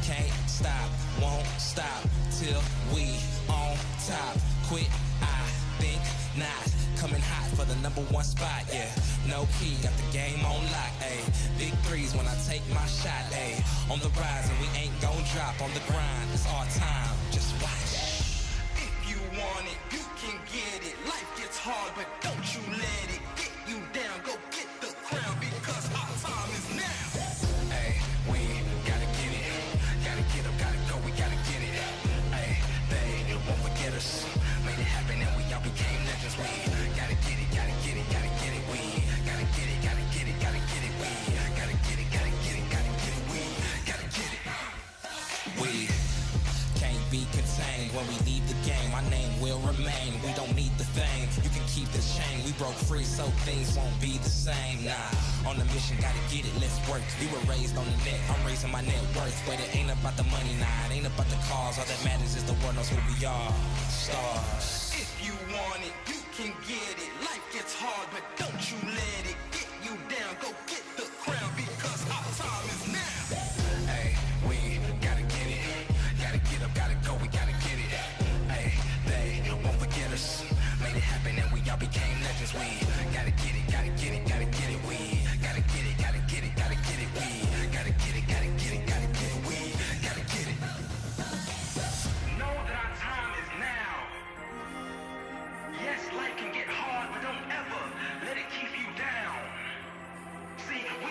can't stop, won't stop till we on top. Quit, I think not. Coming hot for the #1 spot, yeah. No key, got the game on lock, ayy. Big threes when I take my shot, ayy. On the rise and we ain't gon' drop. On the grind, it's our time, just watch. If you want it, you can get it. Life gets hard, but don't you let it get you down. Go get the crown because our time is now. Ayy, we gotta get it. Gotta get up, gotta go, we gotta get it. Ayy, they won't forget us. Made it happen and we all became legends. We gotta get it, gotta get it, gotta get it. We gotta get it, gotta get it, gotta get it. We gotta get it, gotta get it, gotta get it. We gotta get it. We can't be contained when we leave the game. My name will remain. We don't need the fame. You can keep this chain. We broke free, so things won't be the same. Nah, on the mission, gotta get it. Let's work. We were raised on the net. I'm raising my net worth, but it ain't about the money. Nah, it ain't about the cause. All that matters is the world knows who we are. Stars. If you want it, you can get it. Life gets hard, but don't you let it get you down. Go get the crown because our time is now. Hey, we gotta get it. Gotta get up, gotta go, we gotta get it. Hey, they won't forget us. Made it happen and we all became legends. We gotta get it, gotta get it, gotta get it. We gotta get it, gotta get it, gotta get it. We gotta get it, gotta get it, gotta get it. We gotta get it. Know that our time is now. Yes, life can get hard, but don't ever let it keep you down. See, we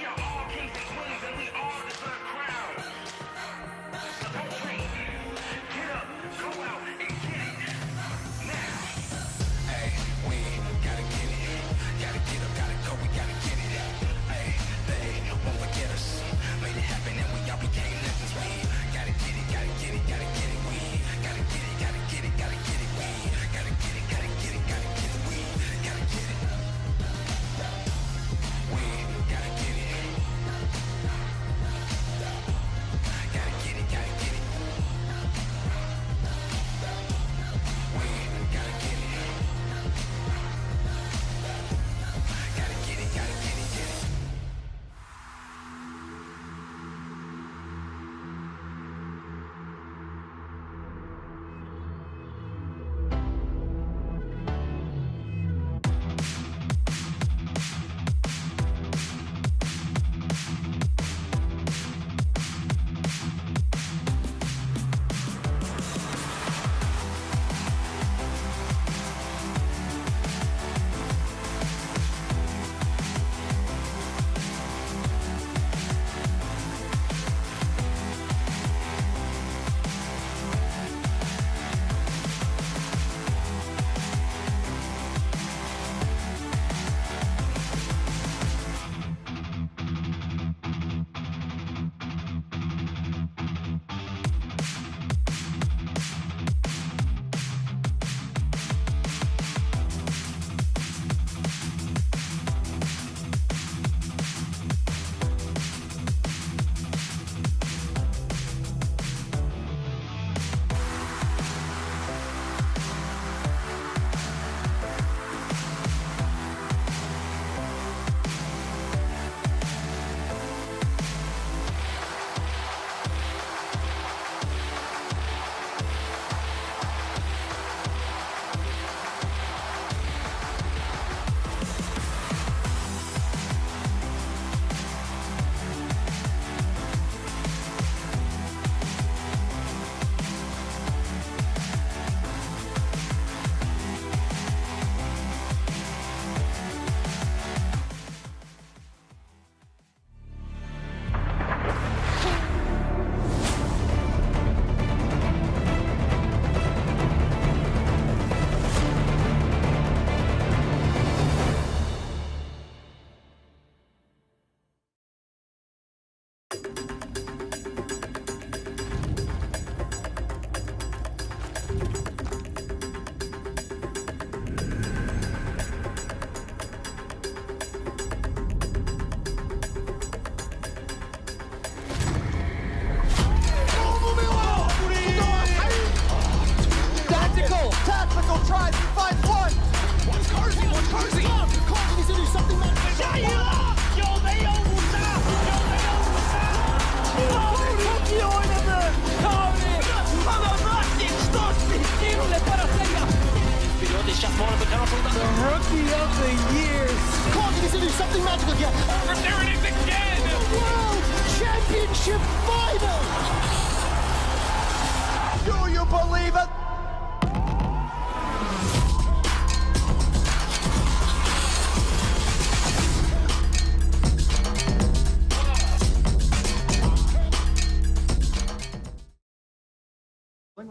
believe it?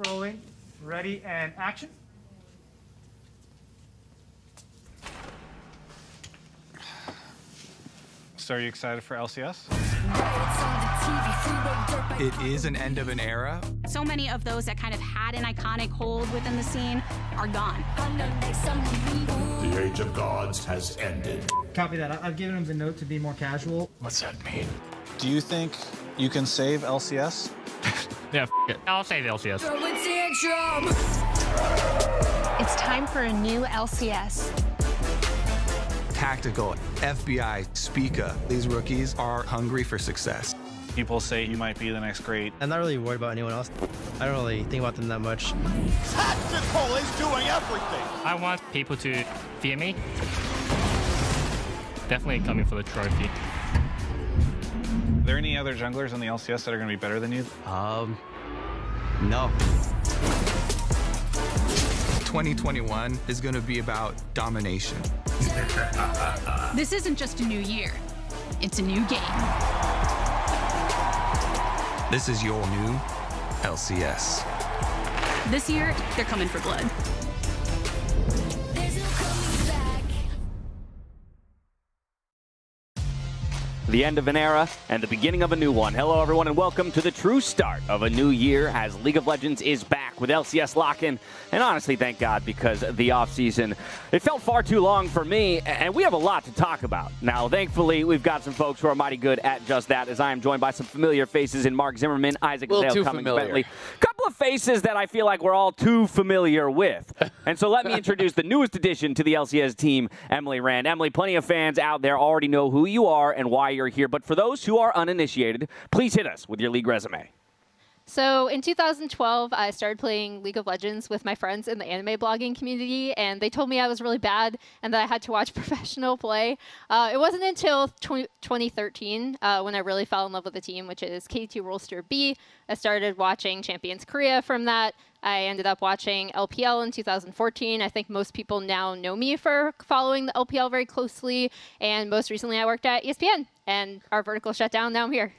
Rolling, ready, and action. So are you excited for LCS? It is an end of an era. So many of those that kind of had an iconic hold within the scene are gone. The Age of Gods has ended. Copy that. I've given him the note to be more casual. What's that mean? Do you think you can save LCS? Yeah, it. I'll save LCS. It's time for a new LCS. Tactical, FBI, Spica. These rookies are hungry for success. People say he might be the next great. I'm not really worried about anyone else. I don't really think about them that much. Tactical is doing everything. I want people to fear me. Definitely coming for the trophy. Are there any other junglers in the LCS that are going to be better than you? No. 2021 is going to be about domination. This isn't just a new year, it's a new game. This is your new LCS. This year, they're coming for blood. The end of an era and the beginning of a new one. Hello, everyone, and welcome to the true start of a new year as League of Legends is back with LCS Lock In. And honestly, thank God, because the offseason, it felt far too long for me, and we have a lot to talk about. Now, thankfully, we've got some folks who are mighty good at just that, as I am joined by some familiar faces in Mark Zimmerman, Isaac Azale, Cummings Bentley. Couple of faces that I feel like we're all too familiar with. And so let me introduce the newest addition to the LCS team, Emily Rand. Emily, plenty of fans out there already know who you are and why you're here, but for those who are uninitiated, please hit us with your league resume. So in 2012, I started playing League of Legends with my friends in the anime blogging community, and they told me I was really bad and that I had to watch professional play. It wasn't until 2013 when I really fell in love with the team, which is K2 Rolster B. I started watching Champions Korea from that. I ended up watching LPL in 2014. I think most people now know me for following the LPL very closely, and most recently I worked at ESPN, and our vertical shut down, now I'm here.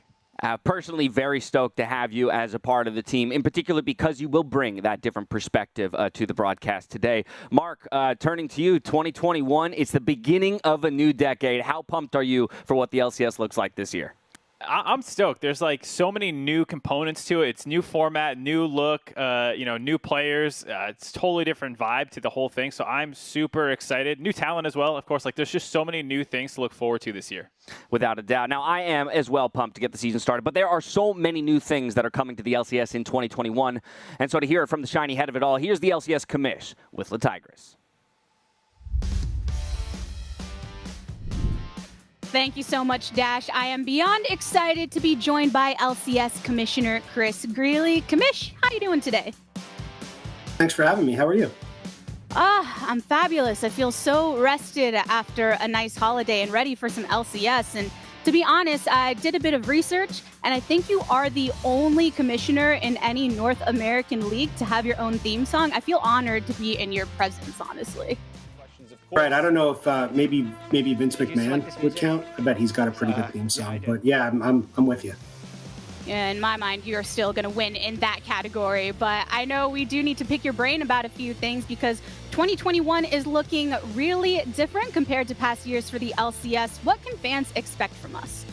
Personally, very stoked to have you as a part of the team, in particular because you will bring that different perspective to the broadcast today. Mark, turning to you, 2021, it's the beginning of a new decade. How pumped are you for what the LCS looks like this year? I'm stoked. There's like so many new components to it. It's new format, new look, new players. It's totally different vibe to the whole thing. So I'm super excited. New talent as well. Of course, like there's just so many new things to look forward to this year. Without a doubt. Now, I am as well pumped to get the season started, but there are so many new things that are coming to the LCS in 2021. And so to hear it from the shiny head of it all, here's the LCS commish with La Tigris. Thank you so much, Dash. I am beyond excited to be joined by LCS Commissioner Chris Greeley. Commish, how are you doing today? Thanks for having me. How are you? I'm fabulous. I feel so rested after a nice holiday and ready for some LCS. And to be honest, I did a bit of research, and I think you are the only commissioner in any North American league to have your own theme song. I feel honored to be in your presence, honestly. Right. I don't know if maybe Vince McMahon would count. I bet he's got a pretty good theme song. But yeah, I'm with you. In my mind, you're still going to win in that category. But I know we do need to pick your brain about a few things because 2021 is looking really different compared to past years for the LCS. What can fans expect from us?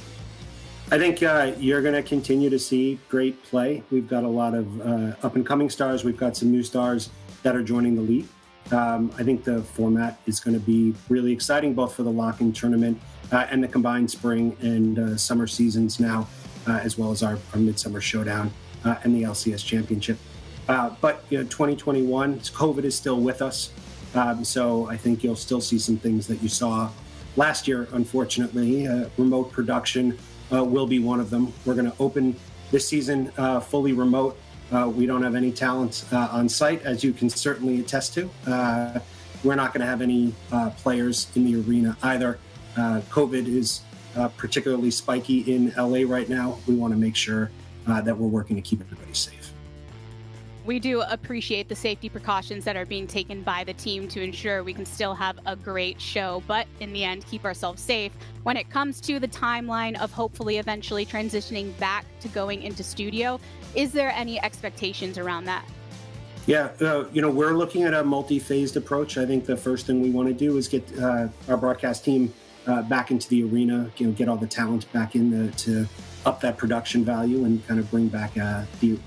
I think you're going to continue to see great play. We've got a lot of up-and-coming stars. We've got some new stars that are joining the league. I think the format is going to be really exciting, both for the lock-in tournament and the combined spring and summer seasons now, as well as our midsummer showdown and the LCS championship. But 2021, COVID is still with us. So I think you'll still see some things that you saw last year, unfortunately. Remote production will be one of them. We're going to open this season fully remote. We don't have any talent on site, as you can certainly attest to. We're not going to have any players in the arena either. COVID is particularly spiky in LA right now. We want to make sure that we're working to keep everybody safe. we do appreciate the safety precautions that are being taken by the team to ensure we can still have a great show, but in the end, keep ourselves safe. When it comes to the timeline of hopefully eventually transitioning back to going into studio, is there any expectations around that? Yeah, we're looking at a multi-phased approach. I think the first thing we want to do is get our broadcast team back into the arena, get all the talent back in to up that production value and kind of bring back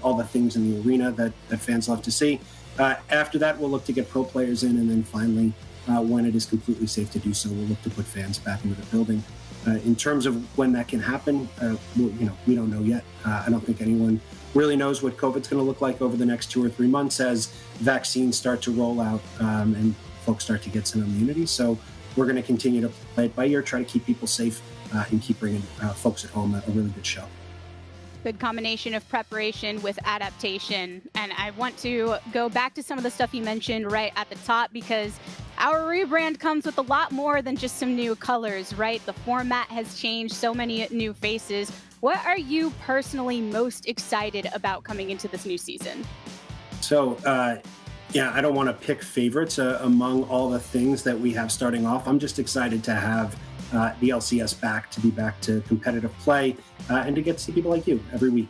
all the things in the arena that fans love to see. After that, we'll look to get pro players in, and then finally, when it is completely safe to do so, we'll look to put fans back into the building. In terms of when that can happen, we don't know yet. I don't think anyone really knows what COVID's going to look like over the next 2 or 3 months as vaccines start to roll out and folks start to get some immunity. So we're going to continue to play it by ear, try to keep people safe, and keep bringing folks at home a really good show. Good combination of preparation with adaptation. And I want to go back to some of the stuff you mentioned right at the top, because our rebrand comes with a lot more than just some new colors, right? The format has changed, so many new faces. What are you personally most excited about coming into this new season? So, I don't want to pick favorites among all the things that we have starting off. I'm just excited to have the LCS back, to be back to competitive play, and to get to see people like you every week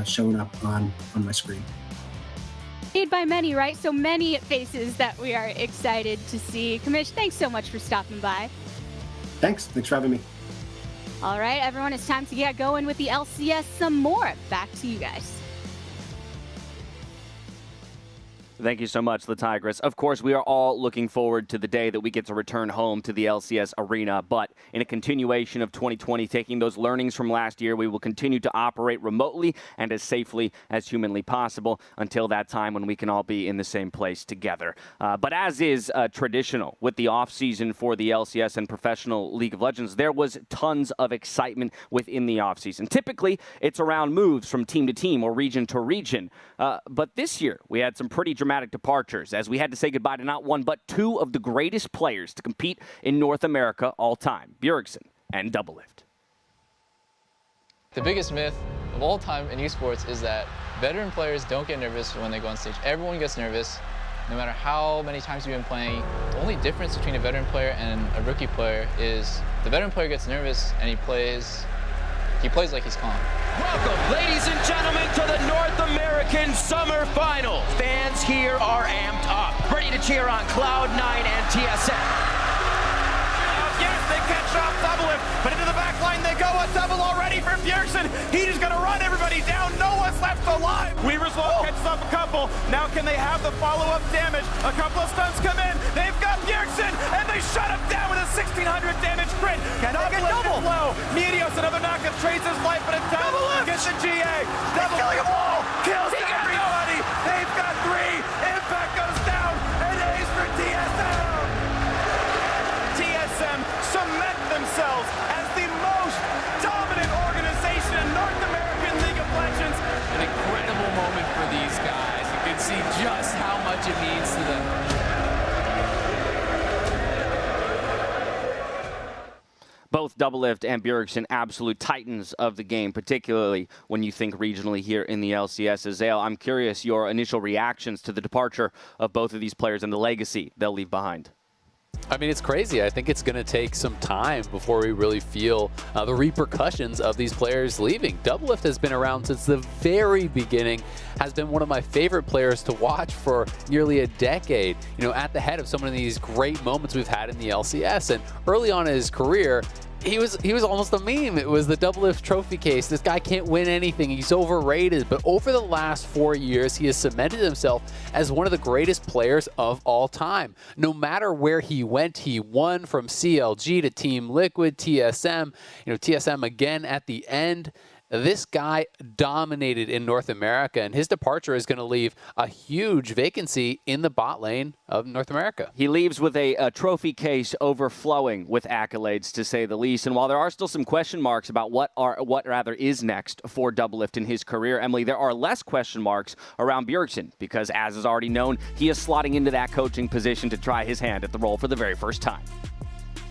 showing up on my screen. Made by many, right? So many faces that we are excited to see. Commish, thanks so much for stopping by. Thanks for having me. All right, everyone, it's time to get going with the LCS some more. Back to you guys. Thank you so much, the Tigress. Of course, we are all looking forward to the day that we get to return home to the LCS arena, but in a continuation of 2020, taking those learnings from last year, we will continue to operate remotely and as safely as humanly possible until that time when we can all be in the same place together. But as is traditional with the offseason for the LCS and professional League of Legends, there was tons of excitement within the offseason. Typically, it's around moves from team to team or region to region. But this year, we had some pretty dramatic departures as we had to say goodbye to not one but two of the greatest players to compete in North America all time, Bjergsen and Doublelift. The biggest myth of all time in esports is that veteran players don't get nervous when they go on stage. Everyone gets nervous, no matter how many times you've been playing. The only difference between a veteran player and a rookie player is the veteran player gets nervous and he plays like he's calm. Welcome, ladies and gentlemen, to the North American Summer Finals. Fans here are amped up, ready to cheer on Cloud9 and TSM. Yes, they catch off Doublelift, but into the back line they go. A double already for Bjergsen. He's just going to run everybody down. No one's left alive. Weaver's Wall catches up a couple. Now can they have the follow-up damage? A couple of stuns come in. They've got Bjergsen, and they shut him down with a 1600 damage crit. Can they get double? Low. Meteos, another knockup, trades his life, but it's down. Gets the GA. Double killing them all. Kills everybody. They've got 3. Impact goes down, and ace for TSM. TSM cement themselves as the most dominant organization in North American League of Legends. An incredible moment for these guys. You can see just how much it means to them. Both Doublelift and Bjergsen, absolute titans of the game, particularly when you think regionally here in the LCS. Azale, I'm curious your initial reactions to the departure of both of these players and the legacy they'll leave behind. I mean, it's crazy. I think it's going to take some time before we really feel the repercussions of these players leaving. Doublelift has been around since the very beginning, has been one of my favorite players to watch for nearly a decade, at the head of some of these great moments we've had in the LCS. And early on in his career, he was almost a meme. It was the Doublelift trophy case. This guy can't win anything. He's overrated. But over the last 4 years, he has cemented himself as one of the greatest players of all time. No matter where he went, he won, from CLG to Team Liquid, TSM, TSM again at the end. This guy dominated in North America, and his departure is going to leave a huge vacancy in the bot lane of North America. He leaves with a trophy case overflowing with accolades, to say the least. And while there are still some question marks about what is next for Doublelift in his career, Emily, there are less question marks around Bjergsen, because as is already known, he is slotting into that coaching position to try his hand at the role for the very first time.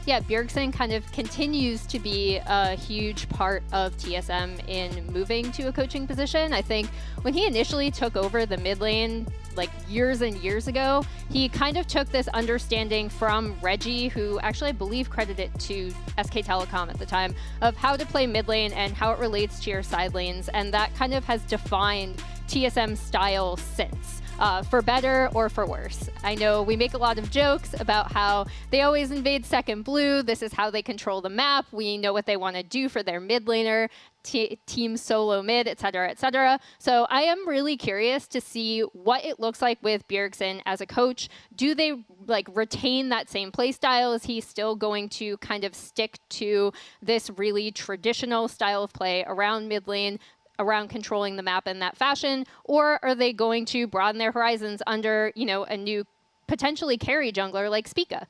yeah, Bjergsen kind of continues to be a huge part of TSM in moving to a coaching position. I think when he initially took over the mid lane, like years and years ago, he kind of took this understanding from Reggie, who actually I believe credited to SK Telecom at the time, of how to play mid lane and how it relates to your side lanes, and that kind of has defined TSM style since. For better or for worse. I know we make a lot of jokes about how they always invade second blue. This is how they control the map. We know what they want to do for their mid laner, team solo mid, etc., etc. So I am really curious to see what it looks like with Bjergsen as a coach. Do they retain that same play style? Is he still going to kind of stick to this really traditional style of play around mid lane, around controlling the map in that fashion, or are they going to broaden their horizons under, a new potentially carry jungler like Spica?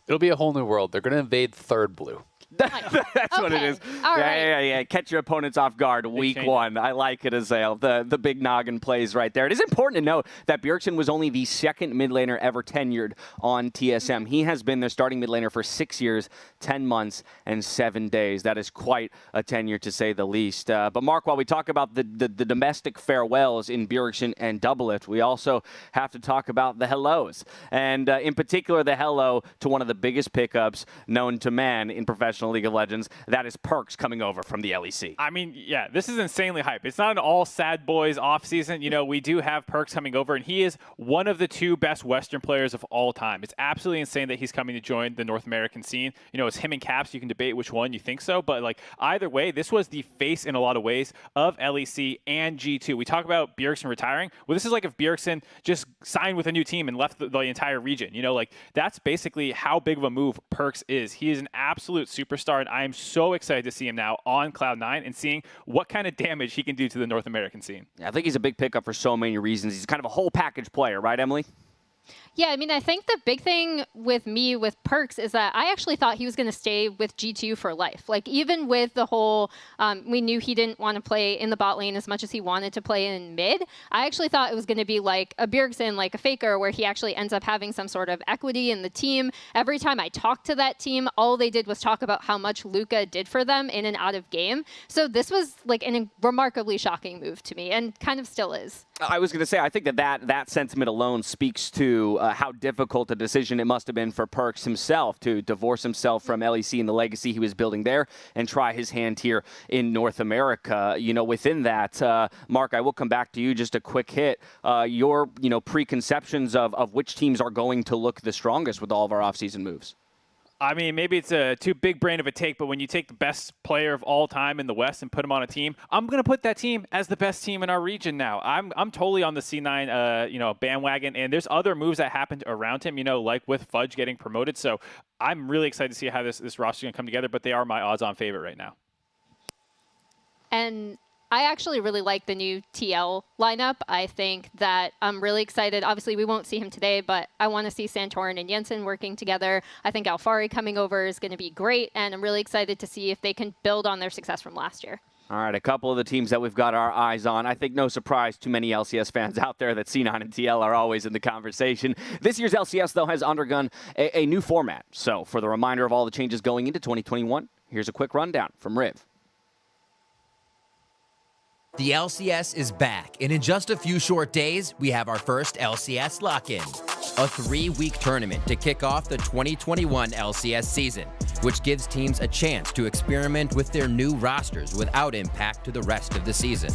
It'll be a whole new world. They're going to invade third blue. That's what it is. All yeah. Catch your opponents off guard week one. I like it, Azale. The big noggin plays right there. It is important to note that Bjergsen was only the second mid laner ever tenured on TSM. He has been their starting mid laner for 6 years, 10 months, and 7 days. That is quite a tenure, to say the least. But Mark, while we talk about the domestic farewells in Bjergsen and Doublelift, we also have to talk about the hellos. And in particular, the hello to one of the biggest pickups known to man in professional League of Legends. That is Perks coming over from the LEC. I mean, yeah, this is insanely hype. It's not an all sad boys off season. We do have Perks coming over, and he is one of the 2 best Western players of all time. It's absolutely insane that he's coming to join the North American scene. It's him and Caps. You can debate which one you think so, but either way, this was the face in a lot of ways of LEC and G2. We talk about Bjergsen retiring. Well, this is like if Bjergsen just signed with a new team and left the entire region. That's basically how big of a move Perks is. He is an absolute superstar, and I am so excited to see him now on Cloud9 and seeing what kind of damage he can do to the North American scene. Yeah, I think he's a big pickup for so many reasons. He's kind of a whole package player, right, Emily? Yeah, I mean, I think the big thing with Perks is that I actually thought he was going to stay with G2 for life. Even with the whole, we knew he didn't want to play in the bot lane as much as he wanted to play in mid. I actually thought it was going to be like a Bjergsen, like a Faker, where he actually ends up having some sort of equity in the team. Every time I talked to that team, all they did was talk about how much Luca did for them in and out of game. So this was a remarkably shocking move to me, and kind of still is. I was going to say, I think that sentiment alone speaks to how difficult a decision it must have been for Perks himself to divorce himself from LEC and the legacy he was building there and try his hand here in North America. Within that, Mark, I will come back to you. Just a quick hit. Your preconceptions of which teams are going to look the strongest with all of our offseason moves. I mean, maybe it's a too big brain of a take, but when you take the best player of all time in the West and put him on a team, I'm going to put that team as the best team in our region now. I'm totally on the C9 bandwagon, and there's other moves that happened around him, like with Fudge getting promoted. So I'm really excited to see how this roster is going to come together, but they are my odds-on favorite right now. And I actually really like the new TL lineup. I think that I'm really excited. Obviously, we won't see him today, but I want to see Santorin and Jensen working together. I think Alfari coming over is going to be great, and I'm really excited to see if they can build on their success from last year. All right, a couple of the teams that we've got our eyes on. I think no surprise to many LCS fans out there that C9 and TL are always in the conversation. This year's LCS, though, has undergone a new format. So for the reminder of all the changes going into 2021, here's a quick rundown from Riv. The LCS is back, and in just a few short days, we have our first LCS Lock In, a 3-week tournament to kick off the 2021 LCS season, which gives teams a chance to experiment with their new rosters without impact to the rest of the season.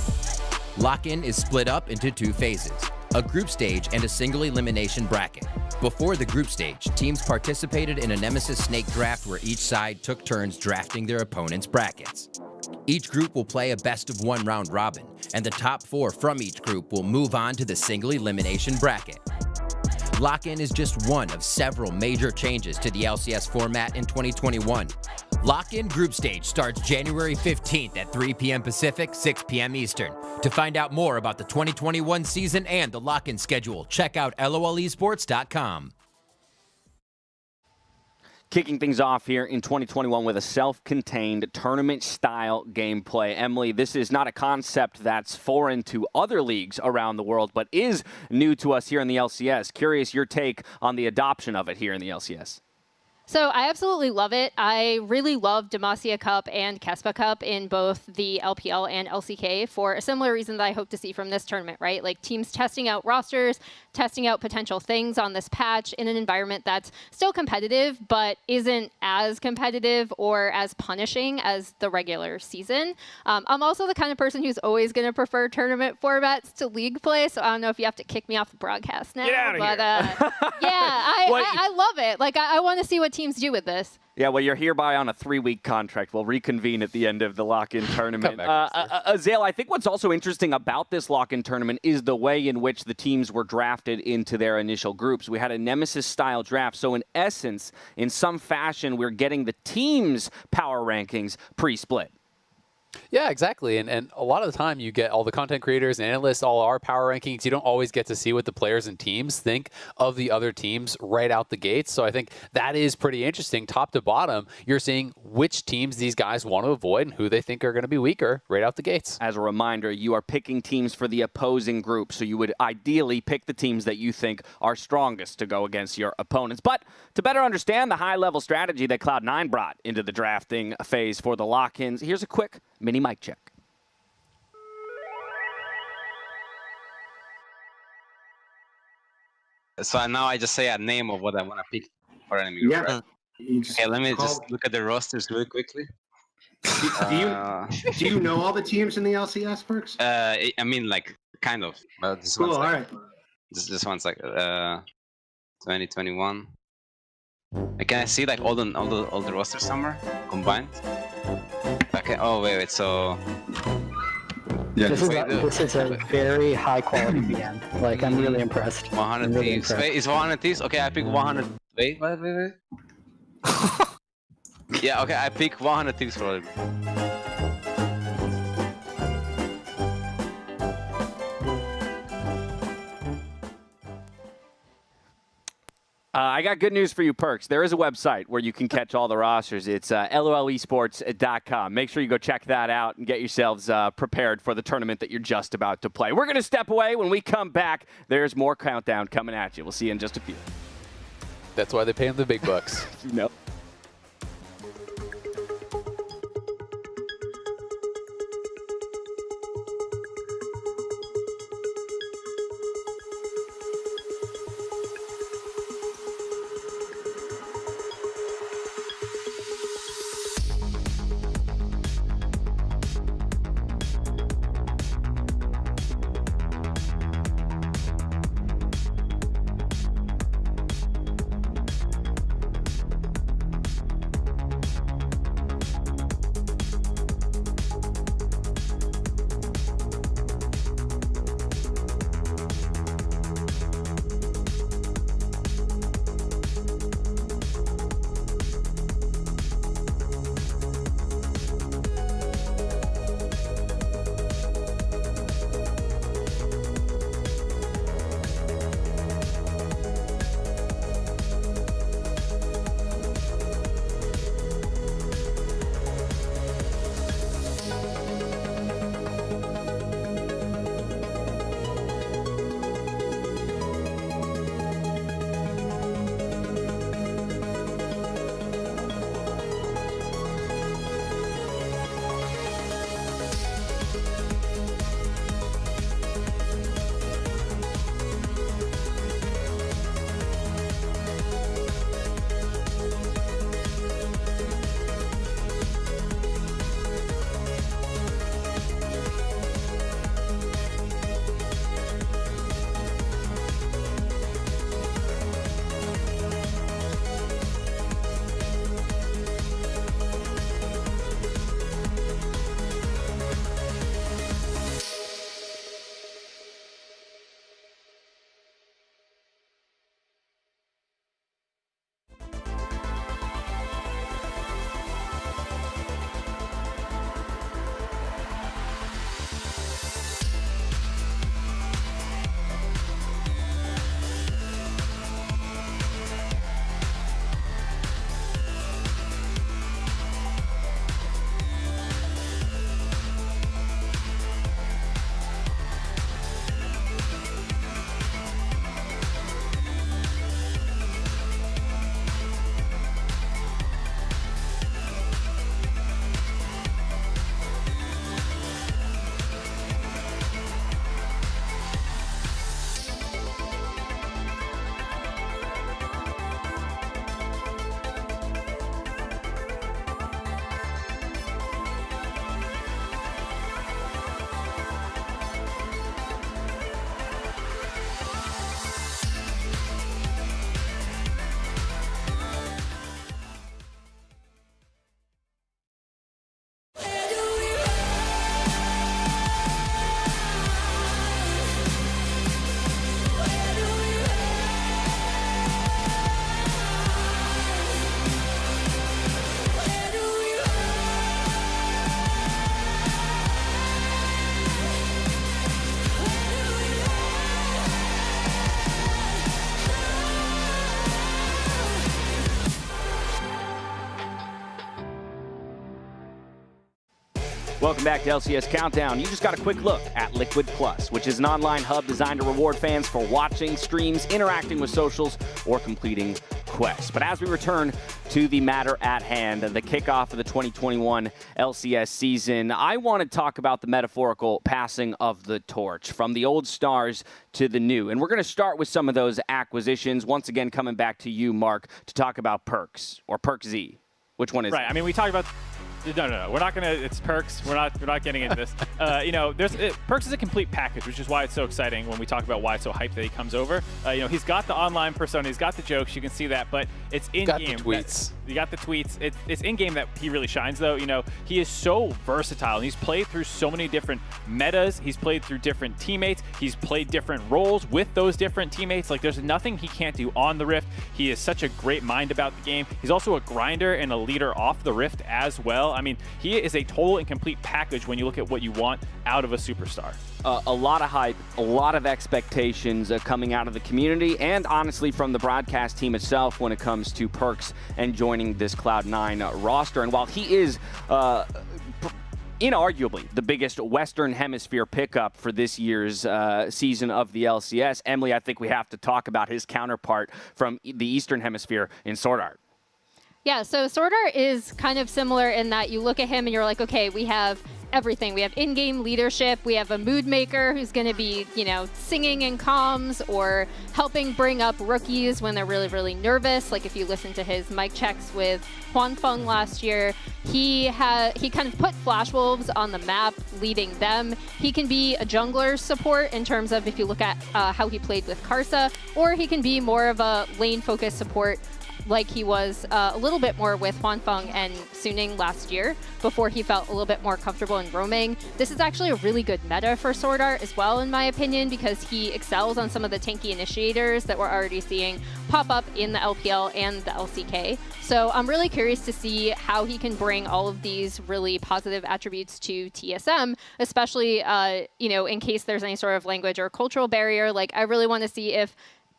Lock In is split up into 2 phases, a group stage and a single elimination bracket. Before the group stage, teams participated in a Nemesis Snake draft where each side took turns drafting their opponent's brackets. Each group will play a best-of-1 round robin, and the top 4 from each group will move on to the single elimination bracket. Lock-in is just one of several major changes to the LCS format in 2021. Lock-in Group Stage starts January 15th at 3 p.m. Pacific, 6 p.m. Eastern. To find out more about the 2021 season and the lock-in schedule, check out lolesports.com. Kicking things off here in 2021 with a self-contained tournament-style gameplay. Emily, this is not a concept that's foreign to other leagues around the world, but is new to us here in the LCS. Curious your take on the adoption of it here in the LCS. So I absolutely love it. I really love Demacia Cup and Kespa Cup in both the LPL and LCK for a similar reason that I hope to see from this tournament, right? Like teams testing out rosters, testing out potential things on this patch in an environment that's still competitive, but isn't as competitive or as punishing as the regular season. I'm also the kind of person who's always going to prefer tournament formats to league play, so I don't know if you have to kick me off the broadcast now. Get out of but here. I love it. Like I want to see what teams do with this. Yeah, well, you're hereby on a 3-week contract. We'll reconvene at the end of the lock-in tournament. Zale, I think what's also interesting about this lock-in tournament is the way in which the teams were drafted into their initial groups. We had a Nemesis-style draft, so in essence, in some fashion, we're getting the teams' power rankings pre-split. Yeah, exactly. And a lot of the time you get all the content creators and analysts, all our power rankings. You don't always get to see what the players and teams think of the other teams right out the gates. So I think that is pretty interesting. Top to bottom, you're seeing which teams these guys want to avoid and who they think are going to be weaker right out the gates. As a reminder, you are picking teams for the opposing group. So you would ideally pick the teams that you think are strongest to go against your opponents. But to better understand the high-level strategy that Cloud9 brought into the drafting phase for the lock-ins, here's a quick mini mic check. So now I just say a name of what I want to pick for enemy group, right? Okay, let me just look at the rosters really quickly. Do you know all the teams in the LCS, Perks? I mean, like, kind of. But this Cool, one's like, all right. This one's like 2021. Can I see like all the rosters somewhere combined? Okay. Oh wait. So yeah, this is a very high quality VM. Like I'm really impressed. 100 really thieves. Wait, is 100 thieves? Okay, I pick 100. Wait. Yeah. Okay, I pick 100 thieves for it. I got good news for you, Perks. There is a website where you can catch all the rosters. It's lolesports.com. Make sure you go check that out and get yourselves prepared for the tournament that you're just about to play. We're going to step away. When we come back, there's more Countdown coming at you. We'll see you in just a few. That's why they pay them the big bucks. Nope. Welcome back to LCS Countdown. You just got a quick look at Liquid Plus, which is an online hub designed to reward fans for watching streams, interacting with socials, or completing quests. But as we return to the matter at hand, the kickoff of the 2021 LCS season, I want to talk about the metaphorical passing of the torch from the old stars to the new. And we're going to start with some of those acquisitions. Once again, coming back to you, Mark, to talk about Perks, or Perk Z. Which one is it? Right. I mean, we talked about. No. We're not gonna. It's Perks. We're not getting into this. Perks is a complete package, which is why it's so exciting when we talk about why it's so hyped that he comes over. He's got the online persona, he's got the jokes, you can see that, but it's in game. Got the tweets. You got the tweets. It's in game that he really shines, though. He is so versatile, and he's played through so many different metas. He's played through different teammates. He's played different roles with those different teammates. Like, there's nothing he can't do on the Rift. He is such a great mind about the game. He's also a grinder and a leader off the Rift as well. I mean, he is a total and complete package when you look at what you want out of a superstar. A lot of hype, a lot of expectations coming out of the community and honestly from the broadcast team itself when it comes to Perks and joining this Cloud9 roster. And while he is inarguably the biggest Western Hemisphere pickup for this year's season of the LCS, Emily, I think we have to talk about his counterpart from the Eastern Hemisphere in Sword Art. Yeah, so Sword Art is kind of similar in that you look at him and you're like, okay, we have everything. We have in-game leadership. We have a mood maker who's going to be, singing in comms or helping bring up rookies when they're really, really nervous. Like if you listen to his mic checks with Huanfeng last year, he kind of put Flash Wolves on the map, leading them. He can be a jungler support in terms of if you look at how he played with Karsa, or he can be more of a lane-focused support like he was a little bit more with Huanfeng and Suning last year before he felt a little bit more comfortable in roaming. This is actually a really good meta for Sword Art as well, in my opinion, because he excels on some of the tanky initiators that we're already seeing pop up in the LPL and the LCK. So I'm really curious to see how he can bring all of these really positive attributes to TSM, especially, in case there's any sort of language or cultural barrier. Like, I really want to see if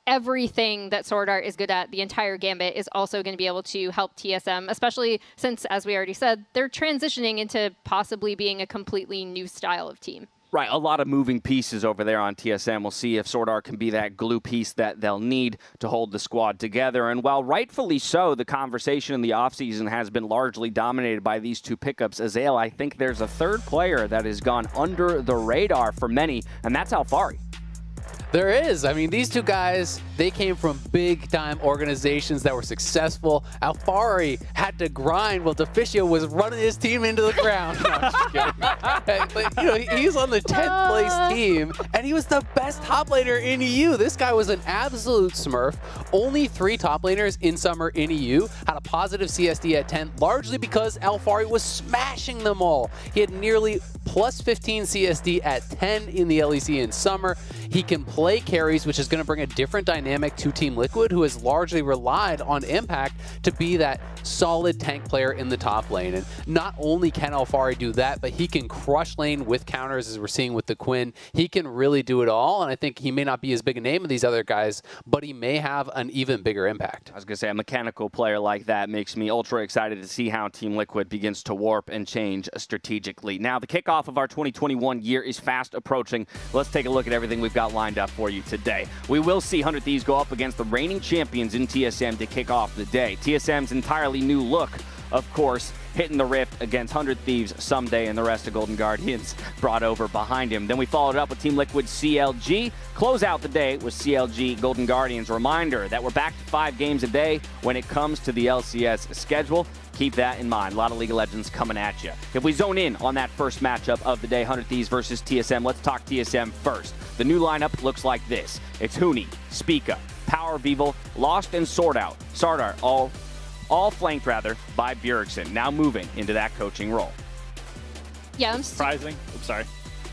everything that Sword Art is good at, the entire gambit, is also going to be able to help TSM, especially since, as we already said, they're transitioning into possibly being a completely new style of team. Right, a lot of moving pieces over there on TSM. We'll see if Sword Art can be that glue piece that they'll need to hold the squad together. And while rightfully so, the conversation in the offseason has been largely dominated by these two pickups, Azael, I think there's a third player that has gone under the radar for many, and that's Alfari. There is. I mean, these two guys, they came from big-time organizations that were successful. Alfari had to grind while Deficio was running his team into the ground. No, I'm just kidding. He's on the 10th place team, and he was the best top laner in EU. This guy was an absolute smurf. Only 3 top laners in summer in EU had a positive CSD at 10, largely because Alfari was smashing them all. He had nearly plus 15 CSD at 10 in the LEC in summer. He can play carries, which is going to bring a different dynamic to Team Liquid, who has largely relied on Impact to be that solid tank player in the top lane. And not only can Alfari do that, but he can crush lane with counters, as we're seeing with the Quinn. He can really do it all, and I think he may not be as big a name as these other guys, but he may have an even bigger impact. I was going to say, a mechanical player like that makes me ultra excited to see how Team Liquid begins to warp and change strategically. Now, the kickoff of our 2021 year is fast approaching. Let's take a look at everything we've got lined up for you today. We will see 100 Thieves go up against the reigning champions in TSM to kick off the day. TSM's entirely new look, of course, hitting the Rift against 100 Thieves someday, and the rest of Golden Guardians brought over behind him. Then we followed up with Team Liquid CLG. Close out the day with CLG Golden Guardians. Reminder that we're back to 5 games a day when it comes to the LCS schedule. Keep that in mind. A lot of League of Legends coming at you. If we zone in on that first matchup of the day, 100 Thieves versus TSM, let's talk TSM first. The new lineup looks like this. It's Huni, Spica, Power Vival, Lost, and Sword Art, all flanked by Bjergsen, now moving into that coaching role. Yeah, I'm surprising. Oops, sorry.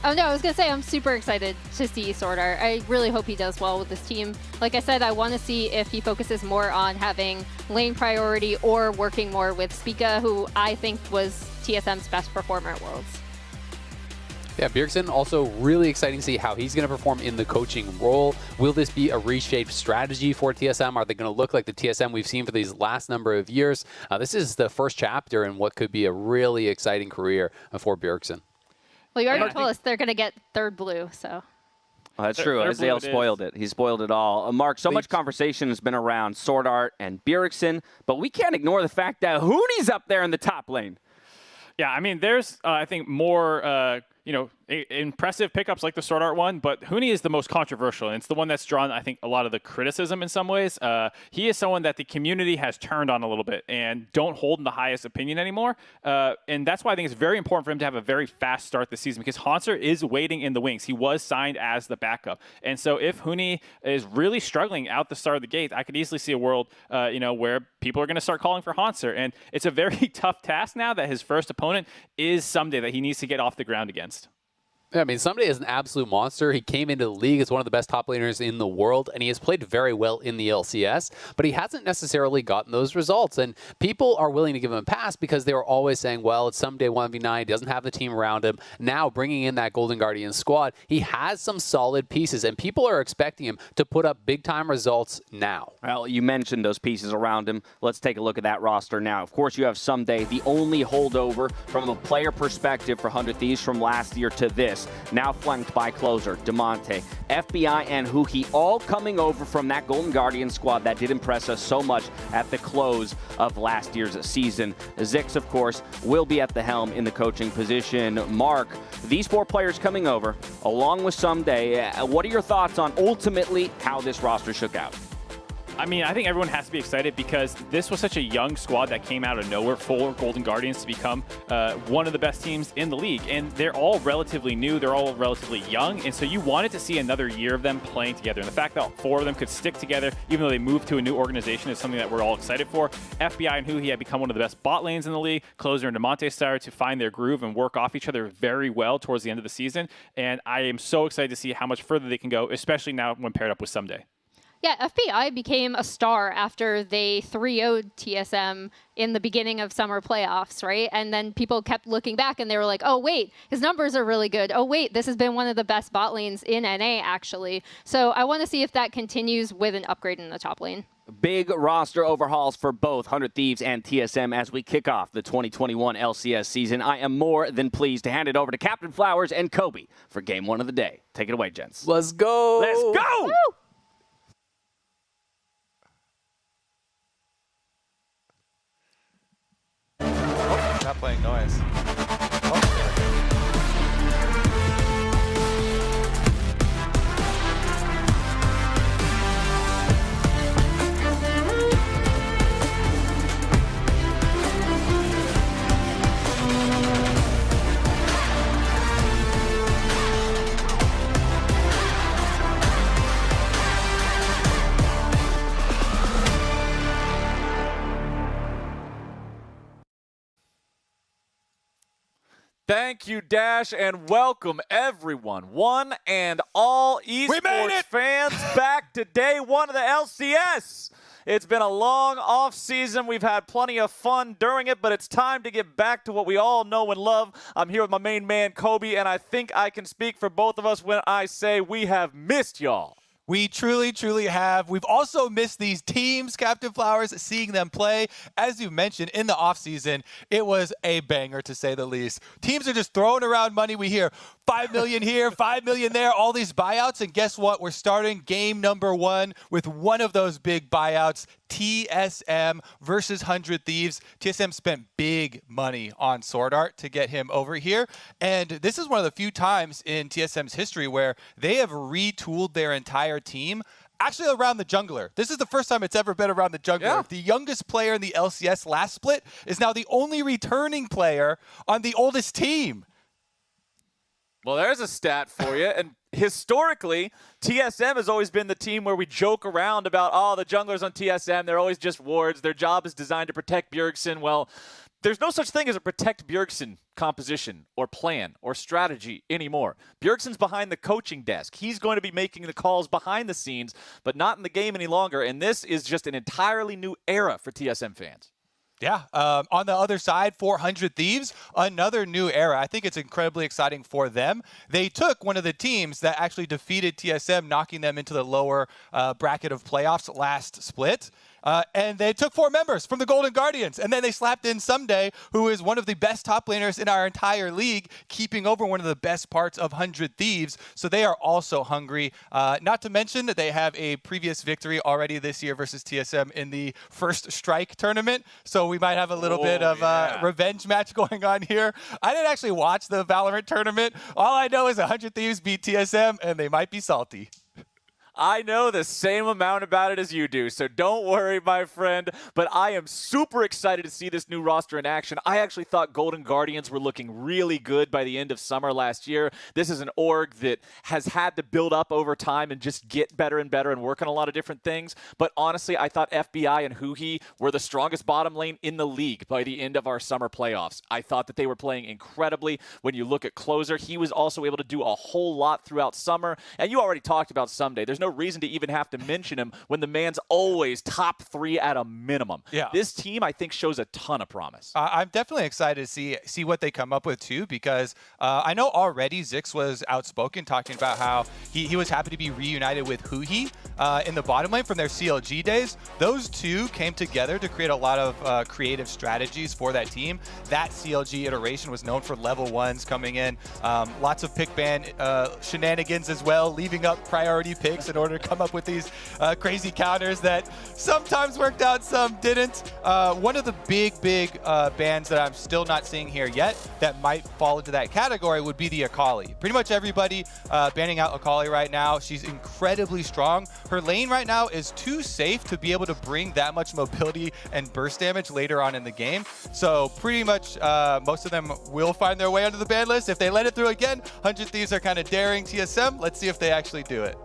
Oh no, I was gonna say I'm super excited to see Sword Art. I really hope he does well with this team. Like I said, I want to see if he focuses more on having lane priority or working more with Spica, who I think was TSM's best performer at Worlds. Yeah, Bjergsen, also really exciting to see how he's going to perform in the coaching role. Will this be a reshaped strategy for TSM? Are they going to look like the TSM we've seen for these last number of years? This is the first chapter in what could be a really exciting career for Bjergsen. Well, you already told us they're going to get third blue, so. Oh, that's true. Azael spoiled it. He spoiled it all. Mark, so much conversation has been around Sword Art and Bjergsen, but we can't ignore the fact that Huni's up there in the top lane. Yeah, I mean, there's, I think, more, impressive pickups like the Sword Art one, but Huni is the most controversial, and it's the one that's drawn, I think, a lot of the criticism in some ways. He is someone that the community has turned on a little bit and don't hold in the highest opinion anymore, and that's why I think it's very important for him to have a very fast start this season, because Hanser is waiting in the wings. He was signed as the backup, and so if Huni is really struggling out the start of the gate, I could easily see a world, where people are going to start calling for Hanser, and it's a very tough task now that his first opponent is Someday that he needs to get off the ground against. Yeah, I mean, Someday is an absolute monster. He came into the league as one of the best top laners in the world, and he has played very well in the LCS, but he hasn't necessarily gotten those results. And people are willing to give him a pass because they were always saying, well, it's Someday 1v9, he doesn't have the team around him. Now, bringing in that Golden Guardian squad, he has some solid pieces, and people are expecting him to put up big-time results now. Well, you mentioned those pieces around him. Let's take a look at that roster now. Of course, you have Someday, the only holdover from a player perspective for 100 Thieves from last year to this. Now flanked by Closer, Demonte, FBI, and Huhi, all coming over from that Golden Guardian squad that did impress us so much at the close of last year's season. Zix, of course, will be at the helm in the coaching position. Mark, these 4 players coming over, along with Someday, what are your thoughts on ultimately how this roster shook out? I mean, I think everyone has to be excited because this was such a young squad that came out of nowhere for Golden Guardians to become one of the best teams in the league. And they're all relatively new. They're all relatively young. And so you wanted to see another year of them playing together. And the fact that 4 of them could stick together, even though they moved to a new organization, is something that we're all excited for. FBI and Huhi had become one of the best bot lanes in the league. Closer and Demonte started to find their groove and work off each other very well towards the end of the season. And I am so excited to see how much further they can go, especially now when paired up with Someday. Yeah, FBI became a star after they 3-0'd TSM in the beginning of summer playoffs, right? And then people kept looking back and they were like, oh, wait, his numbers are really good. Oh, wait, this has been one of the best bot lanes in NA, actually. So I want to see if that continues with an upgrade in the top lane. Big roster overhauls for both 100 Thieves and TSM as we kick off the 2021 LCS season. I am more than pleased to hand it over to Captain Flowers and Kobe for game 1 of the day. Take it away, gents. Let's go! Let's go! Woo! Not playing noise. Thank you, Dash, and welcome everyone, one and all esports fans, back to day 1 of the LCS. It's been a long off season. We've had plenty of fun during it, but it's time to get back to what we all know and love. I'm here with my main man, Kobe, and I think I can speak for both of us when I say we have missed y'all. We truly, truly have. We've also missed these teams, Captain Flowers, seeing them play. As you mentioned, in the offseason, it was a banger, to say the least. Teams are just throwing around money. We hear 5 million here, 5 million there, all these buyouts. And guess what? We're starting game number 1 with one of those big buyouts, TSM versus 100 Thieves. TSM spent big money on Sword Art to get him over here. And this is one of the few times in TSM's history where they have retooled their entire team actually around the jungler. This is the first time it's ever been around the jungler. Yeah. The youngest player in the LCS last split is now the only returning player on the oldest team. Well, there's a stat for you. And historically, TSM has always been the team where we joke around about, oh, the junglers on TSM, they're always just wards. Their job is designed to protect Bjergsen. Well, there's no such thing as a protect Bjergsen composition or plan or strategy anymore. Bjergsen's behind the coaching desk. He's going to be making the calls behind the scenes, but not in the game any longer. And this is just an entirely new era for TSM fans. Yeah, on the other side, 400 Thieves, another new era. I think it's incredibly exciting for them. They took one of the teams that actually defeated TSM, knocking them into the lower bracket of playoffs last split. And they took 4 members from the Golden Guardians, and then they slapped in Someday, who is one of the best top laners in our entire league, keeping over one of the best parts of 100 Thieves. So they are also hungry. Not to mention that they have a previous victory already this year versus TSM in the First Strike tournament. So we might have a little bit of a revenge match going on here. I didn't actually watch the Valorant tournament. All I know is 100 Thieves beat TSM, and they might be salty. I know the same amount about it as you do, so don't worry, my friend. But I am super excited to see this new roster in action. I actually thought Golden Guardians were looking really good by the end of summer last year. This is an org that has had to build up over time and just get better and better and work on a lot of different things. But honestly, I thought FBI and Huhi were the strongest bottom lane in the league by the end of our summer playoffs. I thought that they were playing incredibly. When you look at Closer, he was also able to do a whole lot throughout summer. And you already talked about Someday. There's no reason to even have to mention him when the man's always top 3 at a minimum. Yeah. This team, I think, shows a ton of promise. I'm definitely excited to see what they come up with, too, because I know already Zix was outspoken talking about how he was happy to be reunited with Huhi in the bottom lane from their CLG days. Those two came together to create a lot of creative strategies for that team. That CLG iteration was known for level 1s coming in. Lots of pick ban shenanigans as well, leaving up priority picks in order to come up with these crazy counters that sometimes worked out, some didn't. One of the big bans that I'm still not seeing here yet that might fall into that category would be the Akali. Pretty much everybody banning out Akali right now. She's incredibly strong. Her lane right now is too safe to be able to bring that much mobility and burst damage later on in the game. So pretty much most of them will find their way onto the ban list. If they let it through again, 100 Thieves are kind of daring TSM. Let's see if they actually do it.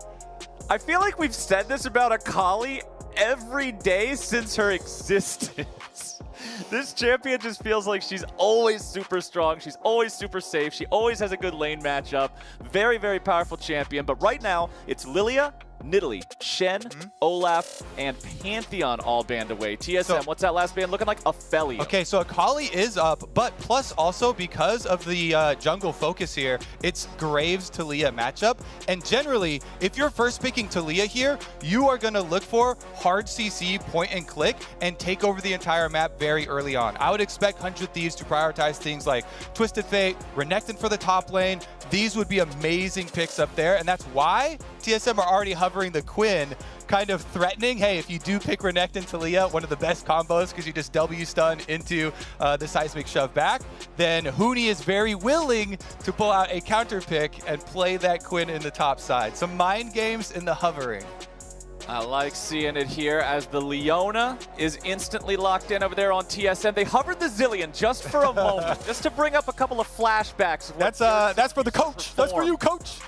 I feel like we've said this about Akali every day since her existence. This champion just feels like she's always super strong. She's always super safe. She always has a good lane matchup. Very, very powerful champion. But right now, it's Lilia, Nidalee, Shen, Olaf, and Pantheon all banned away. TSM, what's that last ban looking like? Aphelios. Okay, so Akali is up, but plus also because of the jungle focus here, it's Graves Talia matchup. And generally, if you're first picking Talia here, you are going to look for hard CC, point and click, and take over the entire map very early on. I would expect 100 Thieves to prioritize things like Twisted Fate, Renekton for the top lane. These would be amazing picks up there, and that's why TSM are already hovering the Quinn, kind of threatening, hey, if you do pick Renekton Talia, one of the best combos because you just W stun into the seismic shove back, then Huni is very willing to pull out a counter pick and play that Quinn in the top side. Some mind games in the hovering. I like seeing it here as the Leona is instantly locked in over there on TSM. They hovered the Zillion just for a moment, just to bring up a couple of flashbacks. That's for the coach. That's for you, coach.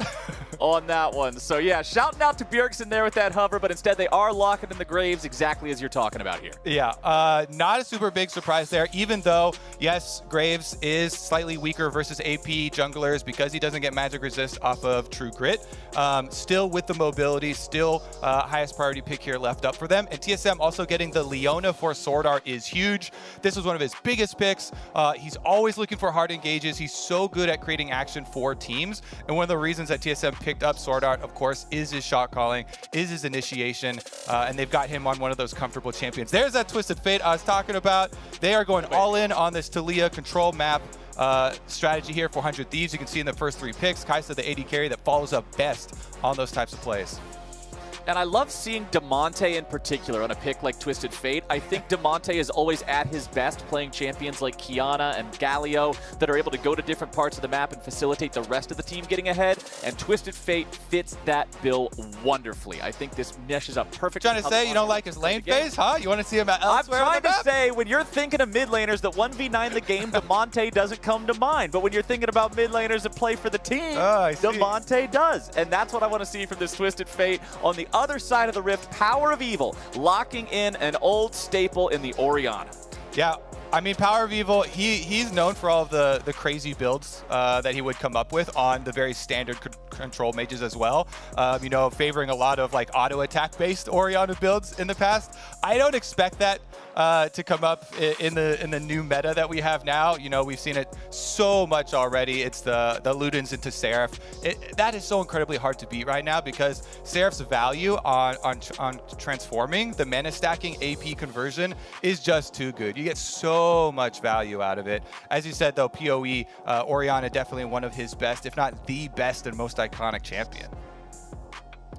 On that one. So yeah, shouting out to Bjergsen there with that hover, but instead they are locking in the Graves exactly as you're talking about here. Yeah, not a super big surprise there, even though, yes, Graves is slightly weaker versus AP junglers because he doesn't get magic resist off of True Grit. Still with the mobility, still highest priority pick here left up for them. And TSM also getting the Leona for Sword Art is huge. This was one of his biggest picks. He's always looking for hard engages. He's so good at creating action for teams. And one of the reasons that TSM picked up Sword Art, of course, is his shot calling, is his initiation, and they've got him on one of those comfortable champions. There's that Twisted Fate I was talking about. They are going all in on this Talia control map strategy here for 100 Thieves. You can see in the first 3 picks, Kaisa, the AD carry that follows up best on those types of plays. And I love seeing Damonte in particular on a pick like Twisted Fate. I think Damonte is always at his best playing champions like Kiana and Galio that are able to go to different parts of the map and facilitate the rest of the team getting ahead. And Twisted Fate fits that bill wonderfully. I think this meshes up perfectly. Trying to say you don't like his lane phase, huh? You want to see him elsewhere? I'm trying to say, when you're thinking of mid laners that 1v9 the game, Damonte doesn't come to mind. But when you're thinking about mid laners that play for the team, Damonte does. And that's what I want to see from this Twisted Fate. On the other side of the rift, Power of Evil locking in an old staple in the Orianna. Yeah, I mean, Power of Evil, he's known for all of the crazy builds that he would come up with on the very standard control mages as well. You know, favoring a lot of like auto attack based Orianna builds in the past. I don't expect that to come up in the new meta that we have now. You know, we've seen it so much already. It's the Ludens into Seraph. That is so incredibly hard to beat right now because Seraph's value on transforming, the mana stacking AP conversion is just too good. You get so much value out of it. As you said, though, PoE, Orianna definitely one of his best, if not the best and most iconic champion.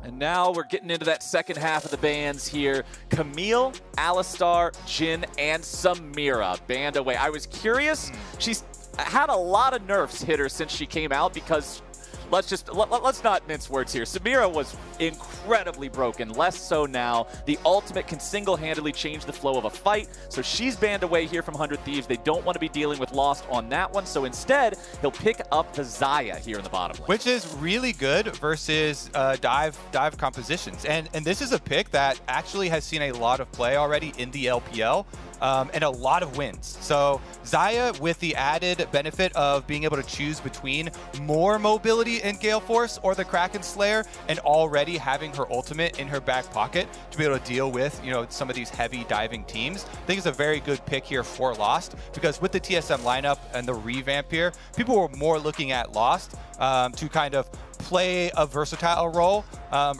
And now we're getting into that second half of the bans here. Camille, Alistar, Jhin, and Samira banned away. I was curious. She's had a lot of nerfs hit her since she came out because let's not mince words here. Samira was incredibly broken, less so now. The ultimate can single-handedly change the flow of a fight, so she's banned away here from 100 Thieves. They don't want to be dealing with Lost on that one, so instead, he'll pick up the Xayah here in the bottom lane. Which is really good versus dive compositions. And this is a pick that actually has seen a lot of play already in the LPL. And a lot of wins. So Xayah, with the added benefit of being able to choose between more mobility in Gale Force or the Kraken Slayer, and already having her ultimate in her back pocket to be able to deal with, you know, some of these heavy diving teams, I think it's a very good pick here for Lost, because with the TSM lineup and the revamp here, people were more looking at Lost to kind of play a versatile role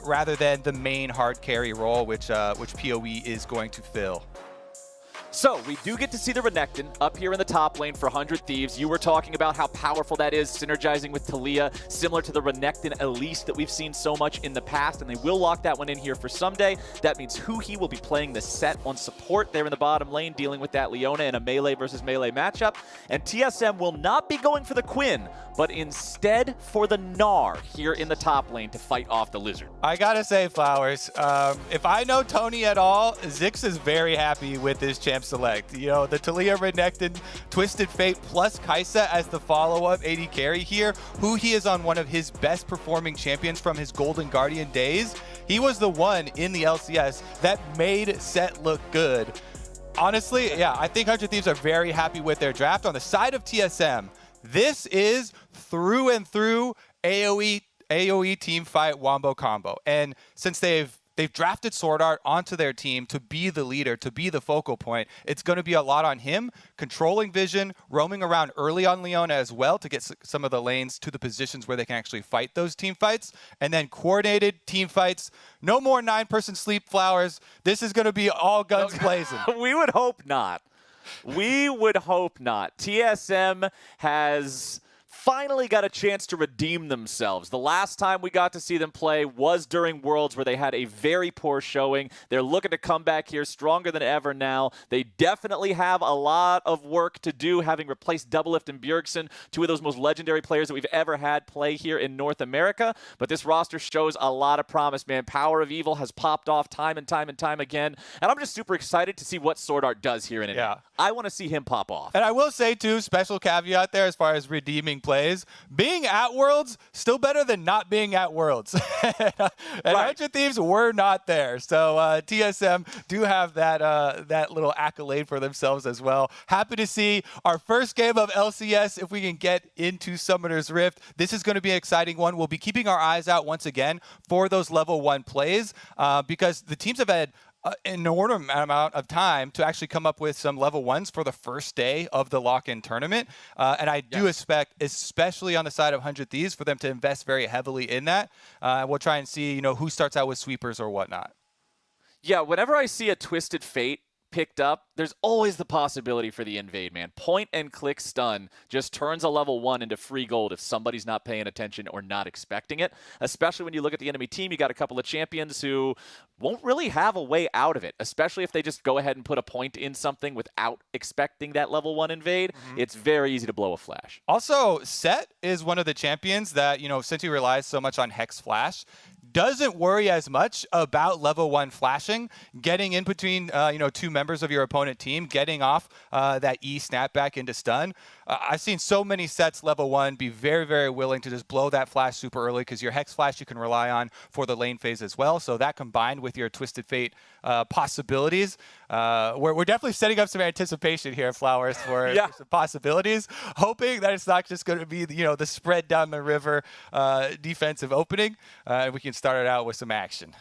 rather than the main hard carry role, which PoE is going to fill. So, we do get to see the Renekton up here in the top lane for 100 Thieves. You were talking about how powerful that is, synergizing with Talia, similar to the Renekton Elise that we've seen so much in the past, and they will lock that one in here for someday. That means Huhi will be playing the set on support there in the bottom lane, dealing with that Leona in a melee versus melee matchup. And TSM will not be going for the Quinn, but instead for the Gnar here in the top lane to fight off the Lizard. I gotta say, Flowers, if I know Tony at all, Zix is very happy with this champ select. You know, the Talia, Renekton, Twisted Fate plus Kai'Sa as the follow-up AD carry here. Huhi is on one of his best performing champions from his Golden Guardian days. He was the one in the LCS that made Set look good. Honestly, yeah, I think 100 Thieves are very happy with their draft. On the side of TSM, this is through and through AoE team fight wombo combo. And since they've drafted Sword Art onto their team to be the leader, to be the focal point, it's going to be a lot on him, controlling vision, roaming around early on Leona as well to get some of the lanes to the positions where they can actually fight those team fights, and then coordinated team fights. No more 9-person sleep, Flowers. This is going to be all guns blazing. We would hope not. We would hope not. TSM has finally got a chance to redeem themselves. The last time we got to see them play was during Worlds, where they had a very poor showing. They're looking to come back here stronger than ever now. They definitely have a lot of work to do, having replaced Doublelift and Bjergsen, two of those most legendary players that we've ever had play here in North America. But this roster shows a lot of promise, man. Power of Evil has popped off time and time and time again. And I'm just super excited to see what Sword Art does here in it. Yeah. I want to see him pop off. And I will say, too, special caveat there as far as redeeming plays. Being at Worlds, still better than not being at Worlds. And 100 Thieves were not there. So TSM do have that little accolade for themselves as well. Happy to see our first game of LCS if we can get into Summoner's Rift. This is going to be an exciting one. We'll be keeping our eyes out once again for those level 1 plays because the teams have had an enormous amount of time to actually come up with some level 1s for the first day of the lock-in tournament. And I do expect, especially on the side of 100 Thieves, for them to invest very heavily in that. We'll try and see, who starts out with sweepers or whatnot. Yeah, whenever I see a Twisted Fate picked up, there's always the possibility for the invade, man. Point and click stun just turns a level 1 into free gold if somebody's not paying attention or not expecting it. Especially when you look at the enemy team, you got a couple of champions who won't really have a way out of it, especially if they just go ahead and put a point in something without expecting that level 1 invade. It's very easy to blow a flash. Also, Set is one of the champions that, since he relies so much on Hex Flash, doesn't worry as much about level 1 flashing, getting in between, two members of your opponent team, getting off that E snapback into stun. I've seen so many Sets level 1 be very, very willing to just blow that flash super early because your Hex Flash you can rely on for the lane phase as well. So that combined with your Twisted Fate possibilities, we're definitely setting up some anticipation here, Flowers, for some possibilities, hoping that it's not just going to be, the spread down the river defensive opening, and we can start it out with some action.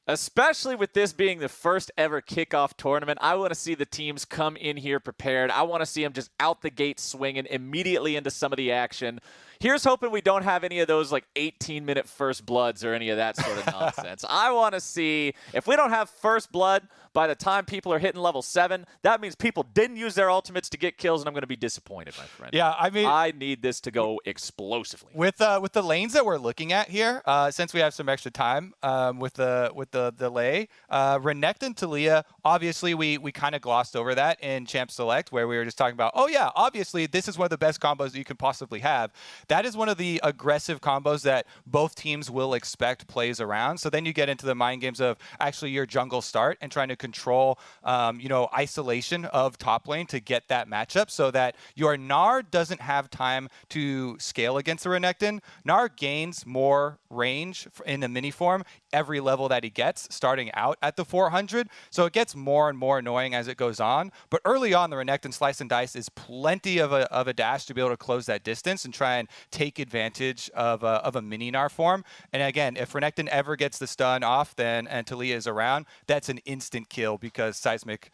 Especially with this being the first ever kickoff tournament, I want to see the teams come in here prepared. I want to see them just out the gate swinging immediately into some of the action. Here's hoping we don't have any of those like 18-minute first bloods or any of that sort of nonsense. I want to see, if we don't have first blood by the time people are hitting level 7, that means people didn't use their ultimates to get kills, and I'm going to be disappointed, my friend. Yeah, I mean, I need this to go explosively. With the lanes that we're looking at here, since we have some extra time with the delay, Renekton and Taliyah, obviously we kind of glossed over that in Champ Select, where we were just talking about, oh yeah, obviously this is one of the best combos that you could possibly have. That is one of the aggressive combos that both teams will expect plays around. So then you get into the mind games of actually your jungle start and trying to control, isolation of top lane to get that matchup so that your Gnar doesn't have time to scale against the Renekton. Gnar gains more range in the mini form every level that he gets, starting out at the 400. So it gets more and more annoying as it goes on. But early on, the Renekton Slice and Dice is plenty of a dash to be able to close that distance and try and take advantage of a mini Gnar form. And again, if Renekton ever gets the stun off, then and Taliyah is around, that's an instant kill because seismic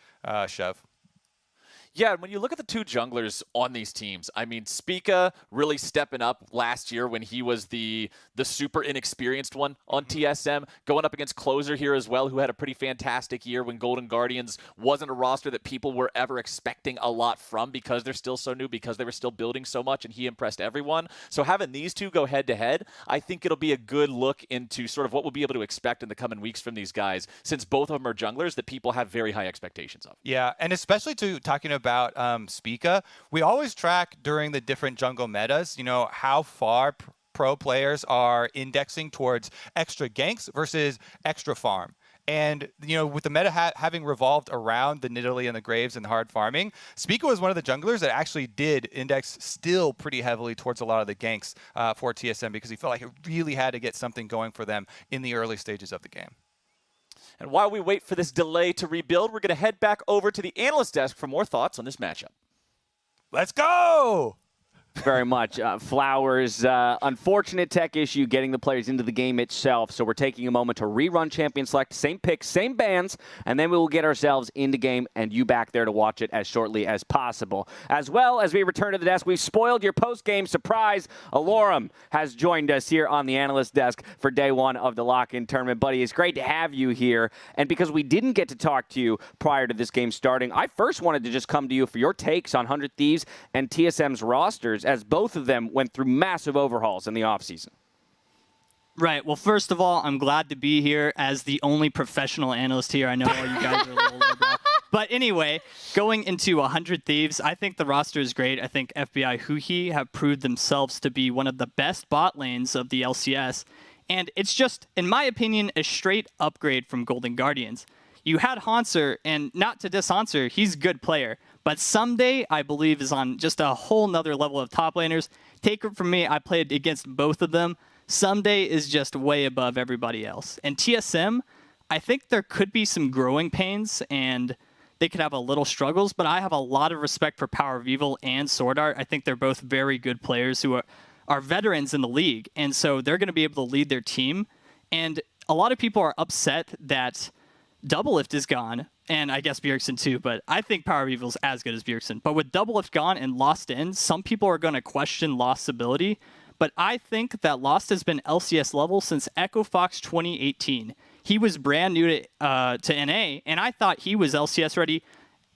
shove. Yeah, when you look at the two junglers on these teams, I mean, Spica really stepping up last year when he was the super inexperienced one on TSM, going up against Closer here as well, who had a pretty fantastic year when Golden Guardians wasn't a roster that people were ever expecting a lot from because they're still so new, because they were still building so much, and he impressed everyone. So having these two go head-to-head, I think it'll be a good look into sort of what we'll be able to expect in the coming weeks from these guys, since both of them are junglers that people have very high expectations of. Yeah, and especially talking about Spica, we always track during the different jungle metas, how far pro players are indexing towards extra ganks versus extra farm. And, with the meta having revolved around the Nidalee and the Graves and the hard farming, Spica was one of the junglers that actually did index still pretty heavily towards a lot of the ganks for TSM because he felt like it really had to get something going for them in the early stages of the game. And while we wait for this delay to rebuild, we're going to head back over to the analyst desk for more thoughts on this matchup. Let's go! Very much. Flowers, unfortunate tech issue getting the players into the game itself, so we're taking a moment to rerun Champion Select, same picks, same bans, and then we will get ourselves into game and you back there to watch it as shortly as possible. As well as we return to the desk, we've spoiled your post-game surprise. Alorum has joined us here on the analyst desk for day one of the Lock-In tournament. Buddy, it's great to have you here, and because we didn't get to talk to you prior to this game starting, I first wanted to just come to you for your takes on 100 Thieves and TSM's rosters, as both of them went through massive overhauls in the offseason. Right. Well, first of all, I'm glad to be here as the only professional analyst here. I know all you guys are a little lowbrow. But anyway, going into 100 Thieves, I think the roster is great. I think FBI Huhi have proved themselves to be one of the best bot lanes of the LCS. And it's just, in my opinion, a straight upgrade from Golden Guardians. You had Hanser, and not to diss Hanser, he's a good player. But Someday, I believe, is on just a whole nother level of top laners. Take it from me, I played against both of them. Someday is just way above everybody else. And TSM, I think there could be some growing pains, and they could have a little struggles, but I have a lot of respect for Power of Evil and Sword Art. I think they're both very good players who are veterans in the league, and so they're going to be able to lead their team. And a lot of people are upset that Doublelift is gone, and I guess Bjergsen too, but I think Power of Evil is as good as Bjergsen. But with Doublelift gone and Lost in, some people are going to question Lost's ability, but I think that Lost has been LCS level since Echo Fox 2018. He was brand new to NA, and I thought he was LCS ready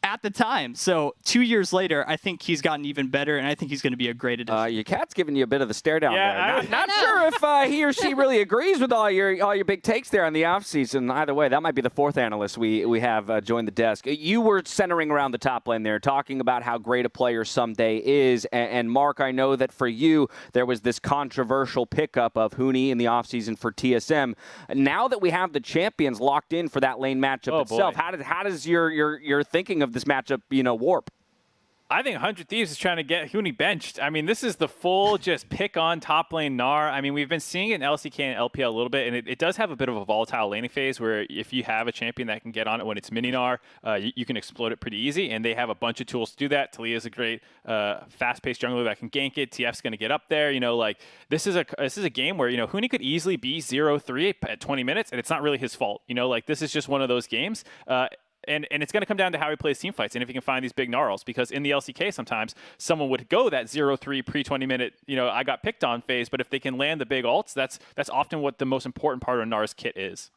at the time. So 2 years later, I think he's gotten even better, and I think he's going to be a great addition. Your cat's giving you a bit of the stare down there. Not sure if he or she really agrees with all your big takes there on the offseason. Either way, that might be the fourth analyst we have join the desk. You were centering around the top lane there, talking about how great a player Someday is. And Mark, I know that for you, there was this controversial pickup of Huni in the offseason for TSM. Now that we have the champions locked in for that lane matchup itself, how does your thinking of this matchup, warp? I think 100 Thieves is trying to get Huni benched. I mean, this is the full just pick on top lane Gnar. I mean, we've been seeing it in LCK and LPL a little bit, and it does have a bit of a volatile laning phase where if you have a champion that can get on it when it's mini Gnar, you can explode it pretty easy, and they have a bunch of tools to do that. Talia is a great fast-paced jungler that can gank it. TF's going to get up there. You know, like this is a game where, you know, Huni could easily be 0-3 at 20 minutes, and it's not really his fault. You know, like this is just one of those games. And it's going to come down to how he plays team fights and if he can find these big gnarls. Because in the LCK, sometimes someone would go that 0-3 pre-20 minute, you know, I got picked on phase. But if they can land the big ults, that's often what the most important part of Gnar's kit is.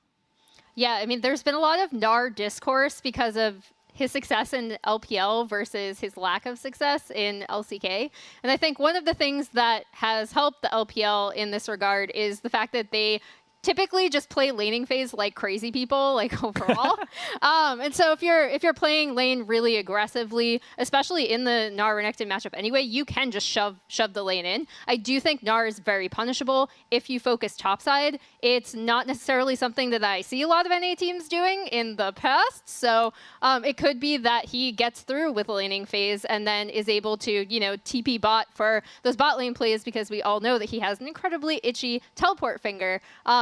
Yeah, I mean, there's been a lot of Gnar discourse because of his success in LPL versus his lack of success in LCK. And I think one of the things that has helped the LPL in this regard is the fact that they typically just play laning phase like crazy people, like overall. And so if you're playing lane really aggressively, especially in the Gnar Renekton matchup anyway, you can just shove the lane in. I do think Gnar is very punishable if you focus topside. It's not necessarily something that I see a lot of NA teams doing in the past. So it could be that he gets through with the laning phase and then is able to, you know, TP bot for those bot lane plays because we all know that he has an incredibly itchy teleport finger.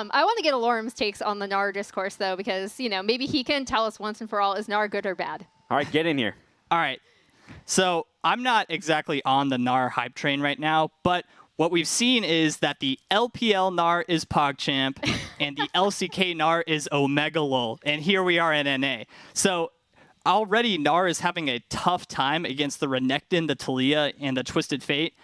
I want to get Alorum's takes on the Gnar discourse, though, because, you know, maybe he can tell us once and for all, is Gnar good or bad? All right, get in here. All right. So I'm not exactly on the Gnar hype train right now, but what we've seen is that the LPL Gnar is PogChamp and the LCK Gnar is Omega Lol. And here we are in NA. So already Gnar is having a tough time against the Renekton, the Talia, and the Twisted Fate.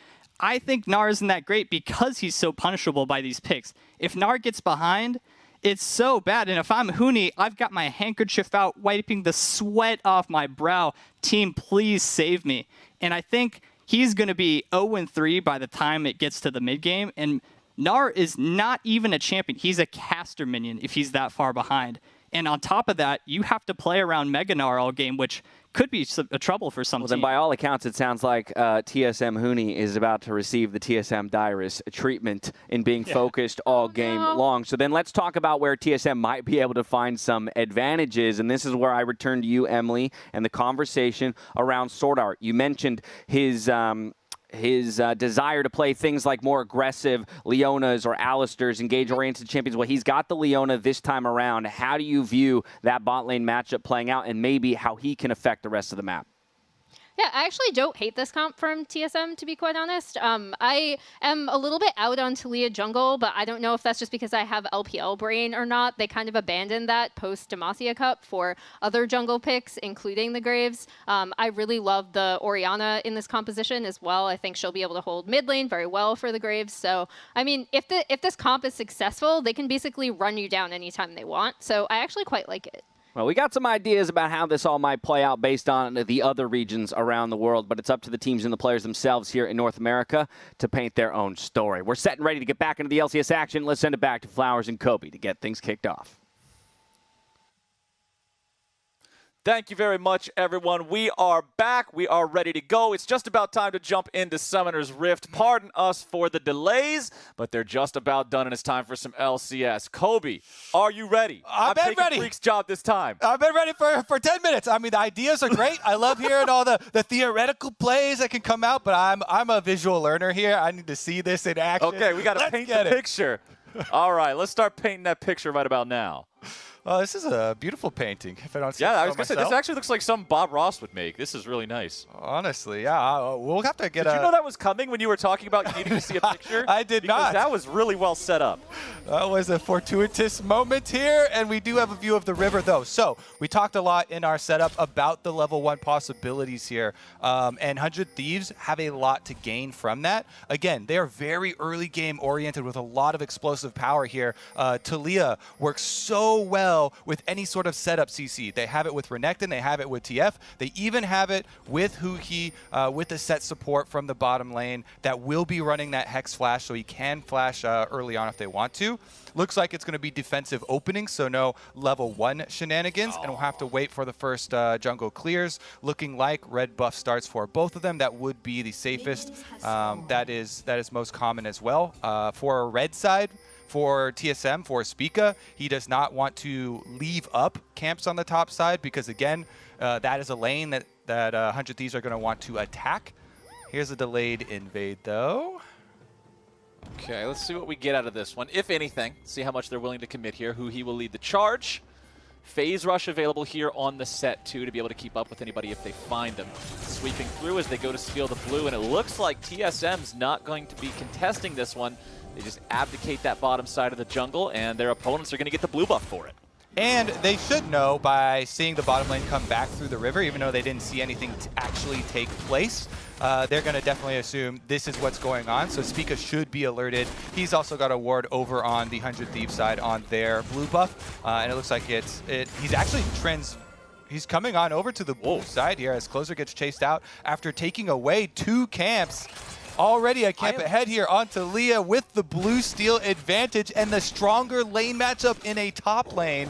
I think Gnar isn't that great because he's so punishable by these picks. If Gnar gets behind, it's so bad. And if I'm Huni, I've got my handkerchief out, wiping the sweat off my brow. Team, please save me. And I think he's going to be 0-3 by the time it gets to the mid game. And Gnar is not even a champion. He's a caster minion if he's that far behind. And on top of that, you have to play around Mega Gnar all game, which could be a trouble for some Well, team. then by all accounts, it sounds like TSM Huni is about to receive the TSM Dyrus treatment in being focused all game long. So then let's talk about where TSM might be able to find some advantages. And this is where I return to you, Emily, and the conversation around Sword Art. You mentioned his desire to play things like more aggressive Leonas or Alistairs, engage-oriented champions. Well, he's got the Leona this time around. How do you view that bot lane matchup playing out and maybe how he can affect the rest of the map? Yeah, I actually don't hate this comp from TSM, to be quite honest. I am a little bit out on Talia jungle, but I don't know if that's just because I have LPL brain or not. They kind of abandoned that post-Demacia Cup for other jungle picks, including the Graves. I really love the Orianna in this composition as well. I think she'll be able to hold mid lane very well for the Graves. So, I mean, if this comp is successful, they can basically run you down anytime they want. So I actually quite like it. Well, we got some ideas about how this all might play out based on the other regions around the world, but it's up to the teams and the players themselves here in North America to paint their own story. We're set and ready to get back into the LCS action. Let's send it back to Flowers and Kobe to get things kicked off. Thank you very much, everyone. We are back. We are ready to go. It's just about time to jump into Summoner's Rift. Pardon us for the delays, but they're just about done, and it's time for some LCS. Kobe, are you ready? I've been ready. Freak's job this time. I've been ready for 10 minutes. I mean, the ideas are great. I love hearing all the theoretical plays that can come out, but I'm a visual learner here. I need to see this in action. Okay, we got to paint the picture. All right, let's start painting that picture right about now. Oh, this is a beautiful painting. If I don't say I so was going to say, this actually looks like something Bob Ross would make. This is really nice. Honestly, yeah. We'll have to get Did you know that was coming when you were talking about you needing to see a picture? I did because not. That was really well set up. That was a fortuitous moment here, and we do have a view of the river, though. So we talked a lot in our setup about the level 1 possibilities here, and 100 Thieves have a lot to gain from that. Again, they are very early game oriented with a lot of explosive power here. Talia works so well with any sort of setup CC. They have it with Renekton, they have it with TF, they even have it with Huki, with the set support from the bottom lane that will be running that Hex Flash, so he can flash early on if they want to. Looks like it's going to be defensive opening, so no level 1 shenanigans, and we'll have to wait for the first jungle clears. Looking like red buff starts for both of them. That would be the safest. That is most common as well. For a red side, for TSM, for Spica, he does not want to leave up camps on the top side because, again, that is a lane that that 100 Thieves are going to want to attack. Here's a delayed invade, though. Okay, let's see what we get out of this one, if anything. See how much they're willing to commit here, who he will lead the charge. Phase Rush available here on the set, too, to be able to keep up with anybody if they find them. Sweeping through as they go to steal the blue, and it looks like TSM's not going to be contesting this one. They just abdicate that bottom side of the jungle, and their opponents are going to get the blue buff for it. And they should know by seeing the bottom lane come back through the river, even though they didn't see anything actually take place. They're going to definitely assume this is what's going on, so Spica should be alerted. He's also got a ward over on the 100 Thieves side on their blue buff, and it looks like he's actually he's coming on over to the blue side here as Closer gets chased out after taking away 2 camps. Already a camp ahead here on Talia with the blue steal advantage and the stronger lane matchup in a top lane.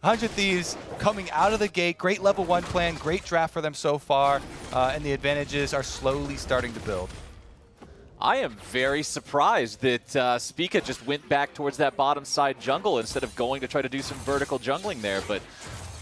100 Thieves coming out of the gate. Great level 1 plan, great draft for them so far, and the advantages are slowly starting to build. I am very surprised that Spica just went back towards that bottom side jungle instead of going to try to do some vertical jungling there, but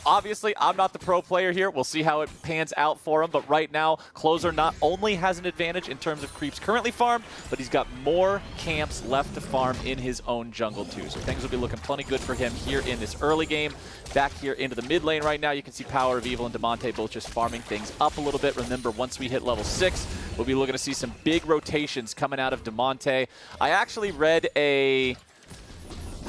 obviously, I'm not the pro player here. We'll see how it pans out for him. But right now, Closer not only has an advantage in terms of creeps currently farmed, but he's got more camps left to farm in his own jungle too. So things will be looking plenty good for him here in this early game. Back here into the mid lane right now, you can see Power of Evil and Damonte both just farming things up a little bit. Remember, once we hit level 6, we'll be looking to see some big rotations coming out of Damonte. I actually read a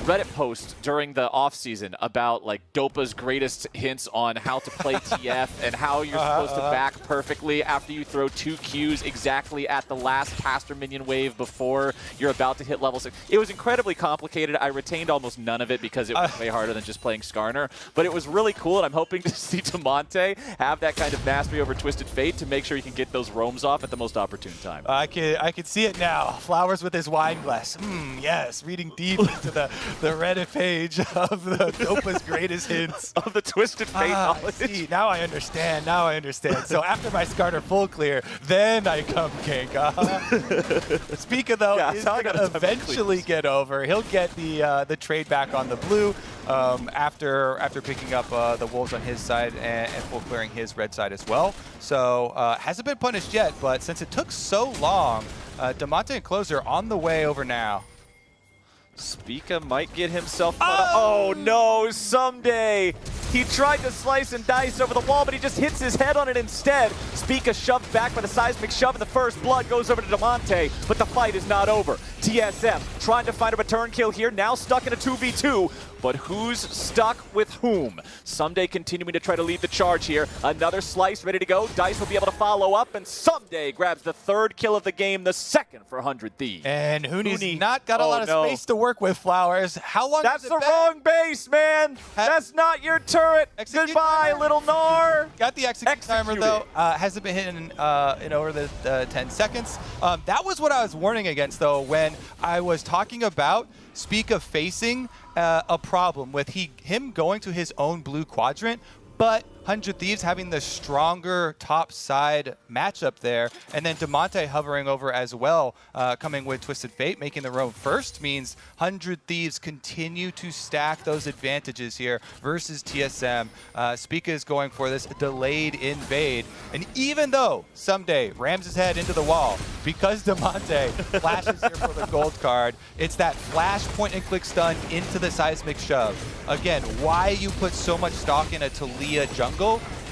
Reddit post during the offseason about like Dopa's greatest hints on how to play TF and how you're supposed to back perfectly after you throw 2 Qs exactly at the last caster minion wave before you're about to hit level 6. It was incredibly complicated. I retained almost none of it because it was way harder than just playing Skarner, but it was really cool, and I'm hoping to see Damonte have that kind of mastery over Twisted Fate to make sure he can get those roams off at the most opportune time. I can see it now. Flowers with his wine glass. Yes, reading deep into the Reddit page of the Dopa's greatest hints. Of the Twisted Fate knowledge. See, now I understand. So after my Skarner full clear, then I come gank. Spica, though, is going to eventually get over. He'll get the trade back on the blue after picking up the wolves on his side and full clearing his red side as well. So hasn't been punished yet, but since it took so long, Damonte and Closer on the way over now. Spica might get himself oh no, someday! He tried to slice and dice over the wall, but he just hits his head on it instead. Spica shoved back by the seismic shove, and the first blood goes over to Damonte, but the fight is not over. TSM trying to find a return kill here, now stuck in a 2v2, but who's stuck with whom? Someday continuing to try to lead the charge here. Another slice ready to go. Dice will be able to follow up, and Someday grabs the 3rd kill of the game, the 2nd for 100 Thieves. And Hooney's not got a lot of space to work with, Flowers. How long That's the wrong base, man. That's not your turret. Goodbye, timer. Little Gnar. Got the execute timer, though. Hasn't been hitting in over the 10 seconds. That was what I was warning against, though, when I was talking about Spica facing a problem with him going to his own blue quadrant, but 100 Thieves having the stronger top side matchup there, and then Damonte hovering over as well, coming with Twisted Fate, making the roam first, means 100 Thieves continue to stack those advantages here versus TSM. Spica is going for this delayed invade, and even though Someday rams his head into the wall, because Damonte flashes here for the gold card, it's that flash point and click stun into the seismic shove. Again, why you put so much stock in a Talia jungle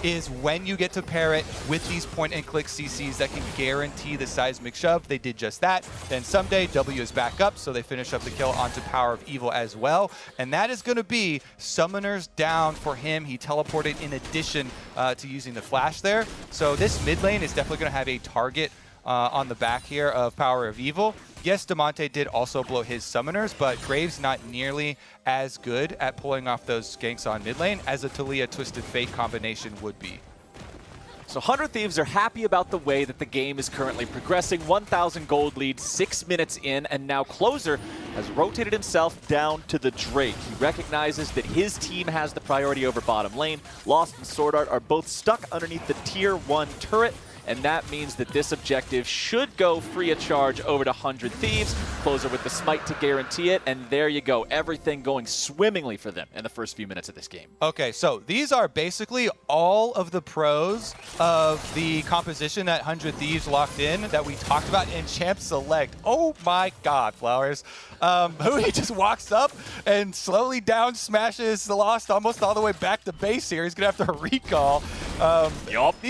is when you get to pair it with these point and click CCs that can guarantee the seismic shove. They did just that. Then Someday W is back up, so they finish up the kill onto Power of Evil as well. And that is going to be summoners down for him. He teleported in addition to using the flash there. So this mid lane is definitely going to have a target on the back here of Power of Evil. Yes, Damonte did also blow his summoners, but Graves not nearly as good at pulling off those ganks on mid lane as a Talia Twisted Fate combination would be. So 100 Thieves are happy about the way that the game is currently progressing. 1,000 gold lead, 6 minutes in, and now Closer has rotated himself down to the Drake. He recognizes that his team has the priority over bottom lane. Lost and Sword Art are both stuck underneath the tier 1 turret, and that means that this objective should go free of charge over to 100 Thieves. Closer with the smite to guarantee it, and there you go. Everything going swimmingly for them in the first few minutes of this game. Okay, so these are basically all of the pros of the composition at 100 Thieves Locked In that we talked about in Champ Select. Oh my God, Flowers. Huni just walks up and slowly down smashes the Lost almost all the way back to base here. He's going to have to recall.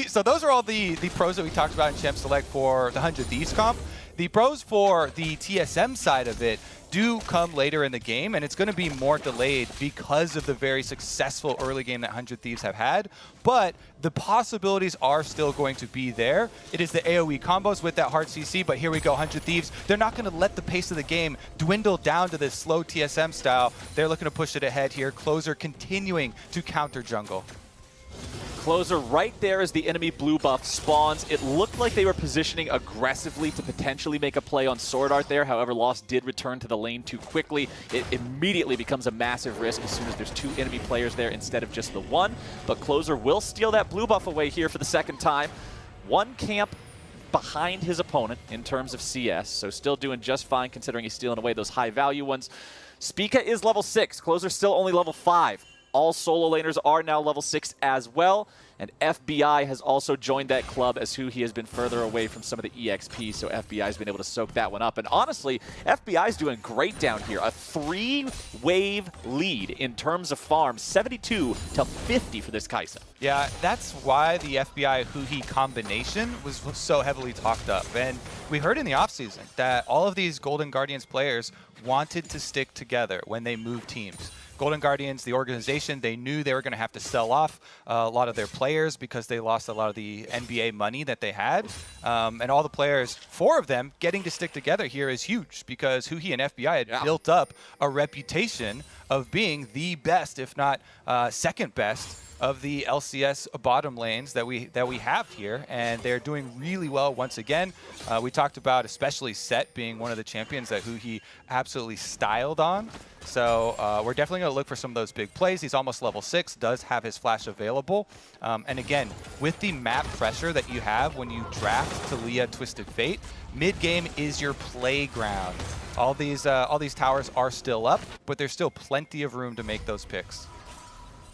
So those are all the pros that we talked about in Champ Select for the 100 Thieves comp. The pros for the TSM side of it do come later in the game, and it's going to be more delayed because of the very successful early game that 100 Thieves have had. But the possibilities are still going to be there. It is the AoE combos with that hard CC, but here we go, 100 Thieves. They're not going to let the pace of the game dwindle down to this slow TSM style. They're looking to push it ahead here. Closer continuing to counter jungle. Closer right there as the enemy blue buff spawns. It looked like they were positioning aggressively to potentially make a play on Sword Art there. However, Lost did return to the lane too quickly. It immediately becomes a massive risk as soon as there's 2 enemy players there instead of just the 1. But Closer will steal that blue buff away here for the second time. 1 camp behind his opponent in terms of CS, so still doing just fine considering he's stealing away those high value ones. Spica is level 6. Closer still only level 5. All solo laners are now level 6 as well, and FBI has also joined that club as who he has been further away from some of the EXP, so FBI has been able to soak that one up. And honestly, FBI is doing great down here. A 3-wave lead in terms of farm, 72 to 50 for this Kai'Sa. Yeah, that's why the FBI Huhi combination was so heavily talked up. And we heard in the offseason that all of these Golden Guardians players wanted to stick together when they moved teams. Golden Guardians, the organization, they knew they were going to have to sell off a lot of their players because they lost a lot of the NBA money that they had. And all the players, 4 of them, getting to stick together here is huge because Huhi and FBI had built up a reputation of being the best, if not second best, of the LCS bottom lanes that we have here, and they're doing really well once again. We talked about especially Set being one of the champions that Huhi absolutely styled on. So we're definitely going to look for some of those big plays. He's almost level 6, does have his flash available. And again, with the map pressure that you have when you draft Taliyah Twisted Fate, mid-game is your playground. All these towers are still up, but there's still plenty of room to make those picks.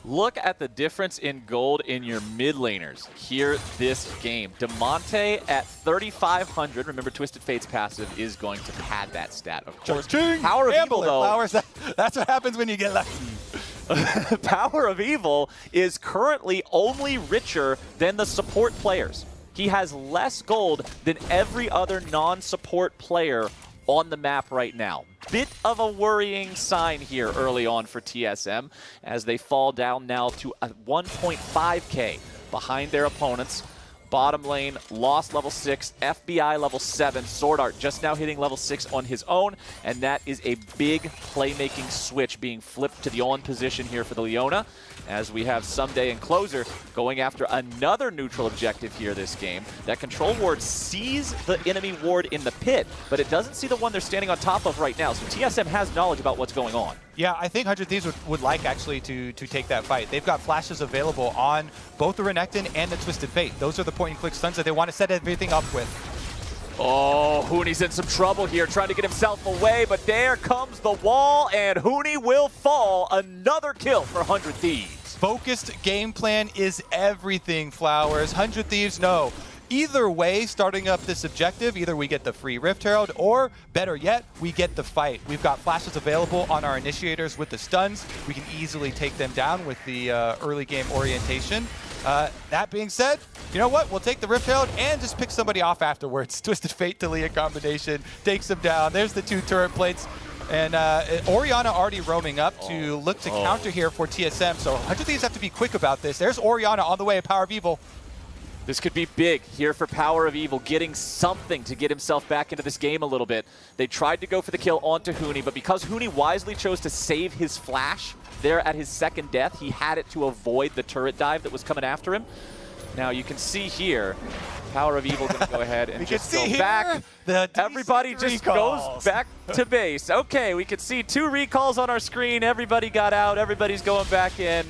Look at the difference in gold in your mid laners here this game. Demonte at 3,500. Remember, Twisted Fate's passive is going to pad that stat, of course. Power of Evil, though. Flowers, that's what happens when you get lucky. Power of Evil is currently only richer than the support players. He has less gold than every other non-support player on the map right now. Bit of a worrying sign here early on for TSM as they fall down now to a 1.5k behind their opponents. Bottom lane, Lost level 6, FBI level 7, Sword Art just now hitting level 6 on his own, and that is a big playmaking switch being flipped to the on position here for the Leona, as we have Someday and Closer going after another neutral objective here this game. That control ward sees the enemy ward in the pit, but it doesn't see the one they're standing on top of right now, so TSM has knowledge about what's going on. Yeah, I think 100 Thieves would like actually to take that fight. They've got flashes available on both the Renekton and the Twisted Fate. Those are the point-and-click stuns that they want to set everything up with. Oh, Huni's in some trouble here, trying to get himself away, but there comes the wall, and Huni will fall. Another kill for 100 Thieves. Focused game plan is everything, Flowers. 100 Thieves, no. Either way, starting up this objective, either we get the free Rift Herald, or better yet, we get the fight. We've got flashes available on our initiators with the stuns. We can easily take them down with the early game orientation. That being said, you know what? We'll take the Rift Herald and just pick somebody off afterwards. Twisted Fate Taliyah combination takes them down. There's the 2 turret plates. And Orianna already roaming up to look to counter here for TSM. So 100 Thieves have to be quick about this. There's Orianna on the way, Power of Evil. This could be big here for Power of Evil, getting something to get himself back into this game a little bit. They tried to go for the kill onto Huni, but because Huni wisely chose to save his flash there at his second death, he had it to avoid the turret dive that was coming after him. Now you can see here, Power of Evil going to go ahead and just go back. Everybody just goes back to base. Okay, we can see 2 recalls on our screen. Everybody got out. Everybody's going back in.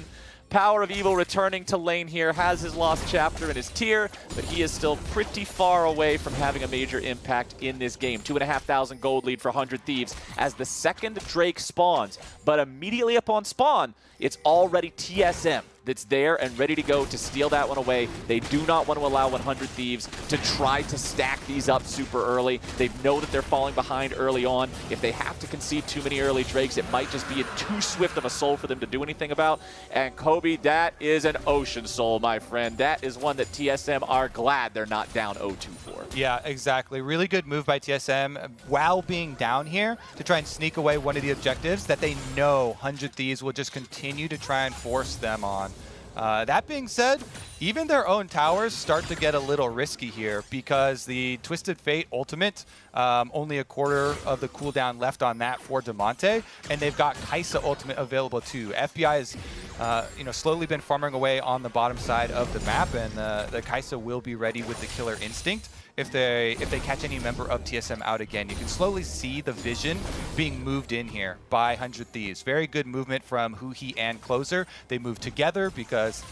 Power of Evil returning to lane here, has his lost chapter in his tier, but he is still pretty far away from having a major impact in this game. 2,500 gold lead for 100 Thieves as the second Drake spawns. But immediately upon spawn, it's already TSM that's there and ready to go to steal that one away. They do not want to allow 100 Thieves to try to stack these up super early. They know that they're falling behind early on. If they have to concede too many early Drakes, it might just be too swift of a soul for them to do anything about. And Kobe, that is an ocean soul, my friend. That is one that TSM are glad they're not down 0-2 for. Yeah, exactly. Really good move by TSM while being down here to try and sneak away one of the objectives that they know 100 Thieves will just continue to try and force them on. That being said, even their own towers start to get a little risky here because the Twisted Fate ultimate, only a quarter of the cooldown left on that for Demonte, and they've got Kai'Sa ultimate available too. FBI has slowly been farming away on the bottom side of the map, and the Kai'Sa will be ready with the Killer Instinct. If they catch any member of TSM out again, you can slowly see the vision being moved in here by 100 Thieves. Very good movement from Huhi and Closer. They move together because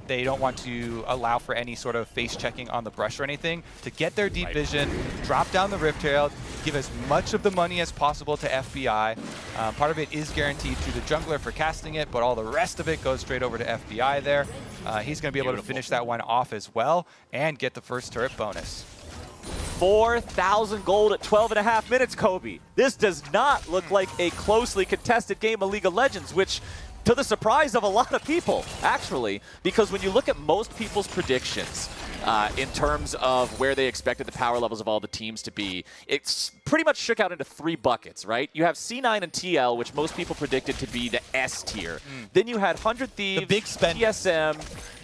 they don't want to allow for any sort of face checking on the brush or anything to get their deep vision, drop down the Riptail, give as much of the money as possible to FBI. Part of it is guaranteed to the jungler for casting it, but all the rest of it goes straight over to FBI there. He's going to be able to finish that one off as well and get the first turret bonus. 4,000 gold at 12.5 minutes, Kobe. This does not look like a closely contested game of League of Legends, which to the surprise of a lot of people, actually, because when you look at most people's predictions in terms of where they expected the power levels of all the teams to be, it's pretty much shook out into 3 buckets, right? You have C9 and TL, which most people predicted to be the S tier. Then you had 100 Thieves, the big TSM,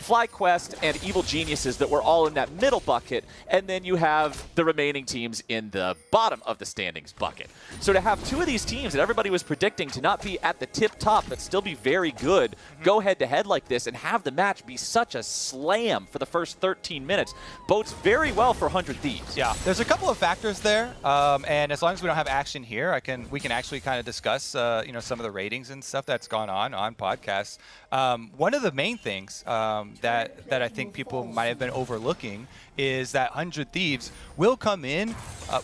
FlyQuest, and Evil Geniuses that were all in that middle bucket, and then you have the remaining teams in the bottom of the standings bucket. So to have 2 of these teams that everybody was predicting to not be at the tip top but still be very good, go head-to-head like this and have the match be such a slam for the first 13 minutes bodes very well for 100 Thieves. Yeah, there's a couple of factors there, and as long as we don't have action here, we can actually kind of discuss some of the ratings and stuff that's gone on podcasts. One of the main things that I think people might have been overlooking is that 100 Thieves will come in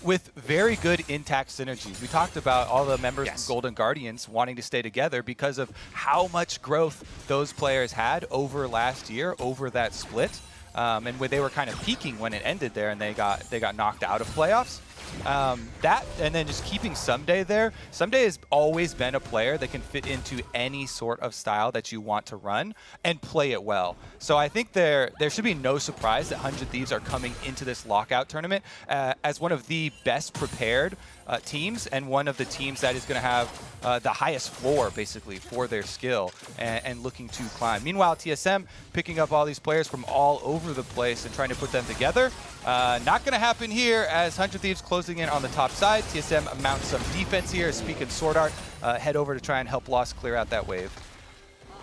with very good intact synergy. We talked about all the members of Golden Guardians wanting to stay together because of how much growth those players had over last year, over that split, and where they were kind of peaking when it ended there and they got knocked out of playoffs. That, and then just keeping Someday there. Someday has always been a player that can fit into any sort of style that you want to run and play it well. So I think there should be no surprise that 100 Thieves are coming into this lockout tournament as one of the best prepared teams and one of the teams that is going to have the highest floor, basically, for their skill and looking to climb. Meanwhile, TSM picking up all these players from all over the place and trying to put them together. Not going to happen here as 100 Thieves closing in on the top side. TSM mounts some defense here. Speak and Sword Art head over to try and help Lost clear out that wave.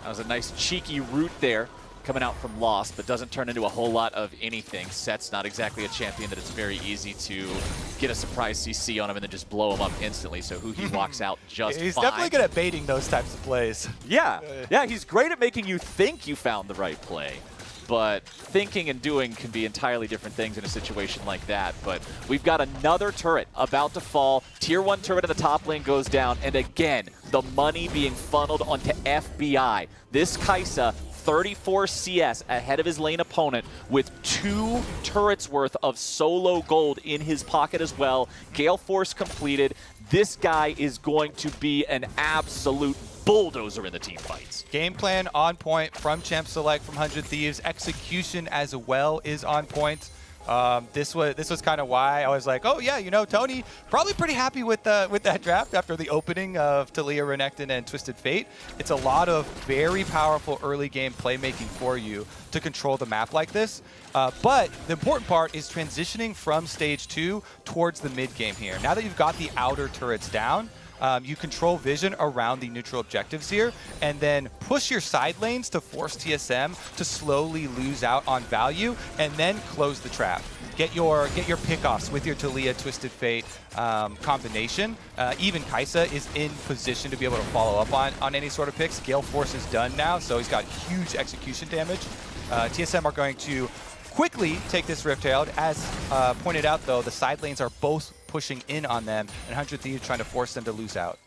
That was a nice cheeky route there coming out from Lost, but doesn't turn into a whole lot of anything. Set's not exactly a champion that it's very easy to get a surprise CC on him and then just blow him up instantly, so Huhi walks out just He's fine. definitely good at baiting those types of plays. Yeah, he's great at making you think you found the right play. But thinking and doing can be entirely different things in a situation like that. But we've got another turret about to fall. Tier 1 turret in the top lane goes down. And again, the money being funneled onto FBI. This Kai'Sa, 34 CS ahead of his lane opponent with 2 turrets worth of solo gold in his pocket as well. Gale Force completed. This guy is going to be an absolute bulldozer in the team fights. Game plan on point from Champ Select from 100 Thieves. Execution as well is on point. This was kind of why I was like, oh yeah, Tony probably pretty happy with that draft after the opening of Talia, Renekton, and Twisted Fate. It's a lot of very powerful early game playmaking for you to control the map like this. But the important part is transitioning from stage 2 towards the mid game here. Now that you've got the outer turrets down, you control vision around the neutral objectives here, and then push your side lanes to force TSM to slowly lose out on value, and then close the trap. get your pickoffs with your Taliyah Twisted Fate combination. Even Kaisa is in position to be able to follow up on any sort of picks. Gale Force is done now, so he's got huge execution damage. TSM are going to quickly take this Rift Herald. As pointed out, though, the side lanes are both pushing in on them, and 100 Thieves trying to force them to lose out.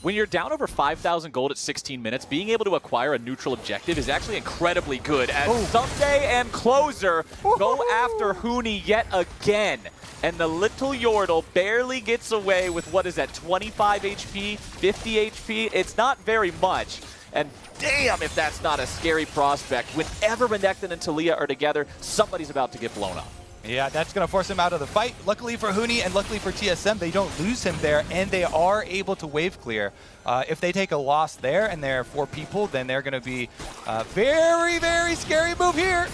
When you're down over 5,000 gold at 16 minutes, being able to acquire a neutral objective is actually incredibly good, as Someday and Closer go after Huni yet again. And the little Yordle barely gets away with, what is that, 25 HP, 50 HP? It's not very much. And damn if that's not a scary prospect. Whenever Renekton and Taliyah are together, somebody's about to get blown up. Yeah, that's going to force him out of the fight. Luckily for Huni and luckily for TSM, they don't lose him there, and they are able to wave clear. If they take a loss there and they're 4 people, then they're going to be a very, very scary move here.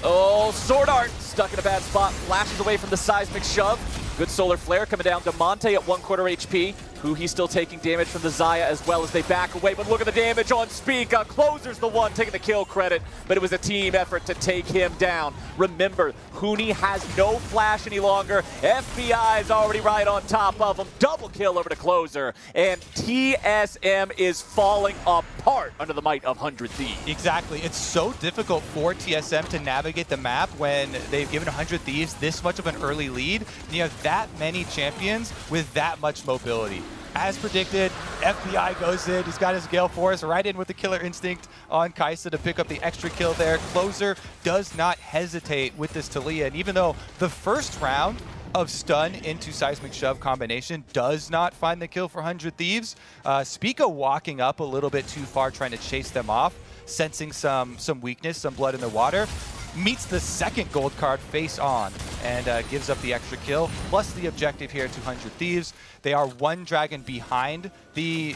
Oh, Sword Art stuck in a bad spot, flashes away from the seismic shove. Good Solar Flare coming down. Damonte at 1/4 HP. He's still taking damage from the Xayah as well as they back away. But look at the damage on Spica. Closer's the one taking the kill credit, but it was a team effort to take him down. Remember, Huni has no flash any longer. FBI is already right on top of him. Double kill over to Closer. And TSM is falling apart under the might of 100 Thieves. Exactly. It's so difficult for TSM to navigate the map when they've given 100 Thieves this much of an early lead. And you have that many champions with that much mobility. As predicted, FBI goes in. He's got his Gale Force right in with the Killer Instinct on Kaisa to pick up the extra kill there. Closer does not hesitate with this Taliyah. And even though the first round of stun into Seismic Shove combination does not find the kill for 100 Thieves, Spica walking up a little bit too far, trying to chase them off, sensing some weakness, some blood in the water, meets the second gold card face on and gives up the extra kill, plus the objective here to 100 Thieves. They are 1 dragon behind the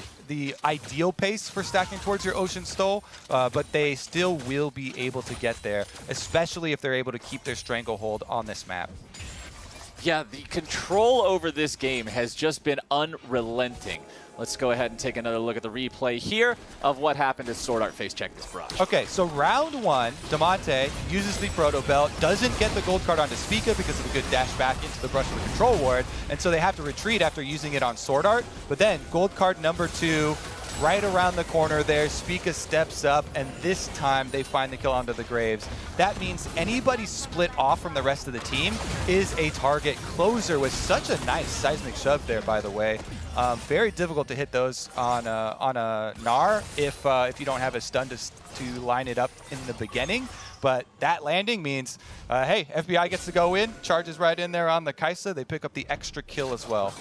ideal pace for stacking towards your Ocean Stole, but they still will be able to get there, especially if they're able to keep their stranglehold on this map. Yeah, the control over this game has just been unrelenting. Let's go ahead and take another look at the replay here of what happened as Sword Art face checked this brush. Okay, so round 1, Damonte uses the Proto Belt, doesn't get the gold card onto Spica because of a good dash back into the brush of the control ward, and so they have to retreat after using it on Sword Art. But then gold card number 2, right around the corner there, Spica steps up, and this time they find the kill onto the Graves. That means anybody split off from the rest of the team is a target. Closer with such a nice Seismic Shove there, by the way. Very difficult to hit those on a Gnar if you don't have a stun to line it up in the beginning. But that landing means, hey, FBI gets to go in, charges right in there on the Kaisa. They pick up the extra kill as well.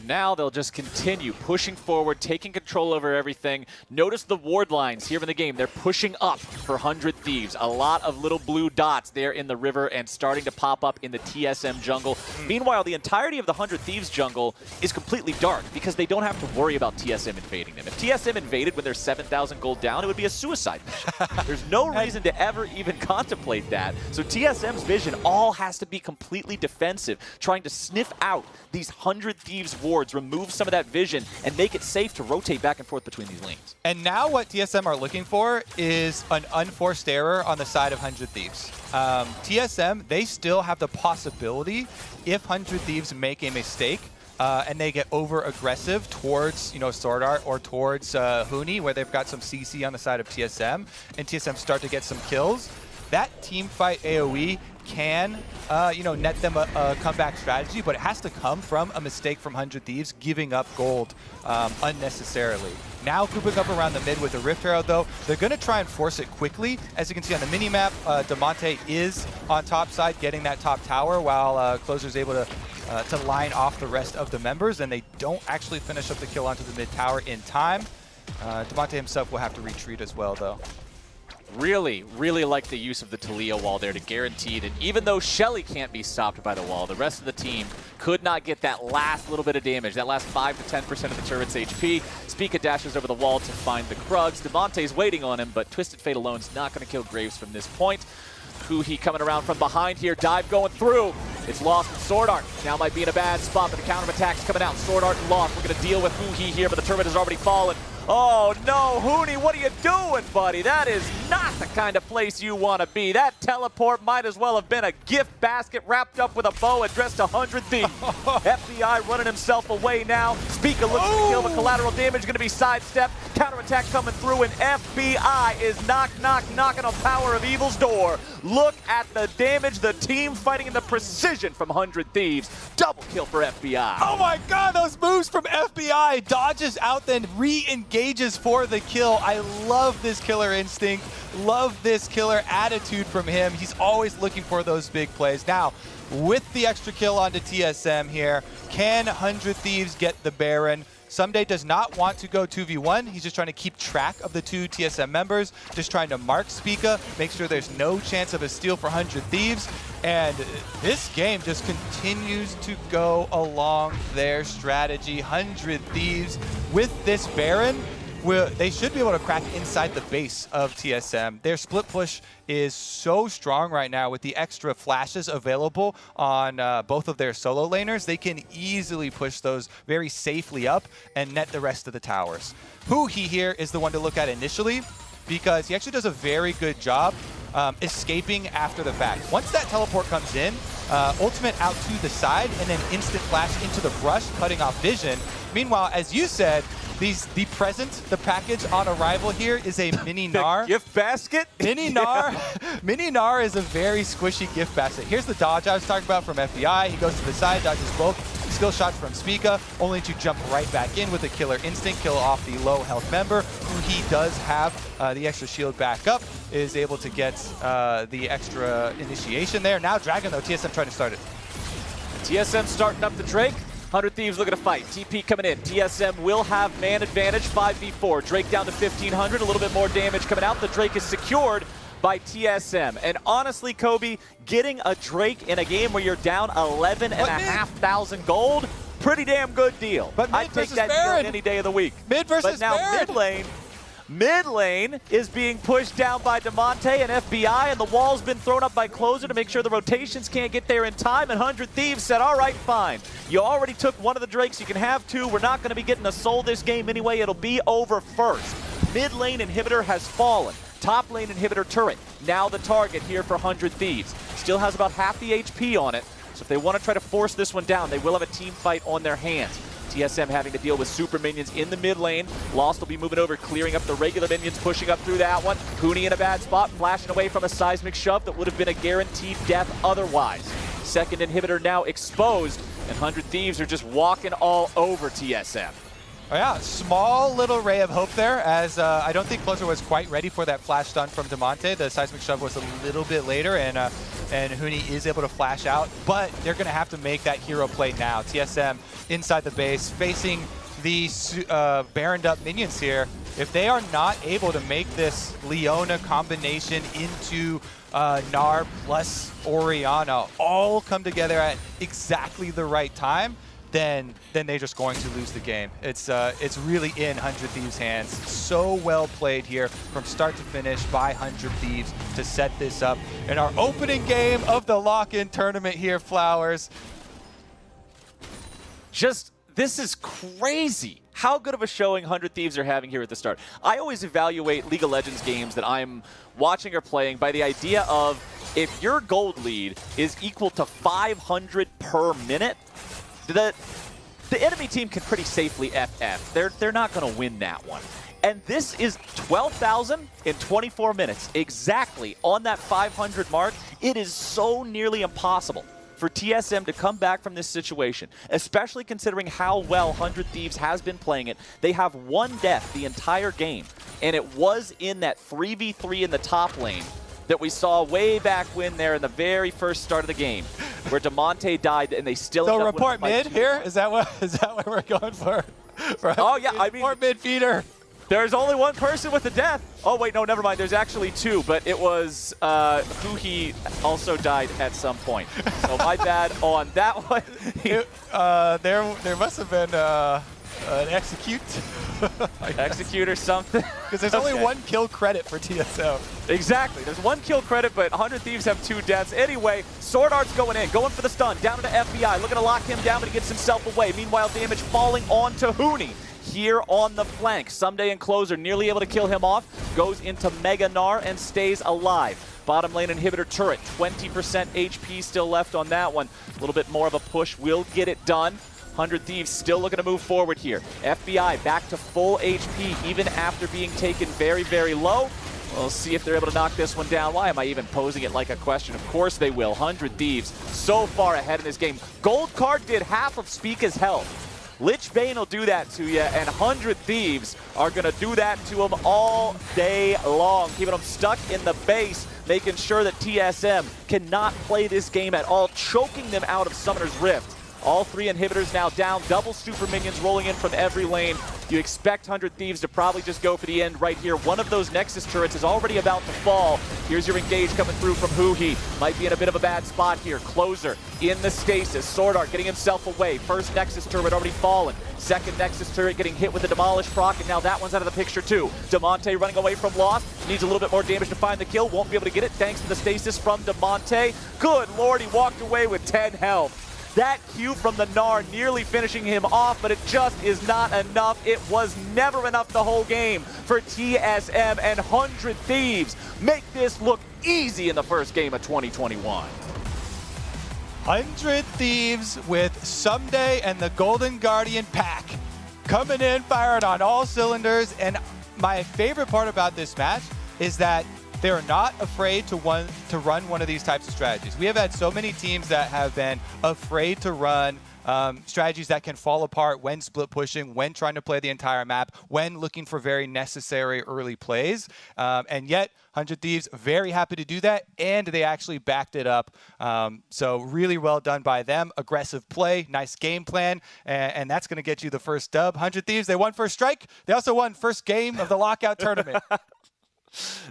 Now they'll just continue pushing forward, taking control over everything. Notice the ward lines here in the game. They're pushing up for 100 Thieves. A lot of little blue dots there in the river and starting to pop up in the TSM jungle. Meanwhile, the entirety of the 100 Thieves jungle is completely dark because they don't have to worry about TSM invading them. If TSM invaded when they're 7,000 gold down, it would be a suicide mission. There's no reason to ever even contemplate that. So TSM's vision all has to be completely defensive, trying to sniff out these 100 Thieves wards, remove some of that vision, and make it safe to rotate back and forth between these lanes. And now what TSM are looking for is an unforced error on the side of 100 Thieves. TSM, they still have the possibility, if 100 Thieves make a mistake, and they get over aggressive towards, Sword Art or towards Huni, where they've got some CC on the side of TSM, and TSM start to get some kills, that team fight AoE can, net them a comeback strategy, but it has to come from a mistake from 100 Thieves giving up gold unnecessarily. Now grouping up around the mid with the Rift Herald, though, they're going to try and force it quickly. As you can see on the mini-map, Damonte is on top side getting that top tower while Closer is able to line off the rest of the members, and they don't actually finish up the kill onto the mid tower in time. Damonte himself will have to retreat as well, though. Really, really like the use of the Taliyah wall there to guarantee that even though Shelly can't be stopped by the wall, the rest of the team could not get that last little bit of damage, that last 5 to 10% of the turret's HP. Spica dashes over the wall to find the Krugs. Damonte's waiting on him, but Twisted Fate alone is not going to kill Graves from this point. Kuhi coming around from behind here, dive going through. It's lost in Sword Art. Now might be in a bad spot, but the counterattack's coming out. Sword Art lost. We're going to deal with Kuhi here, but the turret has already fallen. Oh no, Huni, what are are you doing, buddy? That is not the kind of place you want to be. That teleport might as well have been a gift basket wrapped up with a bow addressed to 100 Thieves. FBI running himself away now. Spica looks to kill, but collateral damage going to be sidestepped. Counterattack coming through, and FBI is knocking on Power of Evil's door. Look at the damage, the team fighting in the precision from 100 Thieves. Double kill for FBI. Oh my god, those moves from FBI. Dodges out, then re-engages for the kill. I love this killer instinct. Love this killer attitude from him. He's always looking for those big plays. Now, with the extra kill onto TSM here, can 100 Thieves get the Baron? Someday does not want to go 2v1. He's just trying to keep track of the two TSM members, just trying to mark Spica, make sure there's no chance of a steal for 100 Thieves. And this game just continues to go along their strategy. 100 Thieves with this Baron, they should be able to crack inside the base of TSM. Their split push is so strong right now with the extra flashes available on both of their solo laners. They can easily push those very safely up and net the rest of the towers. Huhi here is the one to look at initially because he actually does a very good job escaping after the fact. Once that teleport comes in, ultimate out to the side and then instant flash into the brush, cutting off vision. Meanwhile, as you said, the package on arrival here is a mini Gnar. Gift basket? Mini Gnar. Mini Gnar is a very squishy gift basket. Here's the dodge I was talking about from FBI. He goes to the side, dodges both skill shots from Spica, only to jump right back in with a killer instinct, kill off the low health member, who he does have the extra shield back up, is able to get the extra initiation there. Now Dragon though, TSM trying to start it. TSM starting up the Drake. 100 Thieves looking to fight. TP coming in. TSM will have man advantage, 5v4. Drake down to 1,500, a little bit more damage coming out. The Drake is secured by TSM. And honestly, Kobe, getting a Drake in a game where you're down 11,500 gold, pretty damn good deal. But I'd take that deal any day of the week. Mid versus But now Baron. mid lane is being pushed down by Demonte and FBI, and the wall's been thrown up by Closer to make sure the rotations can't get there in time, and 100 Thieves said, all right, fine. You already took one of the Drakes, you can have two. We're not going to be getting a soul this game anyway. It'll be over first. Mid lane inhibitor has fallen. Top lane inhibitor turret, now the target here for 100 Thieves. Still has about half the HP on it, so if they want to try to force this one down, they will have a team fight on their hands. TSM having to deal with super minions in the mid lane. Lost will be moving over, clearing up the regular minions, pushing up through that one. Huni in a bad spot, flashing away from a seismic shove that would have been a guaranteed death otherwise. Second inhibitor now exposed, and 100 Thieves are just walking all over TSM. Oh yeah, small little ray of hope there, as I don't think Closer was quite ready for that flash stun from Demonte. The seismic shove was a little bit later, and Huni is able to flash out, but they're going to have to make that hero play now. TSM inside the base, facing the Baroned up minions here. If they are not able to make this Leona combination into Gnar plus Orianna all come together at exactly the right time, then they're just going to lose the game. It's really in 100 Thieves' hands. So well played here from start to finish by 100 Thieves to set this up in our opening game of the lock-in tournament here, Flowers. This is crazy. How good of a showing 100 Thieves are having here at the start. I always evaluate League of Legends games that I'm watching or playing by the idea of if your gold lead is equal to 500 per minute, the enemy team can pretty safely FF. They're not going to win that one. And this is 12,000 in 24 minutes, exactly on that 500 mark. It is so nearly impossible for TSM to come back from this situation, especially considering how well 100 Thieves has been playing it. They have one death the entire game, and it was in that 3v3 in the top lane that we saw way back when there in the very first start of the game, where Demonte died and they still. So report mid here? Is that what we're going for? Oh yeah, I mean report mid feeder. There's only one person with a death. Oh wait, no, never mind. There's actually two, but it was Huhi also died at some point. So my bad on that one. There must have been an execute. Execute or something. Because there's only one kill credit for TSM. Exactly. There's one kill credit, but 100 Thieves have two deaths. Anyway, Sword Art's going in, going for the stun, down to FBI, looking to lock him down, but he gets himself away. Meanwhile, damage falling onto Huni. here on the flank. Someday and Closer nearly able to kill him off. Goes into Mega Gnar and stays alive. Bottom lane inhibitor turret, 20% HP still left on that one. A little bit more of a push will get it done. 100 Thieves still looking to move forward here. FBI back to full HP even after being taken very, very low. We'll see if they're able to knock this one down. Why am I even posing it like a question? Of course they will. 100 Thieves so far ahead in this game. Gold card did half of Spica's health. Lich Bane will do that to you, and 100 Thieves are going to do that to him all day long, keeping him stuck in the base, making sure that TSM cannot play this game at all, choking them out of Summoner's Rift. All 3 inhibitors now down, double super minions rolling in from every lane. You expect 100 Thieves to probably just go for the end right here. One of those Nexus turrets is already about to fall. Here's your engage coming through from Huhi. Might be in a bit of a bad spot here. Closer in the stasis. Sword Art getting himself away. First Nexus turret already fallen. Second Nexus turret getting hit with the Demolish proc, and now that one's out of the picture too. Damonte running away from Lost. Needs a little bit more damage to find the kill. Won't be able to get it thanks to the stasis from Damonte. Good lord, he walked away with 10 health. That Q from the Gnar nearly finishing him off, but it just is not enough. It was never enough the whole game for TSM, and 100 Thieves make this look easy in the first game of 2021. 100 Thieves with Someday and the Golden Guardian pack coming in, firing on all cylinders. And my favorite part about this match is that they're not afraid to run one of these types of strategies. We have had so many teams that have been afraid to run strategies that can fall apart when split pushing, when trying to play the entire map, when looking for very necessary early plays. And yet, 100 Thieves very happy to do that, and they actually backed it up. So really well done by them. Aggressive play, nice game plan, and that's going to get you the first dub. 100 Thieves, they won first strike. They also won first game of the lockout tournament.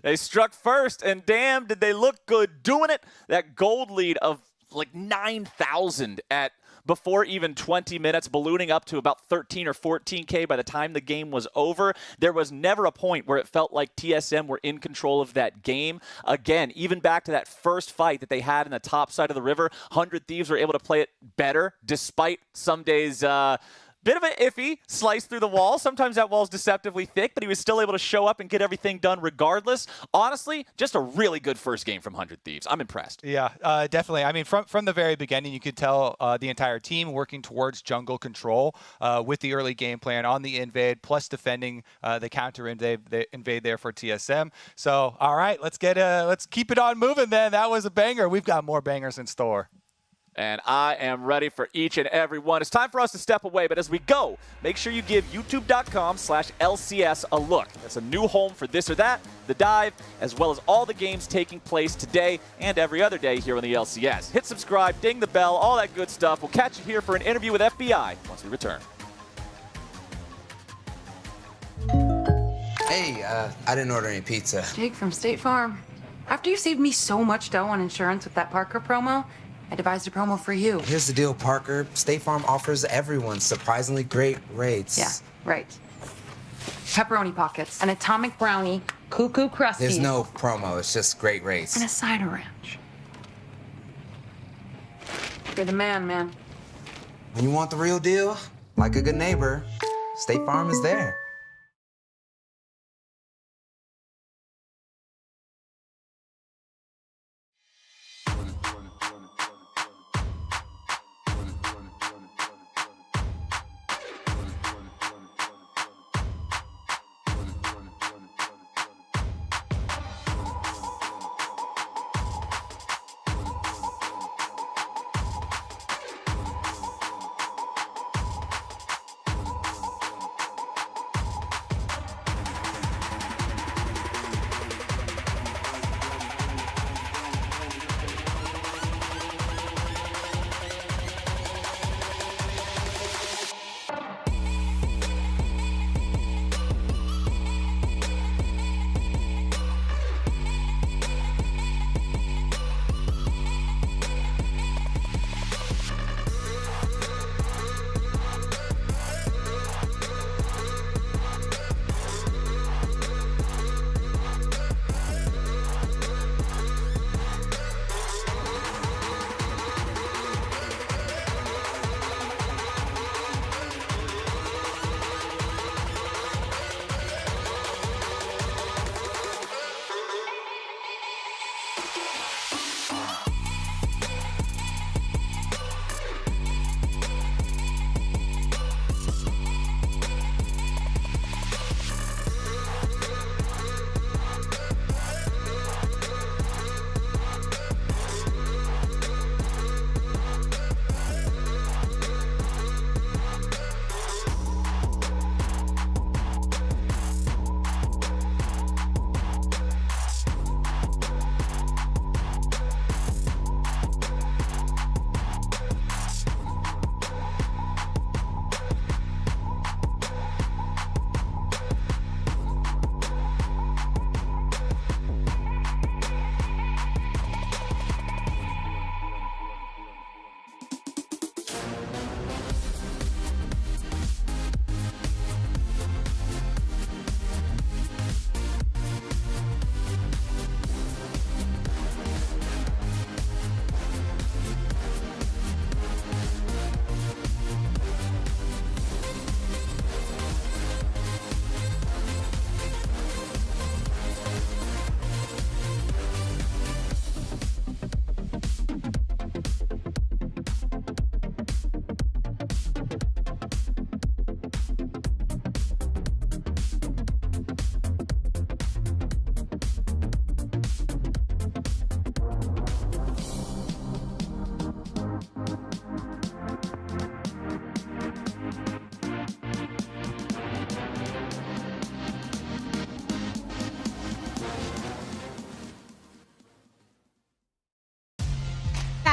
They struck first, and damn, did they look good doing it. That gold lead of like 9,000 at before even 20 minutes, ballooning up to about 13 or 14K by the time the game was over. There was never a point where it felt like TSM were in control of that game. Again, even back to that first fight that they had in the top side of the river, 100 Thieves were able to play it better, despite some days bit of an iffy slice through the wall. Sometimes that wall's deceptively thick, but he was still able to show up and get everything done regardless. Honestly, just a really good first game from 100 Thieves. I'm impressed. Yeah, definitely. I mean, from the very beginning, you could tell the entire team working towards jungle control with the early game plan on the invade, plus defending the counter invade there for TSM. So, all right, let's keep it on moving then. That was a banger. We've got more bangers in store. And I am ready for each and every one. It's time for us to step away, but as we go, make sure you give youtube.com/LCS a look. That's a new home for This or That, The Dive, as well as all the games taking place today and every other day here on the LCS. Hit subscribe, ding the bell, all that good stuff. We'll catch you here for an interview with FBI once we return. Hey, I didn't order any pizza. Jake from State Farm. After you saved me so much dough on insurance with that Parker promo, I devised a promo for you. Here's the deal, Parker. State Farm offers everyone surprisingly great rates. Yeah, right. Pepperoni pockets, an atomic brownie, cuckoo crusties. There's no promo, it's just great rates. And a cider ranch. You're the man, man. When you want the real deal, like a good neighbor, State Farm is there.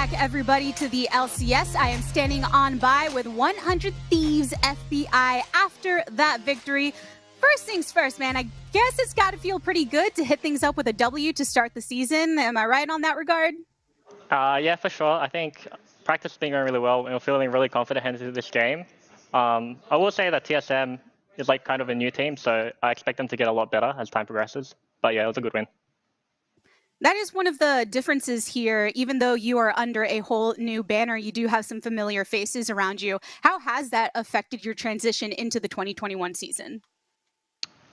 back, everybody, to the LCS. I am standing on by with 100 Thieves FBI after that victory. First things first, man, I guess it's got to feel pretty good to hit things up with a W to start the season. Am I right on that regard? Yeah, for sure. I think practice has been going really well. We're feeling really confident heading into this game. I will say that TSM is like kind of a new team, so I expect them to get a lot better as time progresses. But yeah, it was a good win. That is one of the differences here. Even though you are under a whole new banner, you do have some familiar faces around you. How has that affected your transition into the 2021 season?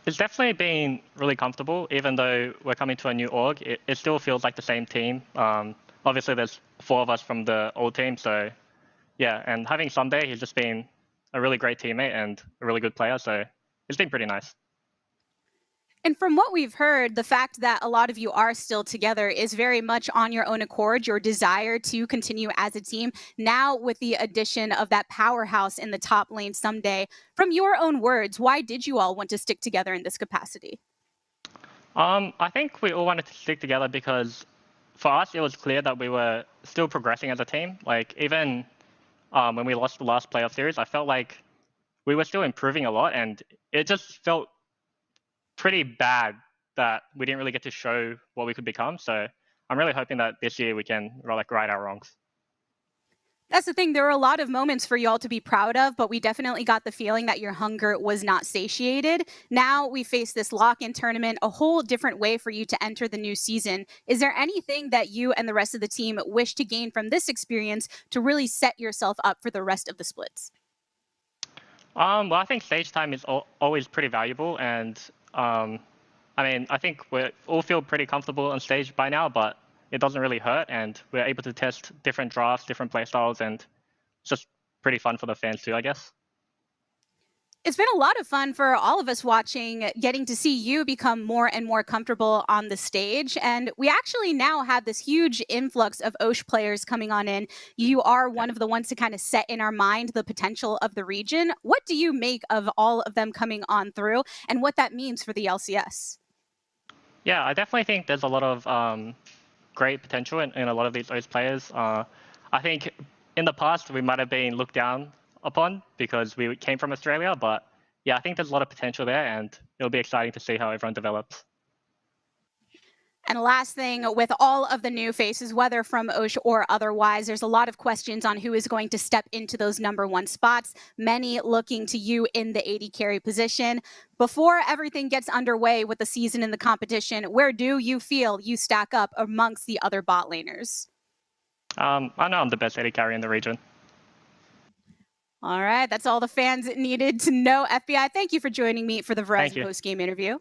It's definitely been really comfortable. Even though we're coming to a new org, it still feels like the same team. Obviously, there's 4 of us from the old team, so yeah. And having Sunday, he's just been a really great teammate and a really good player, so it's been pretty nice. And from what we've heard, the fact that a lot of you are still together is very much on your own accord, your desire to continue as a team. Now, with the addition of that powerhouse in the top lane someday, from your own words, why did you all want to stick together in this capacity? I think we all wanted to stick together because for us, it was clear that we were still progressing as a team. Like, even when we lost the last playoff series, I felt like we were still improving a lot, and it just felt pretty bad that we didn't really get to show what we could become. So I'm really hoping that this year we can right our wrongs. That's the thing. There were a lot of moments for y'all to be proud of, but we definitely got the feeling that your hunger was not satiated. Now we face this lock-in tournament, a whole different way for you to enter the new season. Is there anything that you and the rest of the team wish to gain from this experience to really set yourself up for the rest of the splits? Well, I think stage time is always pretty valuable, and I mean, I think we all feel pretty comfortable on stage by now, but it doesn't really hurt, and we're able to test different drafts, different playstyles, and it's just pretty fun for the fans too, I guess. It's been a lot of fun for all of us watching, getting to see you become more and more comfortable on the stage. And we actually now have this huge influx of Osh players coming on in. You are one of the ones to kind of set in our mind the potential of the region. What do you make of all of them coming on through and what that means for the LCS? Yeah, I definitely think there's a lot of great potential in a lot of these Osh players. I think in the past we might have been looked down upon because we came from Australia, but yeah, I think there's a lot of potential there, and it'll be exciting to see how everyone develops. And last thing, with all of the new faces, whether from Osh or otherwise, there's a lot of questions on who is going to step into those #1 spots, many looking to you in the AD carry position. Before everything gets underway with the season and the competition, where do you feel you stack up amongst the other bot laners? I know I'm the best AD carry in the region. All right, that's all the fans needed to know. FBI, thank you for joining me for the Verizon post-game interview.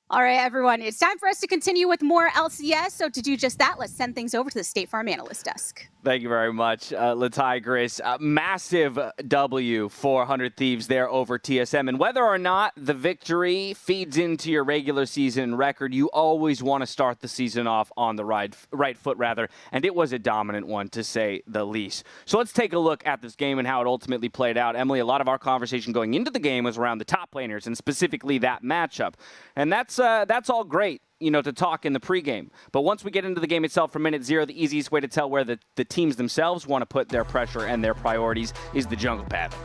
All right, everyone, it's time for us to continue with more LCS. So to do just that, let's send things over to the State Farm Analyst Desk. Thank you very much, Latigris. Massive W for 100 Thieves there over TSM. And whether or not the victory feeds into your regular season record, you always want to start the season off on the right foot, rather. And it was a dominant one, to say the least. So let's take a look at this game and how it ultimately played out. Emily, a lot of our conversation going into the game was around the top laners and specifically that matchup. And that's all great, you know, to talk in the pregame. But once we get into the game itself for minute 0, the easiest way to tell where the teams themselves want to put their pressure and their priorities is the jungle path.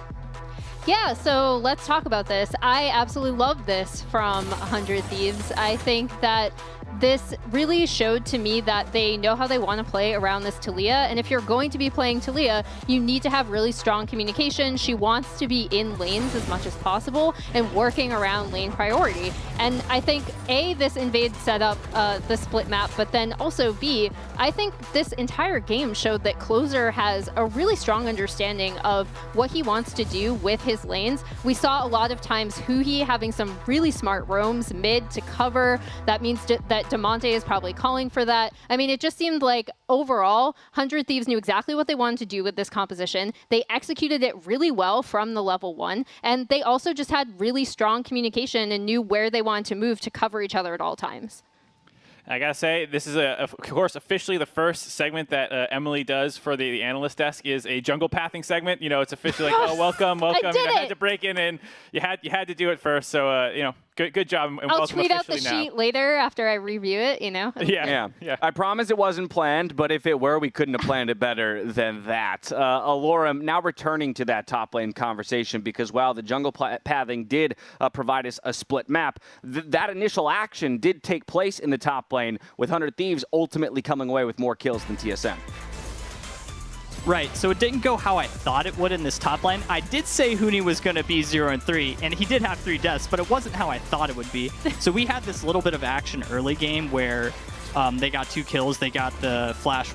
Yeah, so let's talk about this. I absolutely love this from 100 Thieves. I think that this really showed to me that they know how they want to play around this Taliyah. And if you're going to be playing Taliyah, you need to have really strong communication. She wants to be in lanes as much as possible and working around lane priority. And I think, A, this invade set up the split map, but then also B, I think this entire game showed that Closer has a really strong understanding of what he wants to do with his lanes. We saw a lot of times Huhi having some really smart roams mid to cover. That means that Demonte is probably calling for that. I mean, it just seemed like overall, 100 Thieves knew exactly what they wanted to do with this composition. They executed it really well from the level 1, and they also just had really strong communication and knew where they wanted to move to cover each other at all times. I gotta say, this is, of course, officially the first segment that Emily does for the analyst desk is a jungle pathing segment. You know, it's officially like, oh, welcome. I did you had to break in, and you had to do it first. So, you know, Good job. And I'll welcome tweet out the officially now. sheet later after I review it, you know? Yeah. I promise it wasn't planned, but if it were, we couldn't have planned it better than that. Alorum, now returning to that top lane conversation, because while the jungle pathing did provide us a split map, that initial action did take place in the top lane, with 100 Thieves ultimately coming away with more kills than TSM. Right, so it didn't go how I thought it would in this top lane. I did say Huni was going to be 0-3, and he did have 3 deaths, but it wasn't how I thought it would be. So we had this little bit of action early game where they got 2 kills. They got the flash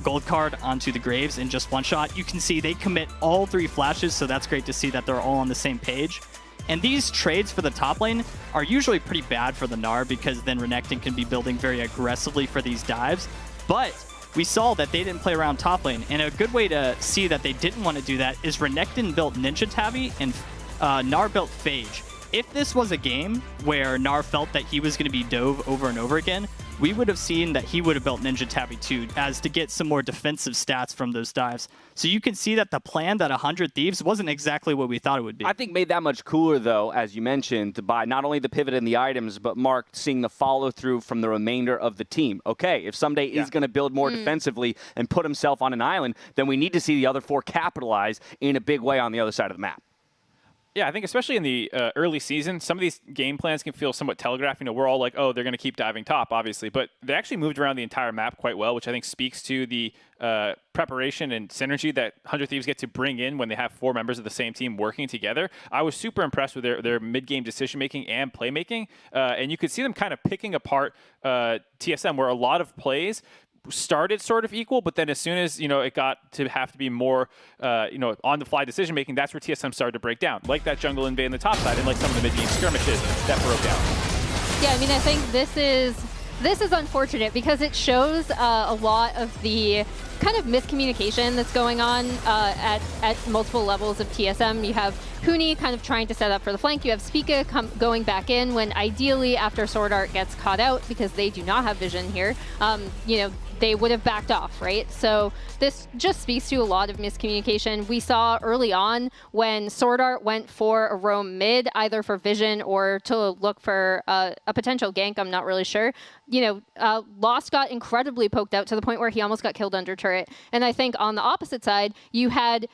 gold card onto the Graves in just 1 shot. You can see they commit all 3 flashes, so that's great to see that they're all on the same page. And these trades for the top lane are usually pretty bad for the Gnar, because then Renekton can be building very aggressively for these dives. But we saw that they didn't play around top lane, and a good way to see that they didn't want to do that is Renekton built Ninja Tabby and Gnar built Phage. If this was a game where Gnar felt that he was going to be dove over and over again, we would have seen that he would have built Ninja Tabby too, as to get some more defensive stats from those dives. So you can see that the plan that 100 Thieves wasn't exactly what we thought it would be. I think made that much cooler, though, as you mentioned, by not only the pivot and the items, but Mark seeing the follow-through from the remainder of the team. Okay, if someday is going to build more defensively and put himself on an island, then we need to see the other 4 capitalize in a big way on the other side of the map. Yeah, I think especially in the early season, some of these game plans can feel somewhat telegraphed. You know, we're all like, oh, they're going to keep diving top, obviously. But they actually moved around the entire map quite well, which I think speaks to the preparation and synergy that 100 Thieves get to bring in when they have 4 members of the same team working together. I was super impressed with their mid-game decision-making and playmaking. And you could see them kind of picking apart TSM, where a lot of plays started sort of equal, but then as soon as, you know, it got to have to be more, you know, on-the-fly decision-making, that's where TSM started to break down, like that jungle invade in the top side and like some of the mid-game skirmishes that broke down. Yeah, I mean, I think this is unfortunate because it shows a lot of the kind of miscommunication that's going on at multiple levels of TSM. You have Huni kind of trying to set up for the flank. You have Spica going back in when ideally after Sword Art gets caught out, because they do not have vision here, you know, they would have backed off, right? So this just speaks to a lot of miscommunication. We saw early on when Sword Art went for a roam mid, either for vision or to look for a potential gank, I'm not really sure. You know, Lost got incredibly poked out to the point where he almost got killed under turret. And I think on the opposite side, you had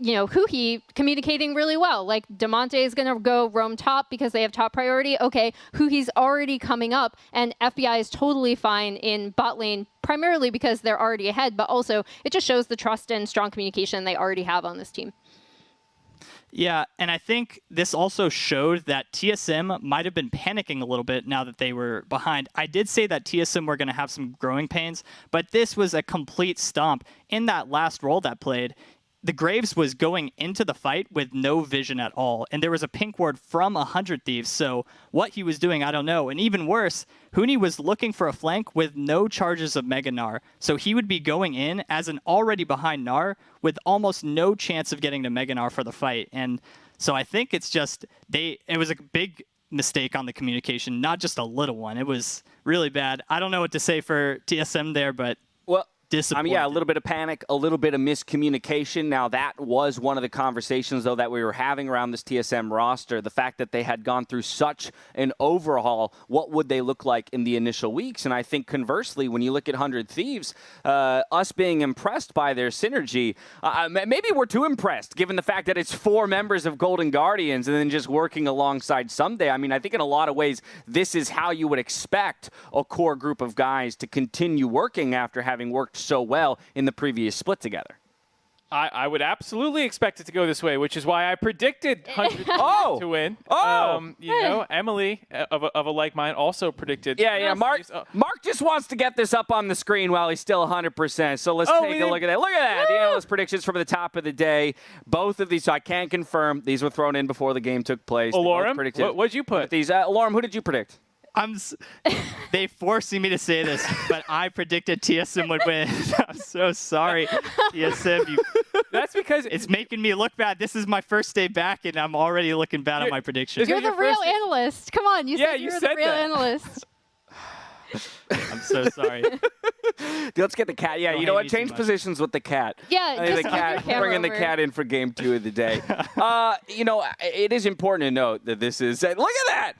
you know, Huhi communicating really well. Like, Damonte is going to go roam top because they have top priority. Okay, Huhi's already coming up, and FBI is totally fine in bot lane, primarily because they're already ahead, but also it just shows the trust and strong communication they already have on this team. Yeah, and I think this also showed that TSM might have been panicking a little bit now that they were behind. I did say that TSM were going to have some growing pains, but this was a complete stomp. In that last role that played, the Graves was going into the fight with no vision at all, and there was a pink ward from 100 Thieves, so what he was doing, I don't know. And even worse, Huni was looking for a flank with no charges of Mega Gnar, so he would be going in as an already behind Gnar with almost no chance of getting to Mega Gnar for the fight. And so I think it's just, it was a big mistake on the communication, not just a little one. It was really bad. I don't know what to say for TSM there, but I mean, yeah, a little bit of panic, a little bit of miscommunication. Now, that was one of the conversations, though, that we were having around this TSM roster. The fact that they had gone through such an overhaul, what would they look like in the initial weeks? And I think, conversely, when you look at 100 Thieves, us being impressed by their synergy, maybe we're too impressed, given the fact that it's 4 members of Golden Guardians and then just working alongside someday. I mean, I think in a lot of ways, this is how you would expect a core group of guys to continue working after having worked so well in the previous split together. I would absolutely expect it to go this way, which is why I predicted 100 to win. You know, Emily of a like mind also predicted. Yeah. Mark just wants to get this up on the screen while he's still 100%. So let's take a look at that. Look at that. The analyst predictions from the top of the day. Both of these, so I can't confirm. These were thrown in before the game took place. Alorum, what'd you put? These, Alorum, who did you predict? They forcing me to say this, but I predicted TSM would win. I'm so sorry, TSM. That's because it's making me look bad. This is my first day back, and I'm already looking bad on my prediction. You're the real analyst. Come on, you said you were the real analyst. I'm so sorry. Let's get the cat. Yeah, Don't you know hate what? me too Change much. positions with the cat. Yeah, I think just the move your cat, camera bringing the over. cat in for game 2 of the day. You know, it is important to note that this is. Look at that!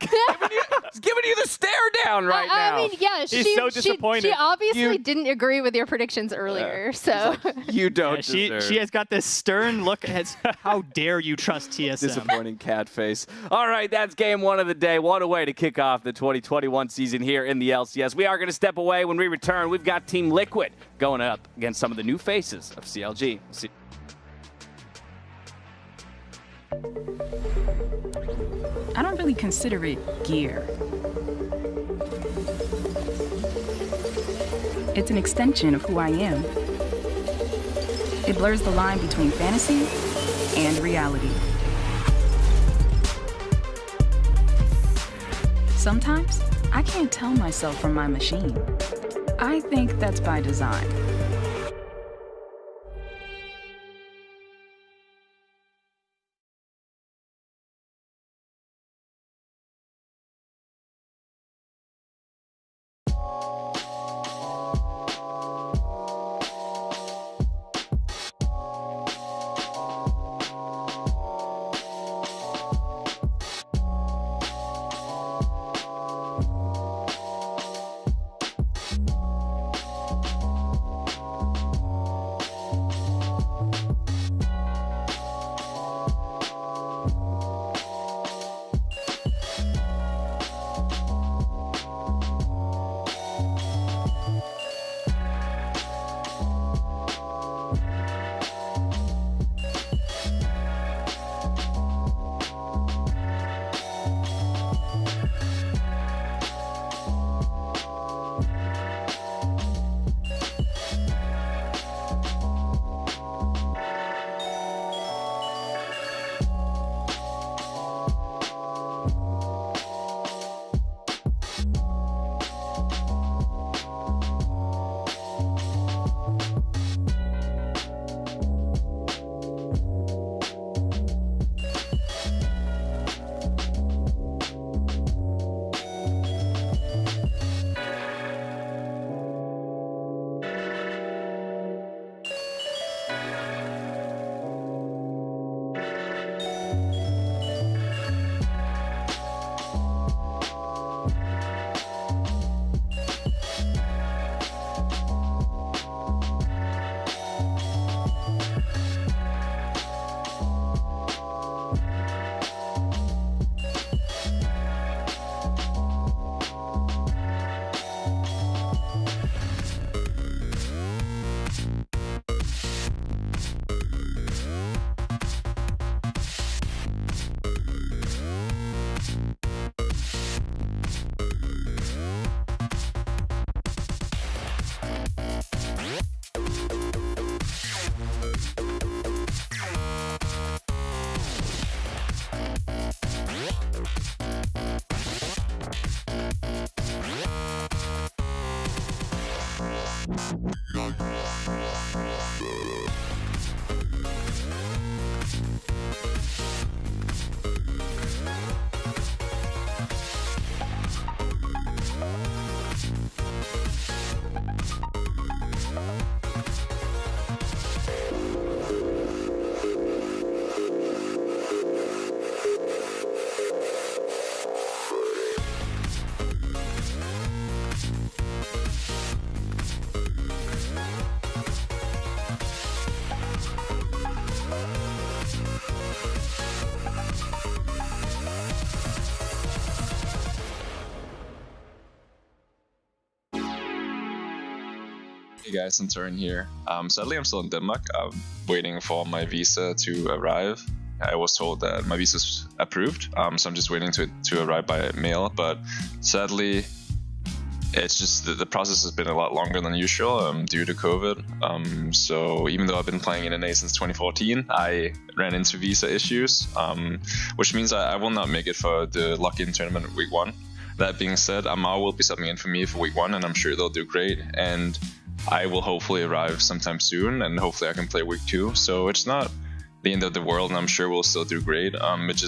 He's giving you the stare down right now. I mean, yeah, He's so disappointed. She obviously didn't agree with your predictions earlier, so. You don't. She has got this stern look as how dare you trust TSM. Disappointing cat face. All right, that's game 1 of the day. What a way to kick off the 2021 season here in the LCS. We are going to step away. When we return, we've got Team Liquid going up against some of the new faces of CLG. I don't really consider it gear. It's an extension of who I am. It blurs the line between fantasy and reality. Sometimes, I can't tell myself from my machine. I think that's by design. Hey guys, Centurion here. Sadly, I'm still in Denmark. I'm waiting for my visa to arrive. I was told that my visa's approved, so I'm just waiting to arrive by mail. But sadly, it's just the process has been a lot longer than usual due to COVID. So even though I've been playing in NA since 2014, I ran into visa issues, which means I will not make it for the Lock In tournament week 1. That being said, Amar will be subbing in for me for week 1, and I'm sure they'll do great. And I will hopefully arrive sometime soon, and hopefully I can play week 2. So it's not the end of the world, and I'm sure we'll still do great. It's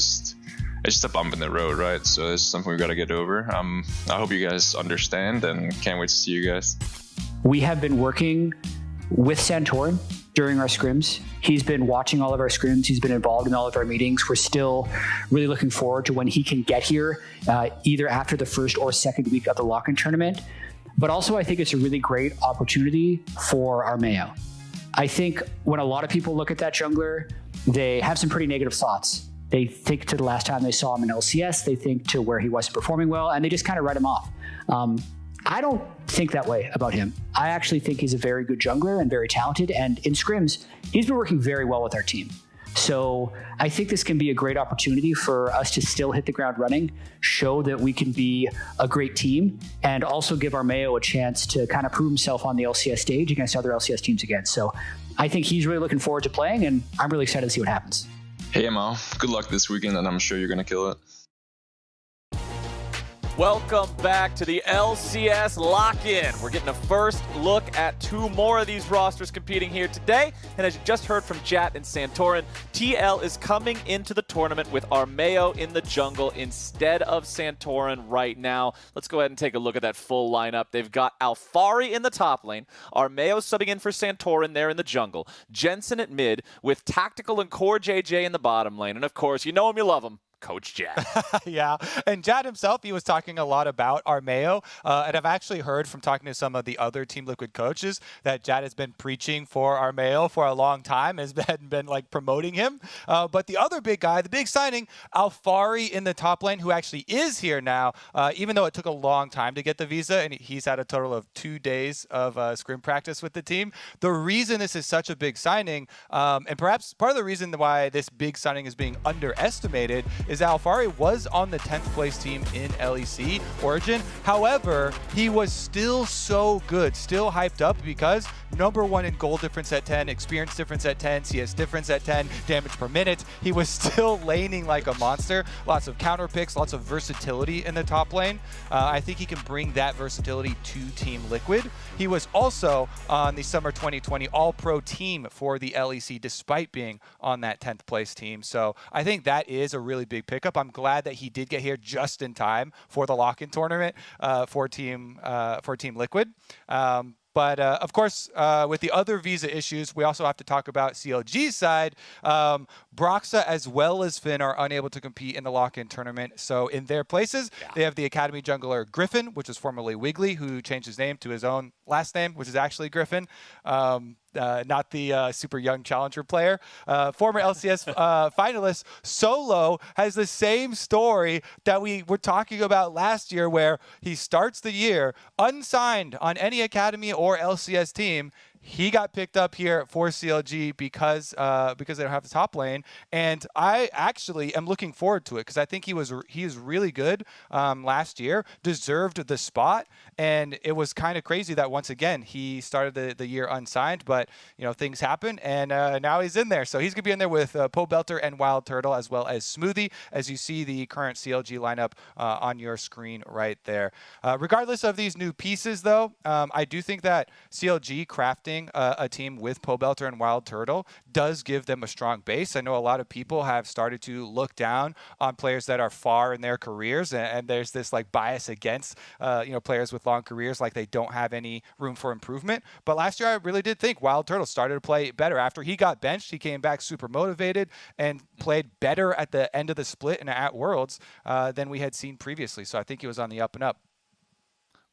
just a bump in the road, right? So it's something we've got to get over. I hope you guys understand, and can't wait to see you guys. we have been working with Santorin during our scrims. He's been watching all of our scrims. He's been involved in all of our meetings. We're still really looking forward to when he can get here, either after the first or second week of the Lock In tournament. But also, I think it's a really great opportunity for our Mayo. I think when a lot of people look at that jungler, they have some pretty negative thoughts. They think to the last time they saw him in LCS, they think to where he wasn't performing well, and they just kind of write him off. I don't think that way about him. I actually think he's a very good jungler and very talented, and in scrims, he's been working very well with our team. So I think this can be a great opportunity for us to still hit the ground running, show that we can be a great team, and also give our Mayo a chance to kind of prove himself on the LCS stage against other LCS teams again. So I think he's really looking forward to playing, and I'm really excited to see what happens. Hey, Mo. Good luck this weekend, and I'm sure you're going to kill it. Welcome back to the LCS Lock In. We're getting a first look at 2 more of these rosters competing here today. And as you just heard from Jat and Santorin, TL is coming into the tournament with Armeo in the jungle instead of Santorin right now. Let's go ahead and take a look at that full lineup. They've got Alfari in the top lane, Armeo subbing in for Santorin there in the jungle, Jensen at mid with Tactical and Core JJ in the bottom lane. And of course, you know him, you love him, Coach Jad. Yeah, and Jad himself, he was talking a lot about Armeo, and I've actually heard from talking to some of the other Team Liquid coaches that Jad has been preaching for Armeo for a long time, has been like promoting him. But the other big guy, the big signing, Alfari in the top lane, who actually is here now, even though it took a long time to get the visa, and he's had a total of 2 days of scrim practice with the team. The reason this is such a big signing, and perhaps part of the reason why this big signing is being underestimated, is Alfari was on the 10th place team in LEC Origin. However, he was still so good, still hyped up because #1 in gold difference at 10, experience difference at 10, CS difference at 10, damage per minute. He was still laning like a monster. Lots of counter picks, lots of versatility in the top lane. I think he can bring that versatility to Team Liquid. He was also on the Summer 2020 All-Pro team for the LEC despite being on that 10th place team. So I think that is a really big pickup. I'm glad that he did get here just in time for the Lock-In tournament for Team Liquid. But of course, with the other visa issues, we also have to talk about CLG's side. Broxa as well as Finn are unable to compete in the Lock-In tournament. So in their places, they have the Academy jungler Griffin, which was formerly Wiggly, who changed his name to his own last name, which is actually Griffin. Not the super young challenger player. Former LCS finalist Solo has the same story that we were talking about last year, where he starts the year unsigned on any Academy or LCS team. He got picked up here for CLG because they don't have the top lane, and I actually am looking forward to it because I think he is really good last year, deserved the spot, and it was kind of crazy that once again he started the year unsigned, but things happen, and now he's in there. So he's gonna be in there with Pobelter and Wild Turtle as well as Smoothie, as you see the current CLG lineup on your screen right there. Regardless of these new pieces, though, I do think that CLG crafting a team with Pobelter and Wild Turtle does give them a strong base. I know a lot of people have started to look down on players that are far in their careers, and there's this like bias against players with long careers, like they don't have any room for improvement. But last year I really did think Wild Turtle started to play better. After he got benched, he came back super motivated and played better at the end of the split and at Worlds than we had seen previously. So I think he was on the up and up.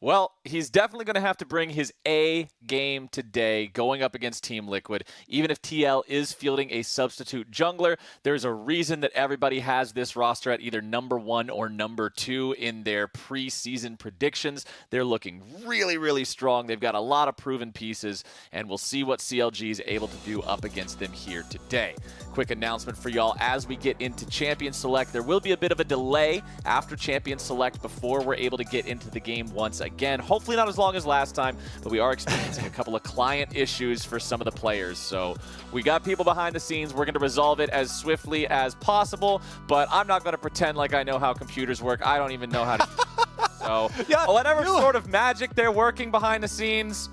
Well, he's definitely going to have to bring his A game today going up against Team Liquid. Even if TL is fielding a substitute jungler, there's a reason that everybody has this roster at either #1 or #2 in their preseason predictions. They're looking really, really strong. They've got a lot of proven pieces, and we'll see what CLG is able to do up against them here today. Quick announcement for y'all as we get into Champion Select. There will be a bit of a delay after Champion Select before we're able to get into the game once again. Hopefully not as long as last time, but we are experiencing a couple of client issues for some of the players. So we got people behind the scenes. We're going to resolve it as swiftly as possible, but I'm not going to pretend like I know how computers work. I don't even know how to. So whatever sort of magic they're working behind the scenes,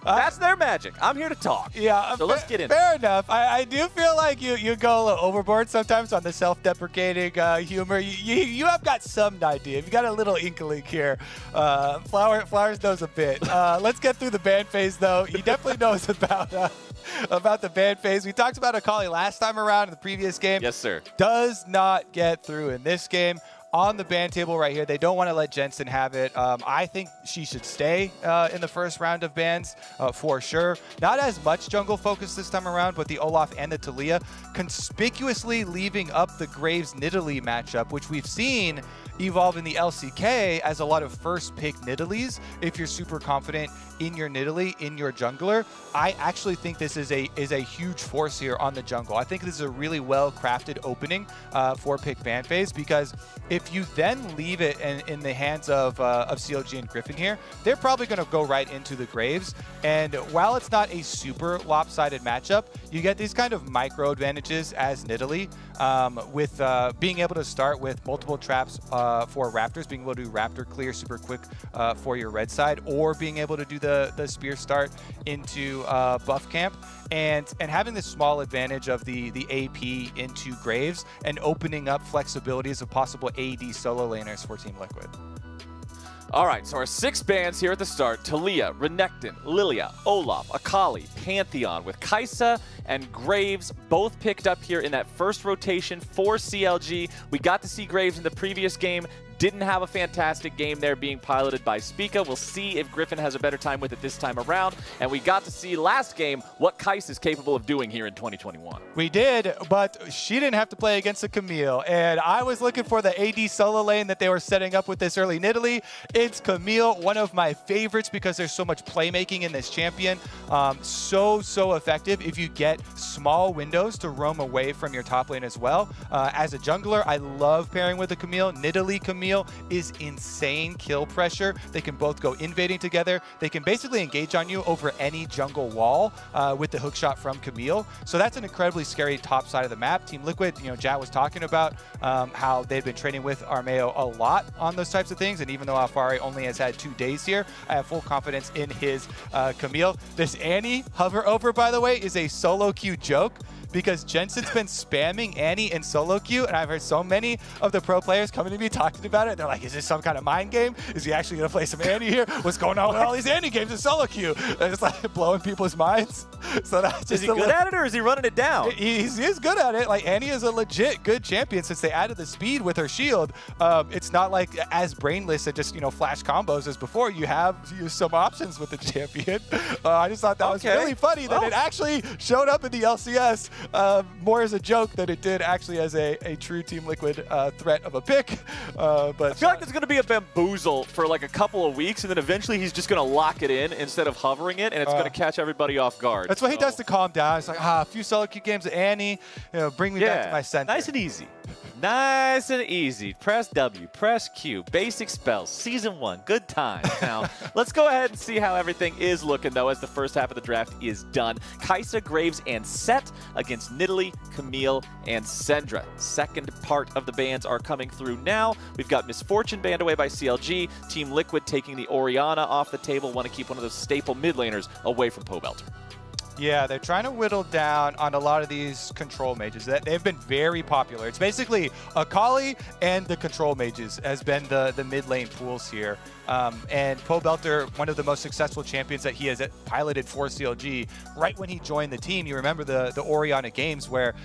That's their magic. I'm here to talk. Yeah, so let's get in. Fair enough. I do feel like you go a little overboard sometimes on the self-deprecating humor. You have got some idea. You've got a little inkling here. Flowers knows a bit. Let's get through the ban phase, though. He definitely knows about the ban phase. We talked about Akali last time around in the previous game. Yes, sir. Does not get through in this game. On the ban table right here, they don't want to let Jensen have it. I think she should stay in the first round of bans for sure. Not as much jungle focus this time around, but the Olaf and the Talia conspicuously leaving up the Graves Nidalee matchup, which we've seen evolve in the LCK as a lot of first pick Nidalees. If you're super confident in your Nidalee, in your jungler, I actually think this is a huge force here on the jungle. I think this is a really well crafted opening for pick ban phase, because if you then leave it in the hands of CLG and Griffin here, they're probably going to go right into the Graves. And while it's not a super lopsided matchup, you get these kind of micro advantages as Nidalee with being able to start with multiple traps for Raptors, being able to do Raptor clear super quick for your red side, or being able to do the spear start into buff camp, and having this small advantage of the AP into Graves and opening up flexibilities of possible AD solo laners for Team Liquid. All right, so our 6 bans here at the start: Talia, Renekton, Lilia, Olaf, Akali, Pantheon, with Kai'Sa and Graves both picked up here in that first rotation for CLG. We got to see Graves in the previous game. Didn't have a fantastic game there, being piloted by Spica. We'll see if Griffin has a better time with it this time around. And we got to see last game what Kai'Sa is capable of doing here in 2021. We did, but she didn't have to play against a Camille. And I was looking for the AD solo lane that they were setting up with this early Nidalee. It's Camille, one of my favorites because there's so much playmaking in this champion. So effective if you get small windows to roam away from your top lane as well. As a jungler, I love pairing with a Camille. Nidalee Camille is insane kill pressure. They can both go invading together. They can basically engage on you over any jungle wall with the hook shot from Camille. So that's an incredibly scary top side of the map. Team Liquid, Jat was talking about how they've been training with Armeo a lot on those types of things. And even though Alfari only has had 2 days here, I have full confidence in his Camille. This Annie hover over, by the way, is a solo queue joke, because Jensen's been spamming Annie in solo queue, and I've heard so many of the pro players coming to me talking about it. They're like, is this some kind of mind game? Is he actually going to play some Annie here? What's going on with all these Annie games in solo queue? And it's like blowing people's minds. So that's just is he good at it, or is he running it down? He is good at it. Like, Annie is a legit good champion since they added the speed with her shield. It's not like as brainless and just, flash combos as before. You have some options with the champion. I just thought that was really funny that it actually showed up in the LCS. More as a joke than it did actually as a true Team Liquid threat of a pick. But I feel like there's going to be a bamboozle for like a couple of weeks, and then eventually he's just going to lock it in instead of hovering it, and it's going to catch everybody off guard. That's what he does to calm down. It's like, a few solo queue games of Annie, bring me back to my center. Nice and easy. Nice and easy. Press W, press Q, basic spells, season 1, good times. Now, let's go ahead and see how everything is looking, though, as the first half of the draft is done. Kai'Sa, Graves, and Set against Nidalee, Camille, and Syndra. Second part of the bans are coming through now. We've got Misfortune banned away by CLG. Team Liquid taking the Orianna off the table. Want to keep one of those staple mid laners away from Pobelter. Yeah, they're trying to whittle down on a lot of these control mages. They've been very popular. It's basically Akali and the control mages has been the mid lane pools here. And Pobelter, one of the most successful champions that he has piloted for CLG, right when he joined the team, you remember the Orianna games where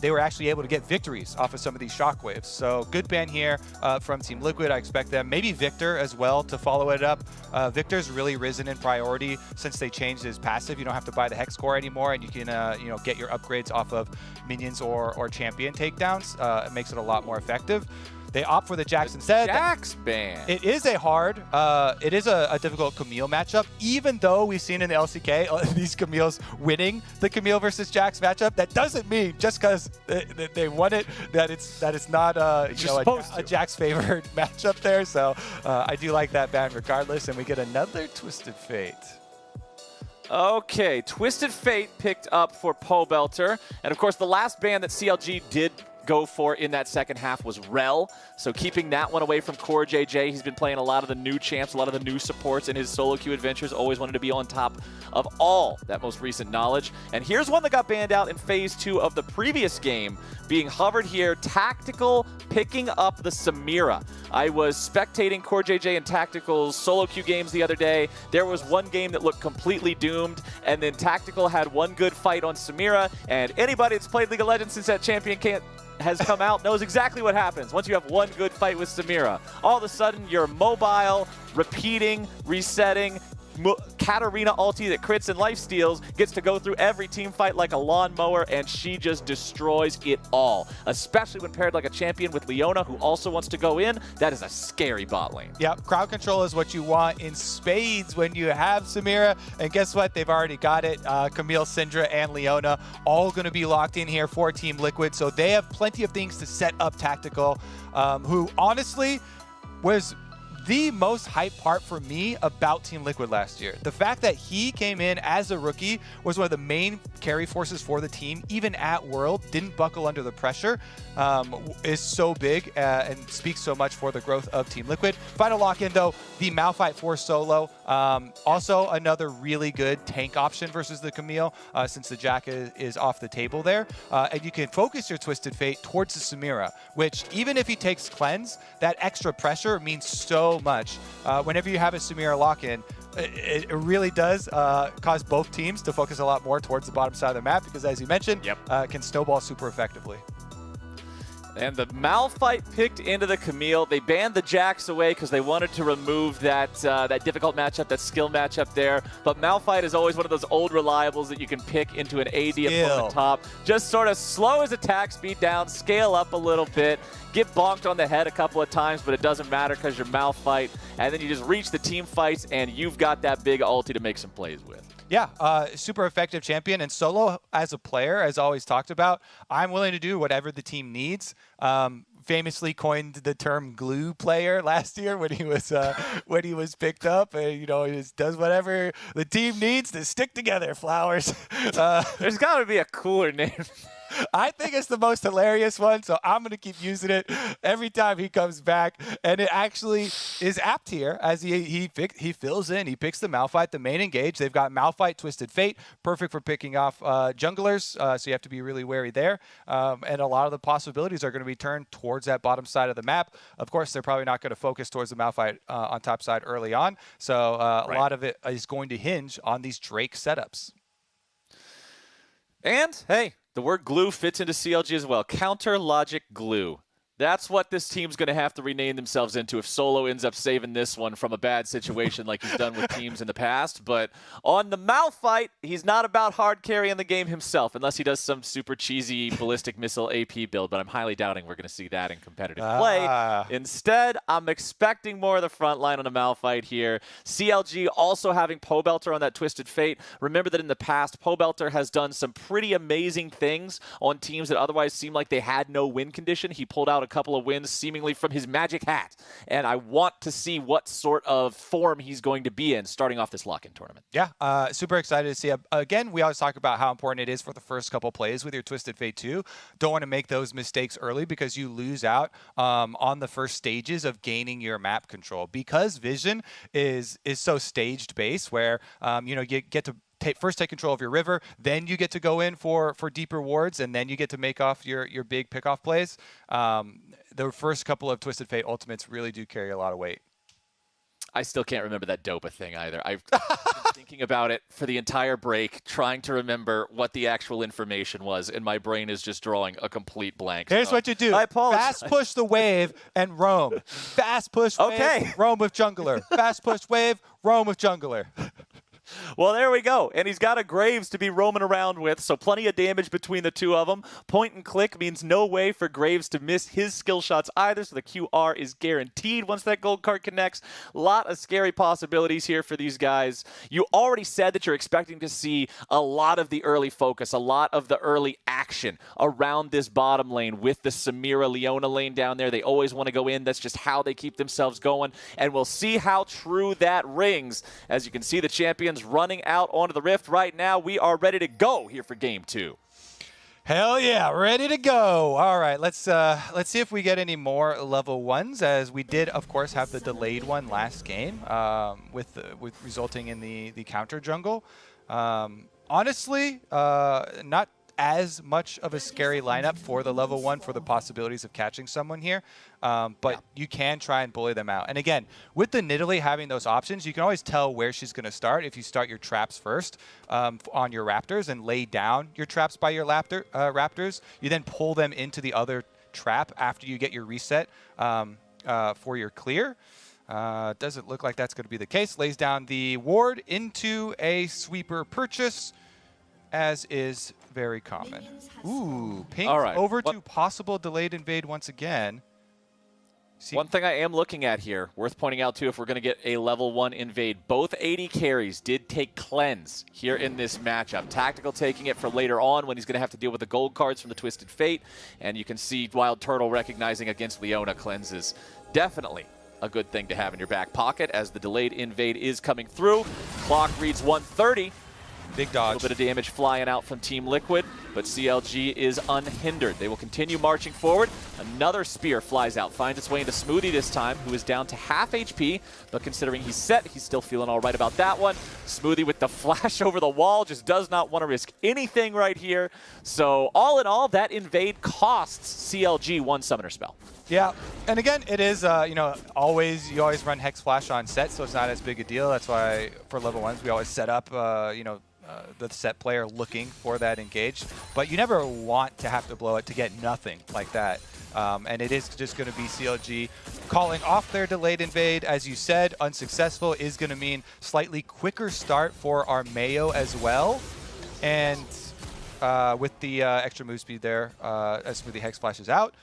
they were actually able to get victories off of some of these shockwaves. So good ban here from Team Liquid. I expect them. Maybe Victor as well to follow it up. Victor's really risen in priority since they changed his passive. You don't have to buy the Hex Core anymore, and you can get your upgrades off of minions or champion takedowns. It makes it a lot more effective. They opt for the Jax instead. Jax ban. It is a difficult Camille matchup, even though we've seen in the LCK these Camille's winning the Camille versus Jax matchup. That doesn't mean just because they won it that it's not a Jax favored matchup there. So I do like that ban regardless, and we get another Twisted Fate. Okay, Twisted Fate picked up for Pobelter. And of course, the last ban that CLG did go for in that second half was Rel. So keeping that one away from Core JJ. He's been playing a lot of the new champs, a lot of the new supports in his solo queue adventures. Always wanted to be on top of all that most recent knowledge. And here's one that got banned out in phase 2 of the previous game, being hovered here. Tactical picking up the Samira. I was spectating Core JJ and Tactical's solo queue games the other day. There was one game that looked completely doomed, and then Tactical had one good fight on Samira, and anybody that's played League of Legends since that champion has come out knows exactly what happens once you have one good fight with Samira. All of a sudden, you're mobile, repeating, resetting. Katarina ulti that crits and lifesteals gets to go through every team fight like a lawnmower, and she just destroys it all. Especially when paired like a champion with Leona, who also wants to go in. That is a scary bot lane. Yep, crowd control is what you want in spades when you have Samira. And guess what? They've already got it. Camille, Syndra, and Leona all going to be locked in here for Team Liquid. So they have plenty of things to set up Tactical, who honestly was the most hype part for me about Team Liquid last year. The fact that he came in as a rookie, was one of the main carry forces for the team, even at World, didn't buckle under the pressure, is so big and speaks so much for the growth of Team Liquid. Final lock-in though, the Malphite for solo. Also another really good tank option versus the Camille, since the Jack is off the table there. And you can focus your Twisted Fate towards the Samira, which even if he takes cleanse, that extra pressure means so much. Whenever you have a Samira lock-in, it really does cause both teams to focus a lot more towards the bottom side of the map because, as you mentioned, can snowball super effectively. And the Malphite picked into the Camille. They banned the Jax away because they wanted to remove that that difficult matchup, that skill matchup there. But Malphite is always one of those old reliables that you can pick into an AD opponent top. Just sort of slow his attack speed down, scale up a little bit, get bonked on the head a couple of times, but it doesn't matter because you're Malphite. And then you just reach the team fights, and you've got that big ulti to make some plays with. Yeah, super effective champion. And solo, as a player, as always talked about, I'm willing to do whatever the team needs. Famously coined the term glue player last year when he was picked up. And, you know, he just does whatever the team needs to stick together, Flowers. There's got to be a cooler name. I think it's the most hilarious one, so I'm going to keep using it every time he comes back. And it actually is apt here as he fills in. He picks the Malphite, the main engage. They've got Malphite, Twisted Fate, perfect for picking off junglers, so you have to be really wary there. And a lot of the possibilities are going to be turned towards that bottom side of the map. Of course, they're probably not going to focus towards the Malphite on top side early on, so a lot of it is going to hinge on these Drake setups. And, hey, the word glue fits into CLG as well. Counter logic glue. That's what this team's going to have to rename themselves into if Solo ends up saving this one from a bad situation like he's done with teams in the past. But on the Malphite, he's not about hard carrying the game himself, unless he does some super cheesy ballistic missile AP build. But I'm highly doubting we're going to see that in competitive play. Instead, I'm expecting more of the front line on the Malphite here. CLG also having Pobelter on that Twisted Fate. Remember that in the past, Pobelter has done some pretty amazing things on teams that otherwise seemed like they had no win condition. He pulled out a couple of wins seemingly from his magic hat, and I want to see what sort of form he's going to be in starting off this lock-in tournament. Yeah, super excited to see. Again, we always talk about how important it is for the first couple plays with your Twisted Fate 2. Don't want to make those mistakes early because you lose out on the first stages of gaining your map control, because Vision is so staged based where you get to first take control of your river, then you get to go in for deeper wards, and then you get to make off your big pickoff plays. The first couple of Twisted Fate ultimates really do carry a lot of weight. I still can't remember that Dopa thing either. I've been thinking about it for the entire break, trying to remember what the actual information was, and my brain is just drawing a complete blank. Here's what you do. I apologize. Fast push the wave and roam. Fast push wave, roam with jungler. Fast push wave, roam with jungler. Well, there we go. And he's got a Graves to be roaming around with, so plenty of damage between the two of them. Point and click means no way for Graves to miss his skill shots either, so the QR is guaranteed once that gold card connects. A lot of scary possibilities here for these guys. You already said that you're expecting to see a lot of the early focus, a lot of the early action around this bottom lane with the Samira Leona lane down there. They always want to go in. That's just how they keep themselves going. And we'll see how true that rings. As you can see, the champions running out onto the Rift right now. We are ready to go here for game 2. Hell yeah, ready to go. All right, let's see if we get any more level 1s, as we did, of course, have the delayed one last game, with resulting in the counter jungle. Honestly, not as much of a scary lineup for the level 1 for the possibilities of catching someone here, but you can try and bully them out. And again, with the Nidalee having those options, you can always tell where she's going to start if you start your traps first on your Raptors and lay down your traps by your Raptors. You then pull them into the other trap after you get your reset for your clear. Doesn't look like that's going to be the case. Lays down the ward into a sweeper purchase, as is very common. Ooh, ping over to possible delayed invade once again. One thing I am looking at here, worth pointing out too, if we're going to get a level 1 invade, both AD carries did take cleanse here in this matchup. Tactical taking it for later on when he's going to have to deal with the gold cards from the Twisted Fate. And you can see Wild Turtle recognizing against Leona cleanses. Definitely a good thing to have in your back pocket as the delayed invade is coming through. Clock reads 1:30. Big dodge. A little bit of damage flying out from Team Liquid, but CLG is unhindered. They will continue marching forward. Another spear flies out, finds its way into Smoothie this time, who is down to half HP, but considering he's set, he's still feeling all right about that one. Smoothie with the flash over the wall, just does not want to risk anything right here. So all in all, that invade costs CLG 1 summoner spell. Yeah, and again, it is, you know, you always run Hex Flash on set, so it's not as big a deal. That's why for level 1s, we always set up, you know, the set player looking for that engage. But you never want to have to blow it to get nothing like that. And it is just going to be CLG calling off their delayed invade. As you said, unsuccessful is going to mean slightly quicker start for our Mayo as well. And with the extra move speed there, as Smoothie Hex flashes out,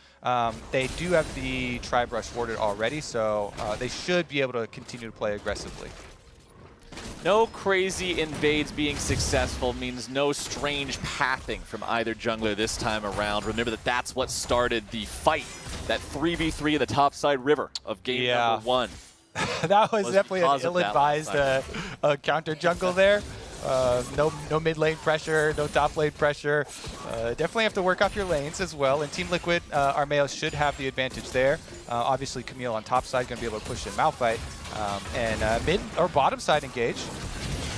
they do have the Tri-Brush warded already, so they should be able to continue to play aggressively. No crazy invades being successful means no strange pathing from either jungler this time around. Remember that that's what started the fight, that 3v3 in the topside river of game number 1. That was definitely an ill-advised counter jungle there. No mid lane pressure, no top lane pressure. Definitely have to work off your lanes as well. And Team Liquid, our males should have the advantage there. Obviously, Camille on top side going to be able to push in Malphite. And mid or bottom side engage.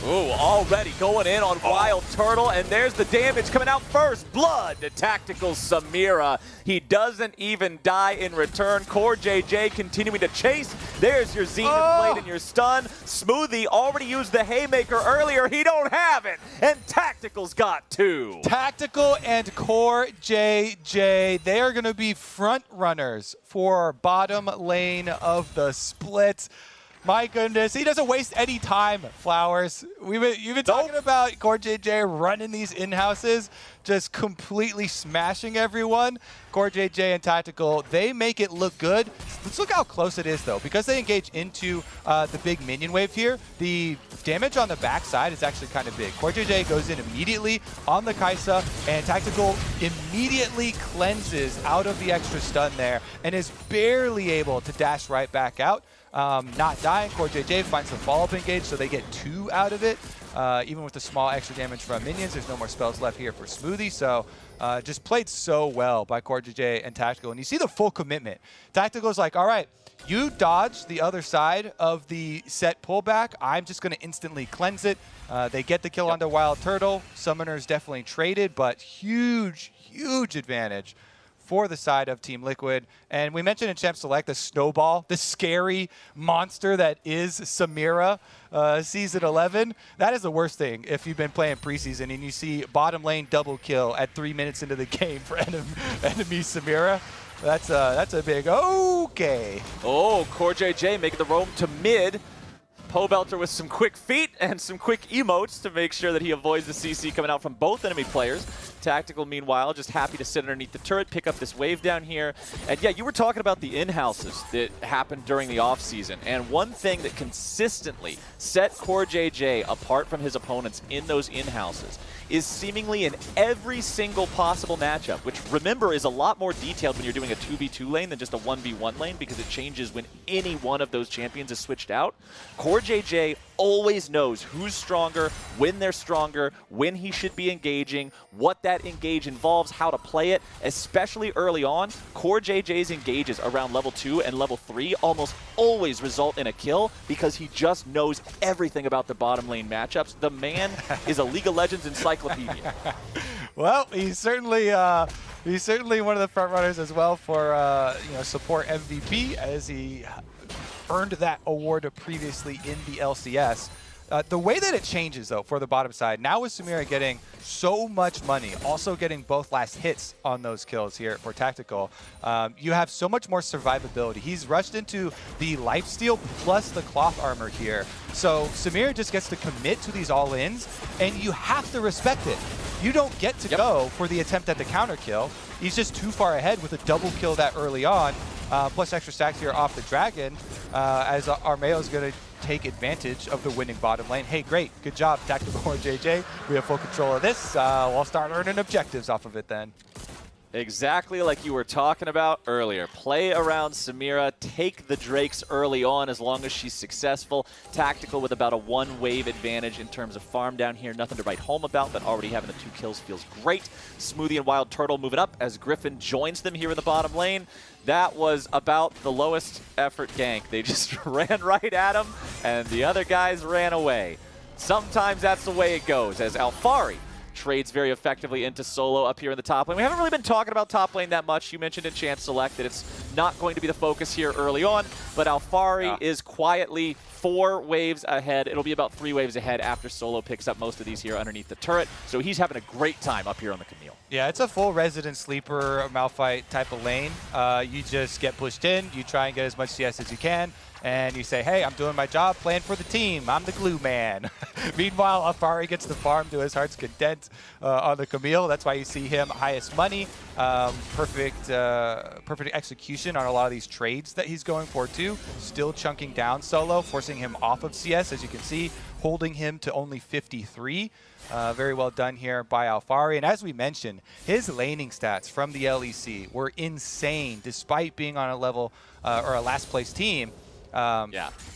Ooh, already going in on Wild Turtle, and there's the damage coming out first. Blood to Tactical Samira. He doesn't even die in return. Core JJ continuing to chase. There's your Zenith Blade and your stun. Smoothie already used the Haymaker earlier. He don't have it, and Tactical's got 2. Tactical and Core JJ, they are going to be front runners for bottom lane of the split. My goodness, he doesn't waste any time, Flowers. You've been talking about Core JJ running these in-houses, just completely smashing everyone. Core JJ and Tactical, they make it look good. Let's look how close it is, though. Because they engage into the big minion wave here, the damage on the backside is actually kind of big. Core JJ goes in immediately on the Kai'Sa, and Tactical immediately cleanses out of the extra stun there and is barely able to dash right back out. Not dying. Core JJ finds the follow-up engage, so they get 2 out of it. Even with the small extra damage from minions, there's no more spells left here for Smoothie, so just played so well by Core JJ and Tactical. And you see the full commitment. Tactical's like, all right, you dodge the other side of the set pullback. I'm just going to instantly cleanse it. They get the kill onto Wild Turtle. Summoners definitely traded, but huge, huge advantage for the side of Team Liquid. And we mentioned in Champ Select the snowball, the scary monster that is Samira Season 11. That is the worst thing if you've been playing preseason and you see bottom lane double kill at 3 minutes into the game for enemy Samira. That's a big okay. Oh, Core JJ making the roam to mid. Pobelter with some quick feet and some quick emotes to make sure that he avoids the CC coming out from both enemy players. Tactical, meanwhile, just happy to sit underneath the turret, pick up this wave down here. And yeah, you were talking about the in-houses that happened during the offseason. And one thing that consistently set Core JJ apart from his opponents in those in-houses is seemingly in every single possible matchup, which, remember, is a lot more detailed when you're doing a 2v2 lane than just a 1v1 lane because it changes when any one of those champions is switched out. Core JJ always knows who's stronger, when they're stronger, when he should be engaging, what that that engage involves, how to play it, especially early on. Core JJ's engages around level 2 and level 3 almost always result in a kill because he just knows everything about the bottom lane matchups. The man is a League of Legends encyclopedia. Well, he's certainly one of the front runners as well for support MVP, as he earned that award previously in the LCS. The way that it changes, though, for the bottom side, now with Samira getting so much money, also getting both last hits on those kills here for Tactical, you have so much more survivability. He's rushed into the lifesteal plus the cloth armor here. So Samira just gets to commit to these all-ins, and you have to respect it. You don't get to go for the attempt at the counter kill. He's just too far ahead with a double kill that early on, plus extra stacks here off the Dragon, as Armeo's going to take advantage of the winning bottom lane. Hey, great. Good job, Tactical or JJ. We have full control of this. We'll start earning objectives off of it then. Exactly like you were talking about earlier. Play around Samira, take the Drakes early on as long as she's successful. Tactical with about a 1-wave advantage in terms of farm down here. Nothing to write home about, but already having the 2 kills feels great. Smoothie and Wild Turtle moving up as Griffin joins them here in the bottom lane. That was about the lowest effort gank. They just ran right at him, and the other guys ran away. Sometimes that's the way it goes, as Alfari trades very effectively into solo up here in the top lane. We haven't really been talking about top lane that much. You mentioned in Chance Select that it's not going to be the focus here early on, but Alfari is quietly 4 waves ahead. It'll be about 3 waves ahead after solo picks up most of these here underneath the turret. So he's having a great time up here on the Camille. Yeah, it's a full resident sleeper Malphite type of lane. You just get pushed in, you try and get as much CS as you can, and you say, hey, I'm doing my job, playing for the team. I'm the glue man. Meanwhile, Alfari gets the farm to his heart's content on the Camille. That's why you see him highest money. Perfect execution on a lot of these trades that he's going for too. Still chunking down solo, forcing him off of CS, as you can see, holding him to only 53. Very well done here by Alfari. And as we mentioned, his laning stats from the LEC were insane, despite being on a level or a last place team.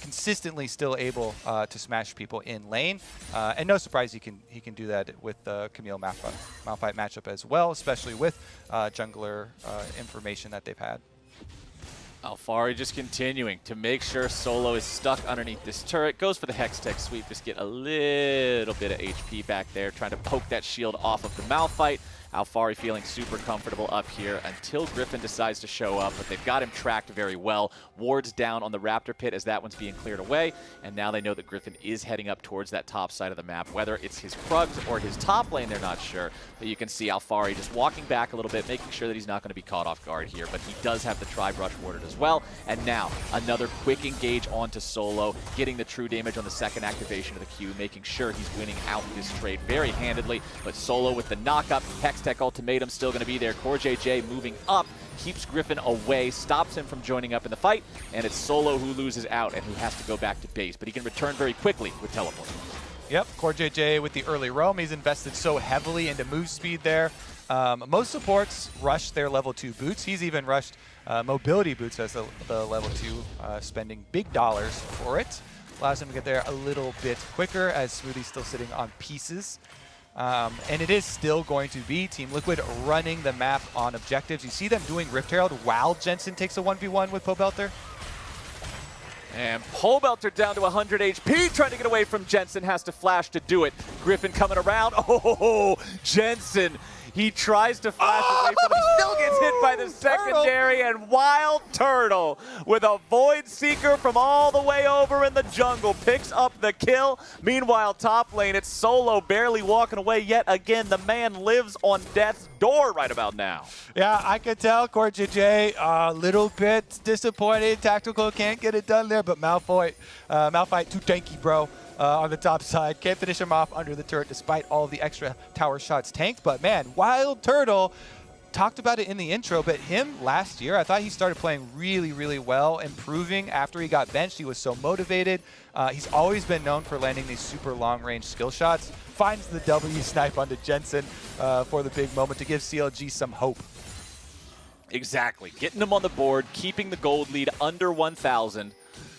Consistently still able to smash people in lane, and no surprise he can do that with the Camille Malphite matchup as well, especially with jungler information that they've had. Alfari just continuing to make sure Solo is stuck underneath this turret. Goes for the Hextech sweep, just get a little bit of HP back there, trying to poke that shield off of the Malphite. Alfari feeling super comfortable up here until Griffin decides to show up, but they've got him tracked very well. Wards down on the Raptor Pit as that one's being cleared away, and now they know that Griffin is heading up towards that top side of the map. Whether it's his Krugs or his top lane, they're not sure, but you can see Alfari just walking back a little bit, making sure that he's not going to be caught off guard here, but he does have the Tri-Brush warded as well, and now another quick engage onto Solo, getting the true damage on the second activation of the Q, making sure he's winning out this trade very handedly, but Solo with the knock-up, Hextech ultimatum still going to be there. Core JJ moving up, keeps Griffin away, stops him from joining up in the fight, and it's Solo who loses out and who has to go back to base, but he can return very quickly with teleport. Yep, Core JJ with the early roam. He's invested so heavily into move speed there. Most supports rush their level 2 boots. He's even rushed mobility boots as the level 2, spending big dollars for it. Allows him to get there a little bit quicker as Smoothie's still sitting on pieces. And it is still going to be Team Liquid running the map on objectives. You see them doing Rift Herald while Jensen takes a 1v1 with Pobelter. And Pobelter down to 100 HP, trying to get away from Jensen, has to flash to do it. Griffin coming around. Oh, Jensen. He tries to flash away from it. He still gets hit by the secondary, and Wild Turtle with a Void Seeker from all the way over in the jungle picks up the kill. Meanwhile, top lane, it's Solo barely walking away yet again. The man lives on death's door right about now. Yeah, I could tell Core JJ a little bit disappointed. Tactical can't get it done there, but Malphite too tanky, bro. On the top side. Can't finish him off under the turret despite all of the extra tower shots tanked. But man, Wild Turtle, talked about it in the intro, but him last year, I thought he started playing really, really well, improving after he got benched. He was so motivated. He's always been known for landing these super long-range skill shots. Finds the W snipe onto Jensen for the big moment to give CLG some hope. Exactly. Getting them on the board, keeping the gold lead under 1,000.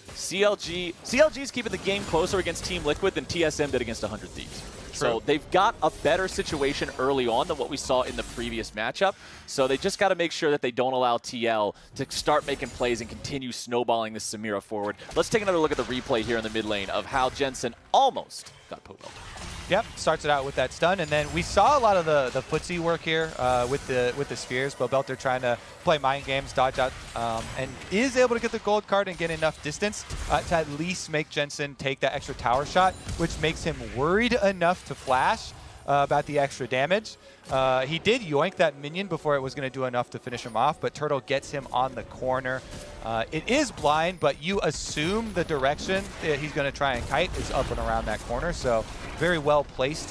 CLG's keeping the game closer against Team Liquid than TSM did against 100 Thieves. So they've got a better situation early on than what we saw in the previous matchup. So they just got to make sure that they don't allow TL to start making plays and continue snowballing this Samira forward. Let's take another look at the replay here in the mid lane of how Jensen almost got Pobel. Yep, starts it out with that stun, and then we saw a lot of the footsie work here with the spheres. Pobelter trying to play mind games, dodge out, and is able to get the gold card and get enough distance to at least make Jensen take that extra tower shot, which makes him worried enough to flash about the extra damage. He did yoink that minion before it was going to do enough to finish him off, but Turtle gets him on the corner. It is blind, but you assume the direction that he's going to try and kite is up and around that corner, so very well placed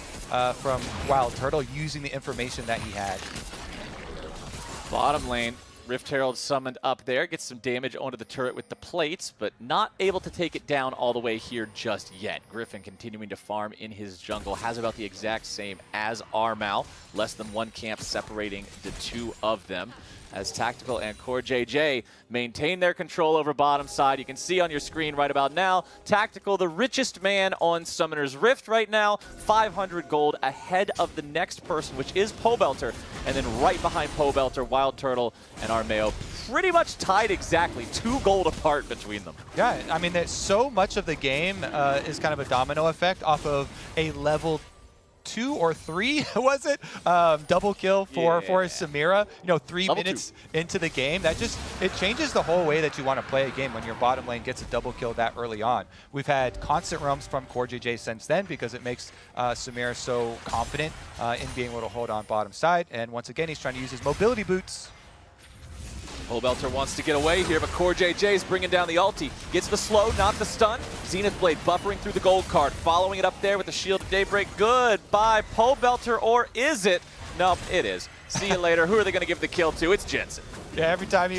from Wild Turtle using the information that he had. Bottom lane, Rift Herald summoned up there, gets some damage onto the turret with the plates, but not able to take it down all the way here just yet. Griffin continuing to farm in his jungle, has about the exact same as Armao, less than one camp separating the two of them. As Tactical and Core JJ maintain their control over bottom side. You can see on your screen right about now, Tactical, the richest man on Summoner's Rift right now, 500 gold ahead of the next person, which is Pobelter. And then right behind Pobelter, Wild Turtle and Armao, pretty much tied exactly, 2 gold apart between them. Yeah, I mean, there's so much of the game is kind of a domino effect off of a level 2 or 3, was it? Double kill for Samira, 3 minutes into the game. That just, it changes the whole way that you want to play a game when your bottom lane gets a double kill that early on. We've had constant roams from Core JJ since then because it makes Samira so confident in being able to hold on bottom side. And once again, he's trying to use his mobility boots. Pobelter wants to get away here, but Core JJ is bringing down the ulti. Gets the slow, not the stun. Zenith Blade buffering through the gold card, following it up there with the Shield of Daybreak. Goodbye, Pobelter, or is it? Nope, it is. See you later. Who are they going to give the kill to? It's Jensen. Yeah, every time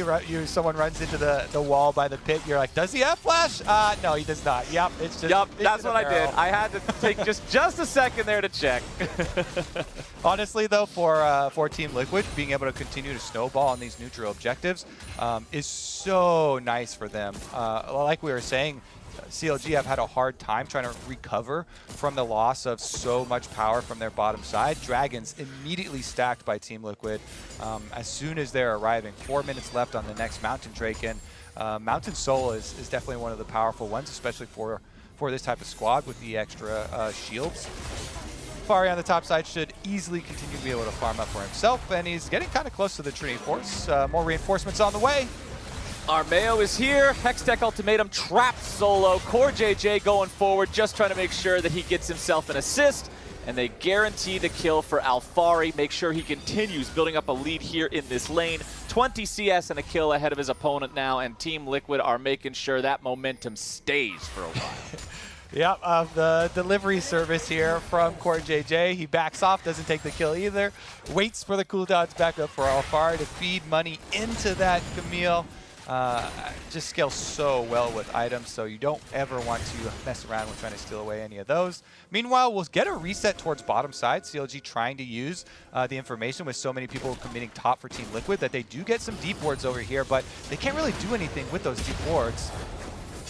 someone runs into the wall by the pit, you're like, does he have flash? No, he does not. Yep, it's just. Yep, that's what I did. I had to take just a second there to check. Honestly, though, for Team Liquid, being able to continue to snowball on these neutral objectives is so nice for them. Like we were saying, CLG have had a hard time trying to recover from the loss of so much power from their bottom side. Dragons immediately stacked by Team Liquid as soon as they're arriving. 4 minutes left on the next Mountain Drake, and Mountain Soul is definitely one of the powerful ones, especially for this type of squad with the extra shields. Fari on the top side should easily continue to be able to farm up for himself, and he's getting kind of close to the Trinity Force. More reinforcements on the way. Armao is here. Hextech Ultimatum trapped solo. Core JJ going forward, just trying to make sure that he gets himself an assist. And they guarantee the kill for Alfari. Make sure he continues building up a lead here in this lane. 20 CS and a kill ahead of his opponent now. And Team Liquid are making sure that momentum stays for a while. Yep, the delivery service here from Core JJ. He backs off, doesn't take the kill either. Waits for the cooldowns back up for Alfari to feed money into that Camille. Just scales so well with items, so you don't ever want to mess around with trying to steal away any of those. Meanwhile, we'll get a reset towards bottom side. CLG trying to use the information with so many people committing top for Team Liquid that they do get some deep wards over here, but they can't really do anything with those deep wards.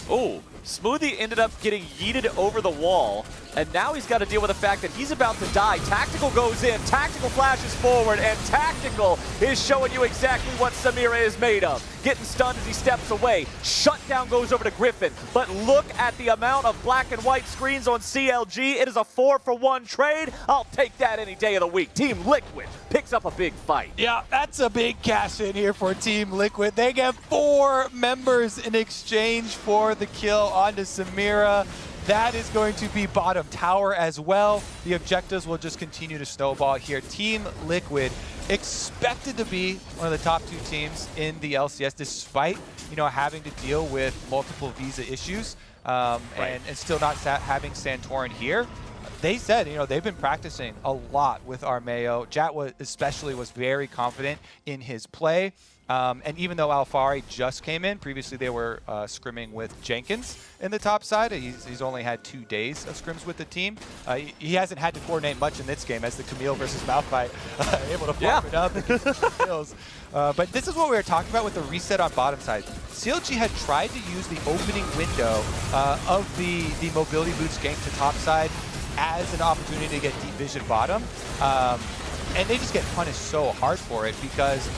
Oh, Smoothie ended up getting yeeted over the wall, and now he's got to deal with the fact that he's about to die. Tactical goes in, Tactical flashes forward, and Tactical is showing you exactly what Samira is made of. Getting stunned as he steps away. Shutdown goes over to Griffin, but look at the amount of black and white screens on CLG. It is a 4-for-1 trade. I'll take that any day of the week. Team Liquid picks up a big fight. Yeah, that's a big cash in here for Team Liquid. They get 4 members in exchange for the kill onto Samira. That is going to be bottom tower as well. The objectives will just continue to snowball here. Team Liquid expected to be one of the top 2 teams in the LCS, despite having to deal with multiple visa issues and still not having Santorin here. They said, they've been practicing a lot with Armao. Jat especially was very confident in his play. And even though Alfari just came in, previously they were scrimming with Jenkins in the top side. He's only had 2 days of scrims with the team. He hasn't had to coordinate much in this game as the Camille versus Malphite able to farm it up and get some kills. But this is what we were talking about with the reset on bottom side. CLG had tried to use the opening window of the mobility boots gank to top side as an opportunity to get deep vision bottom. And they just get punished so hard for it because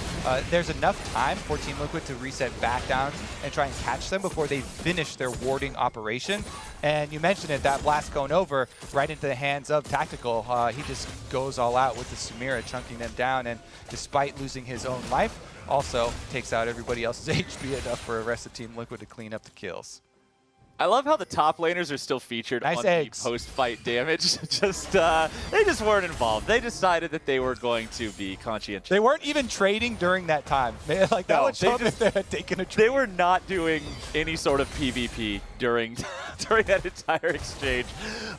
there's enough time for Team Liquid to reset back down and try and catch them before they finish their warding operation. And you mentioned it, that blast cone over right into the hands of Tactical. He just goes all out with the Samira, chunking them down, and despite losing his own life, also takes out everybody else's HP enough for the rest of Team Liquid to clean up the kills. I love how the top laners are still featured on the post-fight damage. They just weren't involved. They decided that they were going to be conscientious. They weren't even trading during that time. Like that would show if they had taken a trade. They were not doing any sort of PvP during that entire exchange.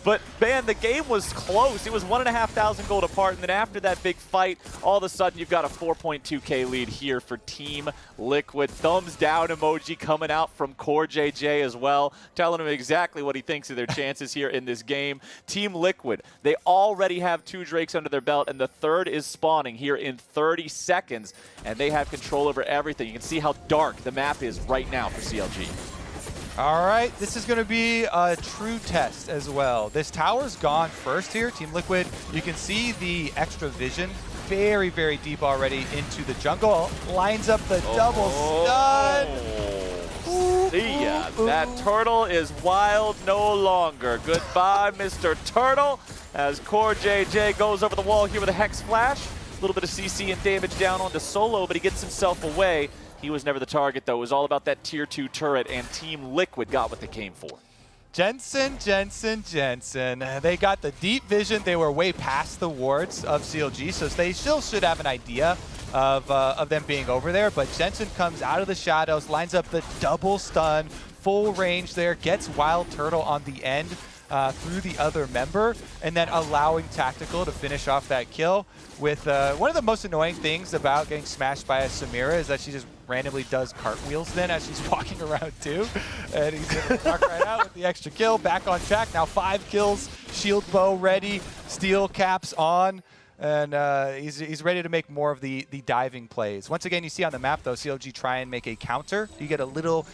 But man, the game was close. It was 1,500 gold apart, and then after that big fight, all of a sudden you've got a 4.2k lead here for Team Liquid. Thumbs down emoji coming out from Core JJ as well, telling him exactly what he thinks of their chances here in this game. Team Liquid, they already have 2 Drakes under their belt, and the third is spawning here in 30 seconds, and they have control over everything. You can see how dark the map is right now for CLG. All right, this is going to be a true test as well. This tower's gone first here. Team Liquid, you can see the extra vision very, very deep already into the jungle. Lines up the double stun. See ya. That turtle is wild no longer. Goodbye, Mr. Turtle, as Core JJ goes over the wall here with a Hex Flash. A little bit of CC and damage down onto Solo, but he gets himself away. He was never the target, though. It was all about that Tier 2 turret, and Team Liquid got what they came for. Jensen. They got the deep vision. They were way past the wards of CLG, so they still should have an idea of them being over there. But Jensen comes out of the shadows, lines up the double stun, full range there, gets Wild Turtle on the end through the other member, and then allowing Tactical to finish off that kill. With one of the most annoying things about getting smashed by a Samira is that she just randomly does cartwheels then as she's walking around too. And he's going to knock right out with the extra kill. Back on track. Now 5 kills. Shield bow ready. Steel caps on. And he's ready to make more of the diving plays. Once again, you see on the map, though, CLG try and make a counter. You get a little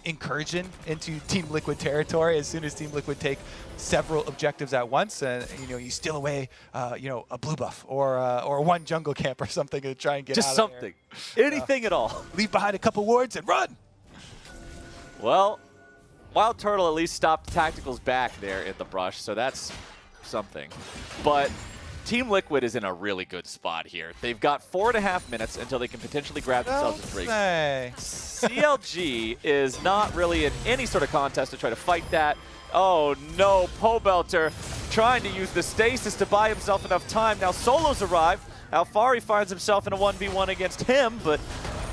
incursion into Team Liquid territory as soon as Team Liquid take several objectives at once. And, you steal away, a blue buff or one jungle camp or something to try and get just out something. of there. Anything at all. Leave behind a couple wards and run! Well, Wild Turtle at least stopped Tactical's back there in the brush, so that's something. But Team Liquid is in a really good spot here. They've got 4.5 minutes until they can potentially grab themselves a break. CLG is not really in any sort of contest to try to fight that. Oh no, Pobelter trying to use the stasis to buy himself enough time. Now Solo's arrived. Alfari finds himself in a 1v1 against him, but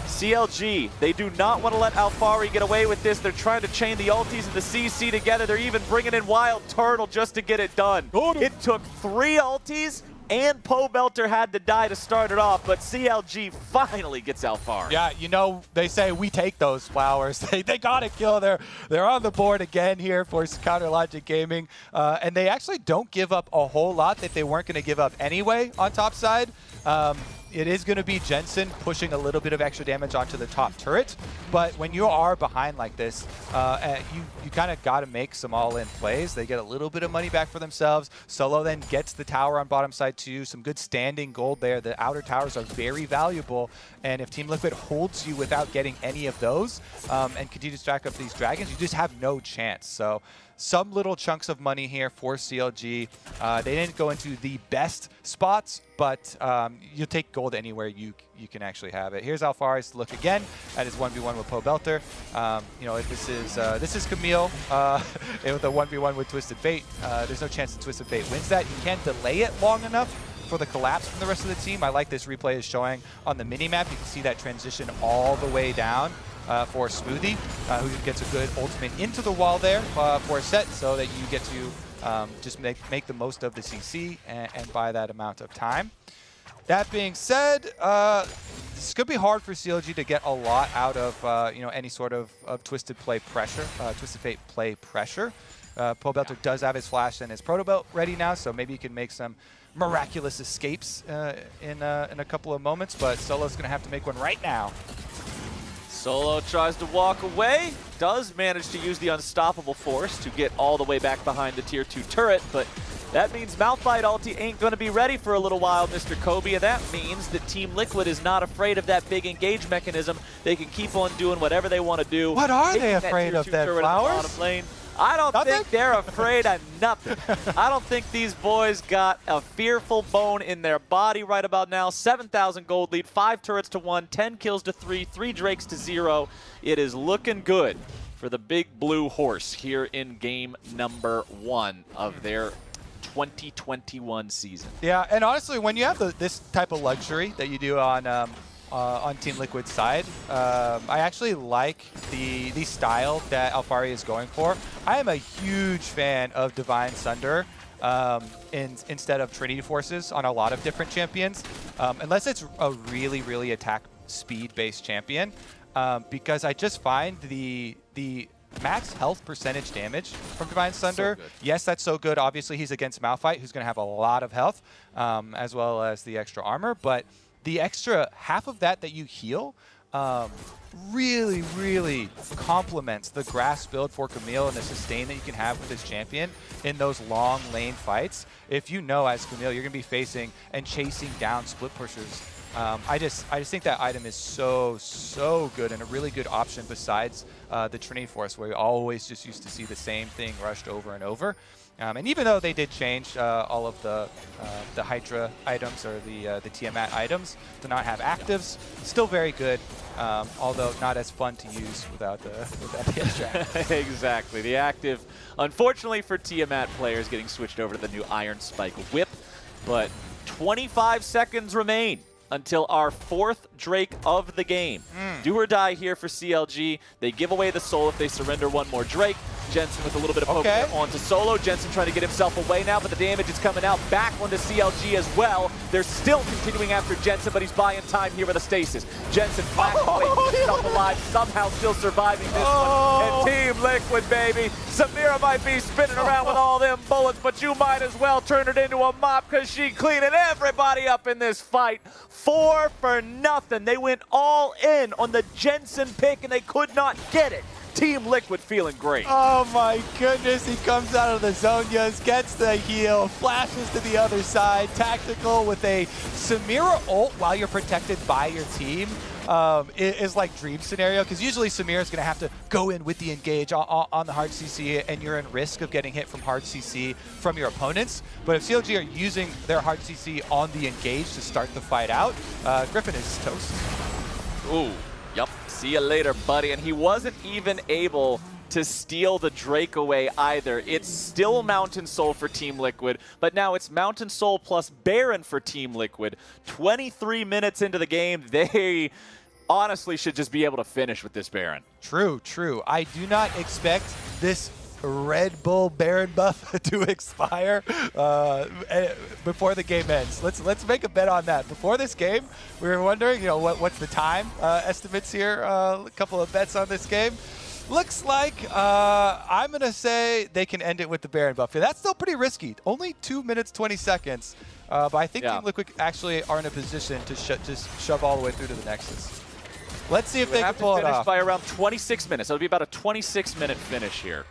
CLG, they do not want to let Alfari get away with this. They're trying to chain the ultis and the CC together. They're even bringing in Wild Turtle just to get it done. It took 3 ultis, and Pobelter had to die to start it off, but CLG finally gets Alfari. Yeah, they say we take those flowers. They got to kill. They're on the board again here for Counter Logic Gaming, and they actually don't give up a whole lot that they weren't going to give up anyway on top side. It is going to be Jensen pushing a little bit of extra damage onto the top turret, but when you are behind like this, you kind of got to make some all-in plays. They get a little bit of money back for themselves. Solo then gets the tower on bottom side too. Some good standing gold there. The outer towers are very valuable, and if Team Liquid holds you without getting any of those and continue to stack up these dragons, you just have no chance. So some little chunks of money here for CLG. They didn't go into the best spots, but you take gold anywhere you can actually have it. Here's Alfari's look again at his 1v1 with Pobelter. This is Camille with a 1v1 with Twisted Fate. There's no chance that Twisted Fate wins that. You can't delay it long enough for the collapse from the rest of the team. I like this replay is showing on the mini-map. You can see that transition all the way down for Smoothie, who gets a good ultimate into the wall there for a set, so that you get to just make the most of the CC and buy that amount of time. That being said, this could be hard for CLG to get a lot out of any sort of Twisted Fate play pressure. Pobelter does have his flash and his proto belt ready now, so maybe he can make some miraculous escapes in a couple of moments, but Solo's going to have to make one right now. Solo tries to walk away, does manage to use the unstoppable force to get all the way back behind the tier 2 turret, but That means Malphite ulti ain't going to be ready for a little while, Mr. Kobe, and that means that Team Liquid is not afraid of that big engage mechanism. They can keep on doing whatever they want to do. What are they afraid of then, Flowers? I don't think they're afraid of nothing. I don't think these boys got a fearful bone in their body right about now. 7,000 gold lead, 5 turrets to 1, 10 kills to 3, 3 Drakes to 0. It is looking good for the big blue horse here in game number 1 of their 2021 season. Yeah, and honestly, when you have this type of luxury that you do on Team Liquid's side, I actually like the style that Alphari is going for. I am a huge fan of Divine Sunder instead of Trinity Forces on a lot of different champions, unless it's a really, really attack speed-based champion, because I just find the max health percentage damage from Divine Sunder. So yes, that's so good. Obviously, he's against Malphite, who's going to have a lot of health, as well as the extra armor. But the extra half of that you heal really, really complements the grass build for Camille and the sustain that you can have with this champion in those long lane fights. If you know as Camille, you're going to be facing and chasing down split pushers. I just think that item is so good and a really good option besides the Trinity Force, where we always just used to see the same thing rushed over and over. And even though they did change all of the Hydra items or the Tiamat items to not have actives, still very good, although not as fun to use without the extra. Exactly. The active, unfortunately for Tiamat players, getting switched over to the new Iron Spike whip, but 25 seconds remain until our 4th Drake of the game. Do or die here for CLG. They give away the soul if they surrender one more Drake. Jensen with a little bit of poke there onto Solo. Jensen trying to get himself away now, but the damage is coming out back onto CLG as well. They're still continuing after Jensen, but he's buying time here with a stasis. Jensen flashing away, keeping himself alive, somehow still surviving this one. And Team Liquid, baby. Samira might be spinning around with all them bullets, but you might as well turn it into a mop because she cleaning everybody up in this fight. 4 for nothing. They went all in on the Jensen pick, and they could not get it. Team Liquid feeling great. Oh my goodness, he comes out of the Zonias, gets the heal, flashes to the other side, tactical with a Samira ult while you're protected by your team. Is like dream scenario, because usually Samira is going to have to go in with the engage on the hard CC, and you're in risk of getting hit from hard CC from your opponents. But if CLG are using their hard CC on the engage to start the fight out, Griffin is toast. Ooh. Yep, see you later, buddy. And he wasn't even able to steal the Drake away either. It's still Mountain Soul for Team Liquid, but now it's Mountain Soul plus Baron for Team Liquid. 23 minutes into the game, they honestly should just be able to finish with this Baron. True, true. I do not expect this Red Bull Baron buff to expire before the game ends. Let's make a bet on that. Before this game, we were wondering, what's the time estimates here? A couple of bets on this game. Looks like I'm gonna say they can end it with the Baron buff. That's still pretty risky. Only 2 minutes 20 seconds. But I think Team Liquid actually are in a position to just shove all the way through to the Nexus. Let's see if they can pull it off. By around 26 minutes. It'll be about a 26-minute finish here.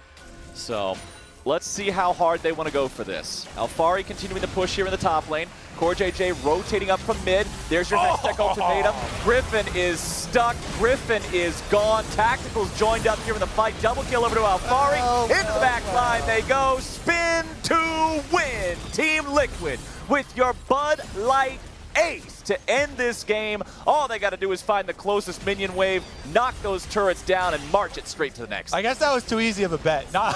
So let's see how hard they want to go for this. Alphari continuing the push here in the top lane. CoreJJ rotating up from mid. There's your next tech ultimatum. Griffin is stuck. Griffin is gone. Tactical's joined up here in the fight. Double kill over to Alphari. Into the back line they go. Spin to win. Team Liquid with your Bud Light ace to end this game. All they got to do is find the closest minion wave, knock those turrets down, and march it straight to the next. I guess that was too easy of a bet. Not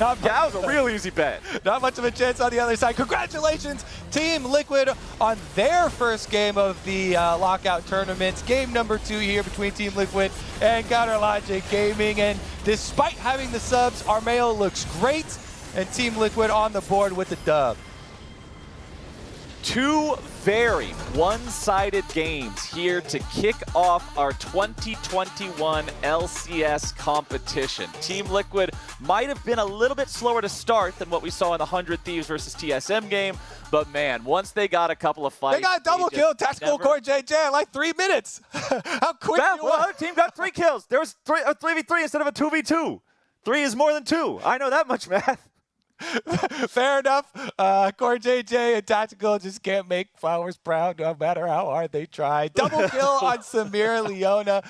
that was a real easy bet. Not much of a chance on the other side. Congratulations, Team Liquid, on their first game of the Lockout Tournament. Game number 2 here between Team Liquid and Counter Logic Gaming. And despite having the subs, Armeo looks great, and Team Liquid on the board with the dub. 2 very one-sided games here to kick off our 2021 LCS competition. Team Liquid might have been a little bit slower to start than what we saw in the 100 Thieves versus TSM game, but man, once they got a couple of fights... They got double kill, Tactical CoreJJ in like 3 minutes. How quick the other team got 3 kills. There was a 3v3 instead of a 2v2. 3 is more than 2. I know that much math. Fair enough. Core JJ and Tactical just can't make Flowers proud no matter how hard they try. Double kill on Samir Leona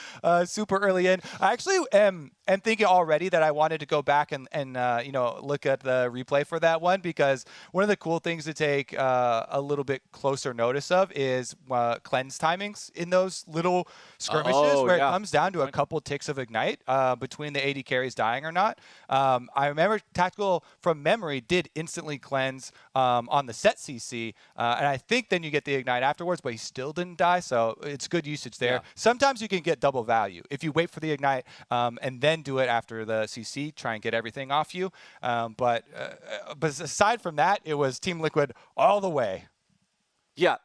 super early in. I actually am thinking already that I wanted to go back and look at the replay for that one, because one of the cool things to take a little bit closer notice of is cleanse timings in those little skirmishes where it comes down to a couple ticks of Ignite between the AD carries dying or not. I remember Tactical from memory did instantly cleanse on the set CC, and I think then you get the Ignite afterwards, but he still didn't die, so it's good usage there. Yeah. Sometimes you can get double value if you wait for the Ignite and then do it after the CC, try and get everything off you. But aside from that, it was Team Liquid all the way. Yeah,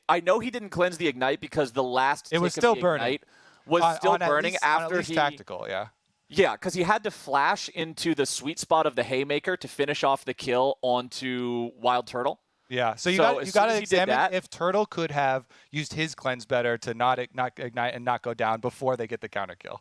I know he didn't cleanse the Ignite because the last it was tick still of the burning. Ignite was still burning after he Tactical, yeah. Yeah, because he had to flash into the sweet spot of the Haymaker to finish off the kill onto Wild Turtle. Yeah, so you got to examine if Turtle could have used his cleanse better to not ignite and not go down before they get the counter kill.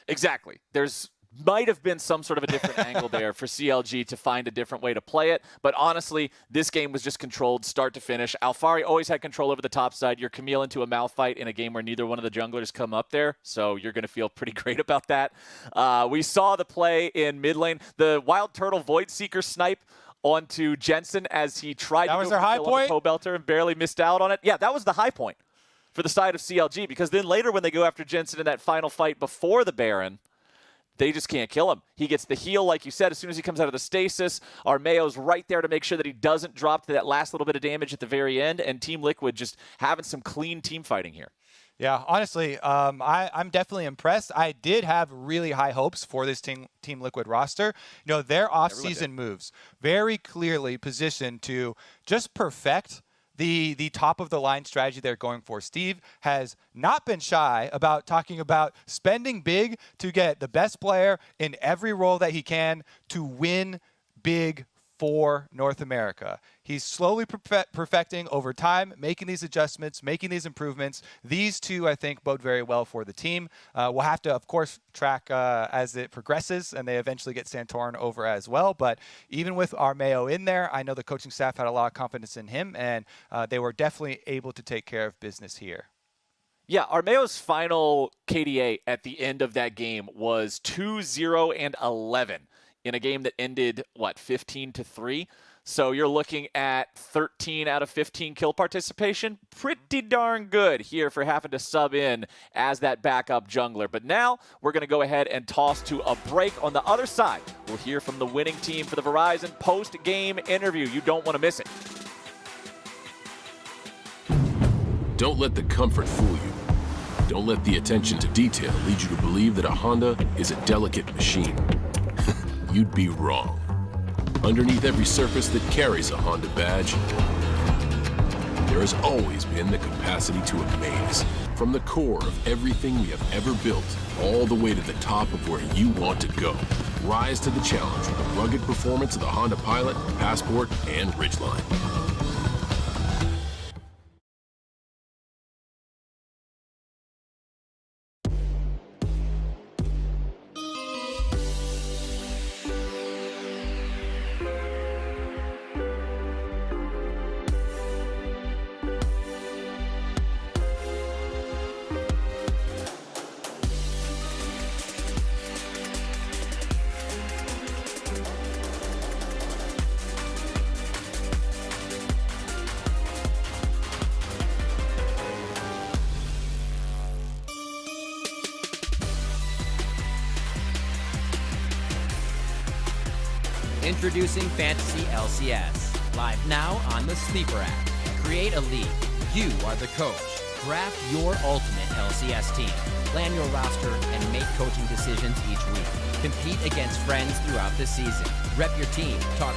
Exactly. There's might have been some sort of a different angle there for CLG to find a different way to play it. But honestly, this game was just controlled start to finish. Alfari always had control over the top side. You're Camille into a mouth fight in a game where neither one of the junglers come up there. So you're going to feel pretty great about that. We saw the play in mid lane. The Wild Turtle Void Seeker snipe onto Jensen as he tried to go high point? On the Co-Belter and barely missed out on it. Yeah, that was the high point for the side of CLG, because then later when they go after Jensen in that final fight before the Baron, they just can't kill him. He gets the heal, like you said, as soon as he comes out of the stasis. Armeo's right there to make sure that he doesn't drop to that last little bit of damage at the very end, and Team Liquid just having some clean team fighting here. Yeah, honestly, I'm definitely impressed. I did have really high hopes for this Team Liquid roster. You know, their off-season moves very clearly positioned to just perfect the top of the line strategy they're going for. Steve has not been shy about talking about spending big to get the best player in every role that he can to win big for North America. He's slowly perfecting over time, making these adjustments, making these improvements. These two, I think, bode very well for the team. We'll have to, of course, track as it progresses, and they eventually get Santorin over as well. But even with Armeo in there, I know the coaching staff had a lot of confidence in him, and they were definitely able to take care of business here. Yeah, Armeo's final KDA at the end of that game was 2-0-11 in a game that ended, 15-3? So you're looking at 13 out of 15 kill participation. Pretty darn good here for having to sub in as that backup jungler. But now we're going to go ahead and toss to a break. On the other side, we'll hear from the winning team for the Verizon post-game interview. You don't want to miss it. Don't let the comfort fool you. Don't let the attention to detail lead you to believe that a Honda is a delicate machine. You'd be wrong. Underneath every surface that carries a Honda badge, there has always been the capacity to amaze. From the core of everything we have ever built, all the way to the top of where you want to go. Rise to the challenge with the rugged performance of the Honda Pilot, Passport, and Ridgeline. Introducing Fantasy LCS, live now on the Sleeper app. Create a league. You are the coach. Draft your ultimate LCS team. Plan your roster and make coaching decisions each week. Compete against friends throughout the season. Rep your team. Talk.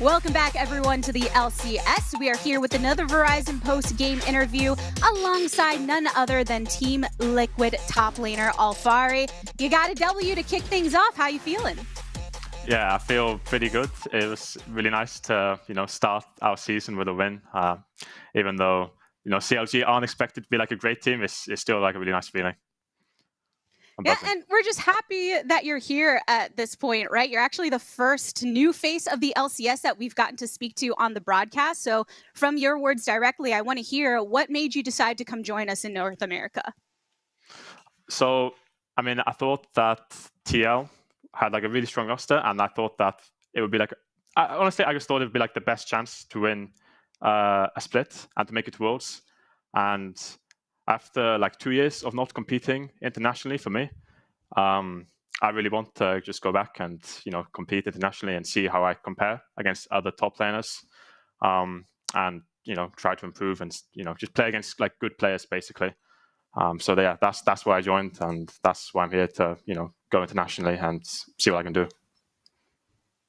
Welcome back, everyone, to the LCS. We are here with another Verizon post-game interview alongside none other than Team Liquid top laner Alfari. You got a W to kick things off. How you feeling? Yeah, I feel pretty good. It was really nice to, start our season with a win. Even though, CLG aren't expected to be like a great team, it's still like a really nice feeling. Yeah, and we're just happy that you're here at this point, right? You're actually the first new face of the LCS that we've gotten to speak to on the broadcast. So from your words directly, I want to hear what made you decide to come join us in North America? So, I thought that TL had like a really strong roster, and I thought that it would be like, honestly, I just thought it would be like the best chance to win a split and to make it to Worlds. And after like 2 years of not competing internationally for me, I really want to just go back and compete internationally and see how I compare against other top laners, and try to improve and just play against like good players basically. So yeah, that's why I joined, and that's why I'm here to go internationally and see what I can do.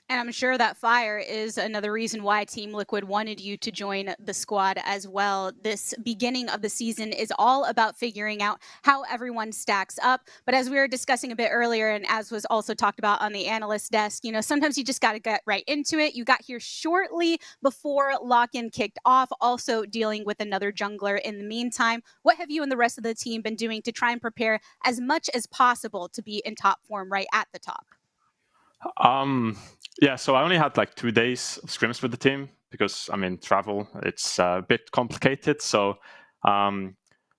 And I'm sure that fire is another reason why Team Liquid wanted you to join the squad as well. This beginning of the season is all about figuring out how everyone stacks up. But as we were discussing a bit earlier, and as was also talked about on the analyst desk, sometimes you just got to get right into it. You got here shortly before lock-in kicked off, also dealing with another jungler in the meantime. What have you and the rest of the team been doing to try and prepare as much as possible to be in top form right at the top? Yeah, so I only had like 2 days of scrims with the team because travel, it's a bit complicated. So for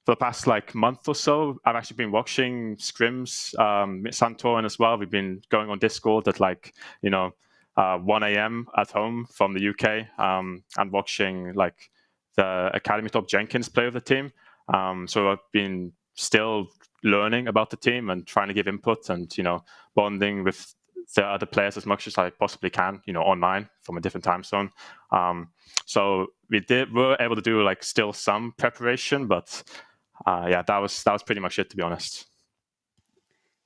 the past like month or so, I've actually been watching scrims, Santorin as well. We've been going on Discord at like 1 a.m. at home from the UK, and watching like the Academy top Jenkins play with the team. So I've been still learning about the team and trying to give input and bonding with the other players as much as I possibly can, online from a different time zone. So we're able to do like still some preparation, but yeah, that was pretty much it, to be honest.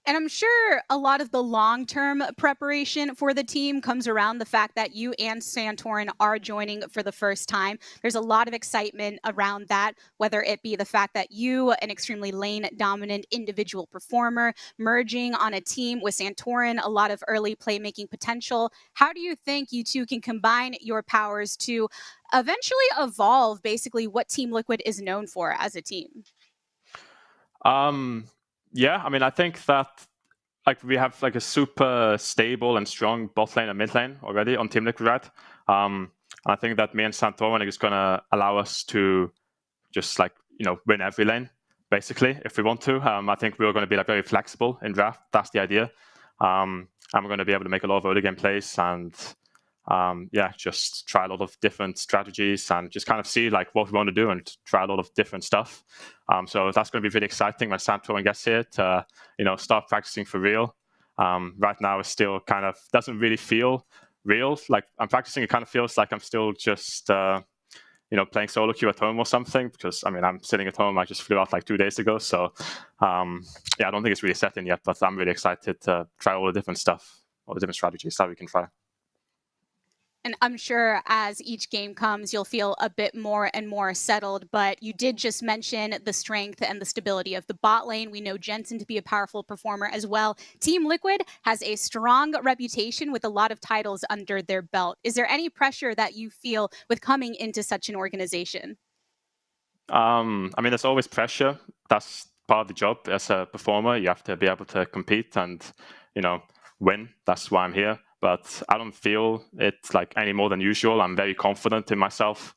And I'm sure a lot of the long-term preparation for the team comes around the fact that you and Santorin are joining for the first time. There's a lot of excitement around that, whether it be the fact that you, an extremely lane-dominant individual performer, merging on a team with Santorin, a lot of early playmaking potential. How do you think you two can combine your powers to eventually evolve basically what Team Liquid is known for as a team? Yeah, I think that like we have like a super stable and strong bot lane and mid lane already on Team Liquid, right? And I think that me and Santorin is gonna allow us to just like win every lane basically if we want to. I think we're going to be like very flexible in draft. That's the idea. And we're going to be able to make a lot of early game plays and yeah, just try a lot of different strategies and just kind of see like what we want to do and try a lot of different stuff. So that's going to be really exciting when Santorin gets here to start practicing for real. Right now it still kind of doesn't really feel real. Like I'm practicing, it kind of feels like I'm still just playing solo queue at home or something, because I'm sitting at home. I just flew out like 2 days ago, so yeah, I don't think it's really set in yet, but I'm really excited to try all the different stuff, all the different strategies that we can try. And I'm sure as each game comes, you'll feel a bit more and more settled. But you did just mention the strength and the stability of the bot lane. We know Jensen to be a powerful performer as well. Team Liquid has a strong reputation with a lot of titles under their belt. Is there any pressure that you feel with coming into such an organization? There's always pressure. That's part of the job as a performer. You have to be able to compete and, win. That's why I'm here. But I don't feel it like any more than usual. I'm very confident in myself.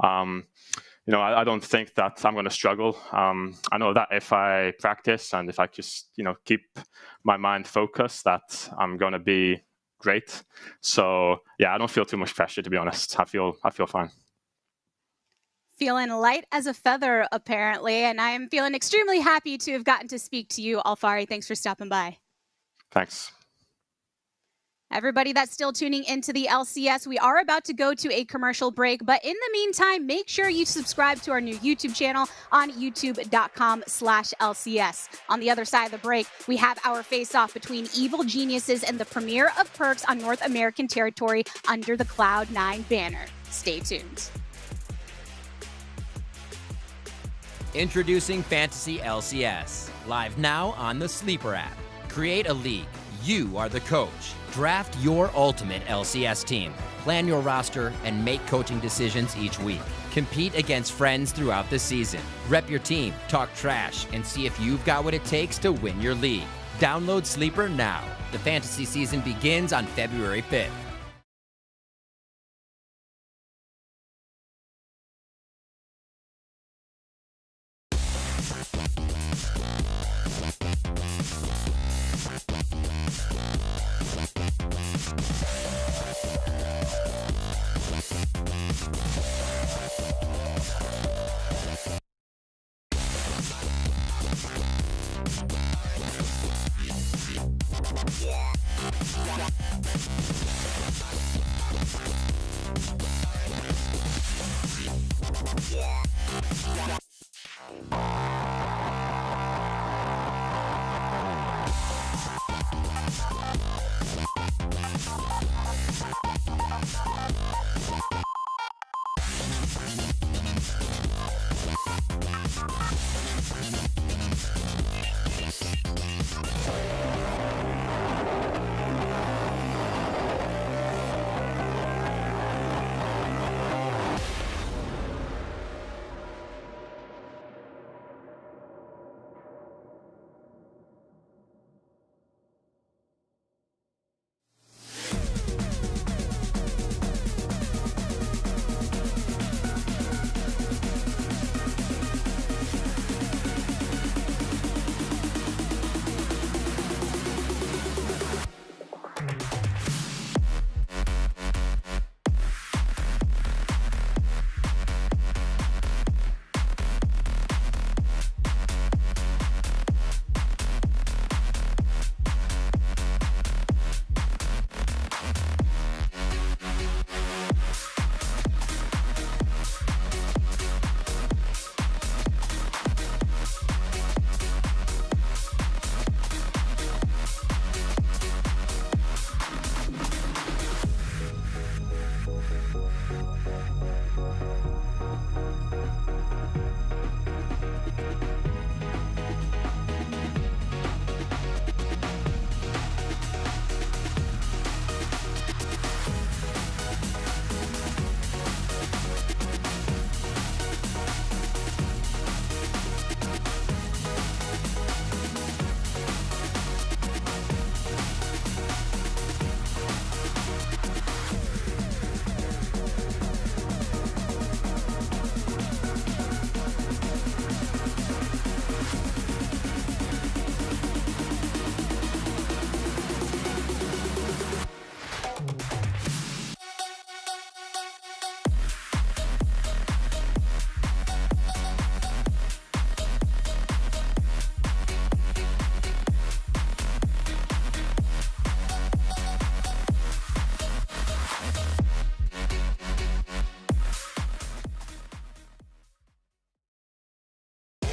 I don't think that I'm going to struggle. I know that if I practice and if I just, keep my mind focused, that I'm going to be great. So yeah, I don't feel too much pressure, to be honest. I feel fine. Feeling light as a feather, apparently, and I am feeling extremely happy to have gotten to speak to you, Alfari. Thanks for stopping by. Thanks. Everybody that's still tuning into the LCS, we are about to go to a commercial break, but in the meantime, make sure you subscribe to our new YouTube channel on youtube.com/LCS. On the other side of the break, we have our face-off between Evil Geniuses and the premiere of Perks on North American territory under the Cloud9 banner. Stay tuned. Introducing Fantasy LCS, live now on the Sleeper app. Create a league. You are the coach. Draft your ultimate LCS team. Plan your roster and make coaching decisions each week. Compete against friends throughout the season. Rep your team, talk trash, and see if you've got what it takes to win your league. Download Sleeper now. The fantasy season begins on February 5th.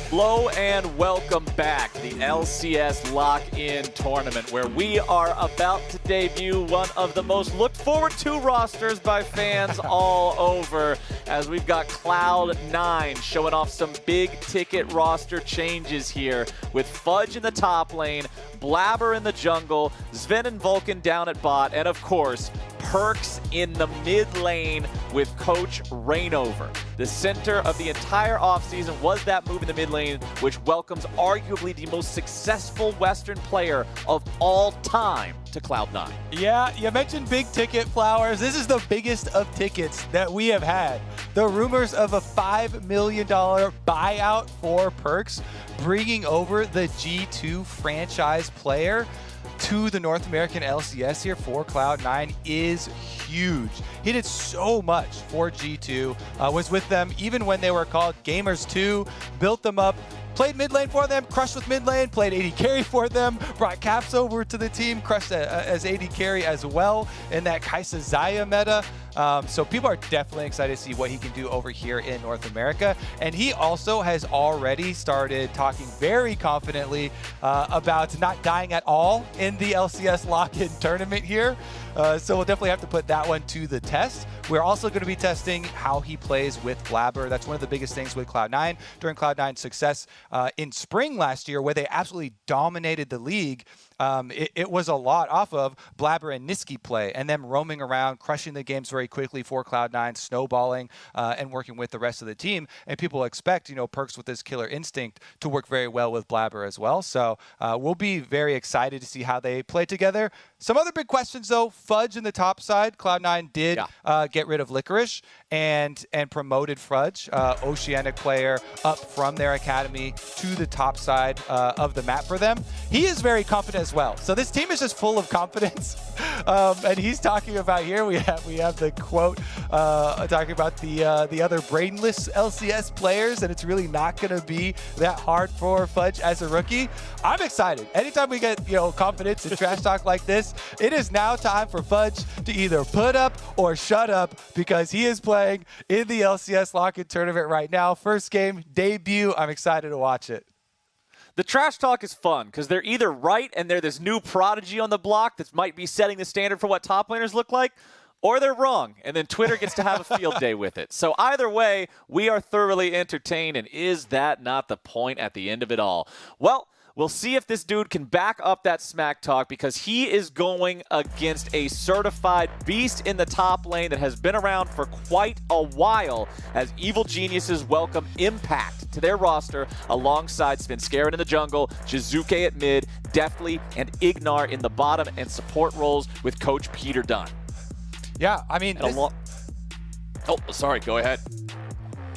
Hello and welcome back. The LCS Lock In tournament, where we are about to debut one of the most looked forward to rosters by fans all over, as we've got Cloud9 showing off some big ticket roster changes here, with Fudge in the top lane, Blabber in the jungle, Sven and Vulcan down at bot, and of course, Perks in the mid lane with Coach Rainover. The center of the entire offseason was that move in the mid lane, which welcomes arguably the most successful Western player of all time to Cloud9. Yeah, you mentioned big ticket, Flowers. This is the biggest of tickets that we have had. The rumors of a $5 million buyout for Perks, bringing over the G2 franchise player to the North American LCS here for Cloud9 is huge. He did so much for G2, was with them even when they were called Gamers 2, built them up played mid lane for them, crushed with mid lane, played AD carry for them, brought Caps over to the team, crushed as AD carry as well in that Kaisa Zaya meta. So people are definitely excited to see what he can do over here in North America. And he also has already started talking very confidently about not dying at all in the LCS Lock In tournament here. So we'll definitely have to put that one to the test. We're also going to be testing how he plays with Blabber. That's one of the biggest things with Cloud9. During Cloud9's success in spring last year, where they absolutely dominated the league, it was a lot off of Blabber and Niski play and them roaming around, crushing the games very quickly for Cloud9, snowballing and working with the rest of the team. And people expect, Perks with his killer instinct to work very well with Blabber as well. So we'll be very excited to see how they play together. Some other big questions, though. Fudge in the top side. Cloud9 did get rid of Licorice and promoted Fudge, Oceanic player, up from their academy to the top side of the map for them. He is very confident as well. So this team is just full of confidence. And he's talking about here, we have the quote talking about the other brainless LCS players, and it's really not going to be that hard for Fudge as a rookie. I'm excited. Anytime we get confidence and trash talk like this, it is now time for Fudge to either put up or shut up, because he is playing in the LCS Lock In tournament right now. First game, debut. I'm excited to watch it. The trash talk is fun because they're either right and they're this new prodigy on the block that might be setting the standard for what top laners look like, or they're wrong, and then Twitter gets to have a field day with it. So either way, we are thoroughly entertained, and is that not the point at the end of it all? Well, we'll see if this dude can back up that smack talk, because he is going against a certified beast in the top lane that has been around for quite a while, as Evil Geniuses welcome Impact to their roster alongside Svenskeren in the jungle, Jizuke at mid, Deftly, and Ignar in the bottom and support roles with Coach Peter Dunn. Yeah, I mean... Oh, sorry, go ahead.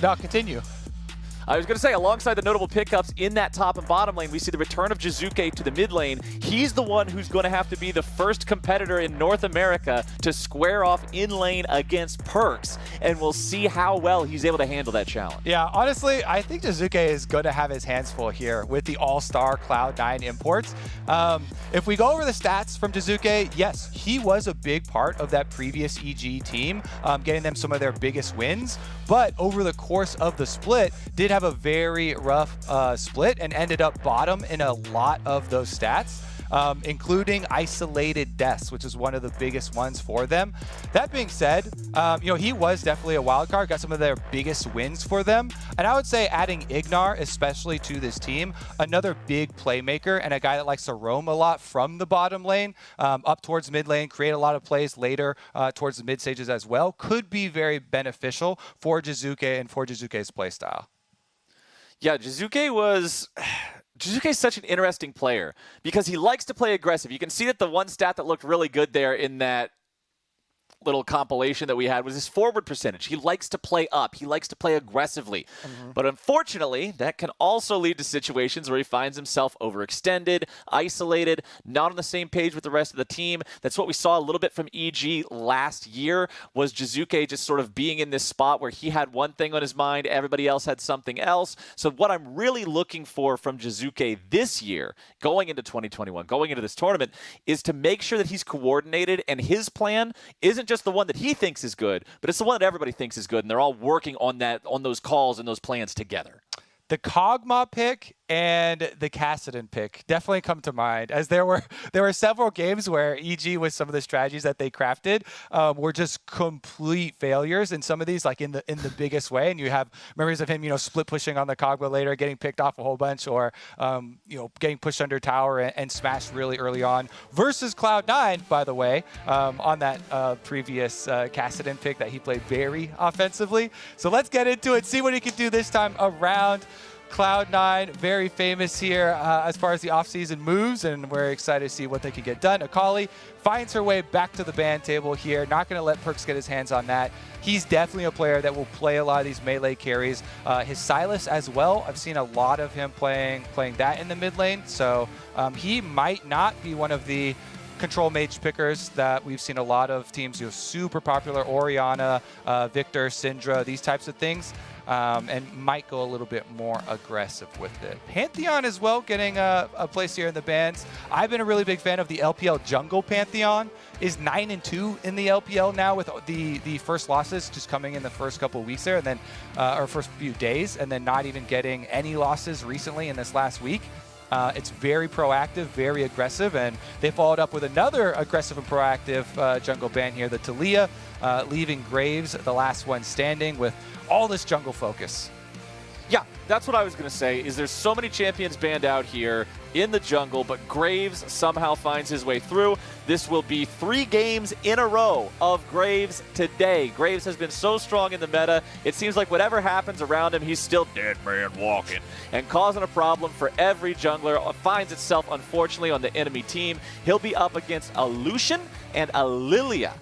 No, continue. I was going to say, alongside the notable pickups in that top and bottom lane, we see the return of Jizuke to the mid lane. He's the one who's going to have to be the first competitor in North America to square off in lane against Perks, and we'll see how well he's able to handle that challenge. Yeah, honestly, I think Jizuke is going to have his hands full here with the all-star Cloud9 imports. If we go over the stats from Jizuke, yes, he was a big part of that previous EG team, getting them some of their biggest wins, but over the course of the split, did have a very rough split and ended up bottom in a lot of those stats, including isolated deaths, which is one of the biggest ones for them. That being said, he was definitely a wild card, got some of their biggest wins for them. And I would say adding Ignar, especially to this team, another big playmaker and a guy that likes to roam a lot from the bottom lane up towards mid lane, create a lot of plays later towards the mid stages as well, could be very beneficial for Jizuke and for Jizuke's playstyle. Yeah, Jizuke is such an interesting player because he likes to play aggressive. You can see that the one stat that looked really good there in that little compilation that we had was his forward percentage. He likes to play up. He likes to play aggressively. But unfortunately, that can also lead to situations where he finds himself overextended, isolated, not on the same page with the rest of the team. That's what we saw a little bit from EG last year, was Jizuke just sort of being in this spot where he had one thing on his mind, everybody else had something else. So what I'm really looking for from Jizuke this year, going into 2021, going into this tournament, is to make sure that he's coordinated and his plan isn't just the one that he thinks is good, but it's the one that everybody thinks is good, and they're all working on those calls and those plans together. The Kog'Maw pick and the Kassadin pick definitely come to mind, as there were several games where EG, with some of the strategies that they crafted, were just complete failures in some of these, like in the biggest way. And you have memories of him, split pushing on the Kog'Maw later, getting picked off a whole bunch, or getting pushed under tower and smashed really early on. Versus Cloud9, by the way, on that previous Kassadin pick that he played very offensively. So let's get into it, see what he can do this time around. Cloud9, very famous here as far as the offseason moves, and we're excited to see what they can get done. Akali finds her way back to the ban table here. Not going to let Perks get his hands on that. He's definitely a player that will play a lot of these melee carries. His Sylas as well, I've seen a lot of him playing that in the mid lane, so he might not be one of the control mage pickers that we've seen a lot of teams, super popular, Orianna, Victor, Syndra, these types of things. and might go a little bit more aggressive with it. Pantheon as well, getting a place here in the bans. I've been a really big fan of the LPL jungle Pantheon. Is 9-2 in the LPL now, with the first losses just coming in the first couple of weeks there, and then or first few days, and then not even getting any losses recently in this last week. It's very proactive, very aggressive, and they followed up with another aggressive and proactive jungle ban here, the Talia, leaving Graves the last one standing with all this jungle focus. Yeah, that's what I was going to say, is there's so many champions banned out here in the jungle, but Graves somehow finds his way through. This will be 3 games in a row of Graves today. Graves has been so strong in the meta, it seems like whatever happens around him, he's still dead man walking and causing a problem for every jungler. Finds itself, unfortunately, on the enemy team. He'll be up against a Lucian and a Lilia.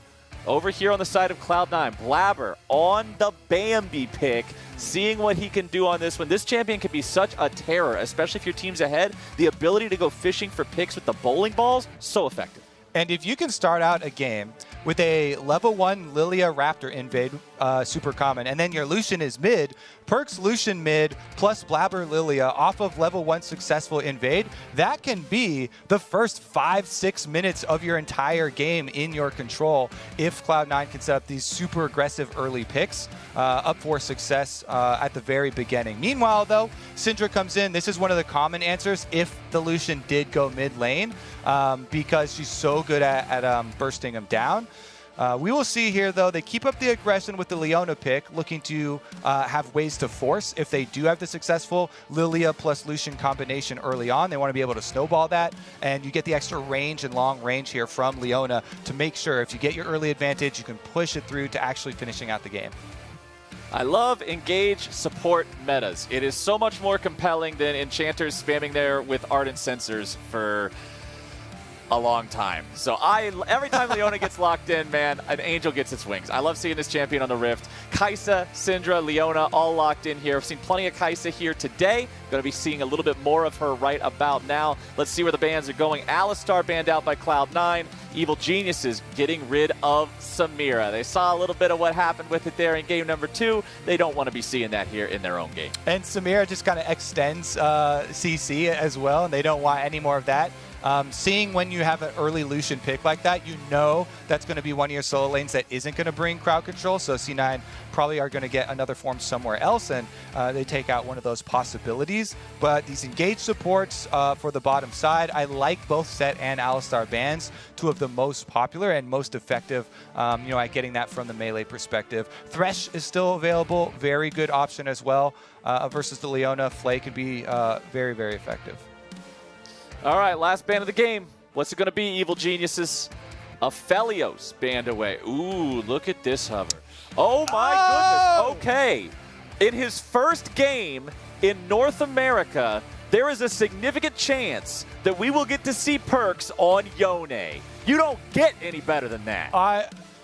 Over here on the side of Cloud9, Blabber on the Bambi pick, seeing what he can do on this one. This champion can be such a terror, especially if your team's ahead. The ability to go fishing for picks with the bowling balls, so effective. And if you can start out a game with a level 1 Lilia Raptor invade, super common, and then your Lucian is mid, Perk's Lucian mid plus Blabber Lilia off of level 1 successful invade, that can be the first 5-6 minutes of your entire game in your control if Cloud9 can set up these super aggressive early picks up for success at the very beginning. Meanwhile, though, Syndra comes in. This is one of the common answers if the Lucian did go mid lane, because she's so good at bursting him down. We will see here, though, they keep up the aggression with the Leona pick, looking to have ways to force if they do have the successful Lilia plus Lucian combination early on. They want to be able to snowball that, and you get the extra range and long range here from Leona to make sure if you get your early advantage, you can push it through to actually finishing out the game. I love engage support metas. It is so much more compelling than enchanters spamming there with ardent sensors for a long time. So every time Leona gets locked in, man, an angel gets its wings. I love seeing this champion on the Rift. Kai'Sa, Syndra, Leona, all locked in here. I've seen plenty of Kai'Sa here today. Going to be seeing a little bit more of her right about now. Let's see where the bans are going. Alistar banned out by Cloud9. Evil Geniuses getting rid of Samira. They saw a little bit of what happened with it there in game number 2. They don't want to be seeing that here in their own game. And Samira just kind of extends CC as well, and they don't want any more of that. Seeing when you have an early Lucian pick like that, you know that's going to be one of your solo lanes that isn't going to bring crowd control. So C9 probably are going to get another form somewhere else, and they take out one of those possibilities. But these engage supports for the bottom side, I like both Set and Alistar bans, two of the most popular and most effective, at getting that from the melee perspective. Thresh is still available, very good option as well versus the Leona. Flay could be very, very effective. All right, last ban of the game. What's it going to be, Evil Geniuses? Aphelios banned away. Ooh, look at this hover. Oh my goodness. Okay. In his first game in North America, there is a significant chance that we will get to see perks on Yone. You don't get any better than that.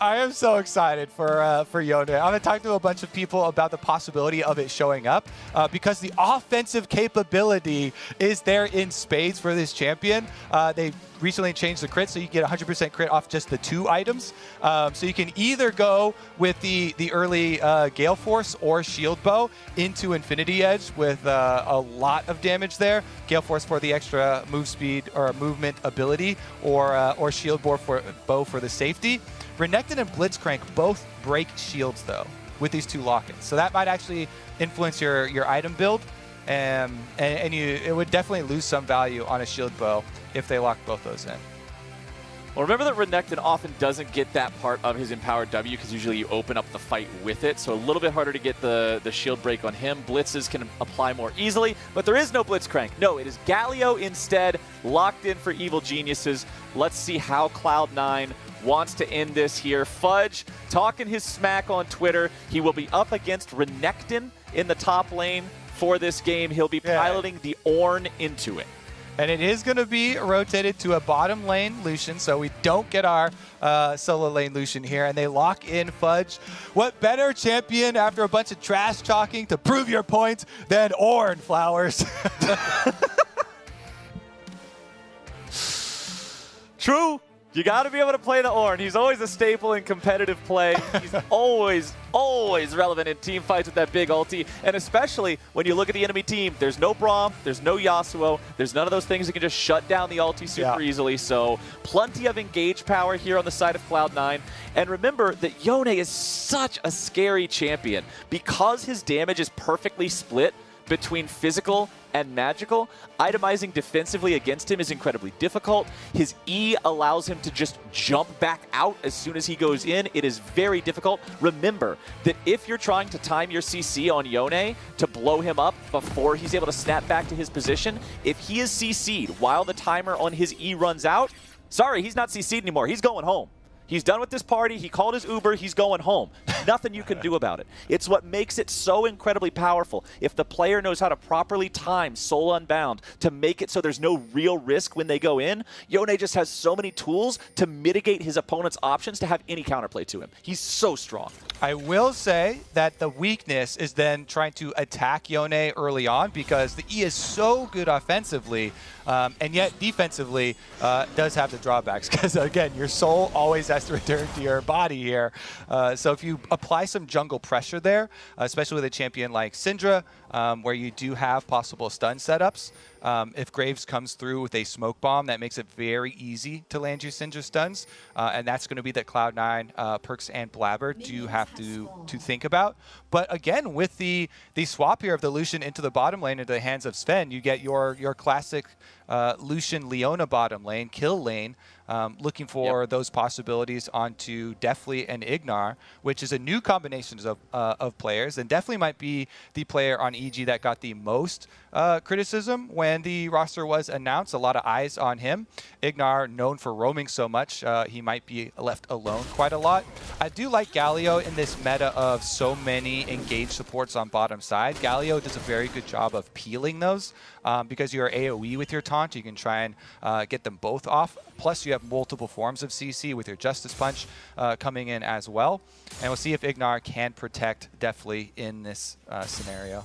I am so excited for Yone. I'm going to talk to a bunch of people about the possibility of it showing up because the offensive capability is there in spades for this champion. They recently changed the crit, so you get 100% crit off just the 2 items. So you can either go with the early Gale Force or Shield Bow into Infinity Edge with a lot of damage there. Gale Force for the extra move speed or movement ability, or Shield Bow for the safety. Renekton and Blitzcrank both break shields, though, with these 2 lock-ins. So that might actually influence your item build, and it would definitely lose some value on a shield bow if they lock both those in. Well, remember that Renekton often doesn't get that part of his Empowered W because usually you open up the fight with it, so a little bit harder to get the shield break on him. Blitzes can apply more easily, but there is no Blitzcrank. No, it is Galio instead, locked in for Evil Geniuses. Let's see how Cloud9 wants to end this here. Fudge talking his smack on Twitter. He will be up against Renekton in the top lane for this game. He'll be piloting the Ornn into it. And it is going to be rotated to a bottom lane Lucian, so we don't get our solo lane Lucian here. And they lock in Fudge. What better champion after a bunch of trash talking to prove your point than Ornn, Flowers? True. You got to be able to play the Ornn. He's always a staple in competitive play. He's always relevant in team fights with that big ulti. And especially when you look at the enemy team, there's no Braum, there's no Yasuo, there's none of those things that can just shut down the ulti super easily. So plenty of engage power here on the side of Cloud9. And remember that Yone is such a scary champion. Because his damage is perfectly split between physical and magical, itemizing defensively against him is incredibly difficult. His E allows him to just jump back out as soon as he goes in. It is very difficult. Remember that if you're trying to time your CC on Yone to blow him up before he's able to snap back to his position, if he is CC'd while the timer on his E runs out, sorry, he's not CC'd anymore. He's going home. He's done with this party. He called his Uber. He's going home. Nothing you can do about it. It's what makes it so incredibly powerful. If the player knows how to properly time Soul Unbound to make it so there's no real risk when they go in, Yone just has so many tools to mitigate his opponent's options to have any counterplay to him. He's so strong. I will say that the weakness is then trying to attack Yone early on because the E is so good offensively, and yet defensively does have the drawbacks because, again, your soul always has to return to your body here. So if you apply some jungle pressure there, especially with a champion like Syndra, where you do have possible stun setups, if Graves comes through with a smoke bomb, that makes it very easy to land your Syndra stuns, and that's going to be that Cloud9, Perks, and Blabber do have to think about. But again, with the swap here of the Lucian into the bottom lane into the hands of Sven, you get your classic Lucian Leona bottom lane, kill lane, looking for those possibilities onto Deathly and Ignar, which is a new combination of players, and Deathly might be the player on EG that got the most criticism when the roster was announced. A lot of eyes on him. Ignar, known for roaming so much, he might be left alone quite a lot. I do like Galio in this meta of so many engaged supports on bottom side. Galio does a very good job of peeling those because you're AoE with your taunt. You can try and get them both off. Plus, you have multiple forms of CC with your Justice Punch coming in as well. And we'll see if Ignar can protect Deathly in this scenario.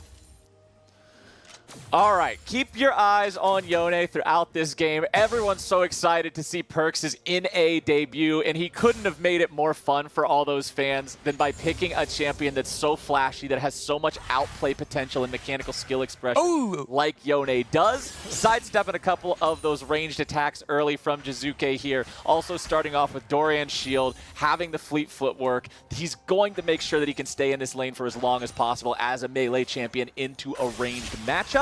All right, keep your eyes on Yone throughout this game. Everyone's so excited to see Perks' NA debut, and he couldn't have made it more fun for all those fans than by picking a champion that's so flashy, that has so much outplay potential and mechanical skill expression like Yone does. Sidestepping a couple of those ranged attacks early from Jizuke here. Also starting off with Dorian's shield, having the fleet footwork. He's going to make sure that he can stay in this lane for as long as possible as a melee champion into a ranged matchup.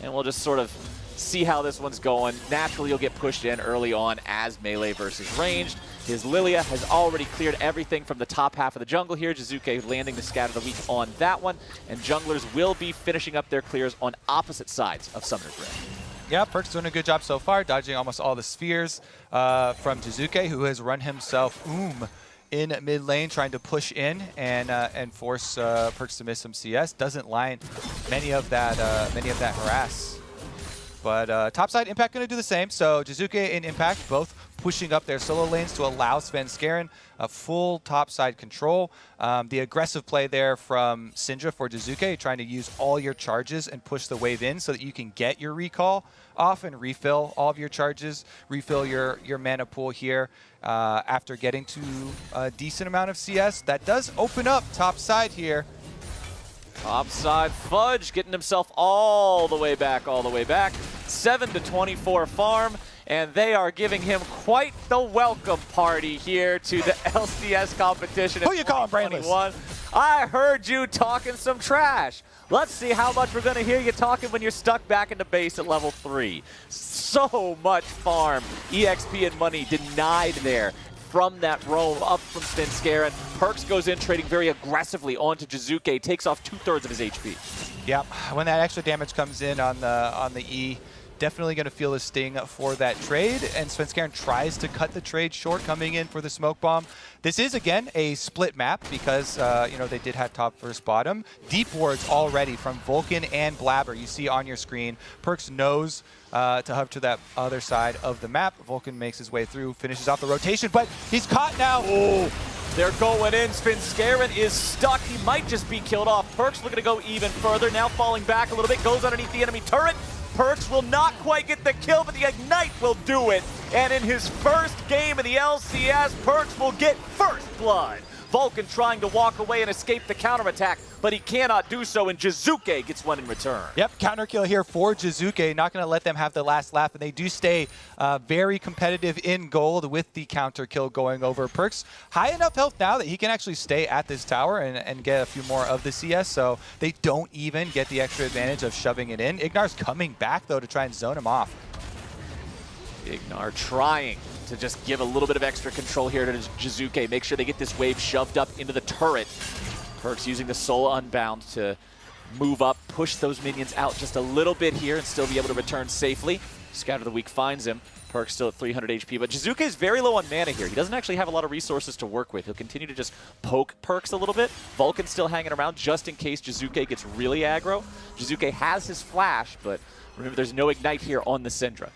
And we'll just sort of see how this one's going. Naturally, you'll get pushed in early on as melee versus ranged. His Lilia has already cleared everything from the top half of the jungle here. Jizuke landing the Scatter the Weak on that one. And junglers will be finishing up their clears on opposite sides of Summoner's Rift. Yeah, Perk's doing a good job so far, dodging almost all the spheres from Jizuke, who has run himself in mid lane, trying to push in and force Perks to miss some CS. Doesn't line many of that harass. But topside Impact going to do the same. So Jizuke and Impact both pushing up their solo lanes to allow Svenskeren a full topside control. The aggressive play there from Syndra for Jizuke, trying to use all your charges and push the wave in so that you can get your recall off and refill all of your charges, refill your mana pool here after getting to a decent amount of CS. That does open up topside here. Topside Fudge getting himself all the way back. 7-24 farm, and they are giving him quite the welcome party here to the LCS competition. Who you calling brainless? I heard you talking some trash. Let's see how much we're going to hear you talking when you're stuck back into base at level 3. So much farm, EXP and money denied there from that roam up from Svenskeren. Perks goes in trading very aggressively onto Jizuke, takes off 2/3 of his HP. Yep, when that extra damage comes in on the E, definitely going to feel the sting for that trade, and Svenskeren tries to cut the trade short, coming in for the smoke bomb. This is, again, a split map because, they did have top versus bottom. Deep wards already from Vulcan and Blabber. You see on your screen, Perks knows to hub to that other side of the map. Vulcan makes his way through, finishes off the rotation, but he's caught now. They're going in. Svenskeren is stuck. He might just be killed off. Perks looking to go even further. Now falling back a little bit. Goes underneath the enemy turret. Perks will not quite get the kill, but the Ignite will do it. And in his first game in the LCS, Perks will get first blood. Vulcan trying to walk away and escape the counterattack, but he cannot do so, and Jizuke gets one in return. Yep, counter kill here for Jizuke. Not going to let them have the last laugh, and they do stay very competitive in gold with the counter kill going over Perks. High enough health now that he can actually stay at this tower and get a few more of the CS, so they don't even get the extra advantage of shoving it in. Ignar's coming back, though, to try and zone him off. Ignar trying to just give a little bit of extra control here to Jizuke. Make sure they get this wave shoved up into the turret. Perks using the Soul Unbound to move up, push those minions out just a little bit here and still be able to return safely. Scout of the Week finds him. Perks still at 300 HP, but Jizuke is very low on mana here. He doesn't actually have a lot of resources to work with. He'll continue to just poke Perks a little bit. Vulcan's still hanging around just in case Jizuke gets really aggro. Jizuke has his flash, but remember there's no ignite here on the Syndra.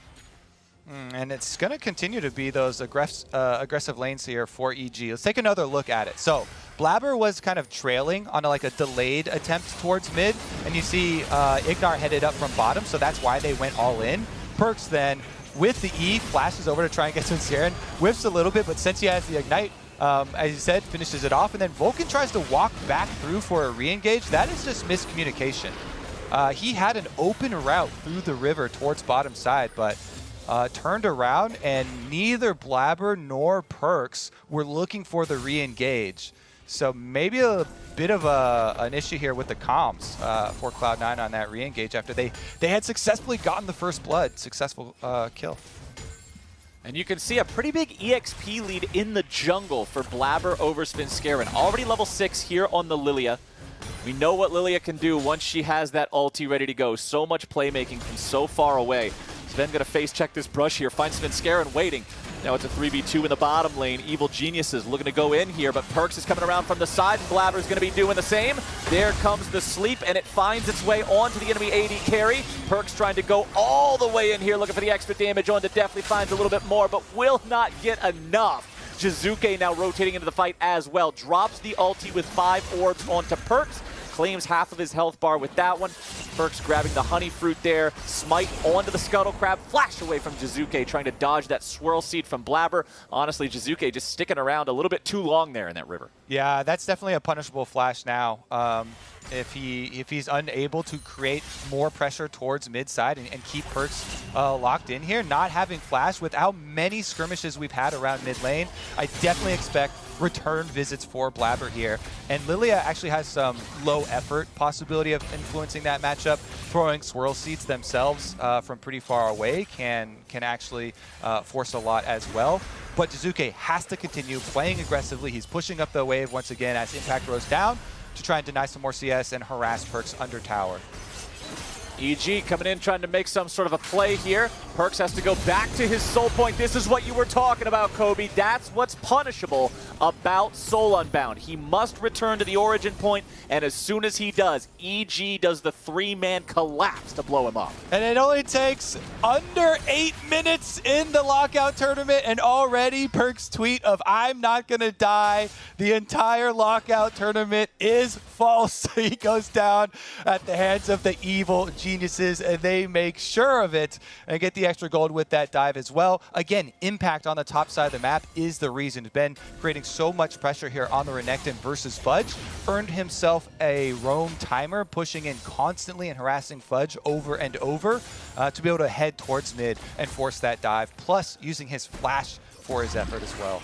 And it's going to continue to be those aggressive lanes here for EG. Let's take another look at it. So Blabber was kind of trailing on a delayed attempt towards mid, and you see Ignar headed up from bottom, so that's why they went all in. Perks then, with the E, flashes over to try and get Sinceren, whiffs a little bit, but since he has the Ignite, as you said, finishes it off, and then Vulcan tries to walk back through for a re-engage. That is just miscommunication. He had an open route through the river towards bottom side, but turned around, and neither Blabber nor Perks were looking for the re-engage. So maybe a bit of an issue here with the comms for Cloud9 on that re-engage after they had successfully gotten the first blood. Successful kill. And you can see a pretty big EXP lead in the jungle for Blabber over Svenskeren. Already level 6 here on the Lilia. We know what Lilia can do once she has that ulti ready to go. So much playmaking from so far away. Sven gonna face check this brush here, finds Svenskeren waiting. Now it's a 3v2 in the bottom lane. Evil Geniuses looking to go in here, but Perks is coming around from the side, and Blabber's gonna be doing the same. There comes the sleep, and it finds its way onto the enemy AD carry. Perks trying to go all the way in here, looking for the extra damage on to definitely finds a little bit more, but will not get enough. Jizuke now rotating into the fight as well. Drops the ulti with 5 orbs onto Perks. Claims half of his health bar with that one. Perks grabbing the honey fruit there. Smite onto the Scuttle Crab. Flash away from Jizuke, trying to dodge that swirl seed from Blabber. Honestly, Jizuke just sticking around a little bit too long there in that river. Yeah, that's definitely a punishable flash now. If he's unable to create more pressure towards mid side and keep Perks locked in here, not having flash with how many skirmishes we've had around mid lane, I definitely expect return visits for Blabber here. And Lilia actually has some low effort possibility of influencing that matchup. Throwing swirl seeds themselves from pretty far away can actually force a lot as well. But Jizuke has to continue playing aggressively. He's pushing up the wave once again as Impact goes down to try and deny some more CS and harass Perks under tower. EG coming in trying to make some sort of a play here. Perks has to go back to his soul point. This is what you were talking about, Kobe. That's what's punishable about Soul Unbound. He must return to the origin point, and as soon as he does, EG does the 3-man collapse to blow him up. And it only takes under 8 minutes in the lockout tournament, and already Perks' tweet of "I'm not gonna die" the entire lockout tournament is false. He goes down at the hands of the Evil Geniuses, and they make sure of it and get the extra gold with that dive as well. Again, Impact on the top side of the map is the reason. Ben creating so much pressure here on the Renekton versus Fudge, earned himself a roam timer, pushing in constantly and harassing Fudge over and over to be able to head towards mid and force that dive, plus using his flash for his effort as well.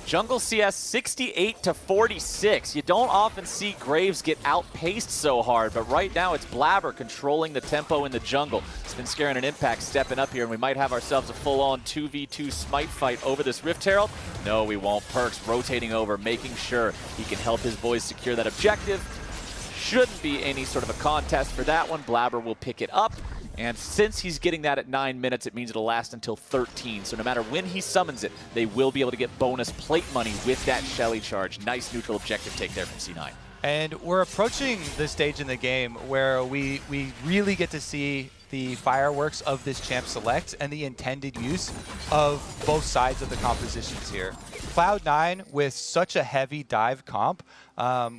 Jungle CS 68-46. You don't often see Graves get outpaced so hard, but right now it's Blabber controlling the tempo in the jungle. Svenskeren and Impact stepping up here, and we might have ourselves a full-on 2v2 smite fight over this Rift Herald. No, we won't. Perks rotating over, making sure he can help his boys secure that objective. Shouldn't be any sort of a contest for that one. Blabber will pick it up. And since he's getting that at 9 minutes, it means it'll last until 13. So no matter when he summons it, they will be able to get bonus plate money with that Shelly charge. Nice neutral objective take there from C9. And we're approaching the stage in the game where we really get to see the fireworks of this champ select and the intended use of both sides of the compositions here. Cloud9 with such a heavy dive comp,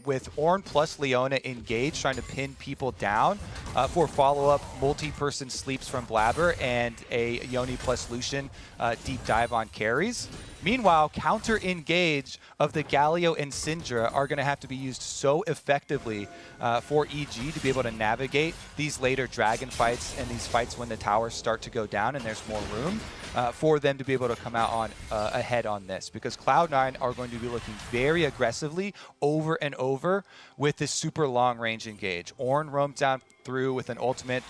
with Ornn plus Leona engaged, trying to pin people down for follow-up multi-person sleeps from Blabber and a Yone plus Lucian deep dive on carries. Meanwhile, counter-engage of the Galio and Syndra are going to have to be used so effectively for EG to be able to navigate these later dragon fights and these fights when the towers start to go down and there's more room for them to be able to come out on ahead on this, because Cloud9 are going to be looking very aggressively over and over with this super long range engage. Ornn roams down through with an ultimate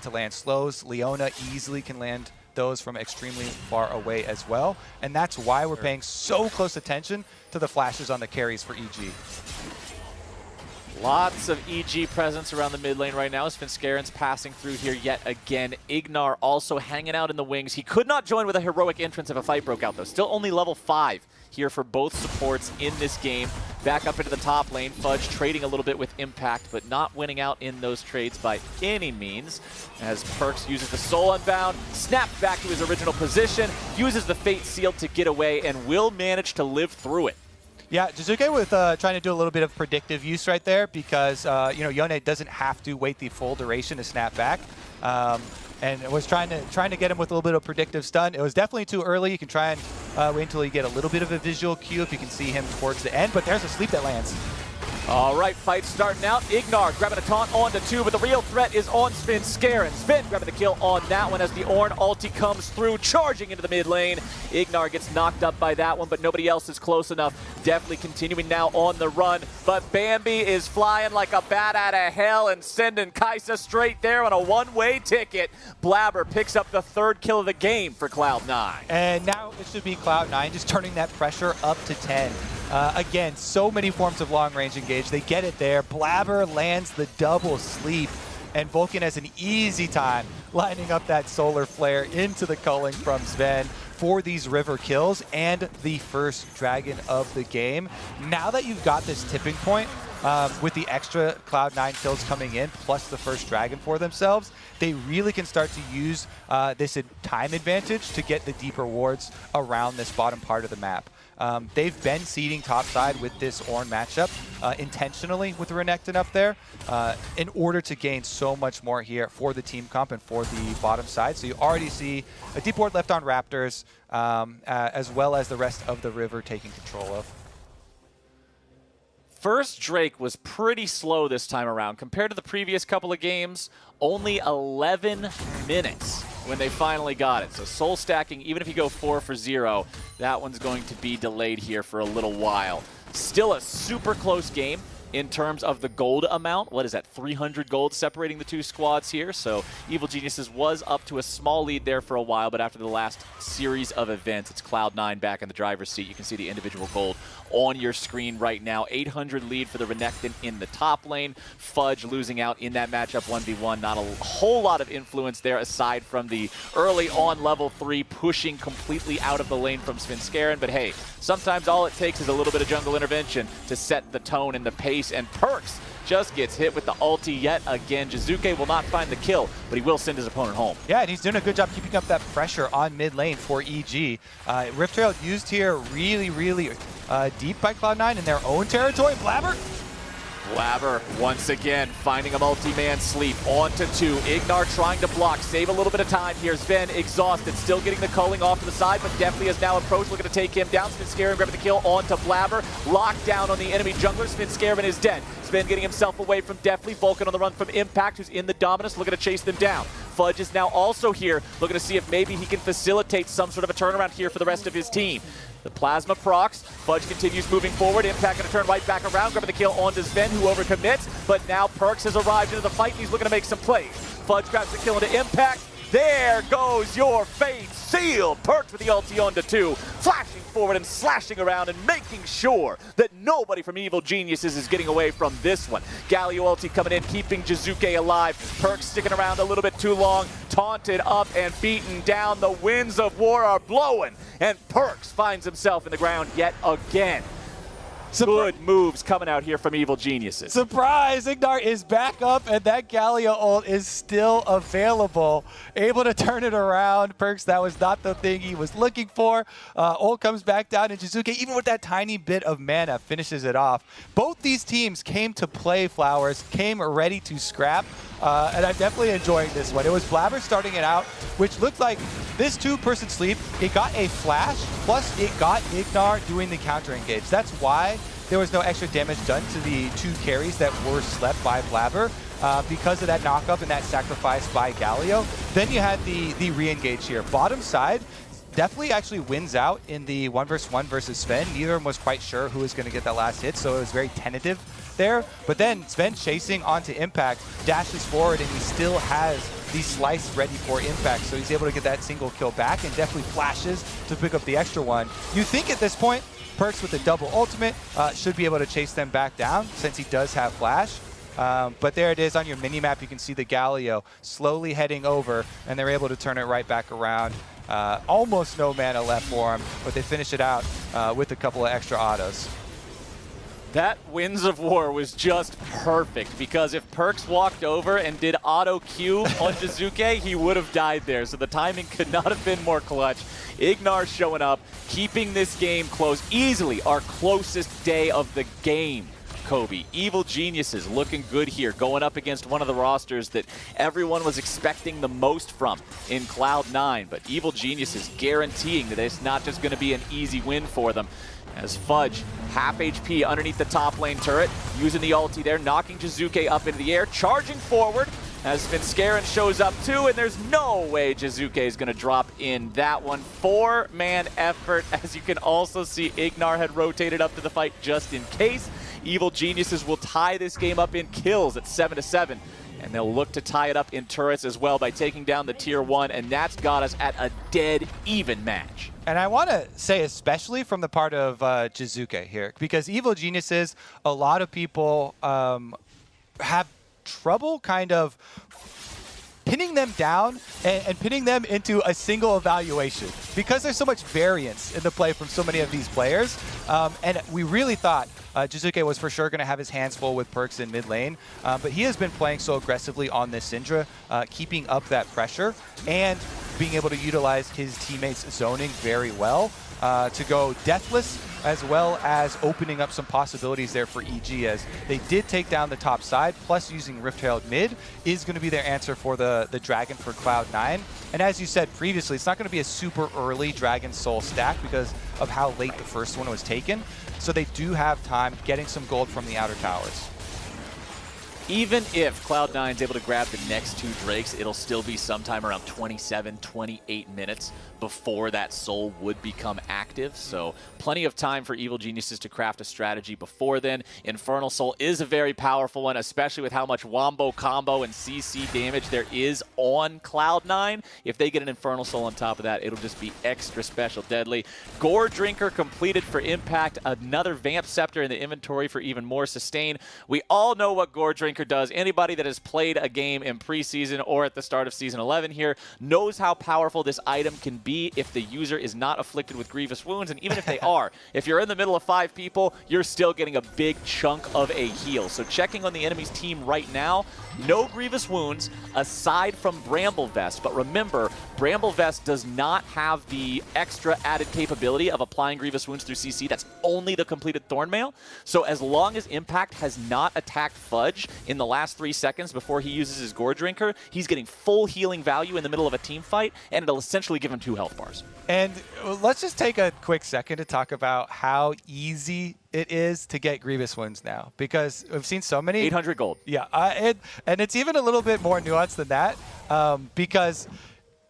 to land slows. Leona easily can land those from extremely far away as well, and that's why we're paying so close attention to the flashes on the carries for EG. Lots of EG presence around the mid lane right now as Svenskaren's passing through here yet again. Ignar also hanging out in the wings. He could not join with a heroic entrance if a fight broke out, though. Still only level 5 here for both supports in this game. Back up into the top lane. Fudge trading a little bit with Impact, but not winning out in those trades by any means, as Perkz uses the Soul Unbound, snaps back to his original position, uses the Fate Seal to get away, and will manage to live through it. Yeah, Jizuke with trying to do a little bit of predictive use right there, because Yone doesn't have to wait the full duration to snap back, and it was trying to get him with a little bit of predictive stun. It was definitely too early. You can try and wait until you get a little bit of a visual cue if you can see him towards the end, but there's a sleep that lands. All right, fight starting out. Ignar grabbing a taunt onto 2, but the real threat is on Svenskeren. Sven grabbing the kill on that one as the Ornn ulti comes through, charging into the mid lane. Ignar gets knocked up by that one, but nobody else is close enough. Definitely continuing now on the run, but Bambi is flying like a bat out of hell and sending Kai'Sa straight there on a one-way ticket. Blabber picks up the 3rd kill of the game for Cloud9. And now it should be Cloud9 just turning that pressure up to 10. Again, so many forms of long-range engage. They get it there. Blabber lands the double sleep, and Vulcan has an easy time lining up that solar flare into the culling from Sven for these river kills and the first dragon of the game. Now that you've got this tipping point, with the extra Cloud9 kills coming in, plus the first dragon for themselves, they really can start to use this time advantage to get the deeper wards around this bottom part of the map. They've been seeding topside with this Ornn matchup intentionally with Renekton up there in order to gain so much more here for the team comp and for the bottom side. So you already see a deep ward left on Raptors, as well as the rest of the river taking control of. First Drake was pretty slow this time around. Compared to the previous couple of games, only 11 minutes when they finally got it. So soul stacking, even if you go 4 for 0, that one's going to be delayed here for a little while. Still a super close game in terms of the gold amount. What is that, 300 gold separating the two squads here? So Evil Geniuses was up to a small lead there for a while, but after the last series of events, it's Cloud9 back in the driver's seat. You can see the individual gold on your screen right now. 800 lead for the Renekton in the top lane. Fudge losing out in that matchup 1v1. Not a whole lot of influence there aside from the early on level 3 pushing completely out of the lane from Svenskeren. But hey, sometimes all it takes is a little bit of jungle intervention to set the tone and the pace, and Perkz just gets hit with the ulti yet again. Jizuke will not find the kill, but he will send his opponent home. Yeah, and he's doing a good job keeping up that pressure on mid lane for EG. Rift Trail used here really deep by Cloud9 in their own territory. Blabber? Blabber once again finding a multi-man sleep onto 2. Ignar trying to block, save a little bit of time here. Sven exhausted, still getting the culling off to the side, but definitely has now approached, looking to take him down. Svenskeren grabbing the kill onto Blabber. Locked down on the enemy jungler. Svenskeren is dead. Sven getting himself away from Deathly. Vulcan on the run from Impact, who's in the Dominus, looking to chase them down. Fudge is now also here, looking to see if maybe he can facilitate some sort of a turnaround here for the rest of his team. The Plasma procs. Fudge continues moving forward. Impact going to turn right back around, grabbing the kill onto Sven, who overcommits. But now Perkz has arrived into the fight, and he's looking to make some plays. Fudge grabs the kill into Impact. There goes your fate sealed. Perkz with the ulti onto 2, flashing forward and slashing around and making sure that nobody from Evil Geniuses is getting away from this one. Galio ulti coming in, keeping Jizuke alive. Perkz sticking around a little bit too long, taunted up and beaten down. The winds of war are blowing, and Perkz finds himself in the ground yet again. Good moves coming out here from Evil Geniuses. Surprise! Ignar is back up, and that Galio ult is still available. Able to turn it around. Perks, that was not the thing he was looking for. Ult comes back down, and Jizuke, even with that tiny bit of mana, finishes it off. Both these teams came to play, Flowers, came ready to scrap, and I'm definitely enjoying this one. It was Blabber starting it out, which looked like this two-person sleep. It got a flash, plus it got Ignar doing the counter engage. That's why there was no extra damage done to the 2 carries that were slept by Blabber because of that knockup and that sacrifice by Galio. Then you had the re-engage here. Bottom side definitely actually wins out in the 1v1 versus Sven. Neither of them was quite sure who was going to get that last hit, so it was very tentative there. But then Sven chasing onto Impact, dashes forward, and he still has the slice ready for Impact, so he's able to get that single kill back and definitely flashes to pick up the extra one. You think at this point, Perks with the double ultimate should be able to chase them back down since he does have flash. But there it is on your mini-map. You can see the Galio slowly heading over, and they're able to turn it right back around. Almost no mana left for him, but they finish it out with a couple of extra autos. That Winds of War was just perfect, because if Perks walked over and did auto Q on Jizuke, he would have died there. So the timing could not have been more clutch. Ignar showing up, keeping this game close. Easily our closest day of the game, Kobe. Evil Geniuses looking good here, going up against one of the rosters that everyone was expecting the most from in Cloud9. But Evil Geniuses guaranteeing that it's not just going to be an easy win for them. As Fudge, half HP underneath the top lane turret, using the ulti there, knocking Jizuke up into the air, charging forward, as Scarin shows up too, and there's no way Jizuke is going to drop in that one. 4-man effort, as you can also see Ignar had rotated up to the fight just in case. Evil Geniuses will tie this game up in kills at 7-7. And they'll look to tie it up in turrets as well by taking down the tier 1, and that's got us at a dead even match. And I want to say especially from the part of Jizuke here, because Evil Geniuses, a lot of people have trouble kind of pinning them down and pinning them into a single evaluation because there's so much variance in the play from so many of these players. And we really thought Jizuke was for sure going to have his hands full with Perks in mid lane, but he has been playing so aggressively on this Syndra, keeping up that pressure and being able to utilize his teammates' zoning very well to go deathless, as well as opening up some possibilities there for EG, as they did take down the top side, plus using Rift Herald mid is going to be their answer for the Dragon for Cloud9. And as you said previously, it's not going to be a super early Dragon Soul stack because of how late the first one was taken. So they do have time getting some gold from the outer towers. Even if Cloud9 is able to grab the next 2 Drakes, it'll still be sometime around 27, 28 minutes before that soul would become active. So plenty of time for Evil Geniuses to craft a strategy before then. Infernal Soul is a very powerful one, especially with how much Wombo combo and CC damage there is on Cloud9. If they get an Infernal Soul on top of that, it'll just be extra special deadly. Gore Drinker completed for Impact. Another Vamp Scepter in the inventory for even more sustain. We all know what Gore Drinker does. Anybody that has played a game in preseason or at the start of Season 11 here knows how powerful this item can be if the user is not afflicted with grievous wounds, and even if they are. If you're in the middle of 5 people, you're still getting a big chunk of a heal. So checking on the enemy's team right now, no grievous wounds aside from Bramble Vest. But remember, Bramble Vest does not have the extra added capability of applying grievous wounds through CC. That's only the completed Thornmail. So as long as Impact has not attacked Fudge in the last 3 seconds before he uses his Gore Drinker, he's getting full healing value in the middle of a team fight, and it'll essentially give him 2 health bars. And let's just take a quick second to talk about how easy it is to get grievous wounds now, because we've seen so many. 800 gold. Yeah, and it's even a little bit more nuanced than that, because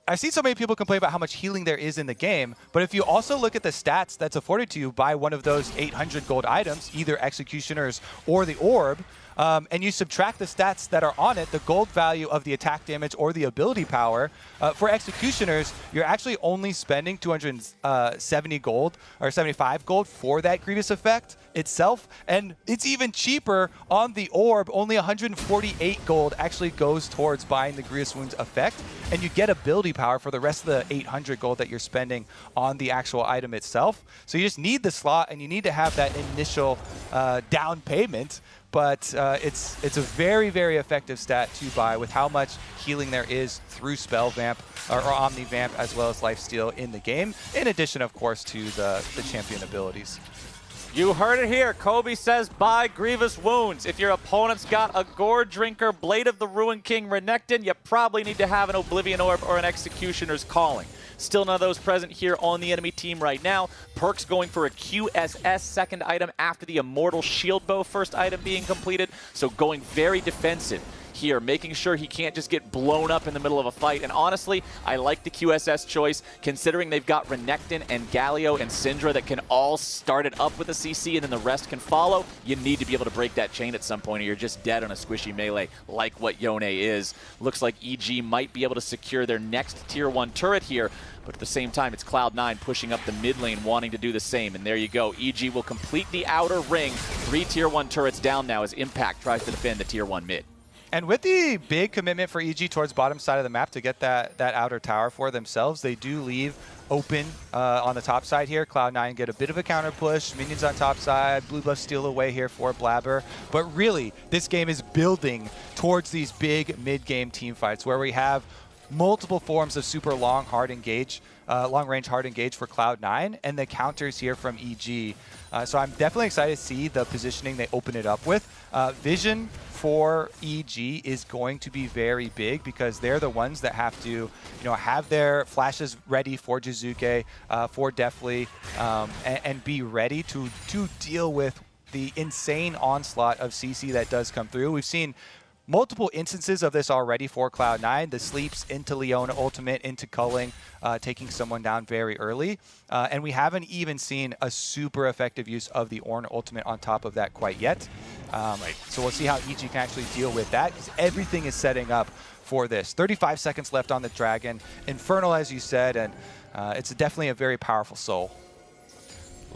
I've seen so many people complain about how much healing there is in the game, but if you also look at the stats that's afforded to you by one of those 800 gold items, either Executioners or the Orb, and you subtract the stats that are on it, the gold value of the attack damage or the ability power, for Executioners, you're actually only spending 270 gold or 75 gold for that Grievous effect itself, and it's even cheaper on the orb. Only 148 gold actually goes towards buying the Grievous Wounds effect, and you get ability power for the rest of the 800 gold that you're spending on the actual item itself. So you just need the slot, and you need to have that initial down payment. But it's a very, very effective stat to buy with how much healing there is through Spell Vamp or Omni Vamp as well as Lifesteal in the game, in addition, of course, to the champion abilities. You heard it here. Kobe says buy Grievous Wounds. If your opponent's got a Gore Drinker, Blade of the Ruined King, Renekton, you probably need to have an Oblivion Orb or an Executioner's Calling. Still none of those present here on the enemy team right now. Perk's going for a QSS second item after the Immortal Shield Bow first item being completed, so going very defensive here, making sure he can't just get blown up in the middle of a fight. And honestly, I like the QSS choice, considering they've got Renekton and Galio and Syndra that can all start it up with a CC and then the rest can follow. You need to be able to break that chain at some point or you're just dead on a squishy melee like what Yone is. Looks like EG might be able to secure their next tier 1 turret here, but at the same time, it's Cloud9 pushing up the mid lane, wanting to do the same. And there you go. EG will complete the outer ring. 3 tier 1 turrets down now as Impact tries to defend the tier 1 mid. And with the big commitment for EG towards bottom side of the map to get that outer tower for themselves, they do leave open on the top side here. Cloud9 get a bit of a counter push, minions on top side, blue buff steal away here for Blabber. But really, this game is building towards these big mid-game team fights where we have multiple forms of super long, hard engage, long-range hard engage for Cloud9, and the counters here from EG. So I'm definitely excited to see the positioning they open it up with. Vision for EG is going to be very big because they're the ones that have to, have their flashes ready for Jizuke, for Deathly, and be ready to deal with the insane onslaught of CC that does come through. We've seen multiple instances of this already for Cloud9. The sleeps into Leona ultimate, into culling, taking someone down very early. And we haven't even seen a super effective use of the Ornn ultimate on top of that quite yet. So we'll see how EG can actually deal with that, because everything is setting up for this. 35 seconds left on the Dragon. Infernal, as you said, and it's definitely a very powerful soul.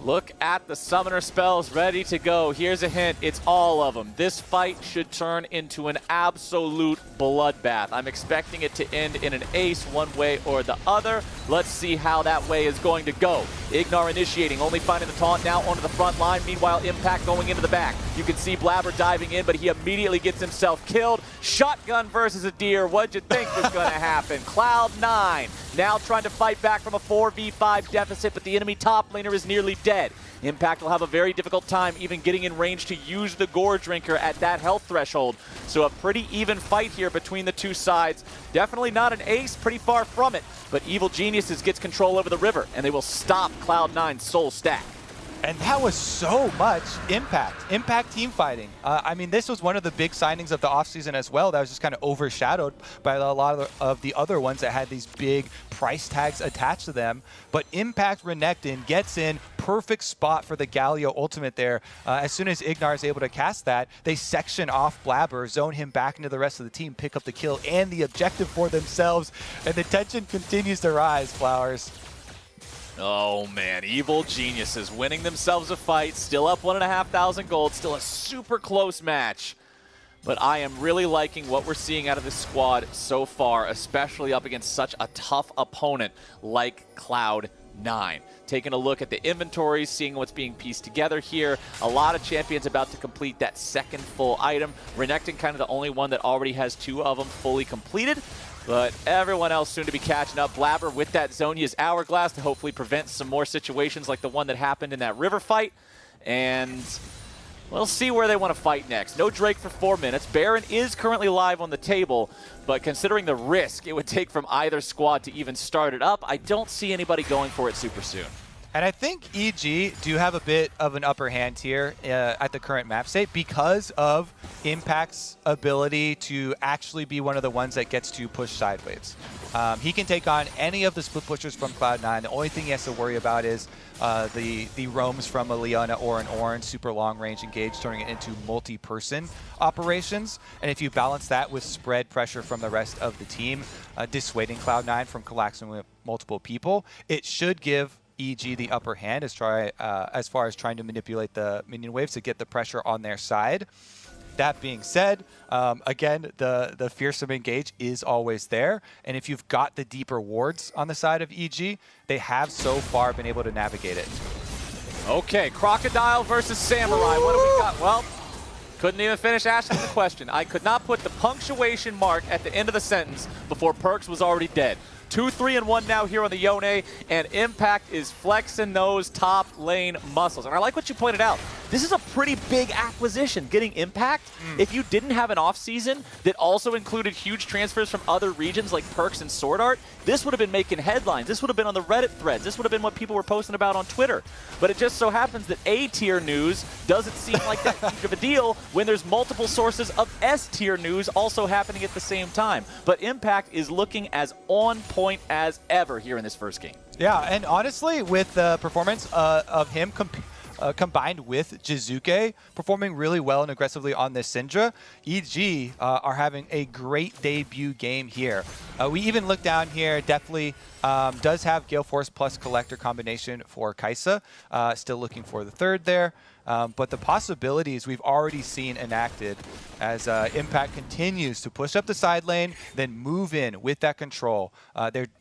Look at the summoner spells ready to go. Here's a hint, it's all of them. This fight should turn into an absolute bloodbath. I'm expecting it to end in an ace one way or the other. Let's see how that way is going to go. Ignar initiating, only finding the taunt now onto the front line. Meanwhile, Impact going into the back. You can see Blabber diving in, but he immediately gets himself killed. Shotgun versus a deer. What'd you think was going to happen? Cloud9 now trying to fight back from a 4v5 deficit, but the enemy top laner is nearly dead. Impact will have a very difficult time even getting in range to use the Gore Drinker at that health threshold. So a pretty even fight here between the two sides. Definitely not an ace, pretty far from it. But Evil Geniuses gets control over the river, and they will stop Cloud9's soul stack. And that was so much Impact team fighting. I mean, this was one of the big signings of the offseason as well that was just kind of overshadowed by a lot of the other ones that had these big price tags attached to them. But Impact Renekton gets in perfect spot for the Galio ultimate there. As soon as Ignar is able to cast that, they section off Blabber, zone him back into the rest of the team, pick up the kill and the objective for themselves. And the tension continues to rise, Flowers. Oh man, Evil Geniuses winning themselves a fight, still up 1,500 gold, still a super close match. But I am really liking what we're seeing out of this squad so far, especially up against such a tough opponent like Cloud9. Taking a look at the inventories, seeing what's being pieced together here. A lot of champions about to complete that second full item. Renekton kind of the only one that already has 2 of them fully completed. But everyone else soon to be catching up. Blabber with that Zhonya's Hourglass to hopefully prevent some more situations like the one that happened in that river fight. And we'll see where they want to fight next. No Drake for 4 minutes. Baron is currently live on the table, but considering the risk it would take from either squad to even start it up, I don't see anybody going for it super soon. And I think EG do have a bit of an upper hand here at the current map state because of Impact's ability to actually be one of the ones that gets to push sideways. He can take on any of the split pushers from Cloud9. The only thing he has to worry about is the roams from a Leona or an Orange, super long range engage, turning it into multi-person operations. And if you balance that with spread pressure from the rest of the team, dissuading Cloud9 from collapsing with multiple people, it should give EG the upper hand as far as trying to manipulate the minion waves to get the pressure on their side. That being said, again, the fearsome engage is always there. And if you've got the deeper wards on the side of EG, they have so far been able to navigate it. Okay, Crocodile versus Samurai. What do we got? Well, couldn't even finish asking the question. I could not put the punctuation mark at the end of the sentence before Perks was already dead. 2, 3, and 1 now here on the Yone, and Impact is flexing those top lane muscles. And I like what you pointed out. This is a pretty big acquisition, getting Impact. If you didn't have an offseason that also included huge transfers from other regions like Perks and Sword Art, this would have been making headlines. This would have been on the Reddit threads. This would have been what people were posting about on Twitter. But it just so happens that A-tier news doesn't seem like that huge of a deal when there's multiple sources of S-tier news also happening at the same time. But Impact is looking as on point as ever here in this first game. Yeah, and honestly, with the performance of him combined with Jizuke performing really well and aggressively on this Syndra, EG are having a great debut game here. We even look down here, definitely does have Gale Force plus Collector combination for Kai'Sa. Still looking for the third there. But the possibilities we've already seen enacted as Impact continues to push up the side lane, then move in with that control.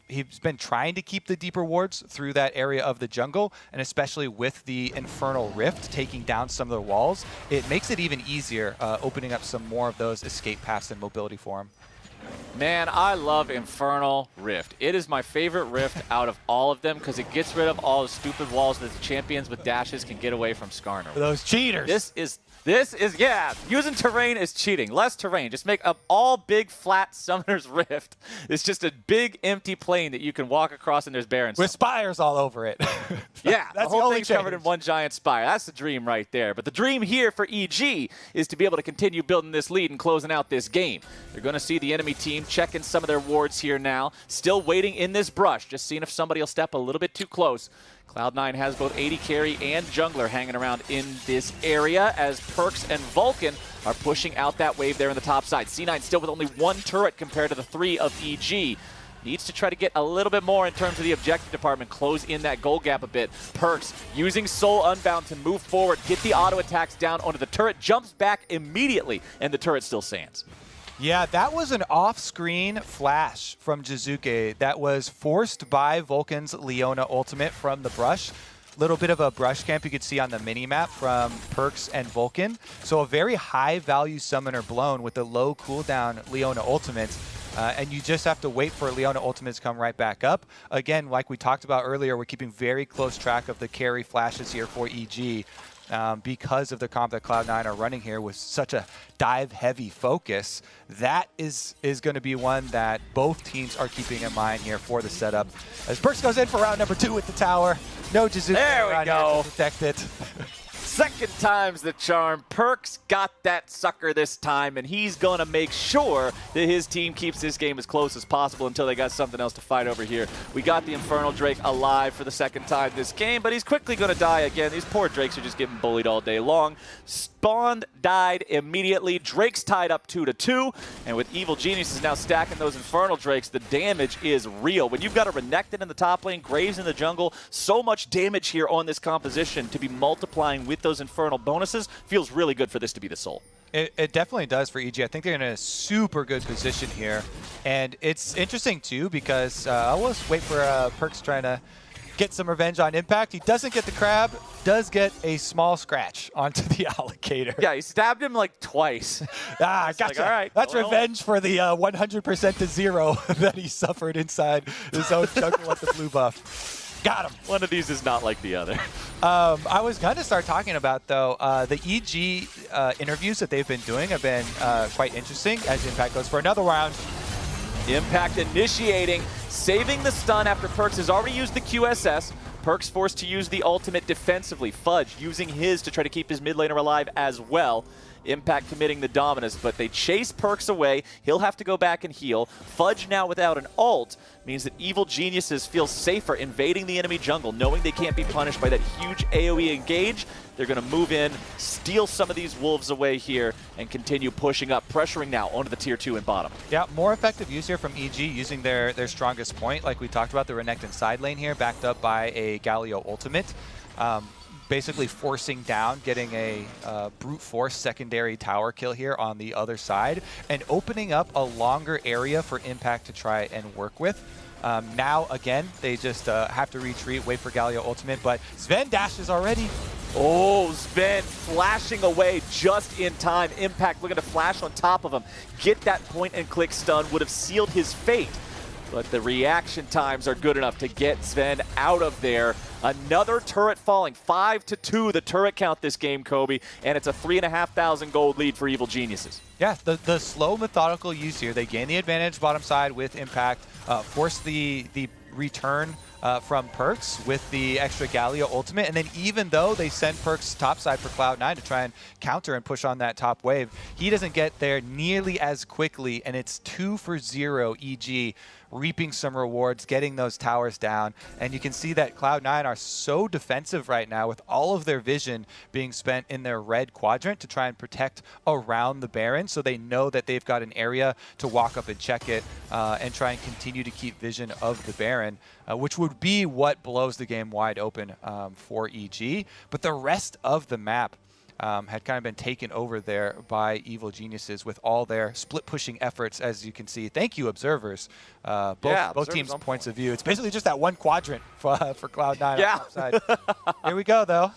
He's been trying to keep the deeper wards through that area of the jungle, and especially with the Infernal Rift taking down some of the walls, it makes it even easier, opening up some more of those escape paths and mobility for him. Man, I love Infernal Rift. It is my favorite rift out of all of them because it gets rid of all the stupid walls that the champions with dashes can get away from Skarner. Those cheaters. This is, yeah, using terrain is cheating. Less terrain. Just make up all big flat Summoner's Rift. It's just a big empty plane that you can walk across and there's barrens. With spires all over it. Yeah, that's the whole thing's covered in one giant spire. That's the dream right there. But the dream here for EG is to be able to continue building this lead and closing out this game. You're going to see the enemy team checking some of their wards here now. Still waiting in this brush, just seeing if somebody will step a little bit too close. Cloud9 has both AD carry and jungler hanging around in this area as Perks and Vulcan are pushing out that wave there in the top side. C9 still with only 1 turret compared to the 3 of EG. Needs to try to get a little bit more in terms of the objective department, close in that goal gap a bit. Perks using Soul Unbound to move forward, get the auto attacks down onto the turret, jumps back immediately, and the turret still stands. Yeah, that was an off-screen flash from Jizuke that was forced by Vulcan's Leona ultimate from the brush. Little bit of a brush camp you could see on the mini-map from Perks and Vulcan. So a very high-value summoner blown with the low cooldown Leona ultimate. And you just have to wait for Leona ultimates to come right back up. Again, like we talked about earlier, we're keeping very close track of the carry flashes here for EG. Because of the comp that Cloud9 are running here with such a dive-heavy focus, that is going to be one that both teams are keeping in mind here for the setup. As Perks goes in for round number 2 with the tower. No Jizuke there we go. To protect it. Second time's the charm. Perks got that sucker this time, and he's going to make sure that his team keeps this game as close as possible until they got something else to fight over here. We got the Infernal Drake alive for the second time this game, but he's quickly going to die again. These poor Drakes are just getting bullied all day long. Spawned, died immediately. Drake's tied up 2-2, and with Evil Geniuses now stacking those Infernal Drakes, the damage is real. When you've got a Renekton in the top lane, Graves in the jungle, so much damage here on this composition to be multiplying with those Infernal bonuses feels really good for this to be the Soul. It definitely does for EG. I think they're in a super good position here. And it's interesting, too, because I'll just wait for Perks trying to get some revenge on Impact. He doesn't get the crab, does get a small scratch onto the alligator. Yeah, he stabbed him like twice. Gotcha. Like, all right, that's revenge for the 100% to 0 that he suffered inside his own jungle at the blue buff. Got him. One of these is not like the other. I was going to start talking about, though, the EG interviews that they've been doing have been quite interesting as Impact goes for another round. Impact initiating, saving the stun after Perks has already used the QSS. Perks forced to use the ultimate defensively. Fudge using his to try to keep his mid laner alive as well. Impact committing the Dominus, but they chase Perks away. He'll have to go back and heal. Fudge now without an ult means that Evil Geniuses feel safer invading the enemy jungle, knowing they can't be punished by that huge AoE engage. They're going to move in, steal some of these wolves away here, and continue pushing up, pressuring now onto the tier 2 and bottom. Yeah, more effective use here from EG, using their strongest point. Like we talked about, the Renekton side lane here, backed up by a Galio ultimate. Basically forcing down, getting a brute force secondary tower kill here on the other side, and opening up a longer area for Impact to try and work with. Now, again, they just have to retreat, wait for Galio ultimate, but Sven dashes already. Oh, Sven flashing away just in time. Impact looking to flash on top of him. Get that point and click stun would have sealed his fate. But the reaction times are good enough to get Sven out of there. Another turret falling. 5-2 the turret count this game, Kobe. And it's a 3,500 gold lead for Evil Geniuses. Yeah, the slow, methodical use here. They gain the advantage bottom side with Impact, force the return from Perks with the extra Galio ultimate, and then even though they send Perks topside for Cloud9 to try and counter and push on that top wave, he doesn't get there nearly as quickly, and it's 2-for-0 EG, reaping some rewards, getting those towers down. And you can see that Cloud9 are so defensive right now, with all of their vision being spent in their red quadrant to try and protect around the Baron, so they know that they've got an area to walk up and check it and try and continue to keep vision of the Baron, which would be what blows the game wide open for EG. But the rest of the map had kind of been taken over there by Evil Geniuses with all their split pushing efforts, as you can see. Thank you, observers. Both teams' points of view. It's basically just that one quadrant for Cloud9 yeah. on the side. Here we go, though.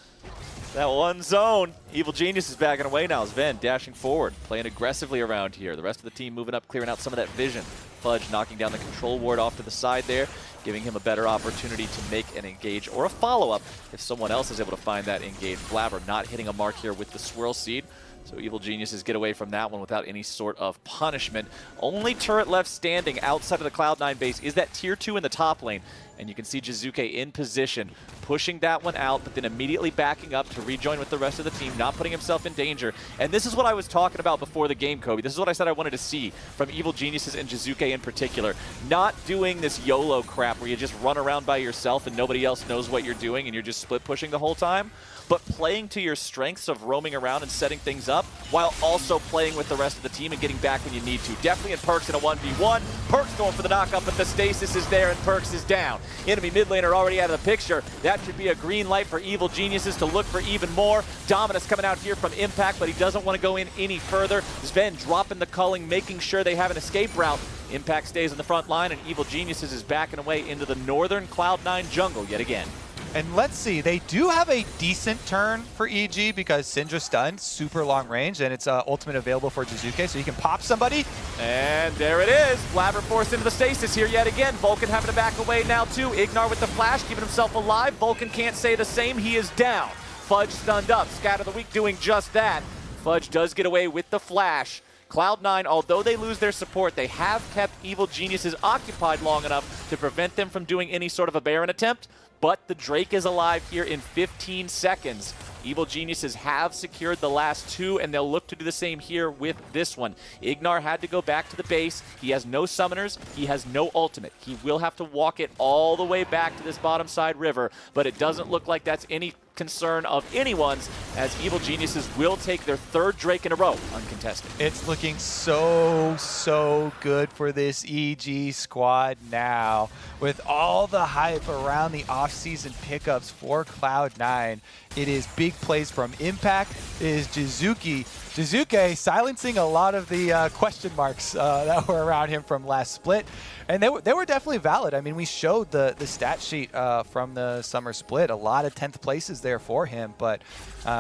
That one zone. Evil Genius is backing away now. Sven dashing forward, playing aggressively around here. The rest of the team moving up, clearing out some of that vision. Fudge knocking down the control ward off to the side there, giving him a better opportunity to make an engage or a follow-up if someone else is able to find that engage. Blabber not hitting a mark here with the Swirl Seed. So Evil Geniuses get away from that one without any sort of punishment. Only turret left standing outside of the Cloud9 base is that tier 2 in the top lane. And you can see Jizuke in position, pushing that one out, but then immediately backing up to rejoin with the rest of the team, not putting himself in danger. And this is what I was talking about before the game, Kobe. This is what I said I wanted to see from Evil Geniuses and Jizuke in particular. Not doing this YOLO crap where you just run around by yourself and nobody else knows what you're doing and you're just split pushing the whole time, but playing to your strengths of roaming around and setting things up while also playing with the rest of the team and getting back when you need to. Definitely in Perks in a 1v1. Perks going for the knockup, but the stasis is there and Perks is down. Enemy mid laner already out of the picture. That should be a green light for Evil Geniuses to look for even more. Dominus coming out here from Impact, but he doesn't want to go in any further. Sven dropping the culling, making sure they have an escape route. Impact stays on the front line, and Evil Geniuses is backing away into the northern Cloud9 jungle yet again. And let's see, they do have a decent turn for EG because Syndra's stunned, super long range, and it's ultimate available for Jizuke, so you can pop somebody. And there it is. Blabber forced into the stasis here yet again. Vulcan having to back away now too. Ignar with the flash, keeping himself alive. Vulcan can't say the same. He is down. Fudge stunned up. Scatter the Weak doing just that. Fudge does get away with the flash. Cloud9, although they lose their support, they have kept Evil Geniuses occupied long enough to prevent them from doing any sort of a Baron attempt. But the Drake is alive here in 15 seconds. Evil Geniuses have secured the last two, and they'll look to do the same here with this one. Ignar had to go back to the base. He has no summoners. He has no ultimate. He will have to walk it all the way back to this bottom side river, but it doesn't look like that's any concern of anyone's, as Evil Geniuses will take their third Drake in a row uncontested. It's looking so good for this EG squad now. With all the hype around the off-season pickups for Cloud9, it is big plays from Impact. It is Jizuke silencing a lot of the question marks that were around him from last split. And they were definitely valid. I mean, we showed the stat sheet from the summer split. A lot of 10th places there for him, but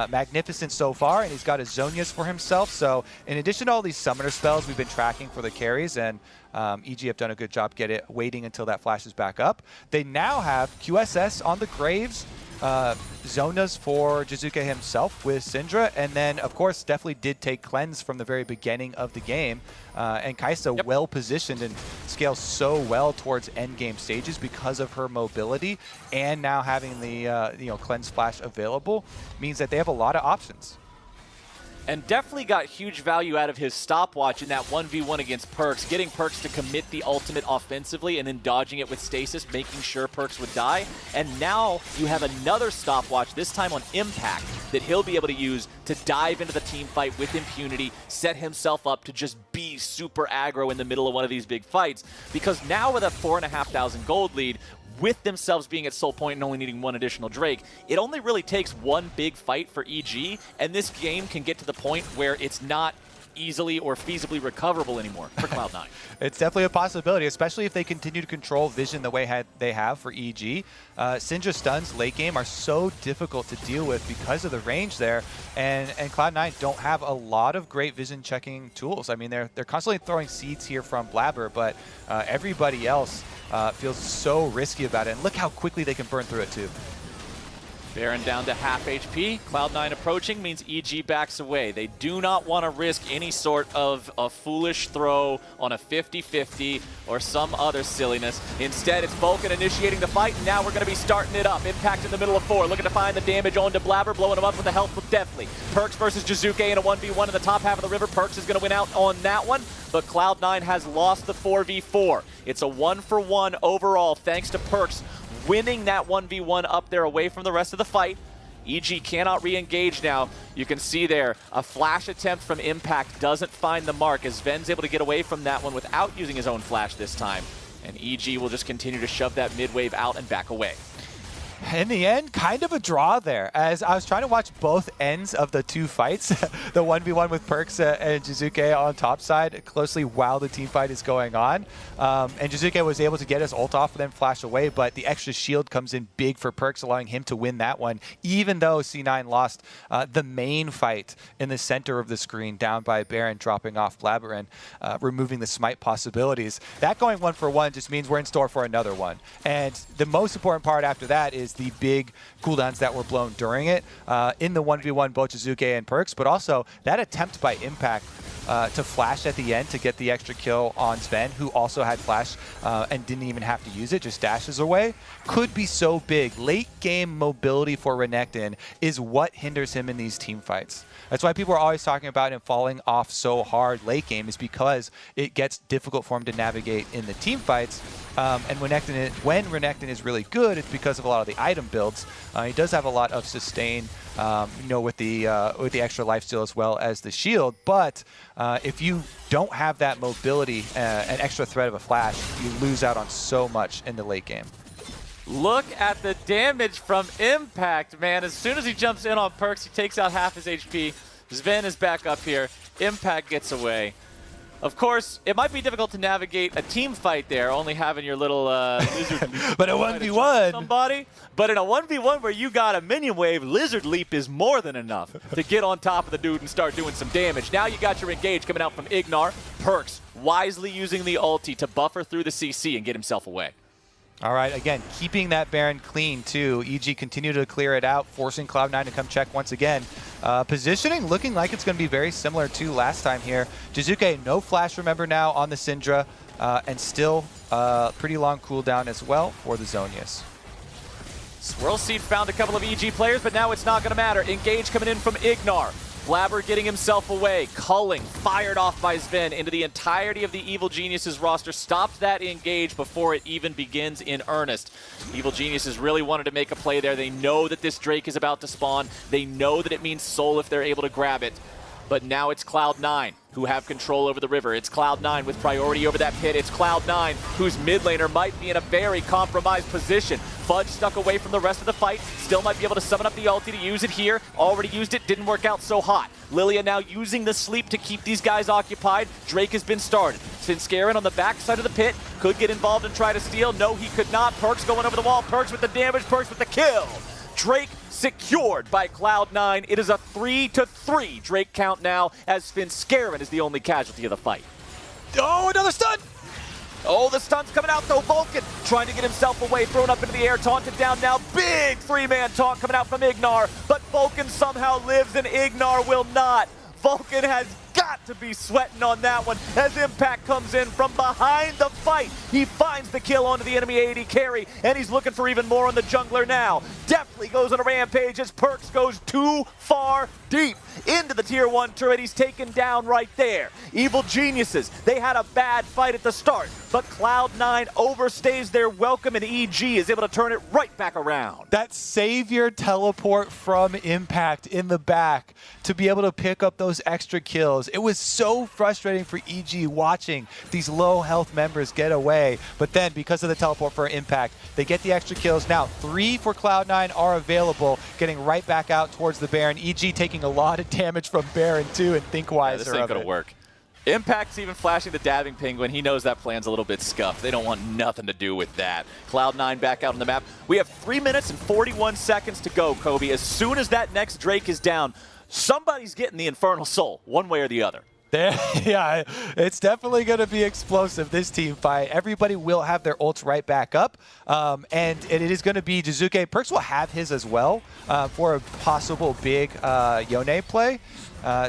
magnificent so far, and he's got his Zonias for himself. So in addition to all these summoner spells we've been tracking for the carries, and EG have done a good job waiting until that flashes back up. They now have QSS on the Graves, Zonas for Jizuke himself with Syndra, and then of course definitely did take Cleanse from the very beginning of the game, and Kaisa well positioned and scales so well towards end game stages because of her mobility, and now having the Cleanse flash available means that they have a lot of options. and definitely got huge value out of his stopwatch in that 1v1 against Perkz, getting Perkz to commit the ultimate offensively and then dodging it with stasis, making sure Perkz would die. And now you have another stopwatch, this time on Impact, that he'll be able to use to dive into the team fight with impunity, set himself up to just be super aggro in the middle of one of these big fights. Because now with a 4,500 gold lead, with themselves being at soul point and only needing one additional Drake, it only really takes one big fight for EG, and this game can get to the point where it's not easily or feasibly recoverable anymore for Cloud9. It's definitely a possibility, especially if they continue to control vision the way they have for EG. Syndra stuns late game are so difficult to deal with because of the range there, and Cloud9 don't have a lot of great vision checking tools. I mean, they're constantly throwing seeds here from Blabber, but everybody else feels so risky about it. And look how quickly they can burn through it too. Baron down to half HP. Cloud9 approaching means EG backs away. They do not want to risk any sort of a foolish throw on a 50-50 or some other silliness. Instead, it's Vulcan initiating the fight, and now we're going to be starting it up. Impact in the middle of 4, looking to find the damage onto Blabber, blowing him up with the health deftly. Perkz versus Jizuke in a 1v1 in the top half of the river. Perkz is going to win out on that one, but Cloud9 has lost the 4v4. It's a 1-for-1 overall, thanks to Perkz winning that 1v1 up there away from the rest of the fight. EG cannot re-engage now. You can see there, a flash attempt from Impact doesn't find the mark as Ven's able to get away from that one without using his own flash this time. And EG will just continue to shove that mid-wave out and back away. In the end, kind of a draw there, as I was trying to watch both ends of the two fights. The 1v1 with Perkz and Jizuke on top side closely while the team fight is going on. And Jizuke was able to get his ult off and then flash away, but the extra shield comes in big for Perkz, allowing him to win that one, even though C9 lost the main fight in the center of the screen, down by Baron, dropping off Blabber and removing the smite possibilities. That going 1-for-1 just means we're in store for another one. And the most important part after that is the big cooldowns that were blown during it in the 1v1, both Jizuke and Perkz, but also that attempt by Impact to flash at the end to get the extra kill on Sven, who also had flash and didn't even have to use it, just dashes away, could be so big. Late game mobility for Renekton is what hinders him in these team fights. That's why people are always talking about him falling off so hard late game, is because it gets difficult for him to navigate in the team fights. And when Renekton is really good, it's because of a lot of the item builds. He does have a lot of sustain, with the extra lifesteal as well as the shield. But if you don't have that mobility, an extra threat of a flash, you lose out on so much in the late game. Look at the damage from Impact, man. As soon as he jumps in on Perkz, he takes out half his HP. Sven is back up here. Impact gets away. Of course, it might be difficult to navigate a team fight there, only having your little lizard leap. But a 1v1. Somebody. But in a 1v1 where you got a minion wave, lizard leap is more than enough to get on top of the dude and start doing some damage. Now you got your engage coming out from Ignar. Perkz wisely using the ulti to buffer through the CC and get himself away. All right, again, keeping that Baron clean, too. EG continue to clear it out, forcing Cloud9 to come check once again. Positioning looking like it's going to be very similar to last time here. Jizuke, no flash, remember now, on the Syndra, and still pretty long cooldown as well for the Zhonya's. Swirl Seed found a couple of EG players, but now it's not going to matter. Engage coming in from Ignar. Blabber getting himself away. Culling fired off by Sven into the entirety of the Evil Geniuses roster. Stopped that engage before it even begins in earnest. Evil Geniuses really wanted to make a play there. They know that this Drake is about to spawn. They know that it means soul if they're able to grab it. But now it's Cloud9 who have control over the river. It's Cloud9 with priority over that pit. It's Cloud9 whose mid laner might be in a very compromised position. Fudge stuck away from the rest of the fight. Still might be able to summon up the ulti to use it here. Already used it, didn't work out so hot. Lilia now using the sleep to keep these guys occupied. Drake has been started. Svenskeren on the back side of the pit. Could get involved and try to steal. No, he could not. Perkz going over the wall. Perkz with the damage. Perkz with the kill. Drake secured by Cloud9. It is a 3-3 Drake count now, as Svenskeren is the only casualty of the fight. Oh, another stun! Oh, the stun's coming out though. Vulcan trying to get himself away, thrown up into the air, taunted down now. Big three-man taunt coming out from Ignar, but Vulcan somehow lives and Ignar will not. Vulcan has got got to be sweating on that one as Impact comes in from behind the fight. He finds the kill onto the enemy AD carry, and he's looking for even more on the jungler now. Definitely goes on a rampage as Perks goes too far deep into the tier 1 turret. He's taken down right there. Evil Geniuses, they had a bad fight at the start, but Cloud9 overstays their welcome, and EG is able to turn it right back around. That savior teleport from Impact in the back to be able to pick up those extra kills. It was so frustrating for EG watching these low health members get away, but then because of the teleport for Impact, they get the extra kills. Now 3 for Cloud9 are available, getting right back out towards the Baron. EG taking a lot of damage from Baron too, and think wiser this ain't gonna work. Impact's even flashing the dabbing penguin. He knows that plan's a little bit scuffed. They don't want nothing to do with that. Cloud9 back out on the map. We have 3 minutes and 41 seconds to go, Kobe. As soon as that next Drake is down, somebody's getting the Infernal Soul, one way or the other. Yeah, it's definitely going to be explosive, this team fight. Everybody will have their ults right back up, and it is going to be Jizuke. Perks will have his as well for a possible big Yone play.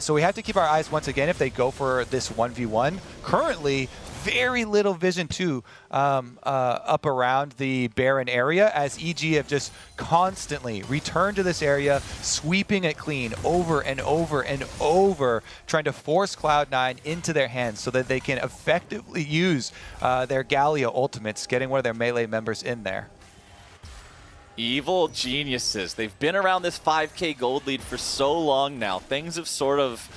So we have to keep our eyes once again if they go for this 1v1. Currently, very little vision too up around the Baron area, as EG have just constantly returned to this area, sweeping it clean over and over and over, trying to force Cloud9 into their hands so that they can effectively use their Galio ultimates, getting one of their melee members in there. Evil Geniuses. They've been around this 5K gold lead for so long now. Things have sort of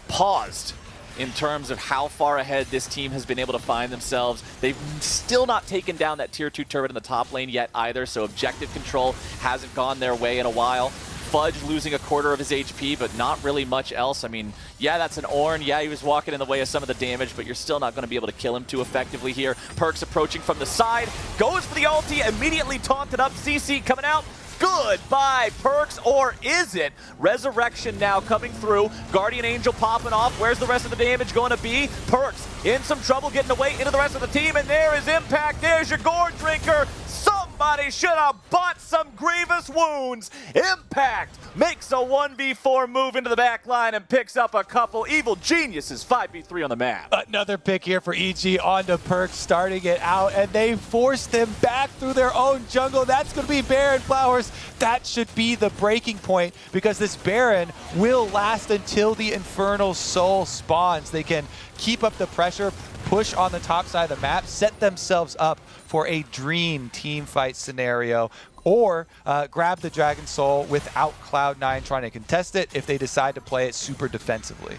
paused in terms of how far ahead this team has been able to find themselves. They've still not taken down that tier 2 turret in the top lane yet either, so objective control hasn't gone their way in a while. Fudge losing a quarter of his HP, but not really much else. I mean, yeah, that's an Ornn. Yeah, he was walking in the way of some of the damage, but you're still not going to be able to kill him too effectively here. Perks approaching from the side, goes for the ulti, immediately taunted up. CC coming out. Goodbye, Perks, or is it? Resurrection now coming through. Guardian Angel popping off. Where's the rest of the damage going to be? Perks in some trouble getting away into the rest of the team, and there is Impact. There's your Gourd Drinker. Somebody should have bought some Grievous Wounds. Impact makes a 1v4 move into the back line and picks up a couple. Evil Geniuses 5v3 on the map. Another pick here for EG onto Perks, starting it out, and they forced him back through their own jungle. That's going to be Baron Flowers. That should be the breaking point, because this Baron will last until the Infernal Soul spawns. They can keep up the pressure, push on the top side of the map, set themselves up for a dream team fight scenario, or grab the Dragon Soul without Cloud9 trying to contest it if they decide to play it super defensively.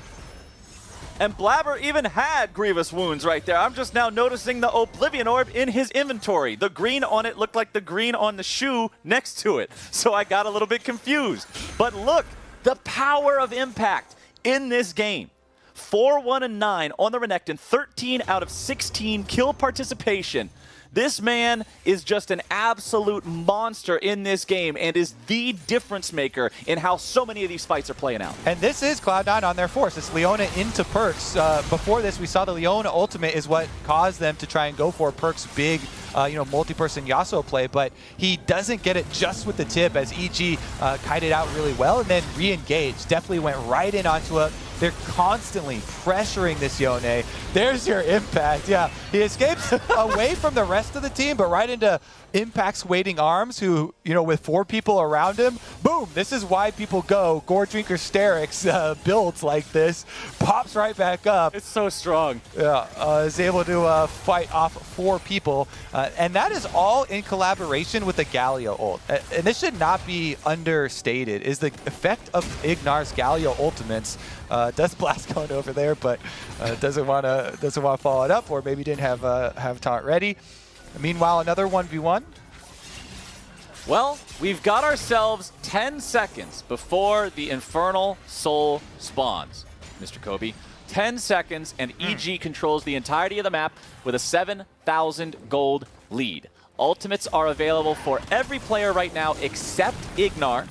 And Blabber even had Grievous Wounds right there. I'm just now noticing the Oblivion Orb in his inventory. The green on it looked like the green on the shoe next to it. So I got a little bit confused. But look, the power of Impact in this game. 4-1-9 on the Renekton, 13 out of 16 kill participation. This man is just an absolute monster in this game and is the difference maker in how so many of these fights are playing out. And this is Cloud9 on their force. It's Leona into Perks. Before this, we saw the Leona ultimate is what caused them to try and go for Perks' big multi-person Yasuo play, but he doesn't get it just with the tip, as EG kited out really well and then re-engaged. Definitely went right in onto it. They're constantly pressuring this Yone. There's your Impact. Yeah, he escapes away from the rest of the team, but right into Impact's waiting arms, who, with 4 people around him. Boom, this is why people go Gourd Drinker Sterix builds like this. Pops right back up. It's so strong. Yeah, is able to fight off 4 people. And that is all in collaboration with the Galio ult. And this should not be understated, is the effect of Ignar's Galio ultimates. Does blast going over there, but doesn't want to follow it up, or maybe didn't have taunt ready. Meanwhile, another 1v1. Well, we've got ourselves 10 seconds before the Infernal Soul spawns, Mr. Kobe. 10 seconds, and EG controls the entirety of the map with a 7,000 gold lead. Ultimates are available for every player right now except Ignar,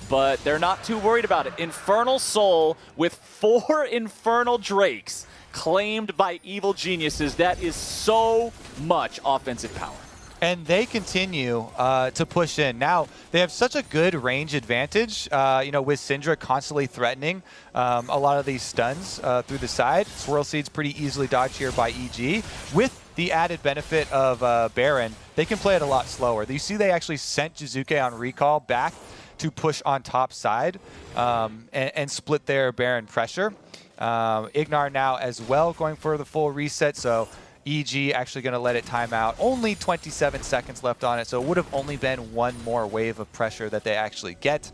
but they're not too worried about it. Infernal Soul with 4 Infernal Drakes claimed by Evil Geniuses. That is so much offensive power. and they continue to push in. Now, they have such a good range advantage, with Syndra constantly threatening a lot of these stuns through the side. Swirl Seed's pretty easily dodged here by EG. With the added benefit of Baron, they can play it a lot slower. You see they actually sent Jizuke on recall back to push on top side and split their Baron pressure. Ignar now as well going for the full reset, so EG actually going to let it time out. Only 27 seconds left on it, so it would have only been one more wave of pressure that they actually get.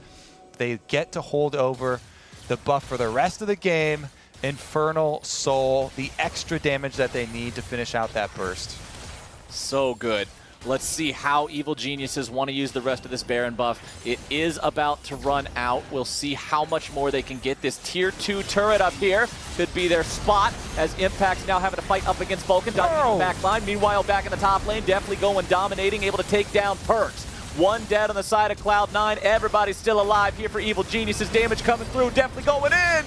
They get to hold over the buff for the rest of the game. Infernal Soul, the extra damage that they need to finish out that burst. So good. Let's see how Evil Geniuses want to use the rest of this Baron buff. It is about to run out. We'll see how much more they can get. This tier 2 turret up here could be their spot as Impact's now having to fight up against Vulcan. Diving in the back line. Meanwhile, back in the top lane, definitely going dominating, able to take down Perks. One dead on the side of Cloud9. Everybody's still alive here for Evil Geniuses. Damage coming through, definitely going in.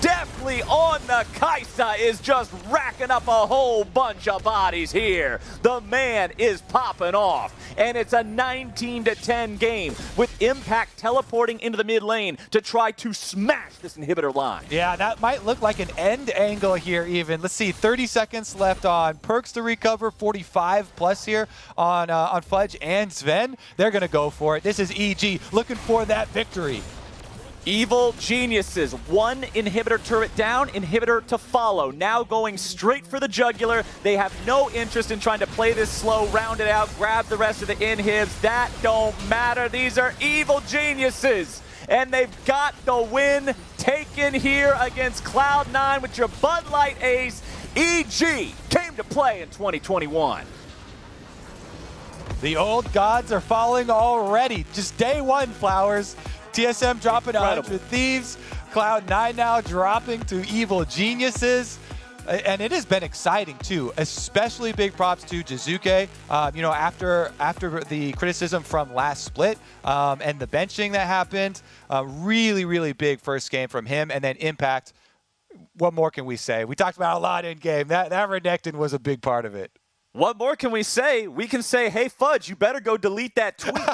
Definitely on the Kaisa is just racking up a whole bunch of bodies here. The man is popping off. And it's a 19-10 game with Impact teleporting into the mid lane to try to smash this inhibitor line. Yeah, that might look like an end angle here even. Let's see, 30 seconds left on Perks to recover, 45 plus here on Fudge and Sven. They're going to go for it. This is EG looking for that victory. Evil Geniuses, one inhibitor turret down, inhibitor to follow. Now going straight for the jugular. They have no interest in trying to play this slow, round it out, grab the rest of the inhibs. That don't matter. These are Evil Geniuses. And they've got the win taken here against Cloud9 with your Bud Light ace. EG came to play in 2021. The old gods are falling already. Just day one, Flowers. TSM dropping 100 Thieves. Cloud9 now dropping to Evil Geniuses. And it has been exciting, too, especially big props to Jizuke. After the criticism from last split and the benching that happened, really, really big first game from him. And then Impact, what more can we say? We talked about a lot in game. That Renekton was a big part of it. What more can we say? We can say, hey, Fudge, you better go delete that tweet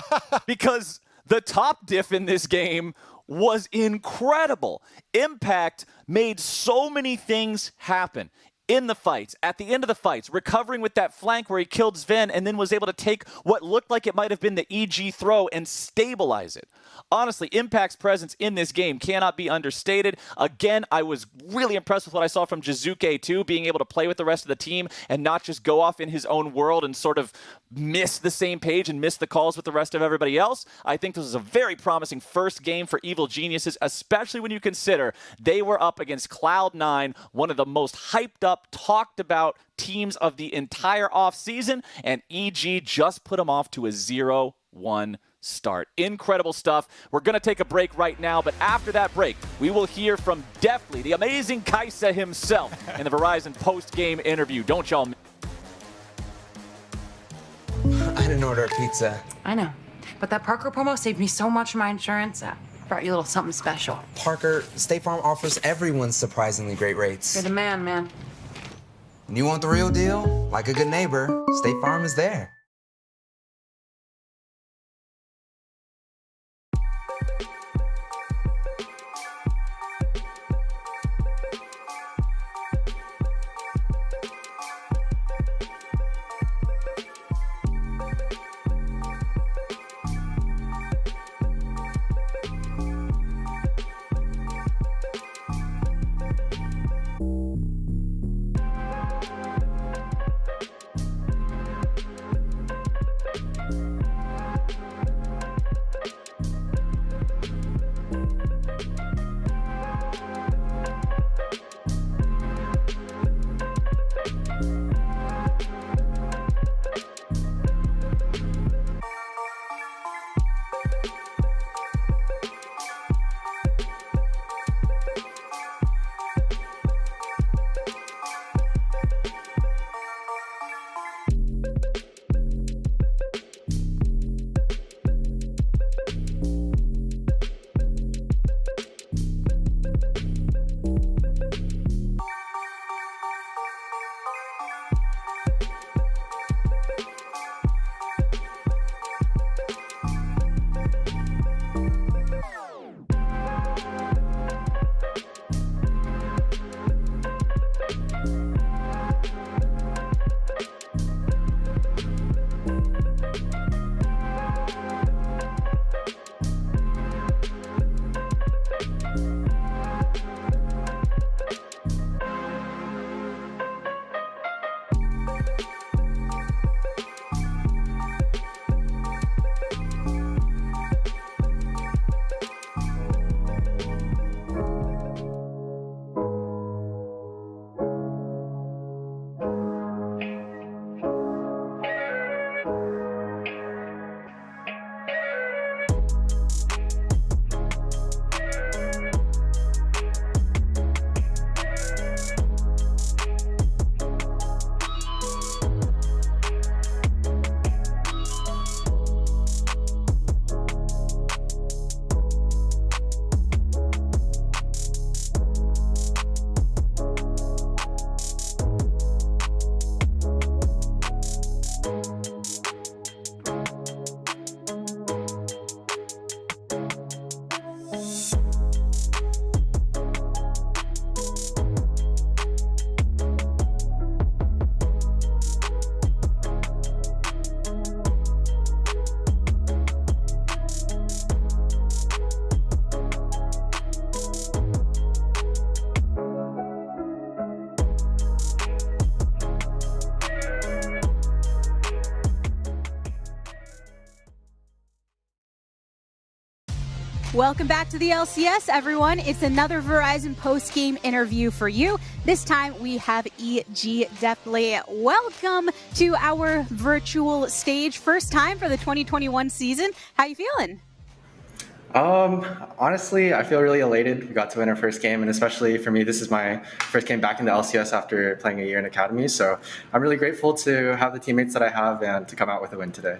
because the top diff in this game was incredible. Impact made so many things happen in the fights, at the end of the fights, recovering with that flank where he killed Sven and then was able to take what looked like it might have been the EG throw and stabilize it. Honestly, Impact's presence in this game cannot be understated. Again, I was really impressed with what I saw from Jizuke too, being able to play with the rest of the team and not just go off in his own world and sort of miss the same page and miss the calls with the rest of everybody else. I think this was a very promising first game for Evil Geniuses, especially when you consider they were up against Cloud9, one of the most hyped up, talked about teams of the entire offseason, and EG just put them off to a 0-1 start. Incredible stuff. We're going to take a break right now, but after that break, we will hear from definitely the amazing Kaisa himself in the Verizon post-game interview. Don't y'all... I didn't order a pizza. I know, but that Parker promo saved me so much on my insurance. Brought you a little something special. Parker, State Farm offers everyone surprisingly great rates. You're the man, man. And you want the real deal? Like a good neighbor, State Farm is there. Welcome back to the LCS, everyone. It's another Verizon post-game interview for you. This time we have EG Deathly. Welcome to our virtual stage. First time for the 2021 season. How you feeling? Honestly, I feel really elated. We got to win our first game, and especially for me, this is my first game back in the LCS after playing a year in Academy. So I'm really grateful to have the teammates that I have and to come out with a win today.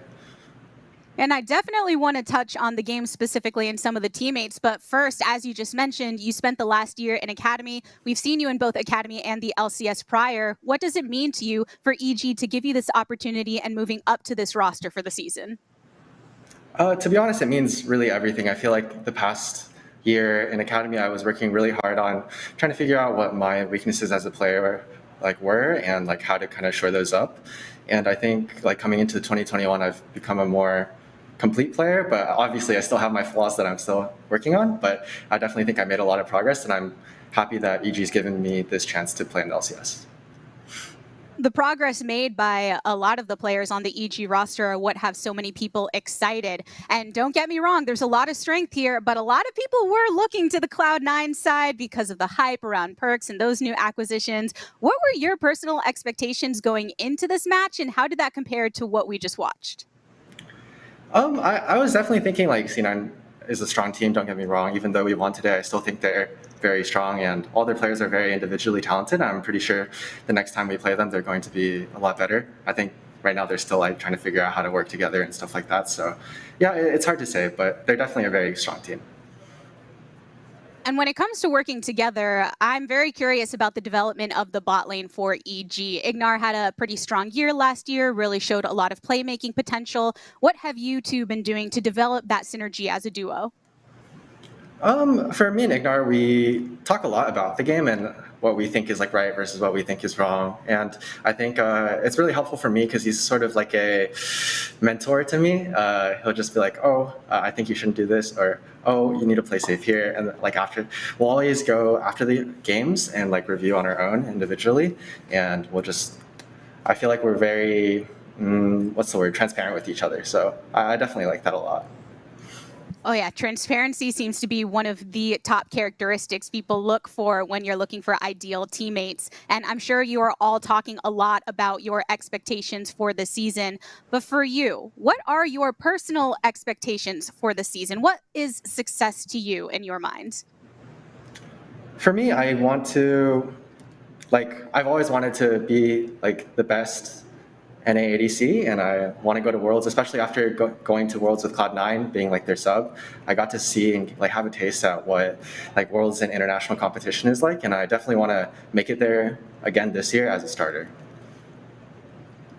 And I definitely want to touch on the game specifically and some of the teammates. But first, as you just mentioned, you spent the last year in Academy. We've seen you in both Academy and the LCS prior. What does it mean to you for EG to give you this opportunity and moving up to this roster for the season? To be honest, it means really everything. I feel like the past year in Academy, I was working really hard on trying to figure out what my weaknesses as a player were and how to kind of shore those up. And I think coming into 2021, I've become a more complete player, but obviously I still have my flaws that I'm still working on, but I definitely think I made a lot of progress, and I'm happy that EG's given me this chance to play in the LCS. The progress made by a lot of the players on the EG roster are what have so many people excited. And don't get me wrong, there's a lot of strength here, but a lot of people were looking to the Cloud9 side because of the hype around perks and those new acquisitions. What were your personal expectations going into this match, and how did that compare to what we just watched? I was definitely thinking C9 is a strong team, don't get me wrong. Even though we won today, I still think they're very strong and all their players are very individually talented. I'm pretty sure the next time we play them, they're going to be a lot better. I think right now they're still trying to figure out how to work together and stuff like that. So yeah, it's hard to say, but they're definitely a very strong team. And when it comes to working together, I'm very curious about the development of the bot lane for EG. Ignar had a pretty strong year last year, really showed a lot of playmaking potential. What have you two been doing to develop that synergy as a duo? For me and Ignar, we talk a lot about the game and what we think is right versus what we think is wrong. And I think it's really helpful for me because he's sort of like a mentor to me. He'll just be like, oh, I think you shouldn't do this, or oh, you need to play safe here. And we'll always go after the games and review on our own individually. And I feel like we're very, transparent with each other. So I definitely like that a lot. Oh yeah, transparency seems to be one of the top characteristics people look for when you're looking for ideal teammates. And I'm sure you are all talking a lot about your expectations for the season. But for you, what are your personal expectations for the season? What is success to you in your mind? For me, I want to, I've always wanted to be the best NA ADC, and I want to go to Worlds, especially after going to Worlds with Cloud9, being their sub. I got to see and have a taste at what Worlds and international competition is like, and I definitely want to make it there again this year as a starter.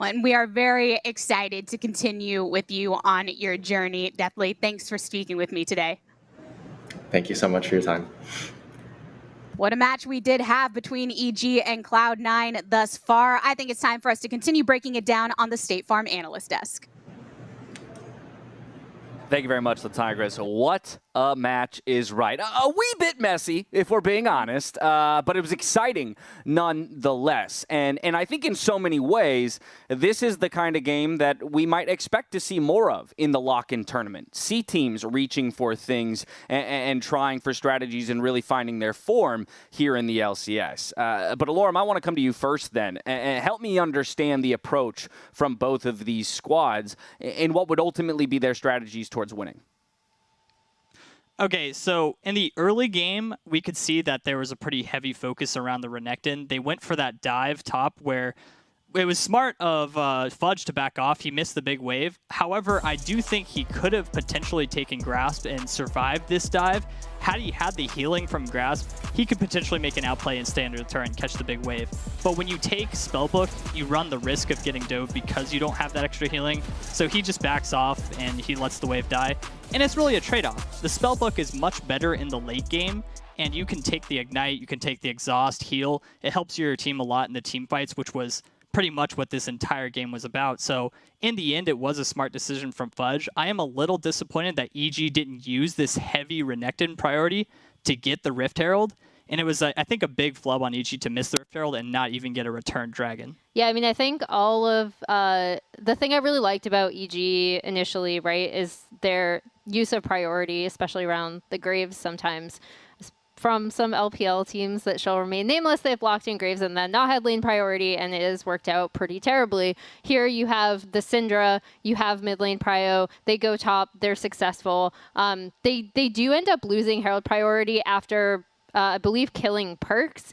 And we are very excited to continue with you on your journey, Deathly. Thanks for speaking with me today. Thank you so much for your time. What a match we did have between EG and Cloud9 thus far. I think it's time for us to continue breaking it down on the State Farm Analyst Desk. Thank you very much, the Tigers. What a match is right. A wee bit messy, if we're being honest, but it was exciting nonetheless. And I think in so many ways, this is the kind of game that we might expect to see more of in the lock-in tournament. See teams reaching for things and trying for strategies and really finding their form here in the LCS. But Alorum, I want to come to you first then, and help me understand the approach from both of these squads and what would ultimately be their strategies towards winning. Okay, so in the early game, we could see that there was a pretty heavy focus around the Renekton. They went for that dive top where it was smart of Fudge to back off. He missed the big wave. However, I do think he could have potentially taken Grasp and survived this dive. Had he had the healing from Grasp, he could potentially make an outplay and stay under the turret and catch the big wave. But when you take Spellbook, you run the risk of getting dove because you don't have that extra healing. So he just backs off and he lets the wave die. And it's really a trade-off. The Spellbook is much better in the late game, and you can take the Ignite, you can take the Exhaust, heal. It helps your team a lot in the team fights, which was pretty much what this entire game was about. So in the end, it was a smart decision from Fudge. I am a little disappointed that EG didn't use this heavy Renekton priority to get the Rift Herald. And it was, I think, a big flub on EG to miss the Rift Herald and not even get a return dragon. Yeah, I mean, I think all of the thing I really liked about EG initially, right, is their use of priority, especially around the Graves sometimes. From some LPL teams that shall remain nameless, they've locked in Graves and then not had lane priority, and it has worked out pretty terribly. Here you have the Syndra, you have mid lane prio, they go top, they're successful. They do end up losing Herald priority after, I believe, killing Perks.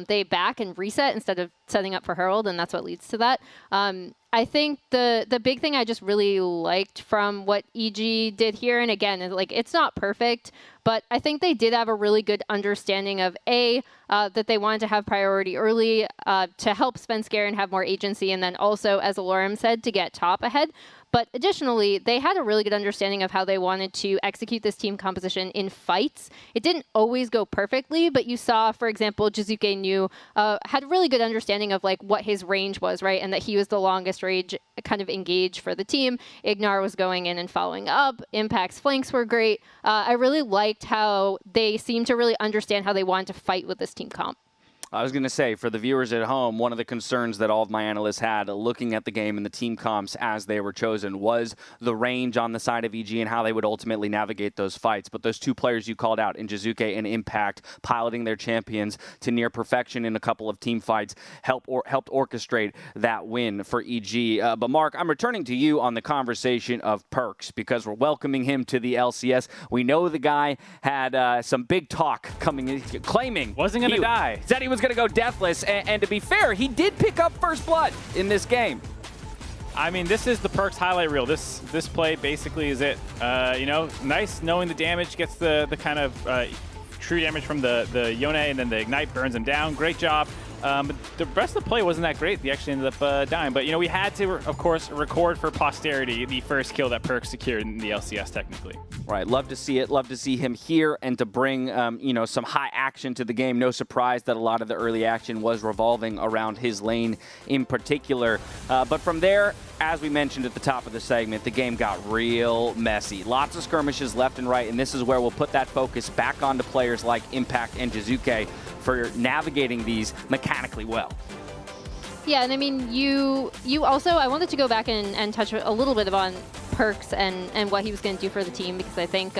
They back and reset instead of setting up for Herald, and that's what leads to that. I think the big thing I just really liked from what EG did here, and again, it's not perfect, but I think they did have a really good understanding of that they wanted to have priority early to help Svenskar and have more agency, and then also, as Alorum said, to get top ahead. But additionally, they had a really good understanding of how they wanted to execute this team composition in fights. It didn't always go perfectly, but you saw, for example, Jizuke New had a really good understanding of what his range was, right? And that he was the longest range kind of engage for the team. Ignar was going in and following up. Impact's flanks were great. I really liked how they seemed to really understand how they wanted to fight with this team comp. I was going to say, for the viewers at home, one of the concerns that all of my analysts had looking at the game and the team comps as they were chosen was the range on the side of EG and how they would ultimately navigate those fights. But those two players you called out in Jizuke and Impact, piloting their champions to near perfection in a couple of team fights, helped orchestrate that win for EG. But Mark, I'm returning to you on the conversation of Perks because we're welcoming him to the LCS. We know the guy had some big talk coming in, claiming wasn't going to die. Said he was going to go deathless, and to be fair, he did pick up first blood in this game. I mean, this is the Perks highlight reel. This play basically is it. Nice knowing the damage, gets the kind of true damage from the Yone, and then the Ignite burns him down. Great job. But the rest of the play wasn't that great. He actually ended up dying. But, we had to, of course, record for posterity the first kill that Perks secured in the LCS, technically. Right. Love to see it. Love to see him here and to bring, some high action to the game. No surprise that a lot of the early action was revolving around his lane in particular. But from there, as we mentioned at the top of the segment, the game got real messy. Lots of skirmishes left and right, and this is where we'll put that focus back onto players like Impact and Jizuke for navigating these mechanically well. Yeah, and I mean, you also, I wanted to go back and touch a little bit on Perks and what he was going to do for the team, because I think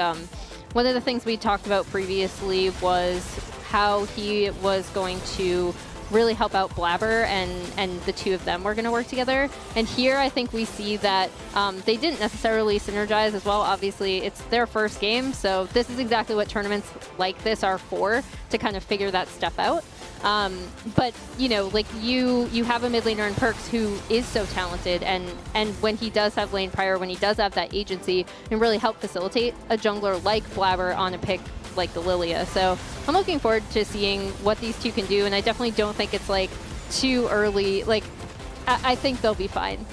one of the things we talked about previously was how he was going to really help out Blabber, and the two of them were going to work together. And here I think we see that they didn't necessarily synergize as well. Obviously, it's their first game, so this is exactly what tournaments like this are for, to kind of figure that stuff out. But, you have a mid laner in Perks who is so talented, and when he does have lane prior, when he does have that agency, and really help facilitate a jungler like Blabber on a pick like the Lilia. So I'm looking forward to seeing what these two can do, and I definitely don't think it's too early. I think they'll be fine.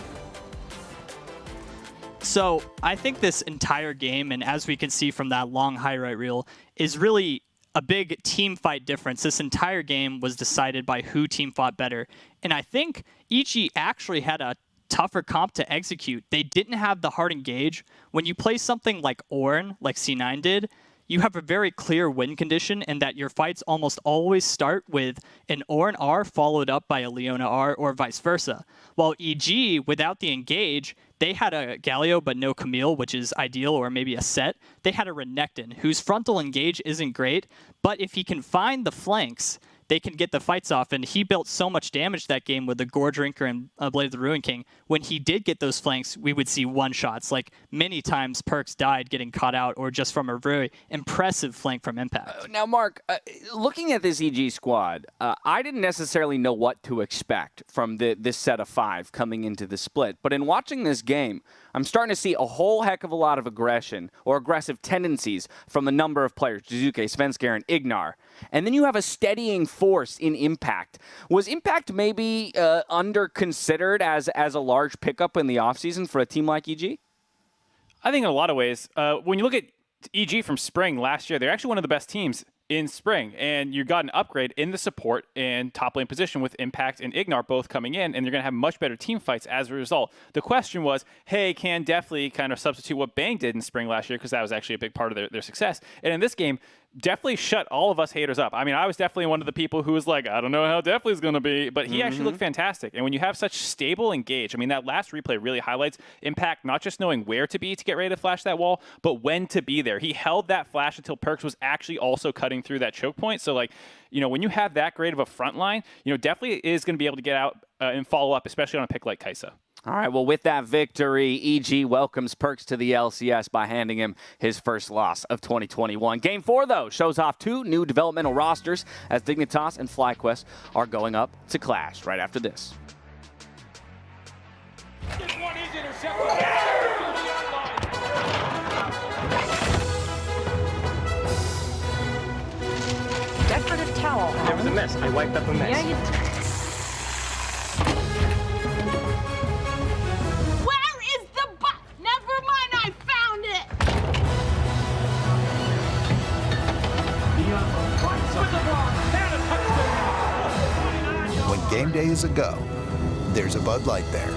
So I think this entire game, and as we can see from that long highlight reel, is really a big team fight difference. This entire game was decided by who team fought better. And I think EG actually had a tougher comp to execute. They didn't have the hard engage. When you play something like Ornn, like C9 did, you have a very clear win condition and that your fights almost always start with an Ornn R followed up by a Leona R or vice versa. While EG, without the engage, they had a Galio but no Camille, which is ideal, or maybe a Set. They had a Renekton, whose frontal engage isn't great, but if he can find the flanks, they can get the fights off, and he built so much damage that game with the Gore Drinker and Blade of the Ruin King. When he did get those flanks, we would see one-shots. Like, many times Perkz died getting caught out or just from a very impressive flank from Impact. Now, Mark, looking at this EG squad, I didn't necessarily know what to expect from this set of 5 coming into the split. But in watching this game, I'm starting to see a whole heck of a lot of aggression or aggressive tendencies from a number of players, Jizuke, Svenskar, and Ignar. And then you have a steadying force in Impact. Was Impact maybe under-considered as a large pickup in the offseason for a team like EG? I think in a lot of ways. When you look at EG from Spring last year, they're actually one of the best teams in Spring, and you got an upgrade in the support and top lane position with Impact and Ignar both coming in, and you're going to have much better team fights as a result. The question was, hey, can Deftly kind of substitute what Bang did in Spring last year, because that was actually a big part of their success. And in this game, Deftly shut all of us haters up. I mean, I was definitely one of the people who was like, I don't know how Deftly's going to be, but he actually looked fantastic. And when you have such stable engage, I mean, that last replay really highlights Impact not just knowing where to be to get ready to flash that wall, but when to be there. He held that flash until Perkz was actually also cutting through that choke point. So, like, you know, when you have that great of a front line, you know, Deftly is going to be able to get out and follow up, especially on a pick like Kai'Sa. All right, well, with that victory, EG welcomes Perkz to the LCS by handing him his first loss of 2021. Game 4, though, shows off 2 new developmental rosters as Dignitas and FlyQuest are going up to Clash right after this. Decorative towel. There was a mess. I wiped up a mess. Yeah, you When game day is a go, there's a Bud Light there.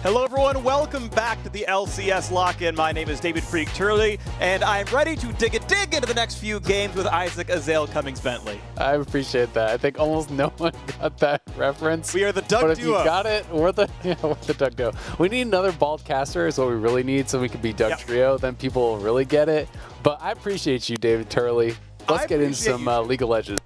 Hello, everyone. Welcome back to the LCS Lock In. My name is David Freak Turley, and I'm ready to dig into the next few games with Isaac Azale Cummings Bentley. I appreciate that. I think almost no one got that reference. We are the Doug Duo. But if Duo. you got it, we're the Doug Duo. We need another bald caster is what we really need so we can be Doug Trio. Then people will really get it. But I appreciate you, David Turley. Let's get into some League of Legends.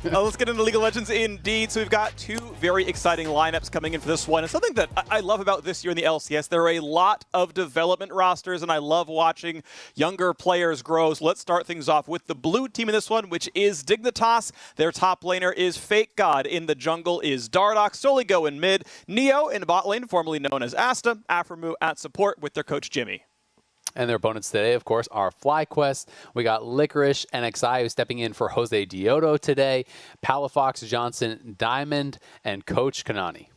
Let's get into League of Legends indeed. So we've got two very exciting lineups coming in for this one. And something that I love about this year in the LCS, there are a lot of development rosters, and I love watching younger players grow. So let's start things off with the blue team in this one, which is Dignitas. Their top laner is Fake God. In the jungle is Dardoch, Soligo in mid, Neo in bot lane, formerly known as Asta, Aframu at support with their coach Jimmy. And their opponents today, of course, are FlyQuest. We got Licorice, NXI, who's stepping in for Jose Dioto today, Palafox, Johnson, Diamond, and Coach Kanani.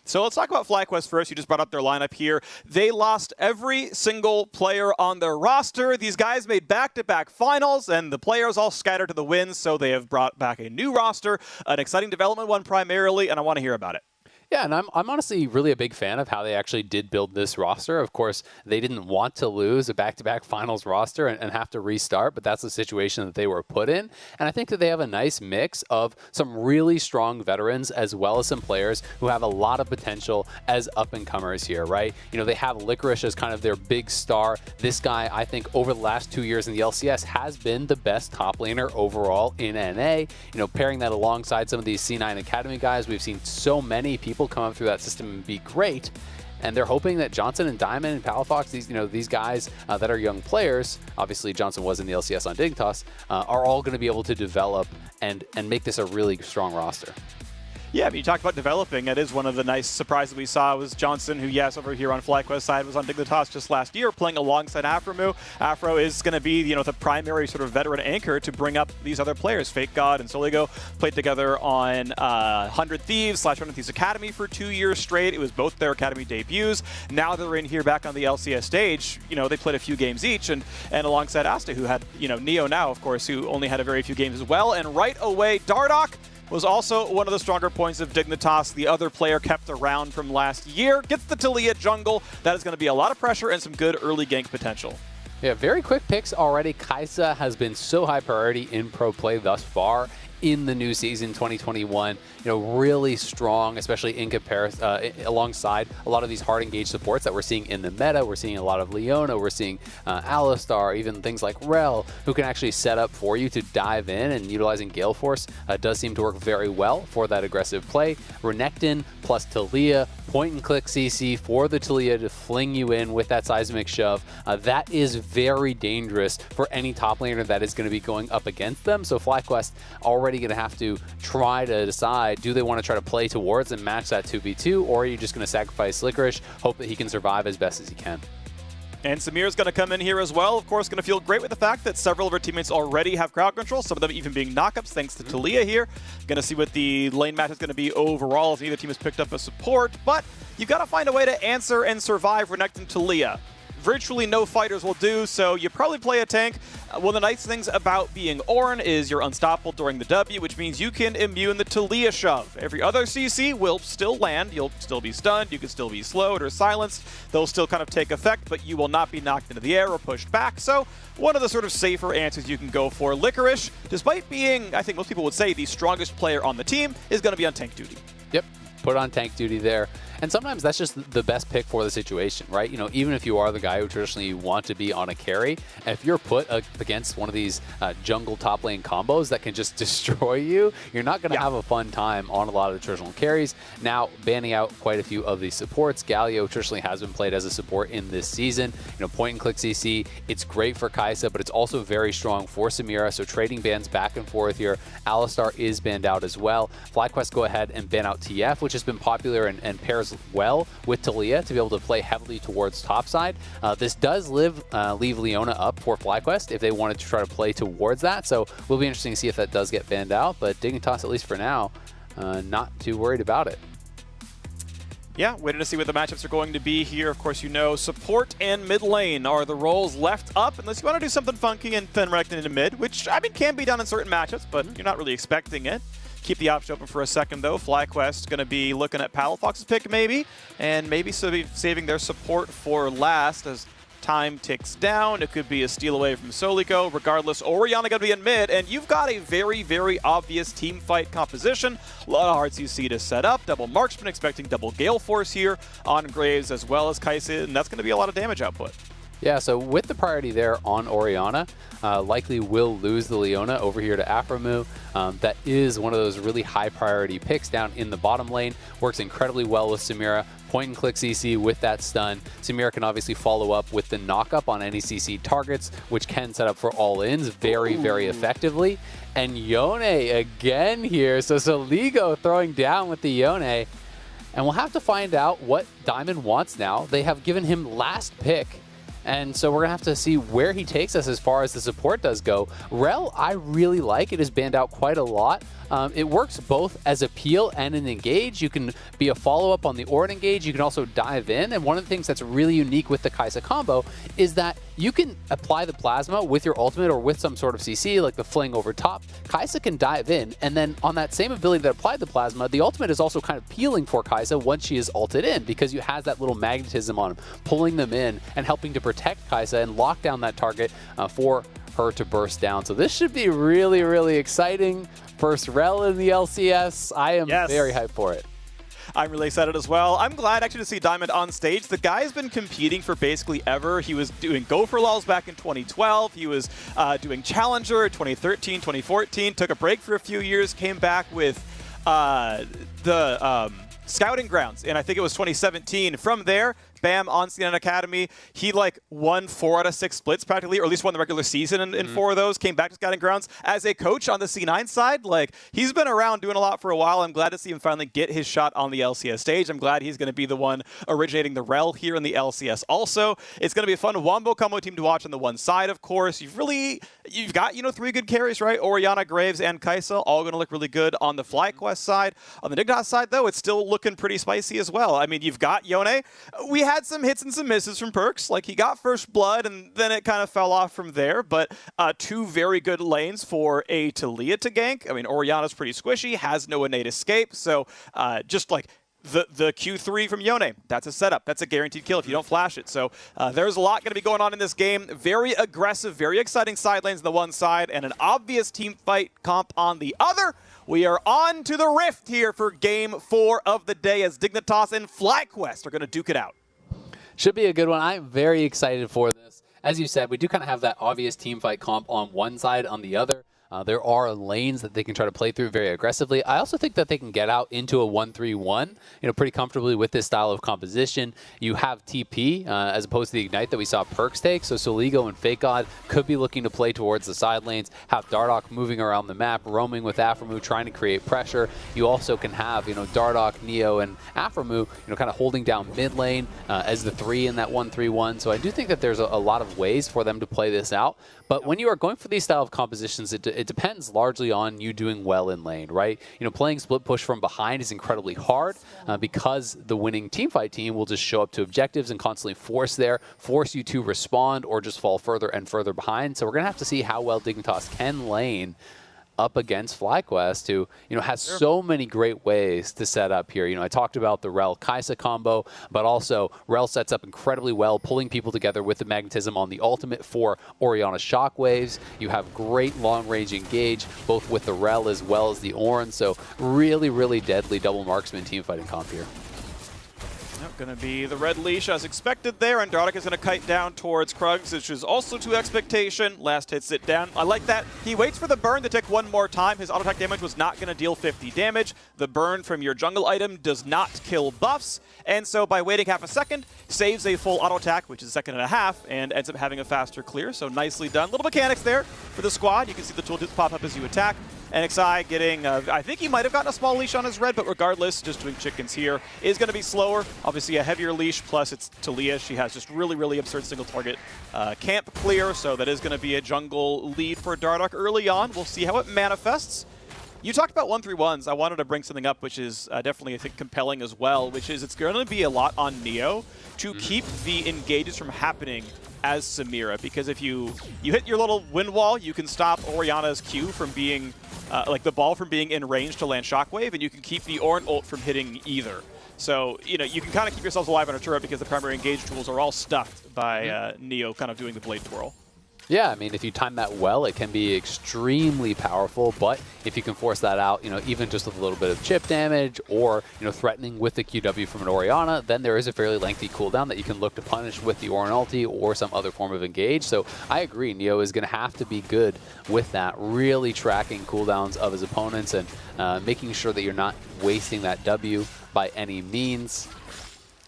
So let's talk about FlyQuest first. You just brought up their lineup here. They lost every single player on their roster. These guys made back-to-back finals, and the players all scattered to the winds, so they have brought back a new roster, an exciting development one primarily, and I want to hear about it. Yeah, and I'm honestly really a big fan of how they actually did build this roster. Of course, they didn't want to lose a back-to-back finals roster and have to restart, but that's the situation that they were put in. And I think that they have a nice mix of some really strong veterans as well as some players who have a lot of potential as up-and-comers here, right? You know, they have Licorice as kind of their big star. This guy, I think, over the last 2 years in the LCS has been the best top laner overall in NA. You know, pairing that alongside some of these C9 Academy guys, we've seen so many people come up through that system and be great, and they're hoping that Johnson and Diamond and Palafox, these guys that are young players, obviously Johnson was in the LCS on Dignitas, are all going to be able to develop and make this a really strong roster. Yeah, but you talked about developing. It is one of the nice surprises we saw was Johnson, who, yes, over here on FlyQuest side was on Dignitas just last year, playing alongside Aframu. Afro is going to be, the primary sort of veteran anchor to bring up these other players. Fake God and Soligo played together on 100 Thieves / 100 Thieves Academy for 2 years straight. It was both their academy debuts. Now they're in here back on the LCS stage. They played a few games each, and alongside Asta, who had, Neo now, of course, who only had a very few games as well. And right away, Dardoch was also one of the stronger points of Dignitas. The other player kept around from last year. Gets the Taliyah jungle. That is going to be a lot of pressure and some good early gank potential. Yeah, very quick picks already. Kaisa has been so high priority in pro play thus far in the new season 2021, really strong, especially in comparison alongside a lot of these hard engaged supports that we're seeing in the meta. We're seeing a lot of Leona, we're seeing Alistar, even things like Rel, who can actually set up for you to dive in, and utilizing Gale Force does seem to work very well for that aggressive play. Renekton plus Taliyah, point and click CC for the Taliyah to fling you in with that seismic shove. That is very dangerous for any top laner that is going to be going up against them. So FlyQuest already going to have to try to decide, do they want to try to play towards and match that 2v2, or are you just going to sacrifice Licorice, hope that he can survive as best as he can? And Samir's going to come in here as well. Of course, going to feel great with the fact that several of our teammates already have crowd control, some of them even being knockups thanks to Taliyah here. Going to see what the lane match is going to be overall as neither team has picked up a support, but you've got to find a way to answer and survive Renekton Taliyah. Virtually no fighters will do, so you probably play a tank. One of the nice things about being Ornn is you're unstoppable during the W, which means you can immune the Taliyah shove. Every other CC will still land. You'll still be stunned. You can still be slowed or silenced. They'll still kind of take effect, but you will not be knocked into the air or pushed back. So one of the sort of safer answers you can go for. Licorice, despite being, I think most people would say, the strongest player on the team, is going to be on tank duty. Yep, put on tank duty there. And sometimes that's just the best pick for the situation, right? Even if you are the guy who traditionally want to be on a carry, if you're put against one of these jungle top lane combos that can just destroy you, you're not going to have a fun time on a lot of the traditional carries. Now, banning out quite a few of these supports. Galio traditionally has been played as a support in this season. Point and click CC, it's great for Kaisa, but it's also very strong for Samira. So trading bans back and forth here. Alistar is banned out as well. FlyQuest go ahead and ban out TF, which has been popular and pairs well with Taliyah to be able to play heavily towards topside. This does leave Leona up for FlyQuest if they wanted to try to play towards that. So will be interesting to see if that does get banned out. But Dignitas, at least for now, not too worried about it. Yeah, waiting to see what the matchups are going to be here. Of course, support and mid lane are the roles left up, unless you want to do something funky and then Renekton into mid, which, can be done in certain matchups, but you're not really expecting it. keep the option open for a second, though. FlyQuest going to be looking at Palafox's pick, maybe, and maybe saving their support for last as time ticks down. It could be a steal away from Solico. Regardless, Orianna going to be in mid, and you've got a very, very obvious team fight composition. A lot of hard CC to set up. Double Marksman, expecting double Gale Force here on Graves as well as Kai'Sa, and that's going to be a lot of damage output. Yeah, so with the priority there on Orianna, likely will lose the Leona over here to Aphromoo. That is one of those really high priority picks down in the bottom lane. Works incredibly well with Samira. Point and click CC with that stun. Samira can obviously follow up with the knock-up on any CC targets, which can set up for all-ins very, very effectively. And Yone again here. So Soligo throwing down with the Yone. And we'll have to find out what Diamond wants now. They have given him last pick. And so we're going to have to see where he takes us as far as the support does go. Rel, I really like. It is banned out quite a lot. It works both as a peel and an engage. You can be a follow-up on the Ord engage. You can also dive in. And one of the things that's really unique with the Kai'Sa combo is that you can apply the plasma with your ultimate or with some sort of CC, like the fling over top. Kai'Sa can dive in, and then on that same ability that applied the plasma, the ultimate is also kind of peeling for Kai'Sa once she is ulted in, because you has that little magnetism on him, pulling them in and helping to protect Kai'Sa and lock down that target for her to burst down. So this should be really, really exciting. First Rel in the LCS. I am very hyped for it. I'm really excited as well. I'm glad actually to see Diamond on stage. The guy's been competing for basically ever. He was doing Go for Lulz back in 2012. He was doing Challenger 2013, 2014. Took a break for a few years. Came back with the Scouting Grounds, and I think it was 2017. From there, bam, on CNN Academy. He like won 4 out of 6 splits practically, or at least won the regular season in 4 of those. Came back to Scouting Grounds as a coach on the C9 side. Like, he's been around doing a lot for a while. I'm glad to see him finally get his shot on the LCS stage. I'm glad he's going to be the one originating the Rel here in the LCS also. It's going to be a fun Wombo combo team to watch on the one side, of course. You've got, 3 good carries, right? Orianna, Graves, and Kai'Sa, all going to look really good on the FlyQuest side. On the Dignitas side, though, it's still looking pretty spicy as well. I mean, you've got Yone. We had some hits and some misses from Perks. Like, he got first blood, and then it kind of fell off from there. But 2 very good lanes for a Taliyah to gank. I mean, Orianna's pretty squishy, has no innate escape. So just like the Q3 from Yone, that's a setup. That's a guaranteed kill if you don't flash it. So there's a lot going to be going on in this game. Very aggressive, very exciting side lanes on the one side, and an obvious team fight comp on the other. We are on to the Rift here for Game 4 of the day as Dignitas and FlyQuest are going to duke it out. Should be a good one. I'm very excited for this. As you said, we do kind of have that obvious team fight comp on one side, on the other. There are lanes that they can try to play through very aggressively. I also think that they can get out into a 1-3-1, pretty comfortably with this style of composition. You have TP as opposed to the Ignite that we saw Perks take. So Soligo and FakeGod could be looking to play towards the side lanes, have Dardoch moving around the map, roaming with Aphromoo, trying to create pressure. You also can have, Dardoch, Neo, and Aphromoo, kind of holding down mid lane as the 3 in that 1-3-1. So I do think that there's a lot of ways for them to play this out. But when you are going for these style of compositions, it depends largely on you doing well in lane, right? Playing split push from behind is incredibly hard because the winning teamfight team will just show up to objectives and constantly force you to respond or just fall further and further behind. So we're going to have to see how well Dignitas can lane up against FlyQuest, who has so many great ways to set up here. I talked about the Rel Kai'Sa combo, but also Rel sets up incredibly well, pulling people together with the magnetism on the ultimate for Orianna Shockwaves. You have great long-range engage, both with the Rel as well as the Ornn. So really, really deadly double marksman teamfighting comp here. Going to be the red leash as expected there, and Dardoch is going to kite down towards Krugs, which is also to expectation. Last hit sit down. I like that. He waits for the burn to tick one more time. His auto attack damage was not going to deal 50 damage. The burn from your jungle item does not kill buffs, and so by waiting half a second, saves a full auto attack, which is a second and a half, and ends up having a faster clear. So nicely done. Little mechanics there for the squad. You can see the tooltips pop up as you attack. NXI getting, I think he might have gotten a small leash on his red, but regardless, just doing chickens here is going to be slower. Obviously a heavier leash, plus it's Taliyah. She has just really, really absurd single target camp clear, so that is going to be a jungle lead for Dardoch early on. We'll see how it manifests. You talked about 1-3-1s. I wanted to bring something up, which is definitely, I think, compelling as well, which is it's going to be a lot on Neo to keep the engages from happening as Samira, because if you hit your little wind wall, you can stop Orianna's Q from being, like the ball from being in range to land Shockwave, and you can keep the Ornn ult from hitting either. So, you know, you can kind of keep yourselves alive on a turret because the primary engage tools are all stuffed by Neo kind of doing the blade twirl. Yeah, I mean, if you time that well, it can be extremely powerful, but if you can force that out, you know, even just with a little bit of chip damage or, you know, threatening with the QW from an Orianna, then there is a fairly lengthy cooldown that you can look to punish with the Ornn ulti or some other form of engage. So I agree, Neo is going to have to be good with that, really tracking cooldowns of his opponents and making sure that you're not wasting that W by any means.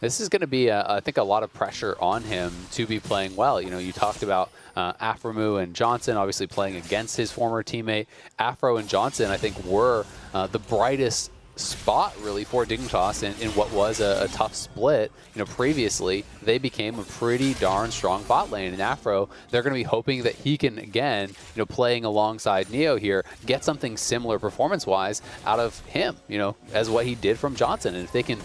This is going to be, I think, a lot of pressure on him to be playing well. You know, you talked about Aframu and Johnson obviously playing against his former teammate. Afro and Johnson, I think, were the brightest spot, really, for Dignitas in what was a tough split. You know, previously, they became a pretty darn strong bot lane. And Afro, they're going to be hoping that he can, again, you know, playing alongside Neo here, get something similar performance-wise out of him, you know, as what he did from Johnson. And if they can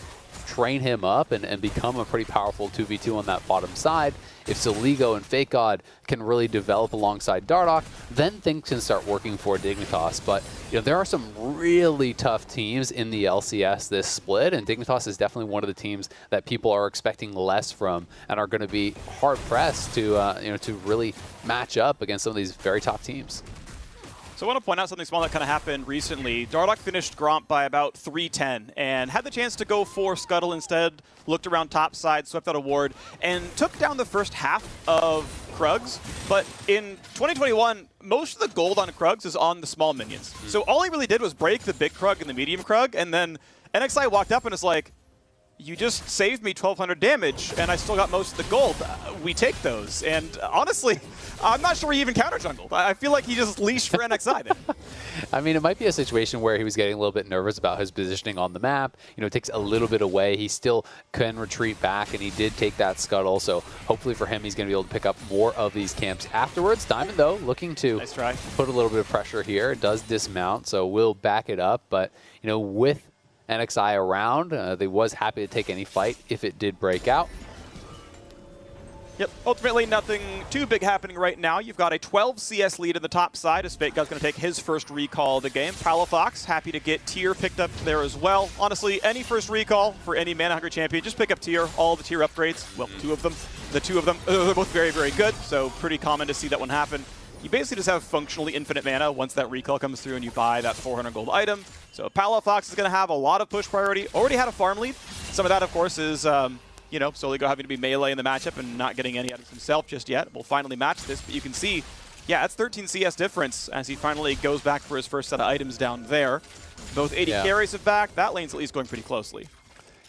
train him up and become a pretty powerful 2v2 on that bottom side, if Soligo and Fake God can really develop alongside Dardoch, then things can start working for Dignitas. But you know, there are some really tough teams in the LCS this split, and Dignitas is definitely one of the teams that people are expecting less from and are going to be hard pressed to you know, to really match up against some of these very top teams. So I want to point out something small that kind of happened recently. Dardoch finished Gromp by about 310 and had the chance to go for Scuttle instead, looked around top side, swept out a ward, and took down the first half of Krugs. But in 2021, most of the gold on Krugs is on the small minions. So all he really did was break the big Krug and the medium Krug, and then NXI walked up and is like, you just saved me 1,200 damage, and I still got most of the gold. We take those. And honestly, I'm not sure he even counter-jungled. I feel like he just leashed for NXI then. I mean, it might be a situation where he was getting a little bit nervous about his positioning on the map. You know, it takes a little bit away. He still can retreat back, and he did take that Scuttle. So hopefully for him, he's going to be able to pick up more of these camps afterwards. Diamond, though, looking to put a little bit of pressure here. It does dismount, so we'll back it up. But, you know, with NXI around, they was happy to take any fight if it did break out. Yep, ultimately nothing too big happening right now. You've got a 12 CS lead in the top side as Fake God's going to take his first recall of the game. Palafox happy to get Tier picked up there as well. Honestly, any first recall for any Mana Hungry champion, just pick up Tier, all the Tier upgrades. Well, two of them. The two of them, they're both very, very good, so pretty common to see that one happen. You basically just have functionally infinite mana once that recall comes through and you buy that 400 gold item. So Palafox is going to have a lot of push priority. Already had a farm lead. Some of that, of course, is you know, Soligo having to be melee in the matchup and not getting any items himself just yet. We'll finally match this, but you can see, yeah, that's 13 CS difference as he finally goes back for his first set of items down there. Both 80 carries have back. That lane's at least going pretty closely.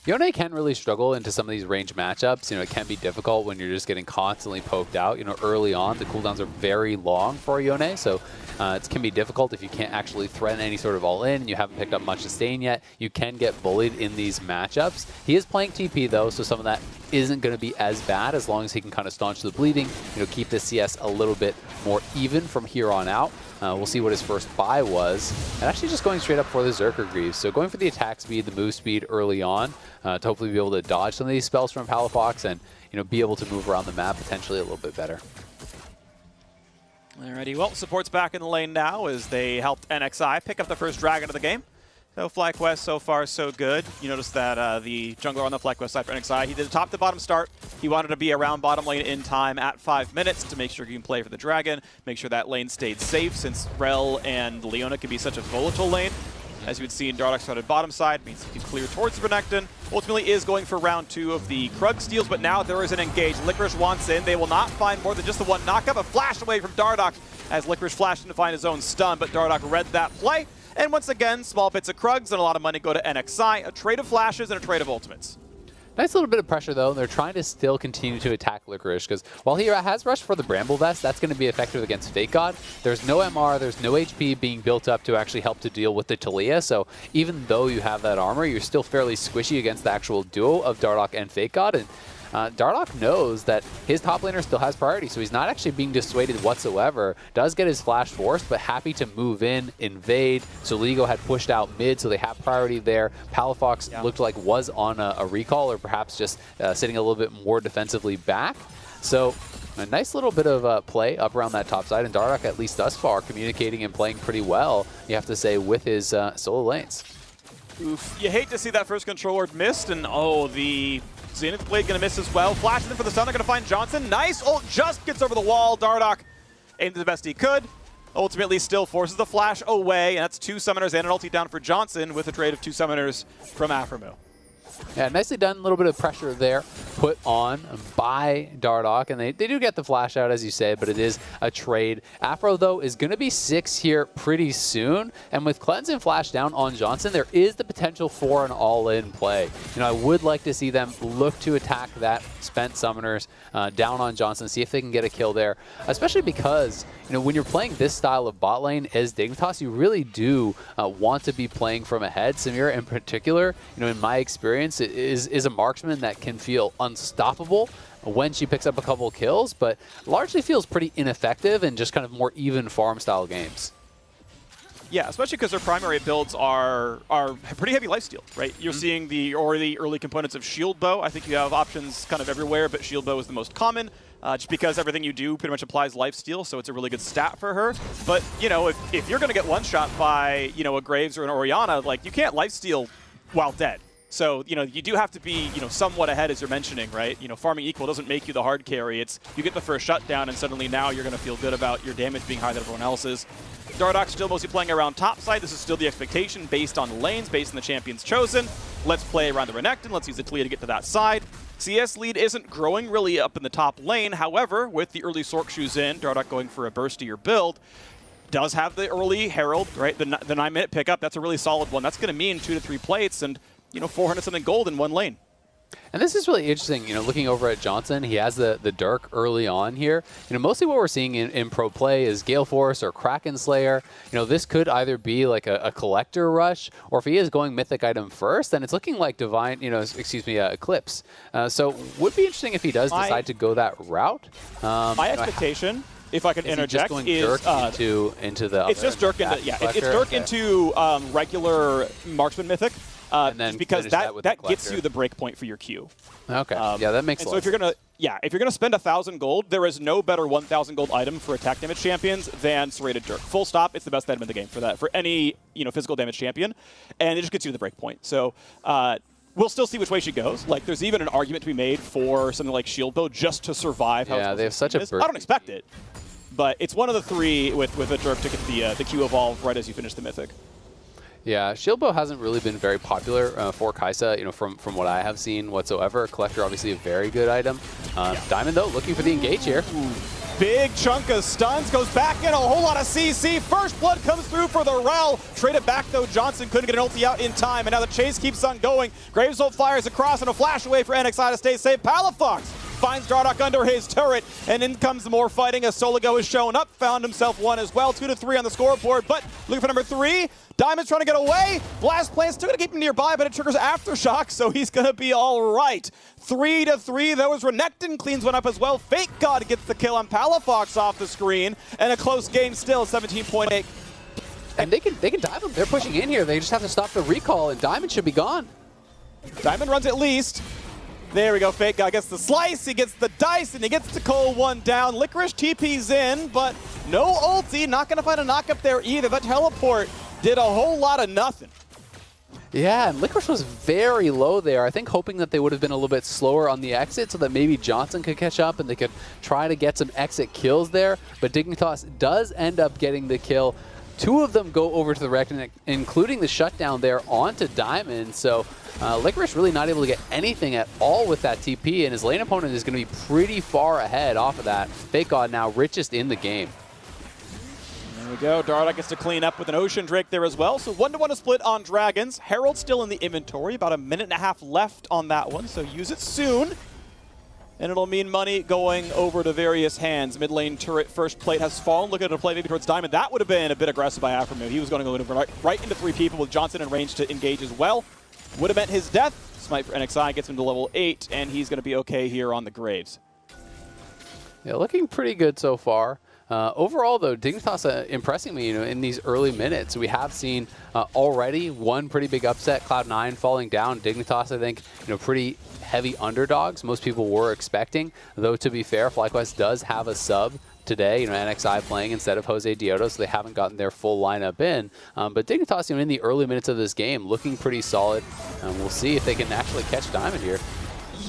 Yone can really struggle into some of these range matchups. You know, it can be difficult when you're just getting constantly poked out. You know, early on, the cooldowns are very long for Yone, so it can be difficult if you can't actually threaten any sort of all-in and you haven't picked up much sustain yet. You can get bullied in these matchups. He is playing TP, though, so some of that isn't going to be as bad as long as he can kind of staunch the bleeding, you know, keep the CS a little bit more even from here on out. We'll see what his first buy was. And actually just going straight up for the Zerker Greaves. So going for the attack speed, the move speed early on to hopefully be able to dodge some of these spells from Palafox and, you know, be able to move around the map potentially a little bit better. Alrighty, well, support's back in the lane now as they helped NXI pick up the first dragon of the game. So FlyQuest so far so good. You notice that the jungler on the FlyQuest side for NXI, he did a top to bottom start. He wanted to be around bottom lane in time at 5 minutes to make sure he can play for the dragon, make sure that lane stayed safe since Rel and Leona can be such a volatile lane. As you would see in Dardoch started bottom side, means he can clear towards the Renekton. Ultimately is going for round 2 of the Krug steals, but now there is an engage. Licorice wants in. They will not find more than just the one knockup. A flash away from Dardoch as Licorice flashed in to find his own stun, but Dardoch read that play. And once again, small bits of Krugs and a lot of money go to NXI. A trade of flashes and a trade of ultimates. Nice little bit of pressure, though. They're trying to still continue to attack Licorice, because while he has rushed for the Bramble Vest, that's going to be effective against Fake God. There's no MR, there's no HP being built up to actually help to deal with the Taliyah, so even though you have that armor, you're still fairly squishy against the actual duo of Dardoch and Fake God, and Dardoch knows that his top laner still has priority, so he's not actually being dissuaded whatsoever. Does get his flash forced, but happy to move in, invade. So Ligo had pushed out mid, so they have priority there. Palafox looked like was on a recall, or perhaps just sitting a little bit more defensively back. So a nice little bit of play up around that top side, and Dardoch, at least thus far, communicating and playing pretty well, you have to say, with his solo lanes. Oof. You hate to see that first control ward missed, and oh, the Zenith Blade going to miss as well. Flashes in for the stun, they're going to find Johnson. Nice ult, just gets over the wall. Dardoch aimed the best he could. Ultimately still forces the flash away, and that's 2 summoners and an ulti down for Johnson with a trade of 2 summoners from Aphromoo. Yeah, nicely done. A little bit of pressure there put on by Dardoch, and they do get the flash out, as you say, but it is a trade. Aphro, though, is going to be 6 here pretty soon, and with Cleanse and Flash down on Johnson, there is the potential for an all-in play. You know, I would like to see them look to attack that spent summoners down on Johnson, see if they can get a kill there, especially because, you know, when you're playing this style of bot lane as Dignitas, you really do want to be playing from ahead. Samira, in particular, you know, in my experience, is a marksman that can feel unstoppable when she picks up a couple kills, but largely feels pretty ineffective in just kind of more even farm style games. Yeah, especially because their primary builds are pretty heavy lifesteal, right? You're seeing the early components of Shield Bow. I think you have options kind of everywhere, but Shield Bow is the most common, just because everything you do pretty much applies lifesteal, so it's a really good stat for her. But, you know, if you're going to get one-shot by, you know, a Graves or an Orianna, like, you can't lifesteal while dead. So, you know, you do have to be, you know, somewhat ahead, as you're mentioning, right? You know, farming equal doesn't make you the hard carry. It's you get the first shutdown, and suddenly now you're going to feel good about your damage being higher than everyone else's. Dardoch still mostly playing around top side. This is still the expectation based on lanes, based on the champions chosen. Let's play around the Renekton. Let's use the Talia to get to that side. CS lead isn't growing really up in the top lane. However, with the early Sork shoes in, Dardoch going for a burstier build, does have the early Herald, right? The 9-minute pickup. That's a really solid one. That's going to mean 2 to 3 plates and, you know, 400-something gold in one lane. And this is really interesting, you know, looking over at Johnson, he has the Dirk early on here. You know, mostly what we're seeing in pro play is Gale Force or Kraken Slayer. You know, this could either be like a collector rush, or if he is going mythic item first, then it's looking like Divine, you know, excuse me, Eclipse. So would be interesting if he does decide to go that route. My expectation, if I can interject, is Dirk into the it's just Dirk into it's Dirk into regular marksman mythic. And then just because that gets you the break point for your Q. Okay. Yeah, that makes sense. So if you're gonna spend 1,000 gold, there is no better 1,000 gold item for attack damage champions than Serrated Dirk. Full stop. It's the best item in the game for that, for any, you know, physical damage champion, and it just gets you the break point. So we'll still see which way she goes. Like, there's even an argument to be made for something like Shield Bow just to survive. Yeah, they have such a. I don't expect it, but it's one of the 3 with a Dirk to get the Q evolve right as you finish the mythic. Yeah, Shield Bow hasn't really been very popular for Kai'Sa, you know, from what I have seen whatsoever. Collector, obviously a very good item. Diamond, though, looking for the engage here. Big chunk of stuns, goes back in, a whole lot of CC. First blood comes through for the Rel. Traded back, though. Johnson couldn't get an ulti out in time, and now the chase keeps on going. Graves ult fires across, and a flash away for NXI to stay safe. Palafox finds Dardoch under his turret, and in comes more fighting as Soligo is shown up. Found himself one as well. 2 to 3 on the scoreboard, but looking for number 3. Diamond's trying to get away. Blast Plant's still going to keep him nearby, but it triggers Aftershock, so he's going to be all right. 3 to 3, though, as Renekton cleans one up as well. Fake God gets the kill on Palafox off the screen, and a close game still, 17.8. And they can dive them. They're pushing in here. They just have to stop the recall, and Diamond should be gone. Diamond runs at least. There we go. Fake God gets the slice, he gets the dice, and he gets to Cole one down. Licorice TP's in, but no ulti. Not going to find a knock up there either. That teleport did a whole lot of nothing. Yeah, and Licorice was very low there. I think hoping that they would have been a little bit slower on the exit so that maybe Johnson could catch up and they could try to get some exit kills there. But Dignitas does end up getting the kill. 2 of them go over to the Reckoning, including the shutdown there onto Diamond. So Licorice really not able to get anything at all with that TP, and his lane opponent is going to be pretty far ahead off of that. Fake God now richest in the game. There we go. Dardoch gets to clean up with an Ocean Drake there as well. So 1-to-1 split on Dragons. Herald still in the inventory. About a minute and a half left on that one, so use it soon. And it'll mean money going over to various hands. Mid lane turret first plate has fallen. Look at a play maybe towards Diamond. That would have been a bit aggressive by Aphromoo. He was going to go right into 3 people with Johnson in range to engage as well. would have meant his death. Smite for NXI gets him to level 8, and he's going to be okay here on the Graves. Yeah, looking pretty good so far. Overall, though, Dignitas impressing me, in these early minutes. We have seen already one pretty big upset, Cloud9 falling down. Dignitas, I think, pretty heavy underdogs. Most people were expecting, though, to be fair, FlyQuest does have a sub today, NXI playing instead of Jose Dioto, so they haven't gotten their full lineup in. But Dignitas, in the early minutes of this game, looking pretty solid. We'll see if they can actually catch Diamond here.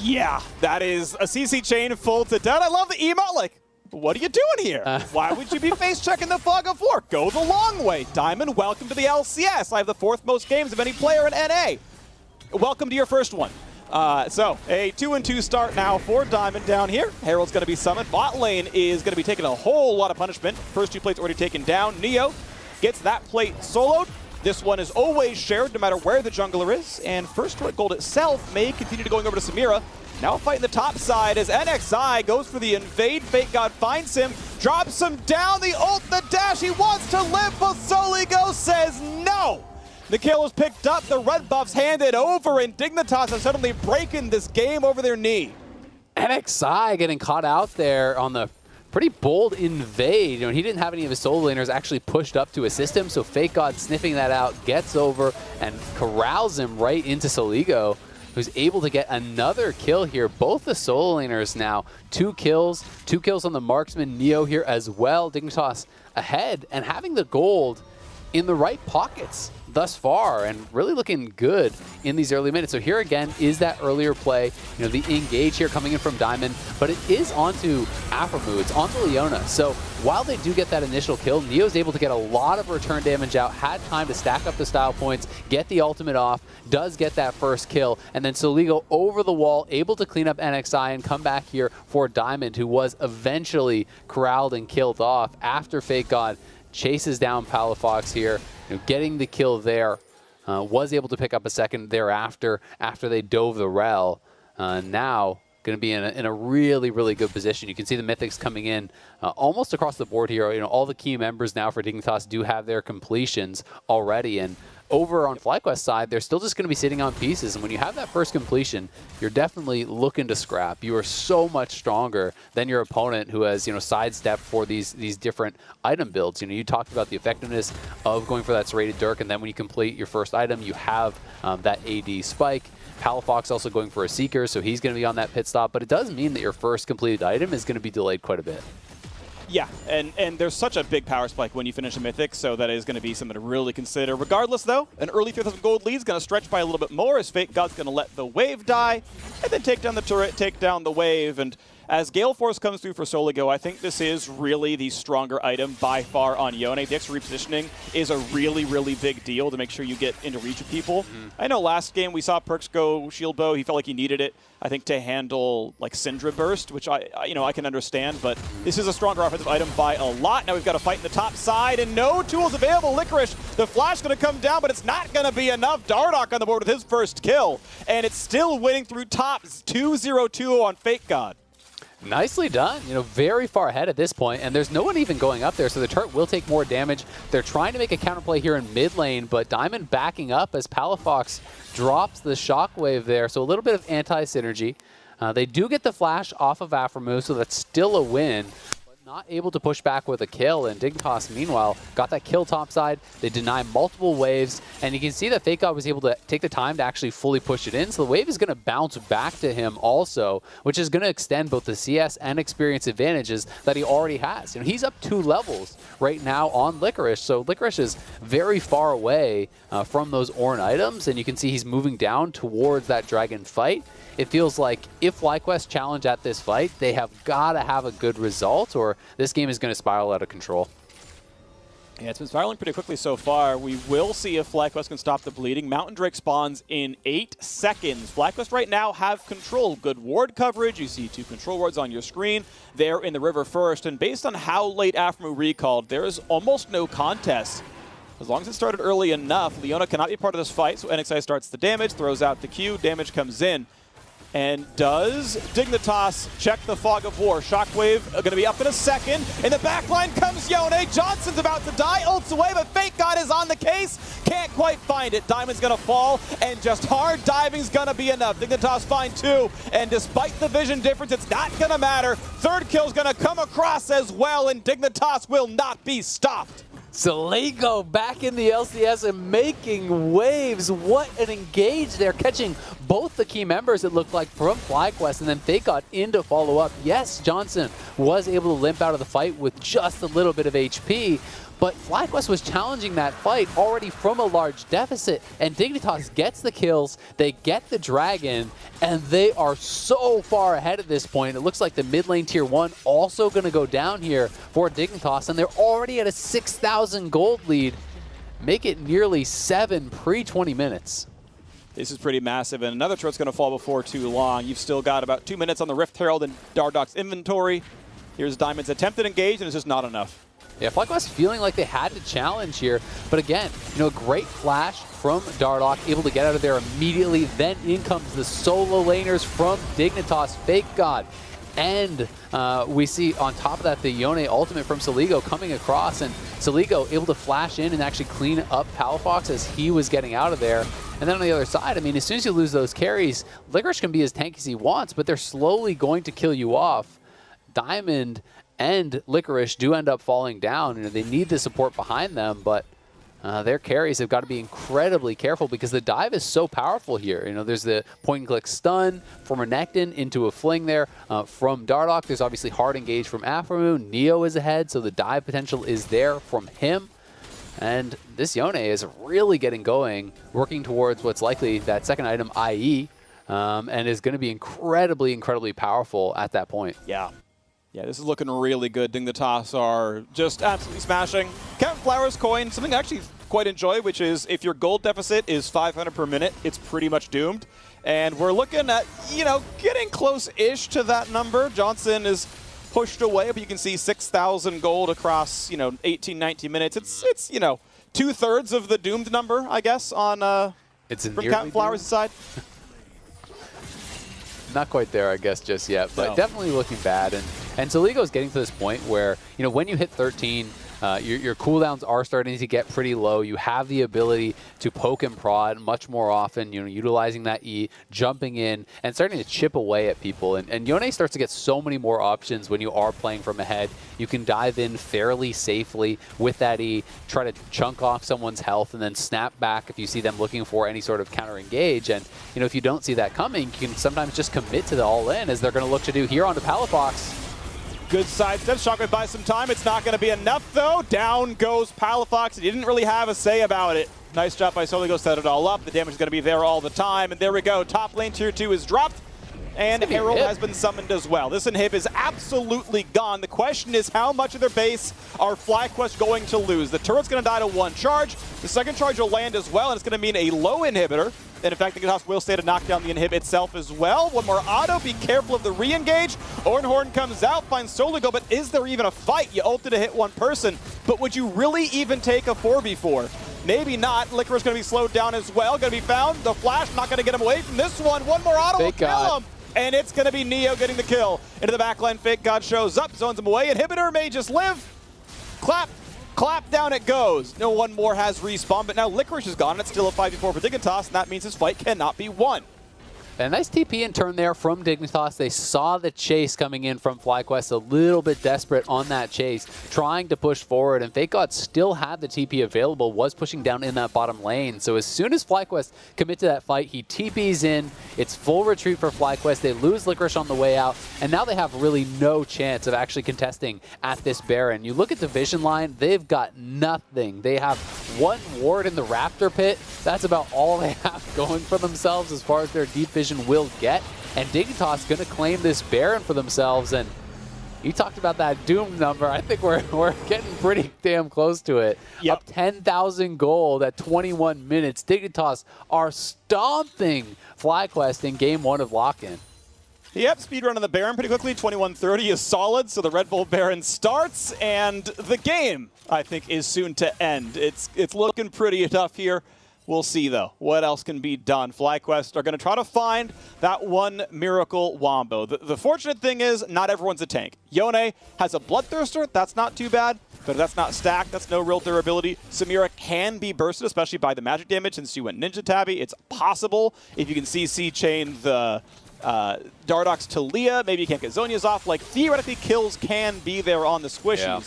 Yeah, that is a CC chain full to death. I love the emote, like, what are you doing here? Why would you be face checking the Fog of War? Go the long way. Diamond, welcome to the LCS. I have the 4th most games of any player in NA. Welcome to your first one. So, a 2-2 start now for Diamond down here. Herald's going to be summoned. Bot lane is going to be taking a whole lot of punishment. First 2 plates already taken down. Neo gets that plate soloed. This one is always shared no matter where the jungler is. And first Red Gold itself may continue to going over to Samira. Now fighting the top side as NXI goes for the invade. Fake God finds him, drops him down. The ult, the dash, he wants to live, but Soligo says no. The kill is picked up, the red buff's handed over, and Dignitas are suddenly breaking this game over their knee. NXI getting caught out there on the pretty bold invade. He didn't have any of his solo laners actually pushed up to assist him, so Fake God sniffing that out, gets over and corrals him right into Soligo, who's able to get another kill here. Both the solo laners now, 2 kills on the marksman. Neo here as well. Dignitas ahead and having the gold in the right pockets thus far, and really looking good in these early minutes. So here again is that earlier play, the engage here coming in from Diamond, but it is onto Aphromoo, it's onto Leona. So while they do get that initial kill, Neo's able to get a lot of return damage out, had time to stack up the style points, get the ultimate off, does get that first kill, and then Soligo over the wall, able to clean up NXI and come back here for Diamond, who was eventually corralled and killed off after Fake God chases down Palafox here, getting the kill there. Was able to pick up a second thereafter after they dove the rel. Now going to be in a really, really good position. You can see the Mythics coming in almost across the board here. All the key members now for Dignitas do have their completions already, and over on FlyQuest side, they're still just going to be sitting on pieces. And when you have that first completion, you're definitely looking to scrap. You are so much stronger than your opponent who has, sidestepped for these different item builds. You talked about the effectiveness of going for that serrated Dirk, and then when you complete your first item, you have that AD spike. Palafox also going for a Seeker, so he's going to be on that pit stop. But it does mean that your first completed item is going to be delayed quite a bit. Yeah, and there's such a big power spike when you finish a Mythic, so that is going to be something to really consider. Regardless, though, an early 3,000 gold lead is going to stretch by a little bit more as Fake God's going to let the wave die, and then take down the turret, take down the wave, and as Gale Force comes through for Soligo, I think this is really the stronger item by far on Yone. The extra repositioning is a really, really big deal to make sure you get into reach of people. I know last game we saw Perks go Shield Bow. He felt like he needed it, I think, to handle like Syndra Burst, which I can understand, but this is a stronger offensive item by a lot. Now we've got to fight in the top side, and no tools available. Licorice, the flash going to come down, but it's not going to be enough. Dardoch on the board with his first kill, and it's still winning through top 2-0-2 on Fake God. Nicely done. Very far ahead at this point, and there's no one even going up there, so the turret will take more damage. They're trying to make a counterplay here in mid lane, but Diamond backing up as Palafox drops the shockwave there, so a little bit of anti-synergy. They do get the flash off of Aphromoo, so that's still a win. Not able to push back with a kill, and Dignitas, meanwhile, got that kill topside. They deny multiple waves, and you can see that Fake God was able to take the time to actually fully push it in, so the wave is going to bounce back to him also, which is going to extend both the CS and experience advantages that he already has. He's up 2 levels right now on Licorice, so Licorice is very far away from those Ornn items, and you can see he's moving down towards that dragon fight. It feels like if FlyQuest challenge at this fight, they have got to have a good result, or this game is going to spiral out of control. Yeah, it's been spiraling pretty quickly so far. We will see if FlyQuest can stop the bleeding. Mountain Drake spawns in 8 seconds. FlyQuest right now have control. Good ward coverage. You see 2 control wards on your screen. They're in the river first, and based on how late Aphromoo recalled, there is almost no contest. As long as it started early enough, Leona cannot be part of this fight, so NXI starts the damage, throws out the Q, damage comes in. And does Dignitas check the fog of war? Shockwave going to be up in a second. In the back line comes Yone. Johnson's about to die. Ults away, but Fake God is on the case. Can't quite find it. Diamond's going to fall, and just hard diving's going to be enough. Dignitas find 2, and despite the vision difference, it's not going to matter. Third kill's going to come across as well, and Dignitas will not be stopped. Soligo back in the LCS and making waves. What an engage. They're catching both the key members, it looked like, from FlyQuest, and then they got in to follow up. Yes, Johnson was able to limp out of the fight with just a little bit of HP, but FlyQuest was challenging that fight already from a large deficit, and Dignitas gets the kills, they get the dragon, and they are so far ahead at this point. It looks like the mid lane tier 1 also going to go down here for Dignitas, and they're already at a 6,000 gold lead. Make it nearly 7 pre-20 minutes. This is pretty massive, and another turret's going to fall before too long. You've still got about 2 minutes on the Rift Herald and Dardok's inventory. Here's Diamond's attempted engage, and it's just not enough. Yeah, FlyQuest feeling like they had to challenge here, but again, great flash from Dardok, able to get out of there immediately. Then in comes the solo laners from Dignitas, Fake God, and we see on top of that the Yone ultimate from Soligo coming across, and Soligo able to flash in and actually clean up Palafox as he was getting out of there. And then on the other side, I mean, as soon as you lose those carries, Licorice can be as tanky as he wants, but they're slowly going to kill you off. Diamond and Licorice do end up falling down. They need the support behind them, but their carries have got to be incredibly careful because the dive is so powerful here. There's the point-and-click stun from Renekton into a fling there from Dardok. There's obviously hard engage from Aphromoon. Neo is ahead, so the dive potential is there from him. And this Yone is really getting going, working towards what's likely that second item, IE, and is going to be incredibly, incredibly powerful at that point. Yeah. Yeah, this is looking really good. Dignitas are just absolutely smashing. Captain Flowers coin, something I actually quite enjoy, which is if your gold deficit is 500 per minute, it's pretty much doomed. And we're looking at, getting close-ish to that number. Johnson is pushed away, but you can see 6,000 gold across, 18, 19 minutes. It's 2/3 of the doomed number, I guess, on from Captain Flowers' side. Not quite there, I guess, just yet, but definitely looking bad. And Soligo's getting to this point where, when you hit 13, your cooldowns are starting to get pretty low. You have the ability to poke and prod much more often, utilizing that E, jumping in, and starting to chip away at people. And Yone starts to get so many more options when you are playing from ahead. You can dive in fairly safely with that E, try to chunk off someone's health, and then snap back if you see them looking for any sort of counter engage. And, if you don't see that coming, you can sometimes just commit to the all-in, as they're going to look to do here onto Palafox. Good sidestep. Shockwave buys some time. It's not going to be enough, though. Down goes Palafox. He didn't really have a say about it. Nice job by Soligo, set it all up. The damage is going to be there all the time. And there we go. Top lane tier 2 is dropped. And Herald has been summoned as well. This inhib is absolutely gone. The question is, how much of their base are FlyQuest going to lose? The turret's going to die to 1 charge. The second charge will land as well, and it's going to mean a low inhibitor. And in fact, Dignitas will stay to knock down the inhib itself as well. One more auto. Be careful of the re-engage. Ornhorn comes out, finds Soligo, but is there even a fight? You ulted to hit one person, but would you really even take a 4v4? Maybe not. Licorice going to be slowed down as well. Going to be found. The flash not going to get him away from this one. One more auto will kill him. And it's going to be Neo getting the kill. Into the backline, Fake God shows up, zones him away. Inhibitor may just live. Clap, down it goes. No one more has respawn, but now Licorice is gone. It's still a 5v4 for Dignitas, and that means his fight cannot be won. A nice TP in turn there from Dignitas. They saw the chase coming in from FlyQuest, a little bit desperate on that chase, trying to push forward, and Fake God still had the TP available, was pushing down in that bottom lane. So as soon as FlyQuest commit to that fight, he TPs in. It's full retreat for FlyQuest. They lose Licorice on the way out, and now they have really no chance of actually contesting at this Baron. You look at the vision line, they've got nothing. They have 1 ward in the Raptor pit. That's about all they have going for themselves as far as their deep vision will get, and Dignitas going to claim this Baron for themselves. And you talked about that Doom number. I think we're getting pretty damn close to it. Yep. Up 10,000 gold at 21 minutes. Dignitas are stomping FlyQuest in game 1 of Lock In. Yep, speedrun on the Baron pretty quickly. 21:30 is solid, so the Red Bull Baron starts, and the game, I think, is soon to end. It's looking pretty tough here. We'll see, though, what else can be done. FlyQuest are going to try to find that one miracle Wombo. The fortunate thing is not everyone's a tank. Yone has a Bloodthirster. That's not too bad, but if that's not stacked, that's no real durability. Samira can be bursted, especially by the magic damage, since you went Ninja Tabby. It's possible. If you can CC chain the Dardox to Leah, maybe you can't get Zhonya's off. Like, theoretically, kills can be there on the squishies. Yeah.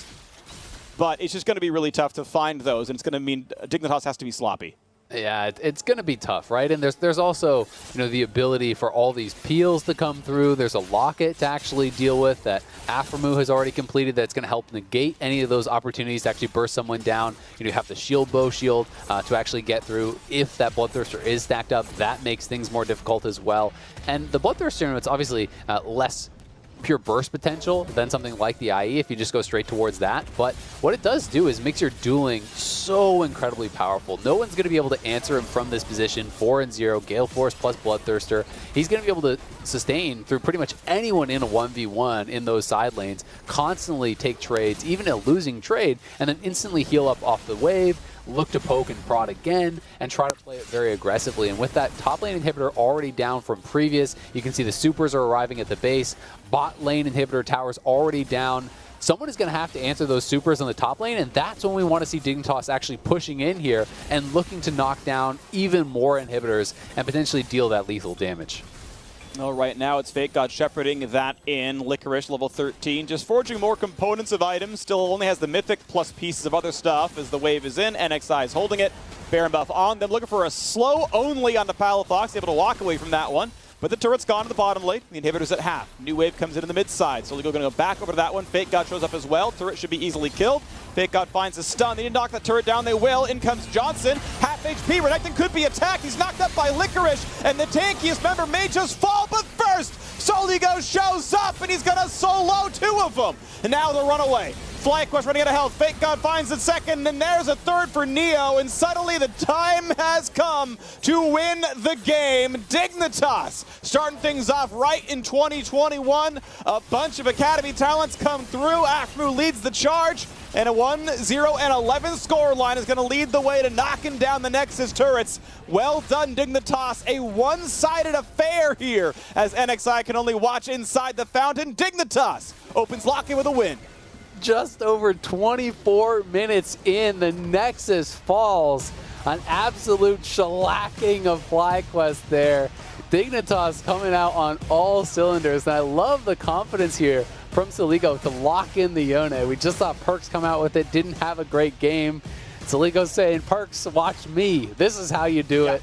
But it's just going to be really tough to find those, and it's going to mean Dignitas has to be sloppy. Yeah, it's going to be tough, right? And there's also, the ability for all these peels to come through. There's a locket to actually deal with that Aphromoo has already completed that's going to help negate any of those opportunities to actually burst someone down. You have the shield bow shield to actually get through. If that Bloodthirster is stacked up, that makes things more difficult as well. And the Bloodthirster, it's obviously less pure burst potential than something like the IE if you just go straight towards that. But what it does do is makes your dueling so incredibly powerful. No one's going to be able to answer him from this position. 4-0, Gale Force plus Bloodthirster. He's going to be able to sustain through pretty much anyone in a 1v1 in those side lanes, constantly take trades, even a losing trade, and then instantly heal up off the wave, look to poke and prod again, and try to play it very aggressively. And with that top lane inhibitor already down from previous, you can see the supers are arriving at the base. Bot lane inhibitor towers already down. Someone is going to have to answer those supers on the top lane, and that's when we want to see Dignitas actually pushing in here and looking to knock down even more inhibitors and potentially deal that lethal damage. All right, now it's Fake God shepherding that in. Licorice, level 13, just forging more components of items. Still only has the Mythic plus pieces of other stuff as the wave is in. NXI is holding it. Baron buff on them, looking for a slow only on the Palafox, able to walk away from that one. But the turret's gone to the bottom lane. The inhibitor's at half. New wave comes in the mid side. So Ligo going to go back over to that one. Fake God shows up as well. Turret should be easily killed. Fake God finds a stun. They need to knock that turret down. They will. In comes Johnson. Half HP. Renekton could be attacked. He's knocked up by Licorice. And the tankiest member may just fall. But first, Soligo shows up and he's going to solo two of them. And now they'll run away. FlyQuest running out of health. Fake God finds it second, and there's a third for Neo, and suddenly the time has come to win the game. Dignitas starting things off right in 2021. A bunch of Academy talents come through. Aphromoo leads the charge, and a 1-0 and 11 scoreline is going to lead the way to knocking down the Nexus turrets. Well done, Dignitas. A one-sided affair here, as NXI can only watch inside the fountain. Dignitas opens Lock In with a win. Just over 24 minutes in, the Nexus falls. An absolute shellacking of FlyQuest there. Dignitas coming out on all cylinders, and I love the confidence here from Soligo to lock in the Yone. We just saw Perks come out with it, didn't have a great game. Soligo saying, Perks, watch me. This is how you do it.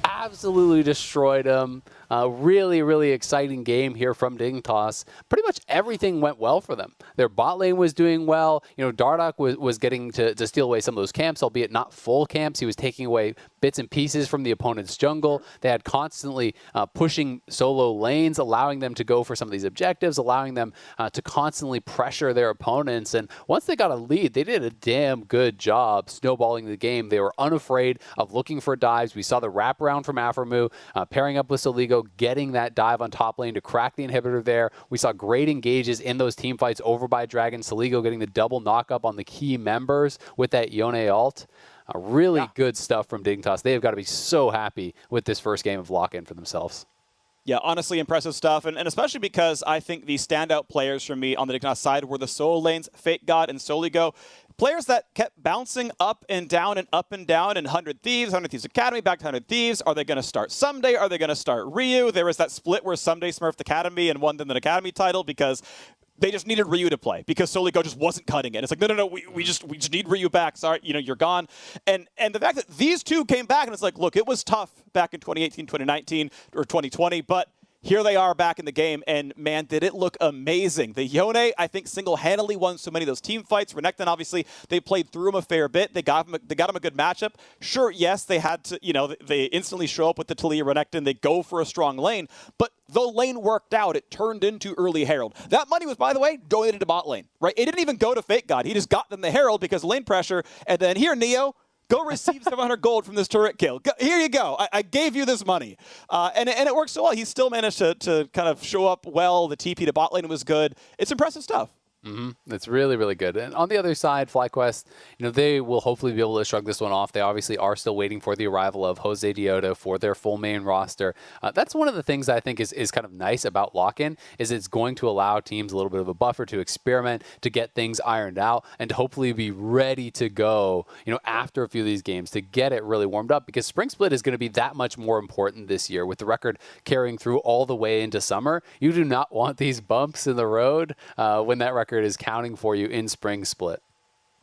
Absolutely destroyed him. Really, really exciting game here from Dignitas. Pretty much everything went well for them. Their bot lane was doing well. Dardoch was getting to steal away some of those camps, albeit not full camps. He was taking away bits and pieces from the opponent's jungle. They had constantly pushing solo lanes, allowing them to go for some of these objectives, allowing them to constantly pressure their opponents. And once they got a lead, they did a damn good job snowballing the game. They were unafraid of looking for dives. We saw the wraparound from Aphromoo, pairing up with Soligo, getting that dive on top lane to crack the inhibitor there. We saw great engages in those team fights over by Dragon. Soligo getting the double knockup on the key members with that Yone ult. Really good stuff from Dignitas. They have got to be so happy with this first game of Lock In for themselves. Yeah, honestly impressive stuff, and especially because I think the standout players for me on the Dignitas side were the solo lanes, Fake God and Soligo. Players that kept bouncing up and down and up and down in 100 Thieves Academy, back to 100 Thieves. Are they going to start Someday? Are they going to start Ryu? There was that split where Someday smurfed Academy and won them an Academy title because they just needed Ryu to play because Soligo just wasn't cutting it. It's like, no, we just need Ryu back. Sorry, you're gone. And the fact that these two came back and it's like, look, it was tough back in 2018, 2019, or 2020, but here they are back in the game, and man, did it look amazing. The Yone, I think, single-handedly won so many of those team fights. Renekton, obviously, they played through him a fair bit. They got him a good matchup. Sure, yes, they had to, they instantly show up with the Talia Renekton. They go for a strong lane, but the lane worked out. It turned into early Herald. That money was, by the way, donated to bot lane, right? It didn't even go to Fake God. He just got them the Herald because lane pressure, and then here, Neo, go receive 700 gold from this turret kill. Here you go. I gave you this money. And it worked so well. He still managed to kind of show up well. The TP to bot lane was good. It's impressive stuff. It's really, really good. And on the other side, FlyQuest, they will hopefully be able to shrug this one off. They obviously are still waiting for the arrival of Jose Dioto for their full main roster. That's one of the things I think is kind of nice about Lock-In, is it's going to allow teams a little bit of a buffer to experiment, to get things ironed out, and to hopefully be ready to go, after a few of these games to get it really warmed up, because Spring Split is going to be that much more important this year with the record carrying through all the way into summer. You do not want these bumps in the road when that record is counting for you in Spring Split.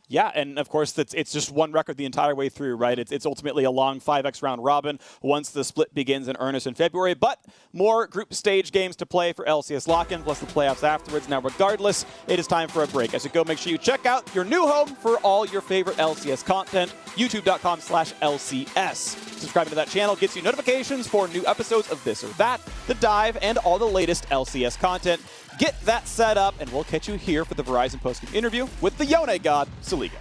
Yeah, and of course, it's just one record the entire way through, right? It's ultimately a long 5x round robin once the split begins in earnest in February, but more group stage games to play for LCS Lock-In, plus the playoffs afterwards. Now, regardless, it is time for a break. As you go, make sure you check out your new home for all your favorite LCS content, youtube.com/LCS. Subscribing to that channel gets you notifications for new episodes of This or That, The Dive, and all the latest LCS content. Get that set up, and we'll catch you here for the Verizon postgame interview with the Yone God, Saliga.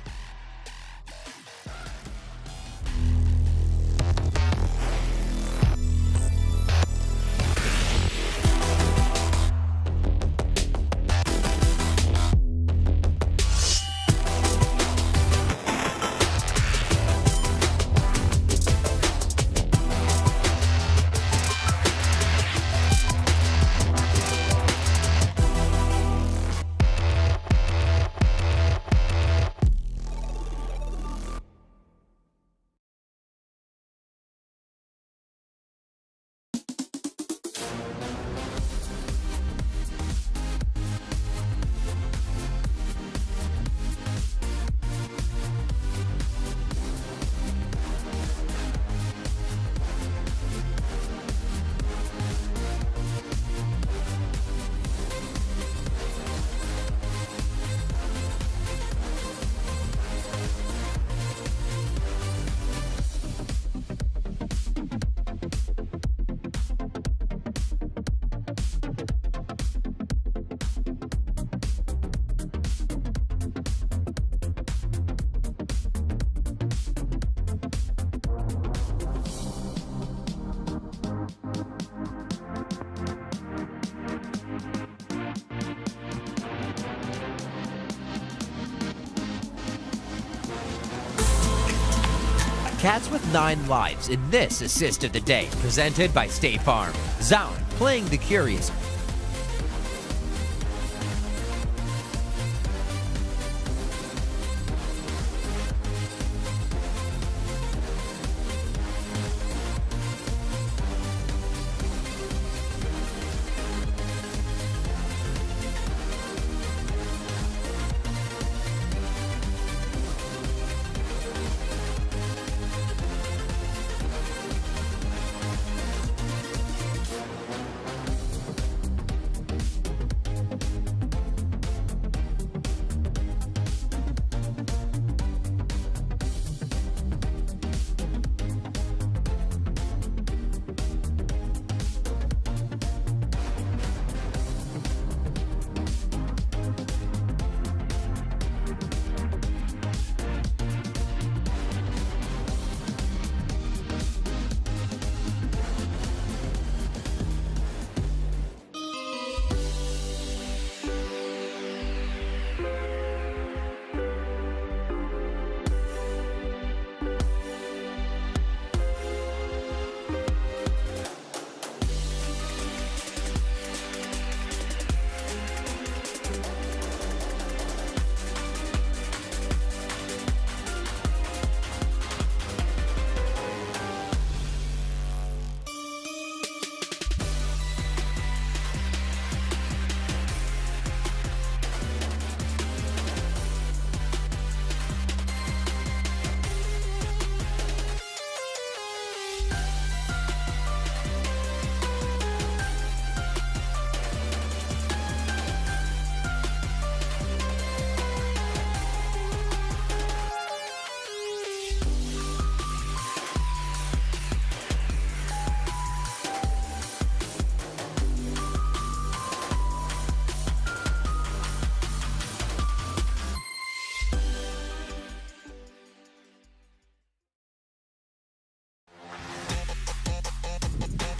Cats with 9 lives in this Assist of the Day, presented by State Farm. Zaun, playing the curious.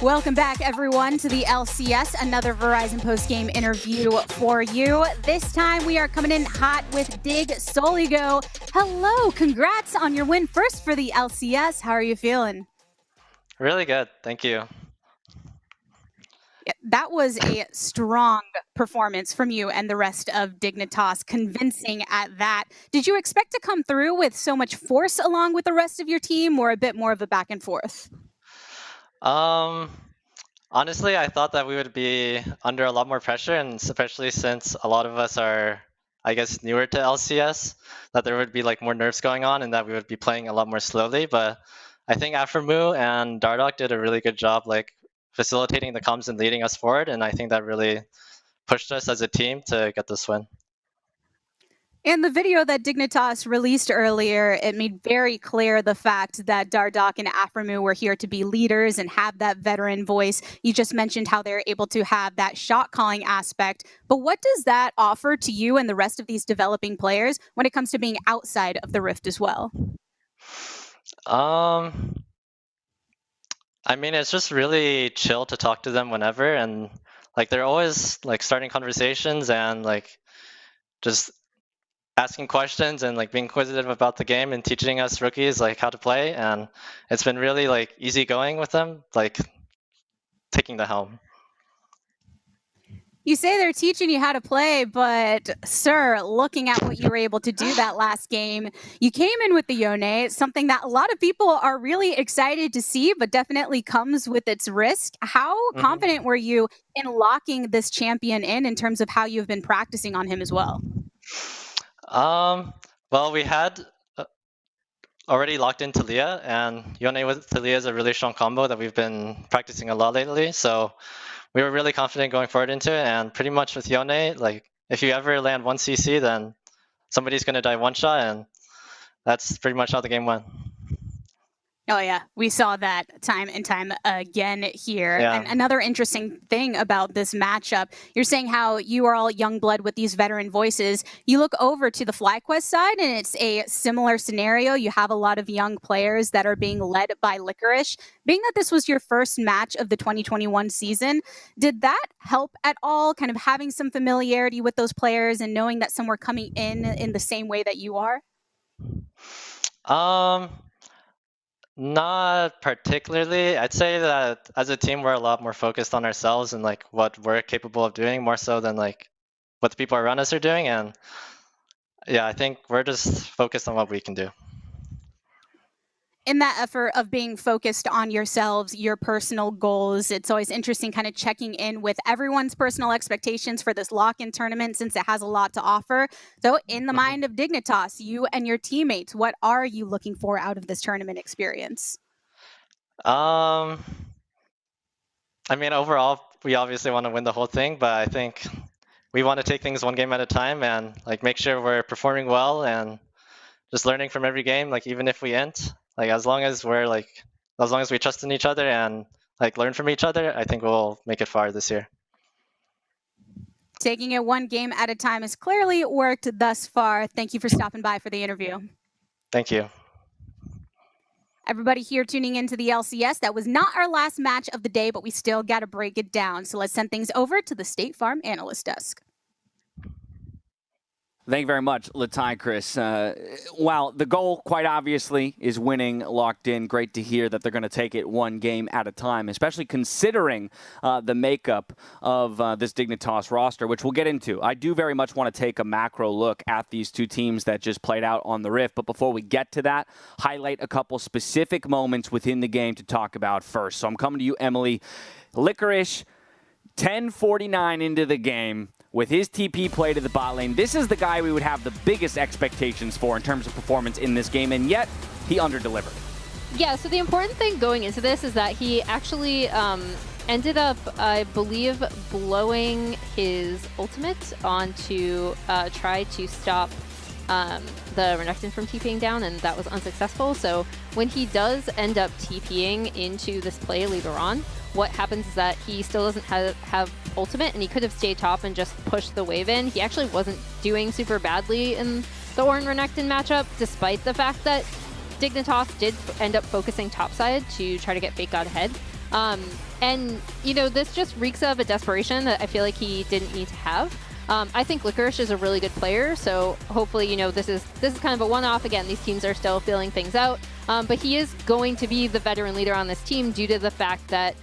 Welcome back, everyone, to the LCS, another Verizon post-game interview for you. This time, we are coming in hot with Dig Soligo. Hello, congrats on your win first for the LCS. How are you feeling? Really good, thank you. That was a strong performance from you and the rest of Dignitas, convincing at that. Did you expect to come through with so much force along with the rest of your team, or a bit more of a back and forth? Honestly, I thought that we would be under a lot more pressure, and especially since a lot of us are, I guess, newer to LCS, that there would be like more nerfs going on and that we would be playing a lot more slowly. But I think Aframu and Dardoch did a really good job like facilitating the comms and leading us forward, and I think that really pushed us as a team to get this win. In the video that Dignitas released earlier, it made very clear the fact that Dardoch and Aframu were here to be leaders and have that veteran voice. You just mentioned how they're able to have that shot calling aspect. But what does that offer to you and the rest of these developing players when it comes to being outside of the Rift as well? I mean, it's just really chill to talk to them whenever, and like they're always like starting conversations and like just asking questions and like being inquisitive about the game and teaching us rookies like how to play, and it's been really like easy going with them, like taking the helm. You say they're teaching you how to play, but sir, looking at what you were able to do that last game, you came in with the Yone, something that a lot of people are really excited to see, but definitely comes with its risk. How confident were you in locking this champion in terms of how you've been practicing on him as well? Well, we had already locked in Talia, and Yone with Talia is a really strong combo that we've been practicing a lot lately. So we were really confident going forward into it, and pretty much with Yone, like if you ever land one CC, then somebody's going to die one shot, and that's pretty much how the game went. Oh, yeah. We saw that time and time again here. Yeah. And another interesting thing about this matchup, you're saying how you are all young blood with these veteran voices. You look over to the FlyQuest side, and it's a similar scenario. You have a lot of young players that are being led by Licorice. Being that this was your first match of the 2021 season, did that help at all, kind of having some familiarity with those players and knowing that some were coming in the same way that you are? Not particularly. I'd say that as a team, we're a lot more focused on ourselves and like what we're capable of doing, more so than like what the people around us are doing. And yeah, I think we're just focused on what we can do. In that effort of being focused on yourselves, your personal goals, it's always interesting kind of checking in with everyone's personal expectations for this lock-in tournament since it has a lot to offer. So in the mind of Dignitas, you and your teammates, what are you looking for out of this tournament experience? I mean, overall, we obviously want to win the whole thing, but I think we want to take things one game at a time and like make sure we're performing well and just learning from every game, like even if we int. Like as long as we trust in each other and like learn from each other, I think we'll make it far this year. Taking it one game at a time has clearly worked thus far. Thank you for stopping by for the interview. Thank you. Everybody here tuning into the LCS, that was not our last match of the day, but we still got to break it down. So let's send things over to the State Farm Analyst Desk. Thank you very much, Latai Chris. While the goal, quite obviously, is winning Locked In, great to hear that they're going to take it one game at a time, especially considering the makeup of this Dignitas roster, which we'll get into. I do very much want to take a macro look at these two teams that just played out on the Rift, but before we get to that, highlight a couple specific moments within the game to talk about first. So I'm coming to you, Emily. Licorice, 10:49 into the game. With his TP play to the bot lane, this is the guy we would have the biggest expectations for in terms of performance in this game, and yet he underdelivered. Yeah, so the important thing going into this is that he actually ended up, I believe, blowing his ultimate on to try to stop the Renekton from TPing down, and that was unsuccessful. So when he does end up TPing into this play later on, what happens is that he still doesn't have ultimate, and he could have stayed top and just pushed the wave in. He actually wasn't doing super badly in the Ornn Renekton matchup, despite the fact that Dignitas did end up focusing topside to try to get Fake God ahead. And, this just reeks of a desperation that I feel like he didn't need to have. I think Licorice is a really good player, so hopefully, this is kind of a one-off. Again, these teams are still feeling things out, but he is going to be the veteran leader on this team due to the fact that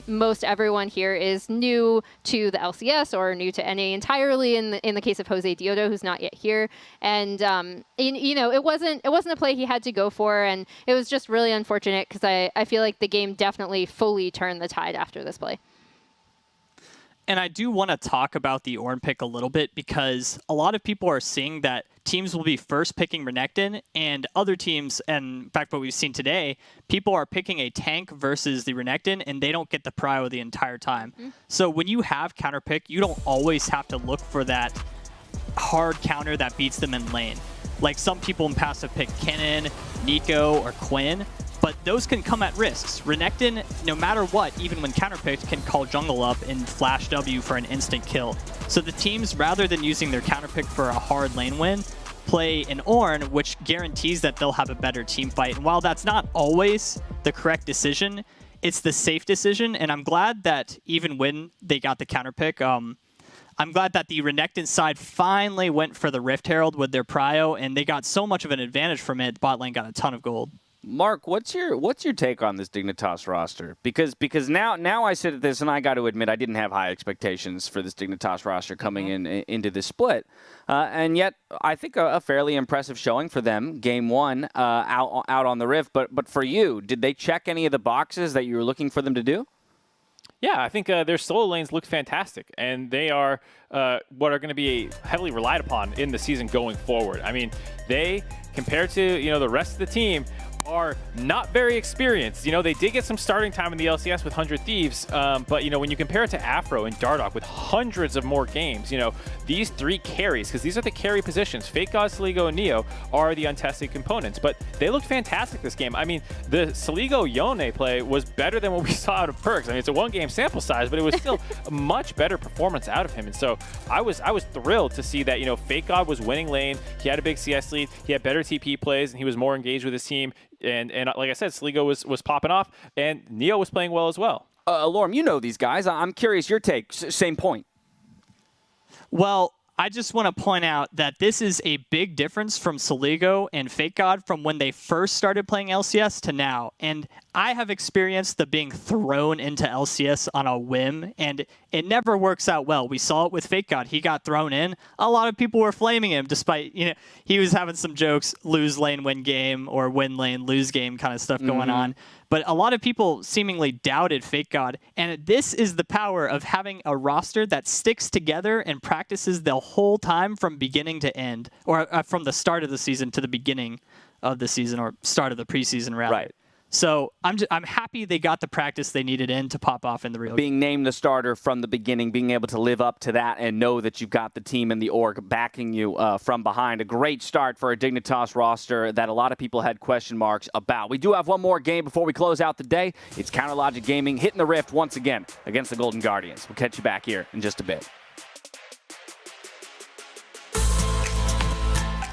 most everyone here is new to the LCS or new to NA entirely. In the case of Jose Diodo, who's not yet here, and it wasn't a play he had to go for, and it was just really unfortunate because I feel like the game definitely fully turned the tide after this play. And I do want to talk about the Ornn pick a little bit because a lot of people are seeing that teams will be first picking Renekton and other teams, and in fact what we've seen today, people are picking a tank versus the Renekton and they don't get the prio the entire time. So when you have counter pick, you don't always have to look for that hard counter that beats them in lane. Like some people in passive pick Kennen, Nico, or Quinn, but those can come at risks. Renekton, no matter what, even when counterpicked, can call jungle up and flash W for an instant kill. So the teams, rather than using their counterpick for a hard lane win, play an Ornn, which guarantees that they'll have a better team fight. And while that's not always the correct decision, it's the safe decision. And I'm glad that even when they got the counterpick, I'm glad that the Renekton side finally went for the Rift Herald with their prio, and they got so much of an advantage from it. Bot lane got a ton of gold. Mark, what's your take on this Dignitas roster? Because now I sit at this and I got to admit I didn't have high expectations for this Dignitas roster coming into this split, and yet I think a fairly impressive showing for them. Game one out on the Rift, but for you, did they check any of the boxes that you were looking for them to do? Yeah, I think their solo lanes look fantastic, and they are what are going to be heavily relied upon in the season going forward. I mean, they, compared to the rest of the team, are not very experienced. They did get some starting time in the LCS with 100 Thieves, but when you compare it to Afro and Dardoch with hundreds of more games, these three carries, because these are the carry positions, Fake God, Saligo, and Neo are the untested components, but they looked fantastic this game. I mean, the Saligo Yone play was better than what we saw out of Perks. I mean, it's a one-game sample size, but it was still a much better performance out of him, and so I was thrilled to see that Fake God was winning lane, he had a big CS lead, he had better TP plays, and he was more engaged with his team. And like I said, Saligo was popping off, and Neo was playing well as well. Lorm, you know these guys. I'm curious your take. Same point. Well, I just want to point out that this is a big difference from Saligo and Fake God from when they first started playing LCS to now. And I have experienced the being thrown into LCS on a whim, and it never works out well. We saw it with Fake God. He got thrown in. A lot of people were flaming him despite, he was having some jokes, lose lane, win game, or win lane, lose game kind of stuff going on. But a lot of people seemingly doubted Fake God, and this is the power of having a roster that sticks together and practices the whole time from beginning to end, or from the start of the season to the beginning of the season, or start of the preseason, rather. Right. So I'm happy they got the practice they needed in to pop off in the real being named the starter from the beginning, being able to live up to that and know that you've got the team and the org backing you from behind. A great start for a Dignitas roster that a lot of people had question marks about. We do have one more game before we close out the day. It's Counterlogic Gaming hitting the Rift once again against the Golden Guardians. We'll catch you back here in just a bit.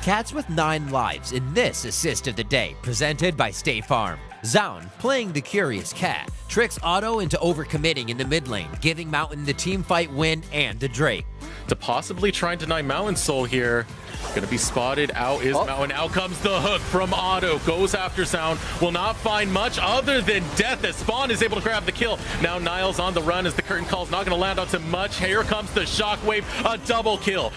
Cats with 9 lives in this assist of the day, presented by State Farm. Zaun, playing the curious cat, tricks Otto into overcommitting in the mid lane, giving Mountain the team fight win and the Drake. To possibly try and deny Mountain Soul here. Gonna be spotted. Out is Mountain. Out comes the hook from Otto. Goes after Sound. Will not find much other than death as Spawn is able to grab the kill. Now Niles on the run as the curtain call's not gonna land onto much. Here comes the shockwave. A double kill.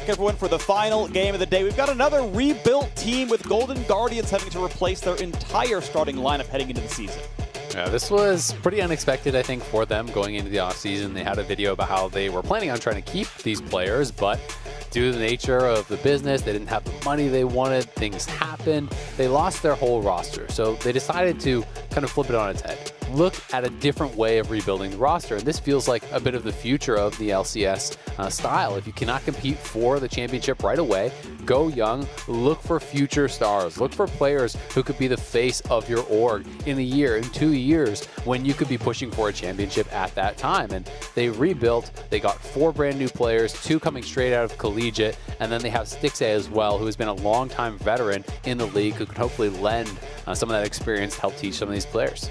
back, everyone, for the final game of the day. We've got another rebuilt team with Golden Guardians having to replace their entire starting lineup heading into the season. Yeah, this was pretty unexpected, I think, for them going into the offseason. They had a video about how they were planning on trying to keep these players, but due to the nature of the business, they didn't have the money they wanted, things happened, they lost their whole roster. So they decided to kind of flip it on its head. Look at a different way of rebuilding the roster. And this feels like a bit of the future of the LCS style. If you cannot compete for the championship right away, go young, look for future stars, look for players who could be the face of your org in a year, in 2 years, when you could be pushing for a championship at that time. And they rebuilt, they got 4 brand new players, 2 coming straight out of collegiate, and then they have Stixay as well, who has been a longtime veteran in the league, who could hopefully lend some of that experience to help teach some of these players.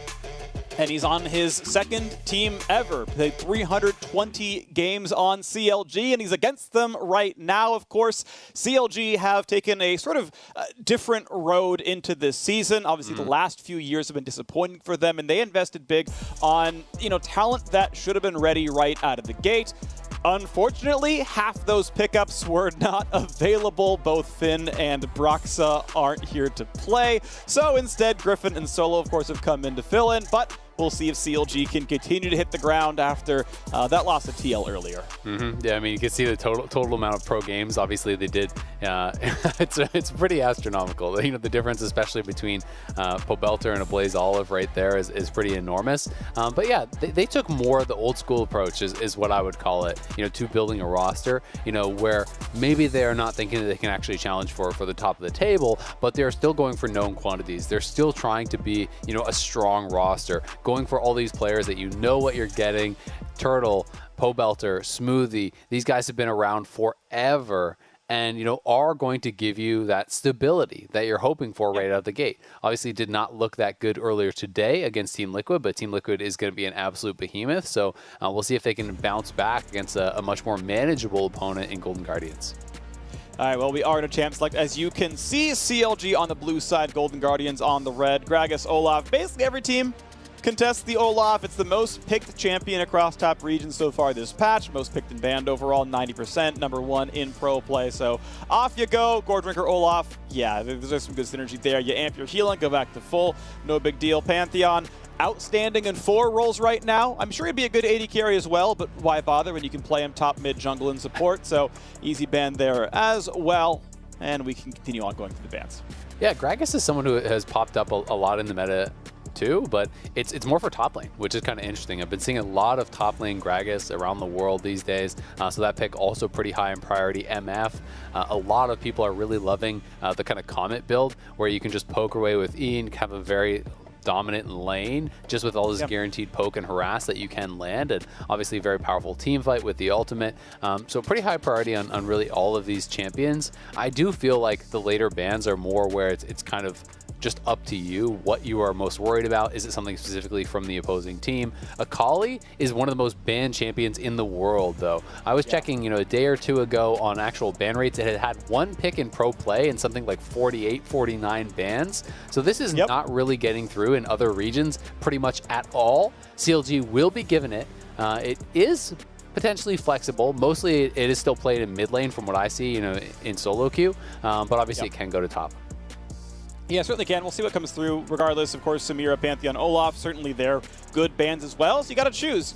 And he's on his second team ever. Played 320 games on CLG, and he's against them right now. Of course, CLG have taken a sort of different road into this season. Obviously, the last few years have been disappointing for them, and they invested big on, talent that should have been ready right out of the gate. Unfortunately, half those pickups were not available. Both Finn and Broxa aren't here to play. So instead, Griffin and Solo, of course, have come in to fill in. But we'll see if CLG can continue to hit the ground after that loss to TL earlier. Yeah, I mean, you can see the total amount of pro games. Obviously, they did. It's pretty astronomical. The difference, especially between Pobelter and a Blaze Olive right there, is pretty enormous. But yeah, they took more the old school approach, is what I would call it, to building a roster, where maybe they're not thinking that they can actually challenge for the top of the table, but they're still going for known quantities. They're still trying to be, a strong roster, going for all these players that you know what you're getting. Turtle, Pobelter, Smoothie, these guys have been around forever and, are going to give you that stability that you're hoping for right out of the gate. Obviously, did not look that good earlier today against Team Liquid, but Team Liquid is going to be an absolute behemoth. So we'll see if they can bounce back against a much more manageable opponent in Golden Guardians. All right, well, we are in a champ select. As you can see, CLG on the blue side, Golden Guardians on the red. Gragas, Olaf, basically every team contests the Olaf. It's the most picked champion across top regions so far this patch. Most picked in band overall, 90%. #1 in pro play. So off you go. Gordrinker, Olaf. Yeah, there's some good synergy there. You amp your healing, go back to full. No big deal. Pantheon, outstanding in 4 roles right now. I'm sure he'd be a good AD carry as well, but why bother when you can play him top, mid, jungle, and support? So easy ban there as well. And we can continue on going through the bans. Yeah, Gragas is someone who has popped up a lot in the meta too, but it's more for top lane, which is kind of interesting. I've been seeing a lot of top lane Gragas around the world these days, so that pick also pretty high in priority. MF, a lot of people are really loving the kind of Comet build, where you can just poke away with E and have a very dominant lane, just with all this guaranteed poke and harass that you can land, and obviously very powerful team fight with the ultimate. So pretty high priority on really all of these champions. I do feel like the later bans are more where it's kind of just up to you what you are most worried about. Is it something specifically from the opposing team? Akali is one of the most banned champions in the world, though. I was checking, a day or two ago on actual ban rates. It had 1 pick in pro play and something like 48, 49 bans. So this is not really getting through in other regions pretty much at all. CLG will be given it. It is potentially flexible. Mostly it is still played in mid lane from what I see, in solo queue, but obviously it can go to top. Yeah, certainly can. We'll see what comes through. Regardless, of course, Samira, Pantheon, Olaf, certainly they're good bans as well. So you got to choose.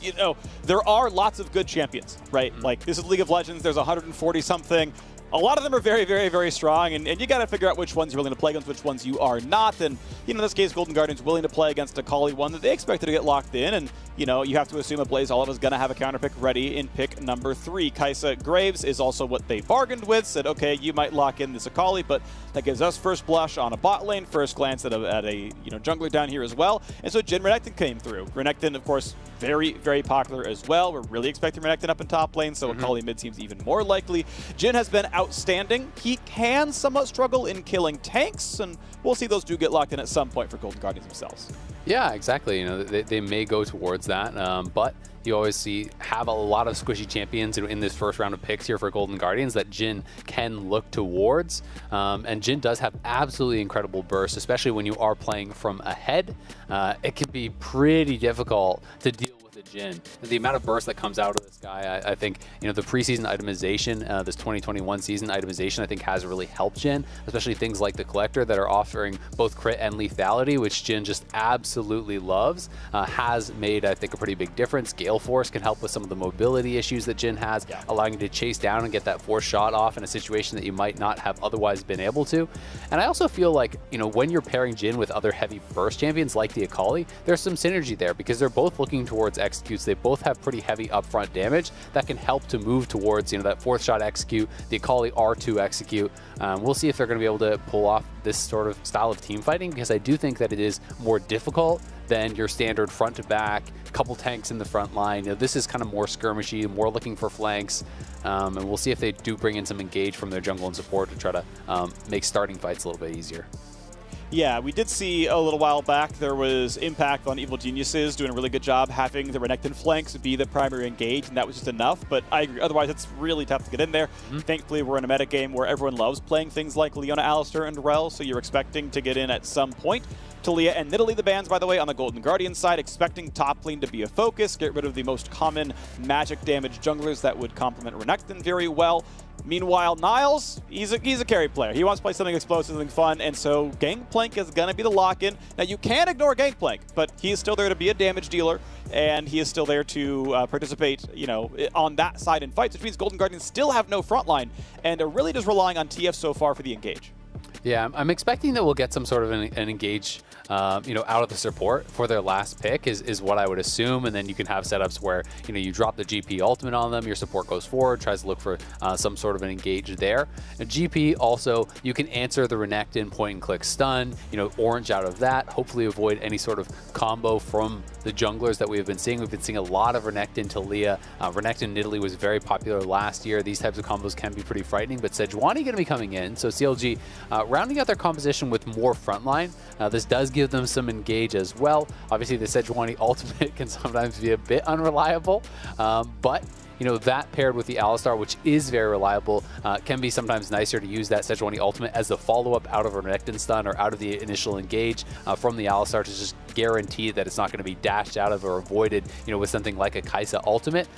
There are lots of good champions, right? Like, this is League of Legends. There's 140-something. A lot of them are very, very, very strong, and you got to figure out which ones you're willing to play against, which ones you are not. And in this case, Golden Guardians willing to play against a Kali one that they expected to get locked in, and you have to assume a Blaze Olive is going to have a counter pick ready in pick number 3. Kaisa Graves is also what they bargained with. Said, okay, you might lock in this Akali, but that gives us first blush on a bot lane, first glance at a jungler down here as well. And so Jhin Renekton came through. Renekton, of course, very, very popular as well. We're really expecting Renekton up in top lane, so Akali mid seems even more likely. Jhin has been outstanding. He can somewhat struggle in killing tanks, and we'll see those do get locked in at some point for Golden Guardians themselves. Yeah, exactly. They may go towards that, but you always have a lot of squishy champions in this first round of picks here for Golden Guardians that Jhin can look towards. And Jhin does have absolutely incredible burst, especially when you are playing from ahead. It can be pretty difficult to deal with the Jhin. The amount of burst that comes out of this guy, I think, the preseason itemization, this 2021 season itemization, I think has really helped Jhin, especially things like the Collector that are offering both crit and lethality, which Jhin just absolutely loves, has made, I think, a pretty big difference. Gale Force can help with some of the mobility issues that Jhin has, allowing you to chase down and get that force shot off in a situation that you might not have otherwise been able to. And I also feel like, when you're pairing Jhin with other heavy burst champions like the Akali, there's some synergy there because they're both looking towards executes. They both have pretty heavy upfront damage that can help to move towards, that fourth shot execute, the Akali R2 execute. We'll see if they're going to be able to pull off this sort of style of team fighting, because I do think that it is more difficult than your standard front to back, couple tanks in the front line. This is kind of more skirmishy, more looking for flanks, and we'll see if they do bring in some engage from their jungle and support to try to make starting fights a little bit easier. Yeah, we did see a little while back there was Impact on Evil Geniuses doing a really good job having the Renekton flanks be the primary engage, and that was just enough. But I agree, otherwise it's really tough to get in there. Thankfully, we're in a meta game where everyone loves playing things like Leona, Alistar, and Rel, so you're expecting to get in at some point. Talia and Nidalee the bans, by the way, on the Golden Guardian side, expecting top lane to be a focus, get rid of the most common magic damage junglers that would complement Renekton very well. Meanwhile, Niles, he's a carry player. He wants to play something explosive, something fun, and so Gangplank is going to be the lock-in. Now, you can't ignore Gangplank, but he is still there to be a damage dealer, and he is still there to participate, on that side in fights, which means Golden Guardians still have no front line, and are really just relying on TF so far for the engage. Yeah, I'm expecting that we'll get some sort of an engage, out of the support for their last pick is what I would assume. And then you can have setups where, you drop the GP ultimate on them, your support goes forward, tries to look for some sort of an engage there. And GP also, you can answer the Renekton point and click stun, orange out of that, hopefully avoid any sort of combo from the junglers that we've been seeing. We've been seeing a lot of Renekton Talia. Renekton Nidalee was very popular last year. These types of combos can be pretty frightening, but Sejuani going to be coming in. So CLG rounding out their composition with more frontline. This does give them some engage as well. Obviously, the Sejuani ultimate can sometimes be a bit unreliable, but that paired with the Alistar, which is very reliable, can be sometimes nicer to use that Sejuani ultimate as a follow-up out of a Renekton stun or out of the initial engage from the Alistar to just guarantee that it's not going to be dashed out of or avoided, with something like a Kai'Sa ultimate.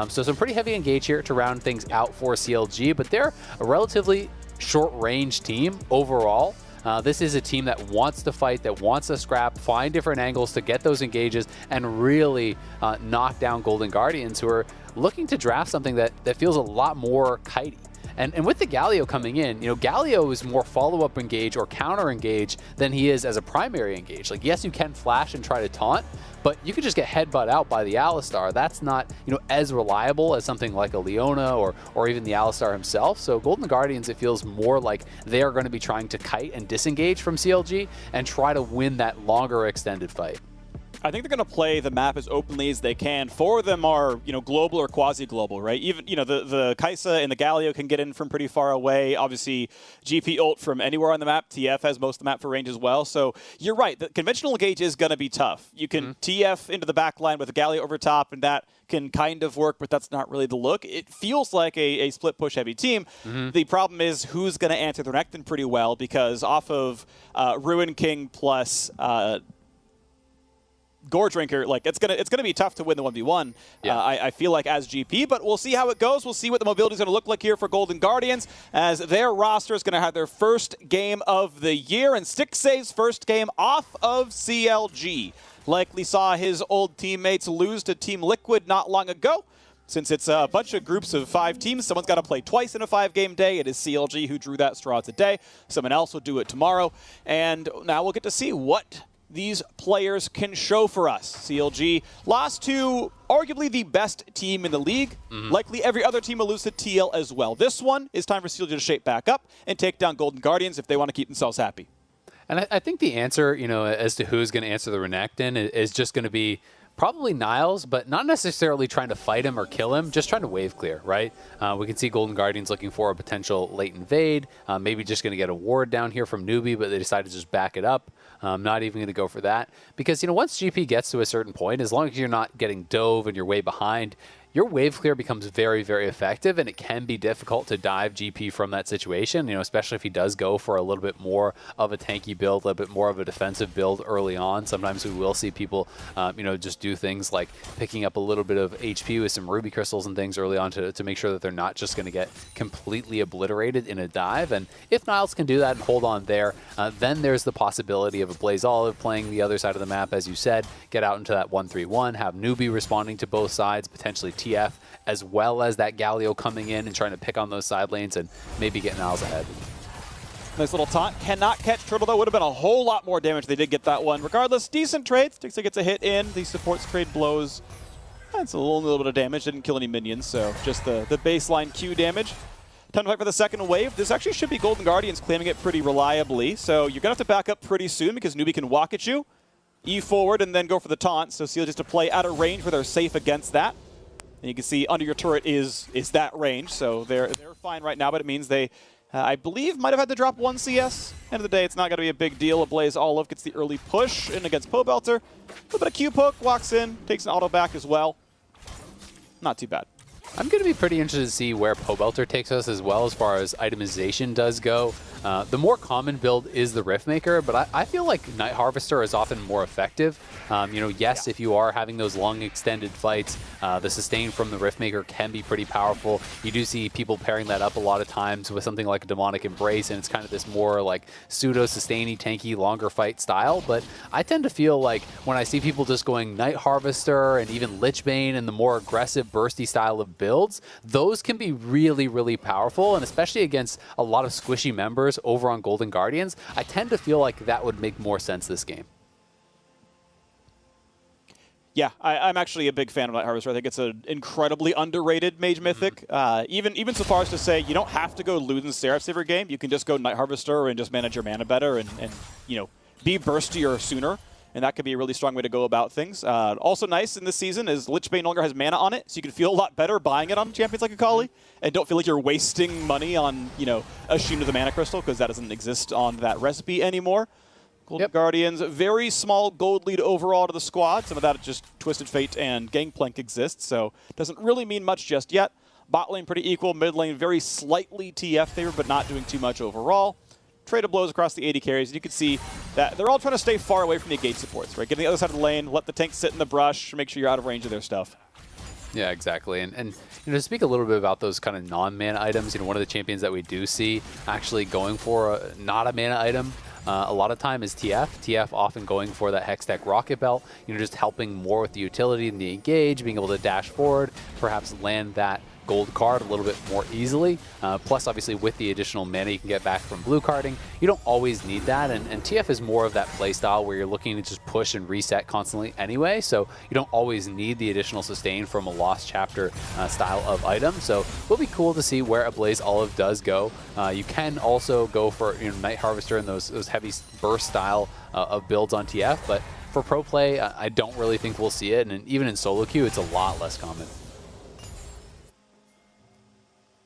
So some pretty heavy engage here to round things out for CLG, but they're a relatively short-range team overall. This is a team that wants to fight, that wants to scrap, find different angles to get those engages, and really knock down Golden Guardians, who are looking to draft something that feels a lot more kitey. And with the Galio coming in, Galio is more follow-up engage or counter engage than he is as a primary engage. Like, yes, you can flash and try to taunt, but you could just get headbutt out by the Alistar. That's not, as reliable as something like a Leona or even the Alistar himself. So Golden Guardians, it feels more like they are going to be trying to kite and disengage from CLG and try to win that longer extended fight. I think they're going to play the map as openly as they can. Four of them are, global or quasi-global, right? Even, the Kai'Sa and the Galio can get in from pretty far away. Obviously, GP ult from anywhere on the map. TF has most of the map for range as well. So you're right. The conventional engage is going to be tough. You can TF into the back line with a Galio over top, and that can kind of work, but that's not really the look. It feels like a split push heavy team. The problem is who's going to answer the Renekton pretty well, because off of Ruin King plus Gore Drinker, it's gonna be tough to win the 1v1. Yeah. I feel like as GP, but we'll see how it goes. We'll see what the mobility is going to look like here for Golden Guardians, as their roster is going to have their first game of the year, and Stixxay's first game off of CLG. Likely saw his old teammates lose to Team Liquid not long ago. Since it's a bunch of groups of 5 teams, someone's got to play twice in a 5-game day. It is CLG who drew that straw today. Someone else will do it tomorrow, and now we'll get to see what these players can show for us. CLG lost to arguably the best team in the league. Likely every other team will lose to TL as well. This one is time for CLG to shape back up and take down Golden Guardians if they want to keep themselves happy. And I think the answer, as to who's going to answer the Renekton is just going to be probably Niles, but not necessarily trying to fight him or kill him, just trying to wave clear, right? We can see Golden Guardians looking for a potential late invade, maybe just going to get a ward down here from Newbie, but they decided to just back it up. Not even going to go for that. Because, once GP gets to a certain point, as long as you're not getting dove and you're way behind, your wave clear becomes very, very effective, and it can be difficult to dive GP from that situation, especially if he does go for a little bit more of a tanky build, a little bit more of a defensive build early on. Sometimes we will see people, just do things like picking up a little bit of HP with some ruby crystals and things early on to make sure that they're not just going to get completely obliterated in a dive. And if Niles can do that and hold on there, then there's the possibility of a Blaze Olive playing the other side of the map, as you said, get out into that 1-3-1, have Newbie responding to both sides, potentially TF, as well as that Galio coming in and trying to pick on those side lanes and maybe get Niles ahead. Nice little taunt. Cannot catch Turtle, though. Would have been a whole lot more damage if they did get that one. Regardless, decent trade. Stixxay gets a hit in. The supports trade blows. That's a little bit of damage. Didn't kill any minions, so just the baseline Q damage. Time to fight for the second wave. This actually should be Golden Guardians claiming it pretty reliably, so you're going to have to back up pretty soon because Newbie can walk at you, E forward, and then go for the taunt. So Seal just to play out of range where they're safe against that. And you can see under your turret is that range, so they're fine right now, but it means they, I believe, might have had to drop 1 CS. End of the day, it's not going to be a big deal. A Blaze Olive gets the early push in against Pobelter. A little bit of Q poke, walks in, takes an auto back as well. Not too bad. I'm going to be pretty interested to see where Pobelter takes us as well as far as itemization does go. The more common build is the Riftmaker, but I feel like Night Harvester is often more effective. Yes, if you are having those long extended fights, the sustain from the Riftmaker can be pretty powerful. You do see people pairing that up a lot of times with something like a Demonic Embrace, and it's kind of this more like pseudo-sustainy, tanky, longer fight style. But I tend to feel like when I see people just going Night Harvester and even Lichbane and the more aggressive, bursty style of builds, those can be really, really powerful, and especially against a lot of squishy members over on Golden Guardians, I tend to feel like that would make more sense this game. Yeah, I'm actually a big fan of Night Harvester. I think it's an incredibly underrated Mage Mythic. Even so far as to say you don't have to go Luden Seraphs every game. You can just go Night Harvester and just manage your mana better and be burstier sooner. And that could be a really strong way to go about things. Also nice in this season is Lichbane no longer has mana on it, so you can feel a lot better buying it on champions like Akali, and don't feel like you're wasting money on, a Sheen of the Mana Crystal, because that doesn't exist on that recipe anymore. Golden Guardians, very small gold lead overall to the squad. Some of that just Twisted Fate and Gangplank exists, so doesn't really mean much just yet. Bot lane pretty equal, mid lane very slightly TF favor, but not doing too much overall. Trade of blows across the AD carries, and you can see that they're all trying to stay far away from the engage supports, right? Get to the other side of the lane, let the tank sit in the brush, make sure you're out of range of their stuff. Yeah, exactly. And to speak a little bit about those kind of non-mana items, one of the champions that we do see actually going for not a mana item a lot of time is TF. TF often going for that Hextech Rocket Belt, just helping more with the utility and the engage, being able to dash forward, perhaps land that gold card a little bit more easily. Plus, obviously, with the additional mana you can get back from blue carding, you don't always need that. And TF is more of that play style where you're looking to just push and reset constantly anyway. So you don't always need the additional sustain from a Lost Chapter style of item. So it'll be cool to see where a Blaze Olive does go. You can also go for Night Harvester and those heavy burst style of builds on TF. But for pro play, I don't really think we'll see it. And even in solo queue, it's a lot less common.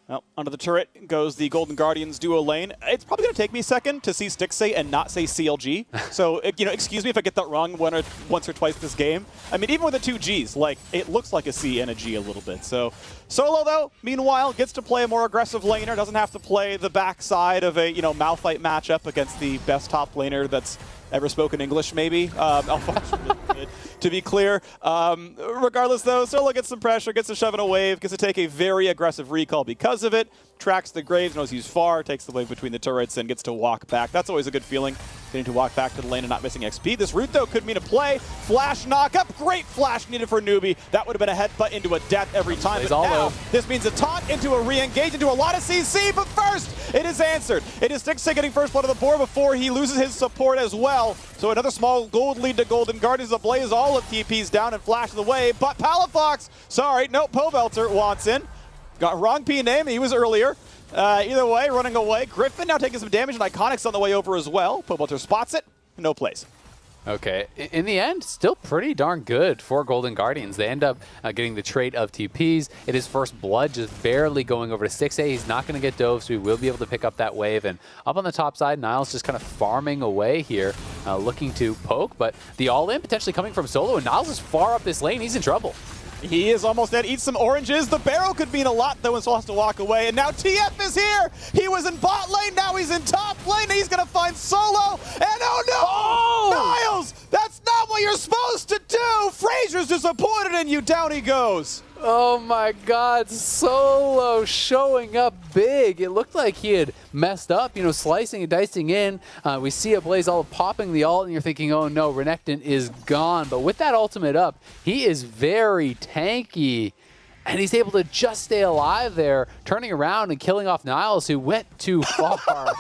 Well, under the turret goes the Golden Guardians duo lane. It's probably going to take me a second to see Stixxay and not say CLG. So, excuse me if I get that wrong once or twice this game. I mean, even with the 2 Gs, it looks like a C and a G a little bit. So, Solo, though, meanwhile, gets to play a more aggressive laner. Doesn't have to play the backside of a, Malphite matchup against the best top laner that's ever spoken English, maybe. Alphonse really good, to be clear. Regardless, though, Solo gets some pressure, gets to shove in a wave, gets to take a very aggressive recall because of it, tracks the Graves, knows he's far, takes the wave between the turrets, and gets to walk back. That's always a good feeling, getting to walk back to the lane and not missing XP. This route, though, could mean a play. Flash knock-up, great flash needed for Newbie. That would have been a headbutt into a death every time. But now, this means a taunt into a re-engage, into a lot of CC, but first, it is answered. It is Stixxay getting first blood on the board before he loses his support as well. So another small gold lead to Golden Guardians. The Blaze all of TPs down and flash the way, but Palafox, sorry, no, Pobelter wants in. Got wrong P name, he was earlier. Either way, running away. Griffin now taking some damage, and Iconics on the way over as well. Pobelter spots it, no plays. Okay, in the end, still pretty darn good for Golden Guardians. They end up getting the trade of TPs. It is first blood, just barely going over to Stixxay. He's not going to get dove, so he will be able to pick up that wave. And up on the top side, Niles just kind of farming away here, looking to poke. But the all-in potentially coming from Solo, and Niles is far up this lane. He's in trouble. He is almost dead. Eat some oranges. The barrel could mean a lot, though, and Soul has to walk away. And now TF is here. He was in bot lane. Now he's in top lane. He's going to find Solo. And oh, no! Niles! That's not what you're supposed to do! Frazier's disappointed in you. Down he goes. Oh my God, Solo showing up big. It looked like he had messed up, you know, slicing and dicing in. We see a Blaze all popping the ult, and you're thinking, oh no, Renekton is gone. But with that ultimate up, he is very tanky. And he's able to just stay alive there, turning around and killing off Niles, who went too far.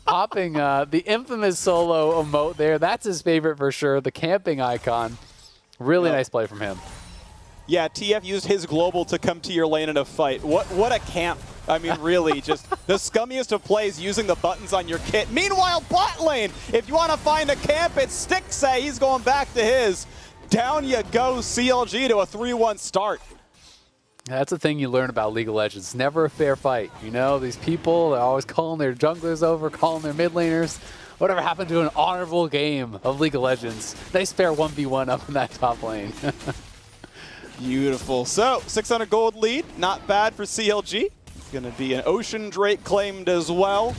Popping the infamous Solo emote there. That's his favorite for sure, the camping icon. Really nice play from him. Yeah, TF used his global to come to your lane in a fight. What a camp. I mean, really, just the scummiest of plays using the buttons on your kit. Meanwhile, bot lane, if you want to find a camp, it's Stixay. He's going back to his. Down you go, CLG to a 3-1 start. That's the thing you learn about League of Legends. It's never a fair fight. You know, these people, they're always calling their junglers over, calling their mid laners. Whatever happened to an honorable game of League of Legends? Nice fair 1v1 up in that top lane. Beautiful. So, 600 gold lead. Not bad for CLG. It's going to be an Ocean Drake claimed as well.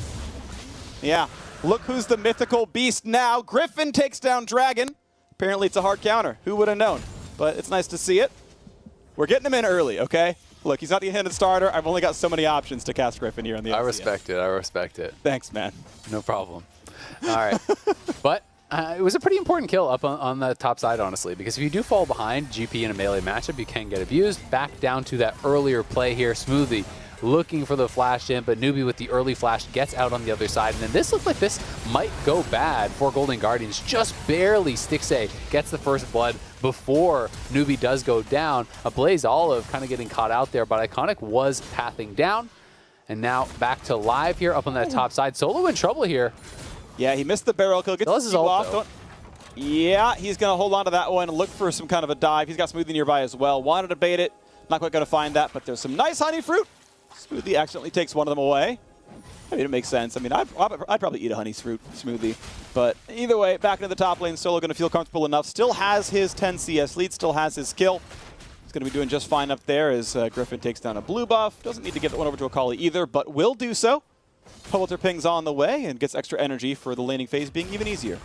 Yeah. Look who's the mythical beast now. Griffin takes down Dragon. Apparently it's a hard counter. Who would have known? But it's nice to see it. We're getting him in early, okay? Look, he's not the intended starter. I've only got so many options to cast Griffin here on the LCS. I respect it. I respect it. Thanks, man. No problem. All right. But it was a pretty important kill up on the top side, honestly, because if you do fall behind GP in a melee matchup, you can get abused. Back down to that earlier play here. Smoothie looking for the flash in, but Newbie with the early flash gets out on the other side. And then this looks like this might go bad for Golden Guardians. Just barely Stixay gets the first blood before Newbie does go down. A Blaze Olive kind of getting caught out there, but Iconic was pathing down. And now back to live here up on that top side. Solo in trouble here. Yeah, he missed the barrel kill. Gets his ult, off. Yeah, he's going to hold on to that one and look for some kind of a dive. He's got Smoothie nearby as well. Wanted to bait it. Not quite going to find that, but there's some nice honey fruit. Smoothie accidentally takes one of them away. I mean, it makes sense. I mean, I'd probably eat a honey fruit smoothie. But either way, back into the top lane. Solo going to feel comfortable enough. Still has his 10 CS lead. Still has his skill. He's going to be doing just fine up there as Griffin takes down a blue buff. Doesn't need to get that one over to Akali either, but will do so. Pulitzer pings on the way and gets extra energy for the laning phase being even easier.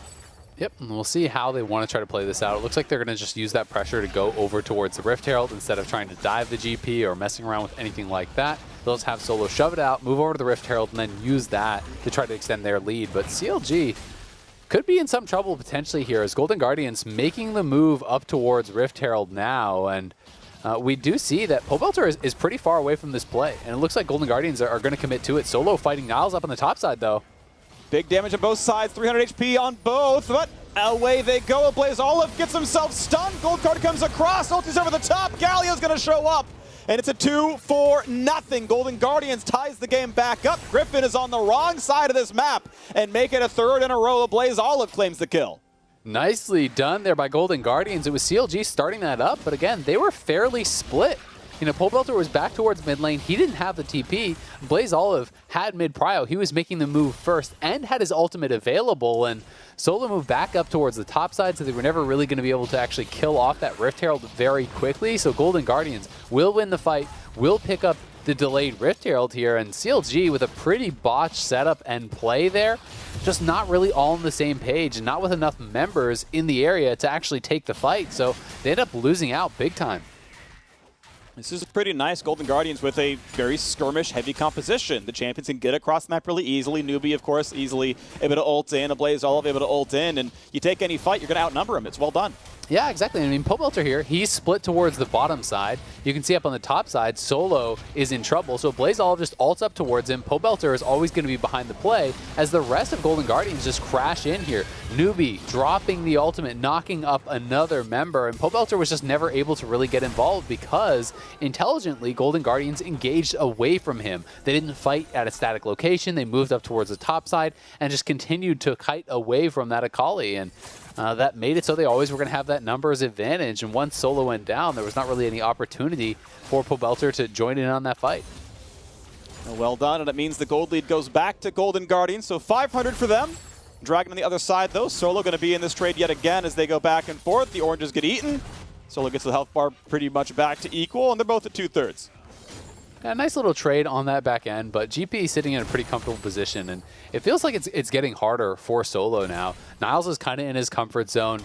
Yep, and we'll see how they want to try to play this out. It looks like they're going to just use that pressure to go over towards the Rift Herald instead of trying to dive the GP or messing around with anything like that. They'll just have Solo shove it out, move over to the Rift Herald, and then use that to try to extend their lead. But CLG could be in some trouble potentially here as Golden Guardians making the move up towards Rift Herald now. And we do see that Pobelter is pretty far away from this play. And it looks like Golden Guardians are going to commit to it. Solo fighting Niles up on the top side, though. Big damage on both sides, 300 HP on both, but away they go. Blaze Olive gets himself stunned. Gold card comes across, ulti's over the top. Galio's going to show up, and it's a 2-4-0. Golden Guardians ties the game back up. Griffin is on the wrong side of this map, and make it a third in a row. Blaze Olive claims the kill. Nicely done there by Golden Guardians. It was CLG starting that up, but again, they were fairly split. You know, Pobelter was back towards mid lane. He didn't have the TP. Blaze Olive had mid prio. He was making the move first and had his ultimate available. And Solo moved back up towards the top side, so they were never really going to be able to actually kill off that Rift Herald very quickly. So Golden Guardians will win the fight, will pick up the delayed Rift Herald here. And CLG with a pretty botched setup and play there, just not really all on the same page and not with enough members in the area to actually take the fight. So they end up losing out big time. This is pretty nice. Golden Guardians with a very skirmish heavy composition. The champions can get across the map really easily. Newbie, of course, easily able to ult in. A Blaze Olive able to ult in. And you take any fight, you're going to outnumber them. It's well done. Yeah, exactly. I mean, Pobelter here, he's split towards the bottom side. You can see up on the top side, Solo is in trouble. So Blaze Olive just ults up towards him. Pobelter is always going to be behind the play as the rest of Golden Guardians just crash in here. Newbie dropping the ultimate, knocking up another member. And Pobelter was just never able to really get involved because intelligently, Golden Guardians engaged away from him. They didn't fight at a static location. They moved up towards the top side and just continued to kite away from that Akali. And that made it so they always were going to have that numbers advantage. And once Solo went down, there was not really any opportunity for Pobelter to join in on that fight. Well done, and it means the gold lead goes back to Golden Guardians, so 500 for them. Dragon on the other side, though. Solo going to be in this trade yet again as they go back and forth. The oranges get eaten. Solo gets the health bar pretty much back to equal, and they're both at 2/3. A nice little trade on that back end, but GP sitting in a pretty comfortable position, and it feels like it's getting harder for Solo now. Niles is kind of in his comfort zone,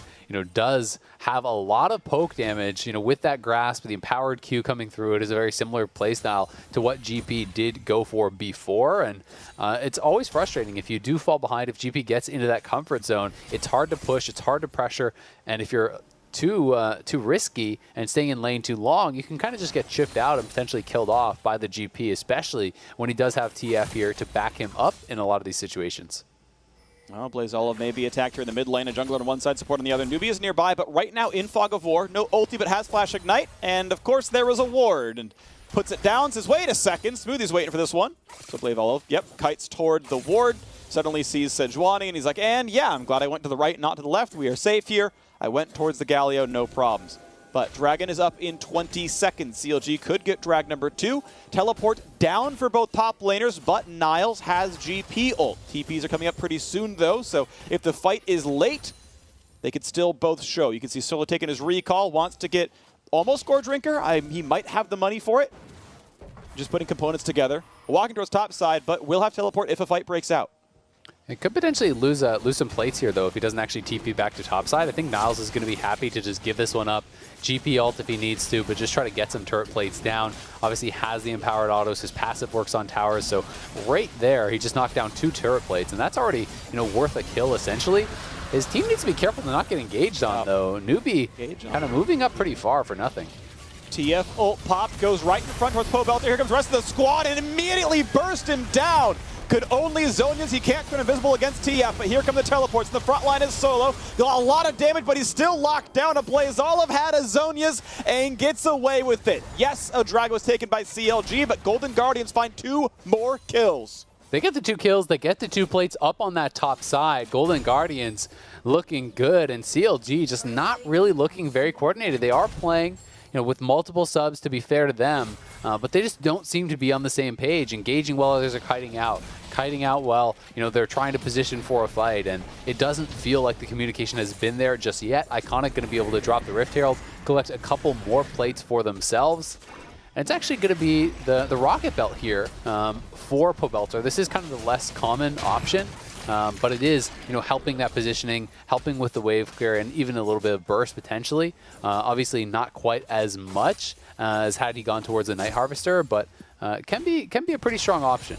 does have a lot of poke damage, with that grasp, the empowered Q coming through. It is a very similar playstyle to what GP did go for before, and it's always frustrating if you do fall behind. If GP gets into that comfort zone, it's hard to push, it's hard to pressure, and if you're too risky and staying in lane too long, you can kind of just get chipped out and potentially killed off by the GP, especially when he does have TF here to back him up in a lot of these situations. Well, BlazeOlive may be attacked here in the mid lane. A jungler on one side, support on the other. Newbie is nearby, but right now in Fog of War. No ulti, but has Flash Ignite. And, of course, there is a ward. And puts it down, says, wait a second. Smoothie's waiting for this one. So BlazeOlive, kites toward the ward. Suddenly sees Sejuani, and he's like, and yeah, I'm glad I went to the right, not to the left. We are safe here. I went towards the Galio, no problems. But Dragon is up in 20 seconds. CLG could get drag number 2. Teleport down for both top laners, but Niles has GP ult. TPs are coming up pretty soon, though, so if the fight is late, they could still both show. You can see Solo taking his recall, wants to get almost Gore Drinker. He might have the money for it. Just putting components together. Walking towards top side, but will have teleport if a fight breaks out. It could potentially lose some plates here, though, if he doesn't actually TP back to topside. I think Niles is going to be happy to just give this one up. GP ult if he needs to, but just try to get some turret plates down. Obviously, he has the empowered autos. His passive works on towers, so right there, he just knocked down 2 turret plates, and that's already, worth a kill, essentially. His team needs to be careful to not get engaged on, though. Newbie kind of moving up pretty far for nothing. TF ult pop goes right in front towards Pobelter. Here comes the rest of the squad and immediately burst him down. Could only Zhonya's. He can't turn invisible against TF, but here come the teleports. The front line is Solo. Got a lot of damage, but he's still locked down. A BlazeOlive had a Zhonya's and gets away with it. Yes, a drag was taken by CLG, but Golden Guardians find 2 more kills. They get the 2 kills. They get the 2 plates up on that top side. Golden Guardians looking good, and CLG just not really looking very coordinated. They are playing with multiple subs, to be fair to them, but they just don't seem to be on the same page. Engaging while others are kiting out while they're trying to position for a fight, and it doesn't feel like the communication has been there just yet. Iconic going to be able to drop the Rift Herald, collect a couple more plates for themselves, and it's actually going to be the Rocket Belt here for Pobelter. This is kind of the less common option. But it is, helping that positioning, helping with the wave clear, and even a little bit of burst potentially. Obviously, not quite as much as had he gone towards the Night Harvester, but can be a pretty strong option.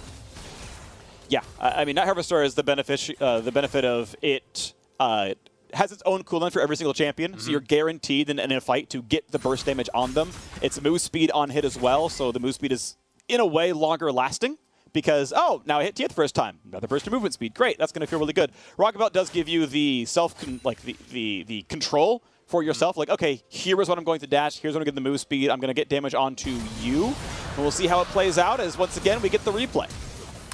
Yeah, I mean, Night Harvester is the benefit of it. Has its own cooldown for every single champion, so you're guaranteed in a fight to get the burst damage on them. It's move speed on hit as well, so the move speed is in a way longer lasting. Because, now I hit TF the first time. Another burst of movement speed. Great, that's going to feel really good. Rocket Belt does give you the the control for yourself. Like, okay, here is what I'm going to dash. Here's what I'm going to get the move speed. I'm going to get damage onto you. And we'll see how it plays out as, once again, we get the replay.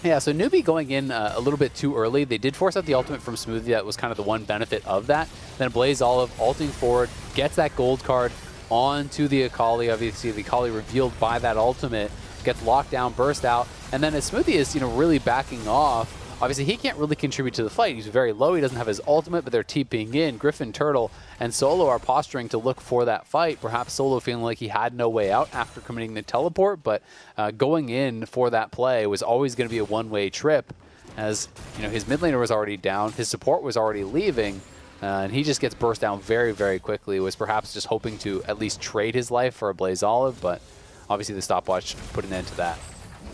Yeah, so Newbie going in a little bit too early. They did force out the ultimate from Smoothie. That was kind of the one benefit of that. Then BlazeOlive ulting forward, gets that gold card onto the Akali. Obviously, the Akali revealed by that ultimate. Gets locked down, burst out, and then as Smoothie is, really backing off. Obviously, he can't really contribute to the fight. He's very low. He doesn't have his ultimate, but they're TPing in. Griffin, Turtle, and Solo are posturing to look for that fight. Perhaps Solo feeling like he had no way out after committing the teleport, but going in for that play was always going to be a one-way trip, as his mid laner was already down, his support was already leaving, and he just gets burst down very, very quickly. Was perhaps just hoping to at least trade his life for a BlazeOlive, but obviously the stopwatch put an end to that.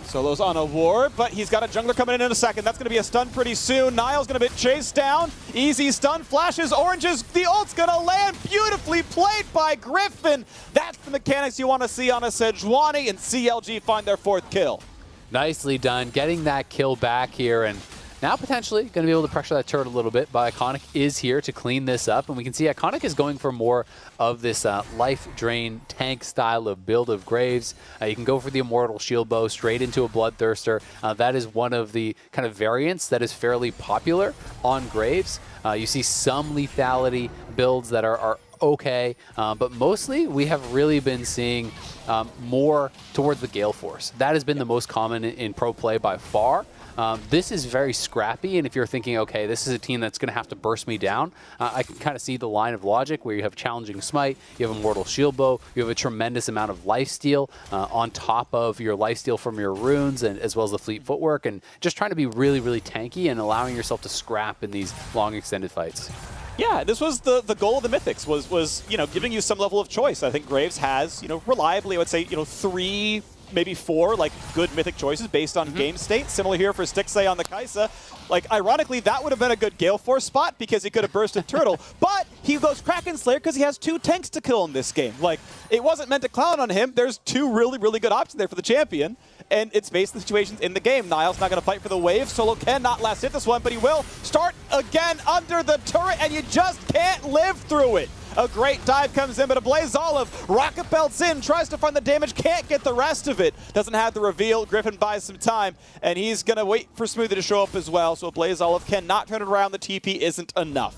Solo's on a ward, but he's got a jungler coming in a second. That's going to be a stun pretty soon. Niall's going to be chased down. Easy stun, flashes, oranges. The ult's going to land. Beautifully played by Griffin. That's the mechanics you want to see on a Sejuani, and CLG find their 4th kill. Nicely done. Getting that kill back here, and now potentially going to be able to pressure that turret a little bit, but Iconic is here to clean this up, and we can see Iconic is going for more of this life drain tank style of build of Graves. You can go for the Immortal Shield Bow straight into a Bloodthirster. That is one of the kind of variants that is fairly popular on Graves. You see some lethality builds that are okay, but mostly we have really been seeing more towards the Gale Force. That has been the most common in pro play by far. This is very scrappy, and if you're thinking, okay, this is a team that's going to have to burst me down, I can kind of see the line of logic where you have challenging smite, you have a mortal shield bow, you have a tremendous amount of lifesteal on top of your lifesteal from your runes, and as well as the fleet footwork, and just trying to be really, really tanky and allowing yourself to scrap in these long extended fights. Yeah, this was the goal of the Mythics, was giving you some level of choice. I think Graves has, reliably, I would say, 3, maybe 4, like, good Mythic choices based on game state. Similar here for Stixxay on the Kai'Sa. Like, ironically, that would have been a good Gale Force spot because he could have bursted Turtle. But he goes Kraken Slayer because he has 2 tanks to kill in this game. Like, it wasn't meant to clown on him. There's 2 really, really good options there for the champion. And it's based on the situations in the game. Niall's not going to fight for the wave. Solo cannot last hit this one, but he will start again under the turret, and you just can't live through it. A great dive comes in, but a Blaze Olive rocket belts in, tries to find the damage, can't get the rest of it. Doesn't have the reveal. Griffin buys some time, and he's going to wait for Smoothie to show up as well. So a Blaze Olive cannot turn it around. The TP isn't enough.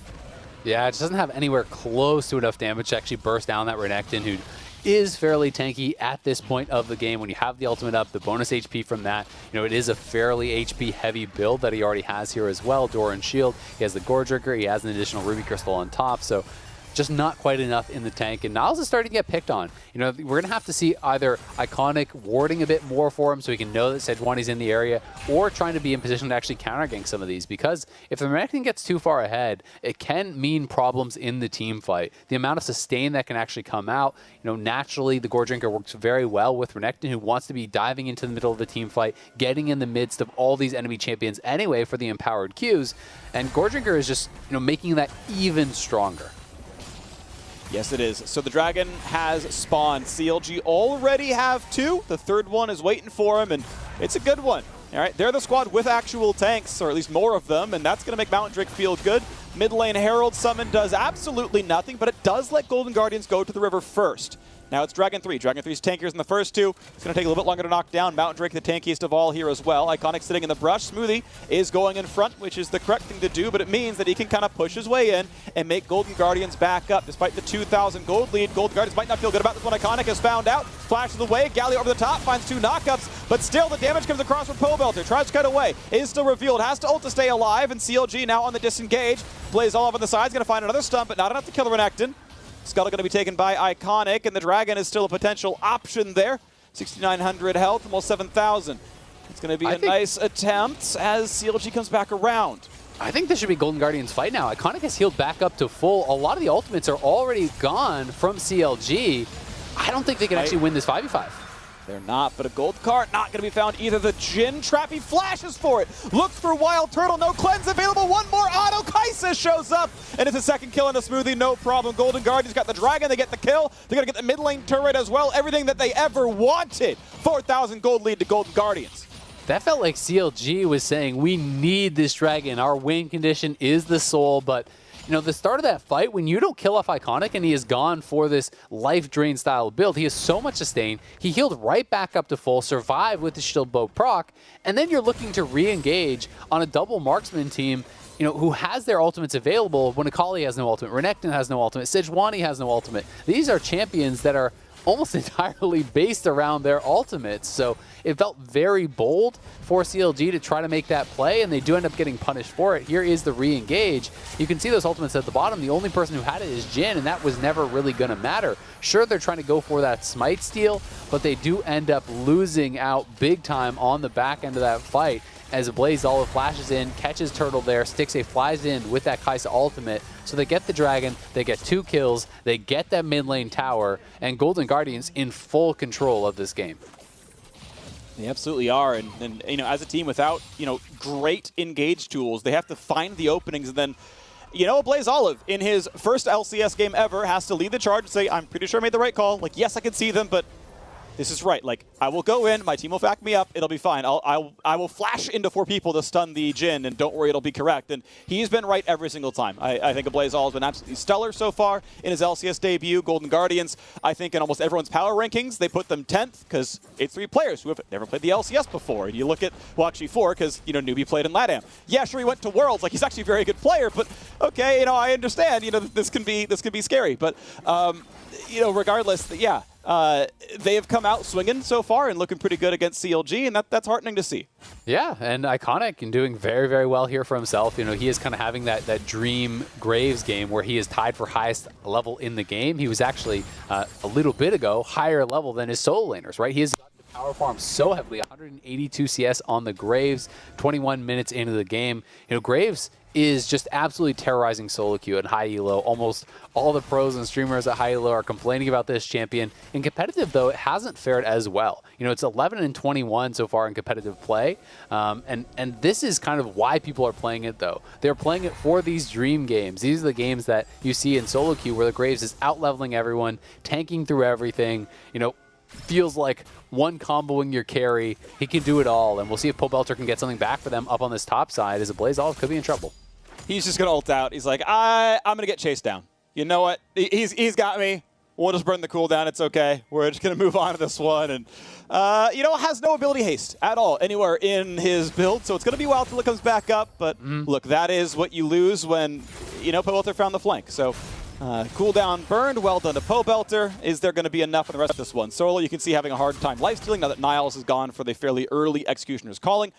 Yeah, it just doesn't have anywhere close to enough damage to actually burst down that Renekton, who is fairly tanky at this point of the game. When you have the ultimate up, the bonus HP from that, it is a fairly HP heavy build that he already has here as well. Doran Shield, he has the Gore Drinker, he has an additional Ruby Crystal on top, so just not quite enough in the tank, and Niles is starting to get picked on. We're going to have to see either Iconic warding a bit more for him so he can know that Sejuani's in the area, or trying to be in position to actually counter-gank some of these, because if the Renekton gets too far ahead, it can mean problems in the team fight. The amount of sustain that can actually come out, naturally the Gore Drinker works very well with Renekton, who wants to be diving into the middle of the team fight, getting in the midst of all these enemy champions anyway for the empowered Qs, and Gore Drinker is just making that even stronger. Yes, it is. So the Dragon has spawned. CLG already have 2. The third one is waiting for him, and it's a good one. All right, they're the squad with actual tanks, or at least more of them, and that's going to make Mountain Drake feel good. Mid lane Herald Summon does absolutely nothing, but it does let Golden Guardians go to the river first. Now it's Dragon 3. Dragon 3's tankers in the first 2. It's going to take a little bit longer to knock down. Mountain Drake, the tankiest of all here as well. Iconic sitting in the brush. Smoothie is going in front, which is the correct thing to do, but it means that he can kind of push his way in and make Golden Guardians back up. Despite the 2,000 gold lead, Golden Guardians might not feel good about this one. Iconic has found out. Flashes away. Galio over the top, finds 2 knockups, but still the damage comes across from Pobelter. Tries to cut away. Is still revealed. Has to ult to stay alive, and CLG now on the disengage. Blaze Olive on the side. Is going to find another stun, but not enough to kill the Renekton. Scuttle going to be taken by Iconic, and the Dragon is still a potential option there. 6,900 health, almost 7,000. It's going to be a nice attempt as CLG comes back around. I think this should be Golden Guardian's fight now. Iconic has healed back up to full. A lot of the ultimates are already gone from CLG. I don't think they can actually win this 5v5. They're not, but a gold cart not going to be found either. The Jhin trap, he flashes for it. Looks for Wild Turtle, no cleanse available. One more auto. Kai'Sa shows up, and it's a second kill in a Smoothie, no problem. Golden Guardians got the Dragon, they get the kill. They're going to get the mid lane turret as well. Everything that they ever wanted. 4,000 gold lead to Golden Guardians. That felt like CLG was saying, we need this Dragon. Our win condition is the soul, but the start of that fight, when you don't kill off Iconic and he is gone for this life drain style build, he has so much sustain. He healed right back up to full, survived with the shield bow proc, and then you're looking to re-engage on a double marksman team, who has their ultimates available when Akali has no ultimate, Renekton has no ultimate, Sejuani has no ultimate. These are champions that are almost entirely based around their ultimates. So it felt very bold for CLG to try to make that play, and they do end up getting punished for it. Here is the re-engage. You can see those ultimates at the bottom. The only person who had it is Jhin, and that was never really going to matter. Sure, they're trying to go for that smite steal, but they do end up losing out big time on the back end of that fight as Blaze Olive flashes in, catches Turtle there, Stixxay flies in with that Kai'Sa ultimate. So they get the Dragon, they get 2 kills, they get that mid lane tower, and Golden Guardians in full control of this game. They absolutely are, and as a team without, great engage tools, they have to find the openings, and then, Blaze Olive, in his first LCS game ever, has to lead the charge and say, I'm pretty sure I made the right call. Like, yes, I can see them, but this is right. Like, I will go in, my team will back me up, it'll be fine. I will flash into 4 people to stun the Jhin, and don't worry, it'll be correct. And he's been right every single time. I think Blaze Olive has been absolutely stellar so far in his LCS debut. Golden Guardians, I think in almost everyone's power rankings, they put them 10th because it's 3 players who have never played the LCS before. And you look at, well, actually 4 because, Newbie played in LATAM. Yeah, sure, he went to Worlds. Like, he's actually a very good player, but okay, I understand, this can be scary. But, regardless, yeah. they have come out swinging so far and looking pretty good against CLG, and that's heartening to see. Yeah, and Iconic and doing very, very well here for himself. You know, he is kind of having that dream Graves game where he is tied for highest level in the game. He was actually, a little bit ago, higher level than his solo laners, right? He has gotten to power farm so heavily, 182 CS on the Graves, 21 minutes into the game. You know, Graves is just absolutely terrorizing solo queue at high elo. Almost all the pros and streamers at high elo are complaining about this champion. In competitive, though, it hasn't fared as well. You know, it's 11 and 21 so far in competitive play, and this is kind of why people are playing it, though. They're playing it for these dream games. These are the games that you see in solo queue where the Graves is out-leveling everyone, tanking through everything, you know, feels like one comboing your carry. He can do it all, and we'll see if Pobelter can get something back for them up on this top side, as a Blaze Olive could be in trouble. He's just going to ult out. He's like, I'm going to get chased down. You know what? He's got me. We'll just burn the cooldown. It's okay. We're just going to move on to this one. And, you know, has no ability haste at all anywhere in his build. So it's going to be a while till it comes back up. But look, that is what you lose when, you know, Pobelter found the flank. So cooldown burned. Well done to Pobelter. Is there going to be enough for the rest of this one? Solo, you can see having a hard time lifestealing now that Niles is gone for the fairly early Executioner's Calling.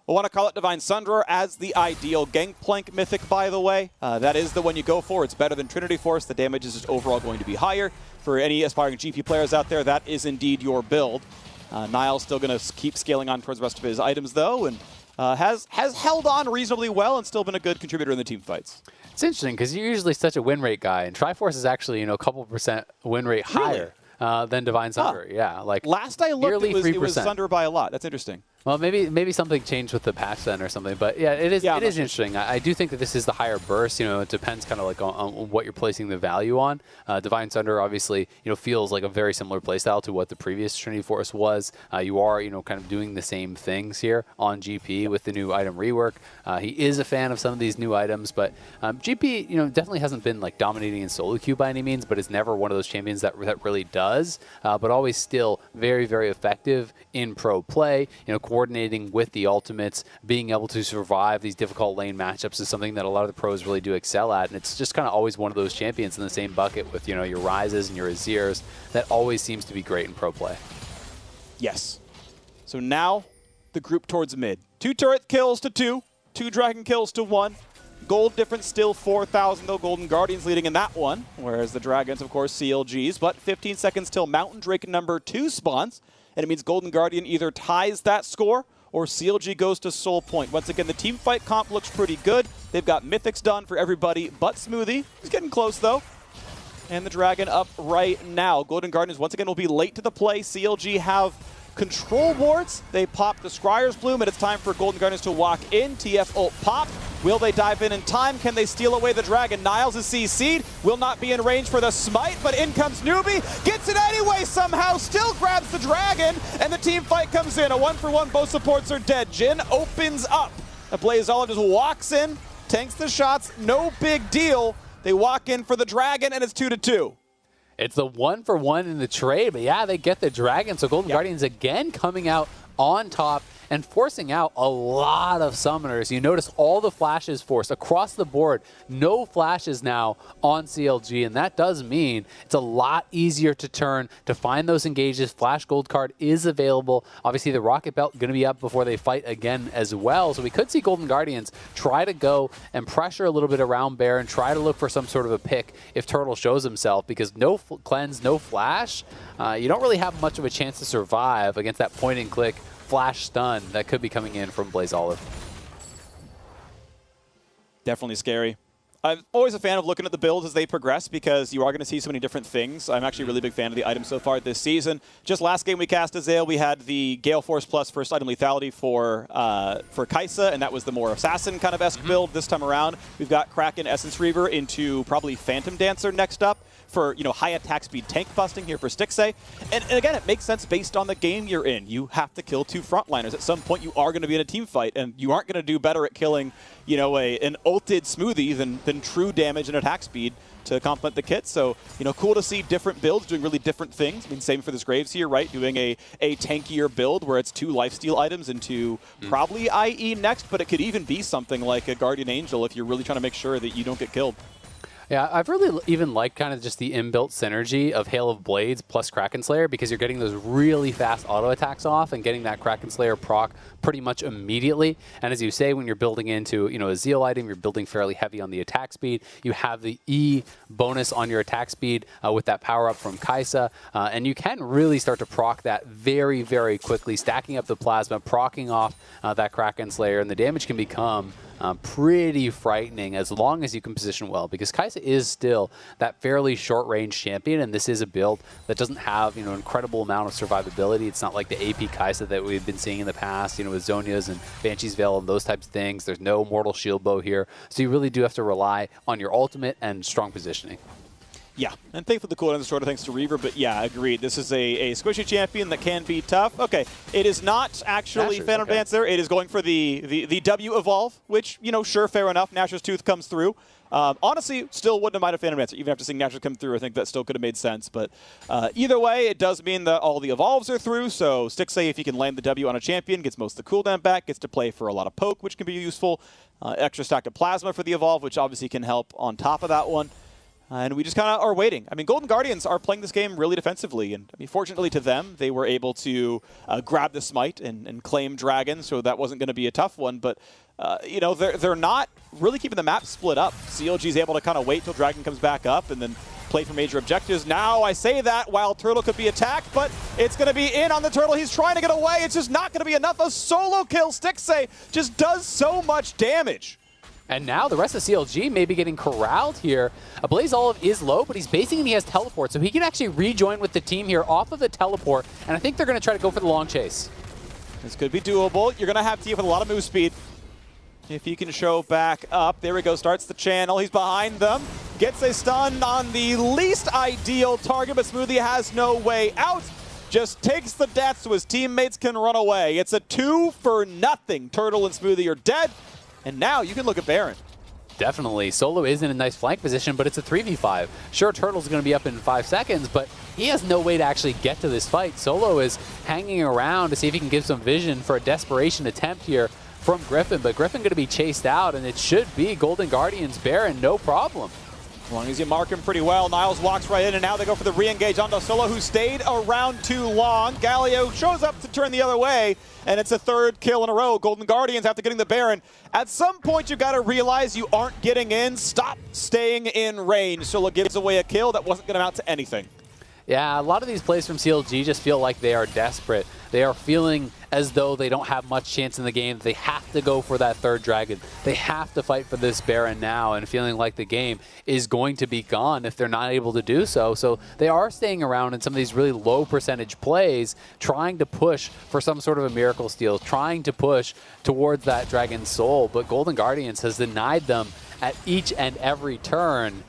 I want to call it Divine Sunderer as the ideal Gangplank mythic, by the way. That is the one you go for. It's better than Trinity Force. The damage is just overall going to be higher. For any aspiring GP players out there, that is indeed your build. Niall's still going to keep scaling on towards the rest of his items, though, and has held on reasonably well and still been a good contributor in the team fights. It's interesting because you're usually such a win rate guy, and Triforce is actually, you know, a couple % win rate higher than Divine Sunderer. Yeah, like last I looked, it was Sunderer by a lot. That's interesting. Well, maybe something changed with the patch then or something, but yeah, it is interesting. I do think that this is the higher burst. You know, it depends kind of like on what you're placing the value on. Divine Sunderer obviously, you know, feels like a very similar playstyle to what the previous Trinity Force was. You are, you know, kind of doing the same things here on GP with the new item rework. He is a fan of some of these new items, but GP, you know, definitely hasn't been like dominating in solo queue by any means, but is never one of those champions that really does. But always still very, very effective in pro play. You know, coordinating with the ultimates, being able to survive these difficult lane matchups is something that a lot of the pros really do excel at, and it's just kind of always one of those champions in the same bucket with, you know, your Ryzes and your Azirs that always seems to be great in pro play. Yes. So now the group towards mid. 2 turret kills to 2, 2 dragon kills to 1. Gold difference still 4,000, though. Golden Guardians leading in that one, whereas the Dragons, of course, CLGs. But 15 seconds till Mountain Drake number 2 spawns, and it means Golden Guardian either ties that score or CLG goes to Soul Point. Once again, the team fight comp looks pretty good. They've got mythics done for everybody but Smoothie. He's getting close, though. And the Dragon up right now. Golden Guardians, once again, will be late to the play. CLG have control wards. They pop the Scryer's Bloom, and it's time for Golden Guardians to walk in. TF ult pop. Will they dive in time? Can they steal away the Dragon? Niles is CC'd. Will not be in range for the smite, but in comes Newbie. Gets it anyway somehow. Still grabs the Dragon, and the team fight comes in. A 1-for-1. Both supports are dead. Jin opens up. A Blaze Olive just walks in, tanks the shots. No big deal. They walk in for the Dragon, and it's 2-2. It's the 1-for-1 in the trade, but yeah, they get the Dragon. So Golden Guardians again coming out on top and forcing out a lot of summoners. You notice all the flashes forced across the board. No flashes now on CLG, and that does mean it's a lot easier to turn, to find those engages. Flash Gold card is available. Obviously, the Rocket Belt going to be up before they fight again as well. So we could see Golden Guardians try to go and pressure a little bit around Bear and try to look for some sort of a pick if Turtle shows himself, because no cleanse, no flash, you don't really have much of a chance to survive against that point and click flash stun that could be coming in from Blaze Olive. Definitely scary. I'm always a fan of looking at the builds as they progress because you are going to see so many different things. I'm actually a really big fan of the items so far this season. Just last game we cast Azale, we had the Gale Force plus first item lethality for Kai'Sa, and that was the more assassin kind of esque build. This time around, we've got Kraken Essence Reaver into probably Phantom Dancer next up for, you know, high attack speed tank busting here for Stixxay. And again, it makes sense based on the game you're in. You have to kill 2 frontliners. At some point, you are going to be in a team fight, and you aren't going to do better at killing, you know, an ulted Smoothie than true damage and attack speed to complement the kit. So, you know, cool to see different builds doing really different things. I mean, same for this Graves here, right? Doing a tankier build where it's 2 lifesteal items into probably IE next, but it could even be something like a Guardian Angel if you're really trying to make sure that you don't get killed. Yeah, I've really even liked kind of just the inbuilt synergy of Hail of Blades plus Kraken Slayer, because you're getting those really fast auto attacks off and getting that Kraken Slayer proc pretty much immediately. And as you say, when you're building into a Zeal item, you're building fairly heavy on the attack speed. You have the E bonus on your attack speed with that power up from Kai'Sa, and you can really start to proc that very, very quickly, stacking up the plasma, procking off that Kraken Slayer, and the damage can become pretty frightening as long as you can position well, because Kai'Sa is still that fairly short-range champion, and this is a build that doesn't have an incredible amount of survivability. It's not like the AP Kai'Sa that we've been seeing in the past, with Zhonya's and Banshee's Veil and those types of things. There's no Mortal Shield Bow here, so you really do have to rely on your ultimate and strong positioning. Yeah, and thankfully the cooldown is shorter thanks to Reaver, but yeah, agreed. This is a squishy champion that can be tough. Okay, it is not actually Nashor's, Phantom okay. Dance there. It is going for the W evolve, which, sure, fair enough. Nashor's Tooth comes through. Honestly, still wouldn't have minded Phantom Dancer. Even after seeing Nashor come through, I think that still could have made sense. But either way, it does mean that all the evolves are through. So Stixxay, if he can land the W on a champion, gets most of the cooldown back, gets to play for a lot of poke, which can be useful. Extra stack of plasma for the evolve, which obviously can help on top of that one. And we just kind of are waiting. I mean, Golden Guardians are playing this game really defensively. And I mean, fortunately to them, they were able to grab the smite and claim Dragon, so that wasn't going to be a tough one. But, they're not really keeping the map split up. CLG's able to kind of wait till Dragon comes back up and then play for major objectives. Now I say that while Turtle could be attacked, but it's going to be in on the Turtle. He's trying to get away. It's just not going to be enough. A solo kill. Stixxay just does so much damage. And now the rest of CLG may be getting corralled here. Blaze Olive is low, but he's basing and he has teleport, so he can actually rejoin with the team here off of the teleport, and I think they're going to try to go for the long chase. This could be doable. You're going to have to with a lot of move speed. If he can show back up. There we go, starts the channel. He's behind them. Gets a stun on the least ideal target, but Smoothie has no way out. Just takes the death so his teammates can run away. It's a 2-for-0. Turtle and Smoothie are dead. And now you can look at Baron. Definitely. Solo is in a nice flank position, but it's a 3v5. Sure, Turtle's going to be up in 5 seconds, but he has no way to actually get to this fight. Solo is hanging around to see if he can give some vision for a desperation attempt here from Griffin, but Griffin going to be chased out, and it should be Golden Guardians Baron, no problem. As long as you mark him pretty well, Niles walks right in, and now they go for the re-engage onto Solo, who stayed around too long. Galio shows up to turn the other way, and it's a 3rd kill in a row. Golden Guardians, after getting the Baron, at some point you got to realize you aren't getting in. Stop staying in range. Solo gives away a kill that wasn't going to amount to anything. Yeah, a lot of these plays from CLG just feel like they are desperate. They are feeling as though they don't have much chance in the game. They have to go for that 3rd dragon. They have to fight for this Baron now, and feeling like the game is going to be gone if they're not able to do so. So they are staying around in some of these really low percentage plays, trying to push for some sort of a miracle steal, trying to push towards that Dragon's Soul. But Golden Guardians has denied them at each and every turn.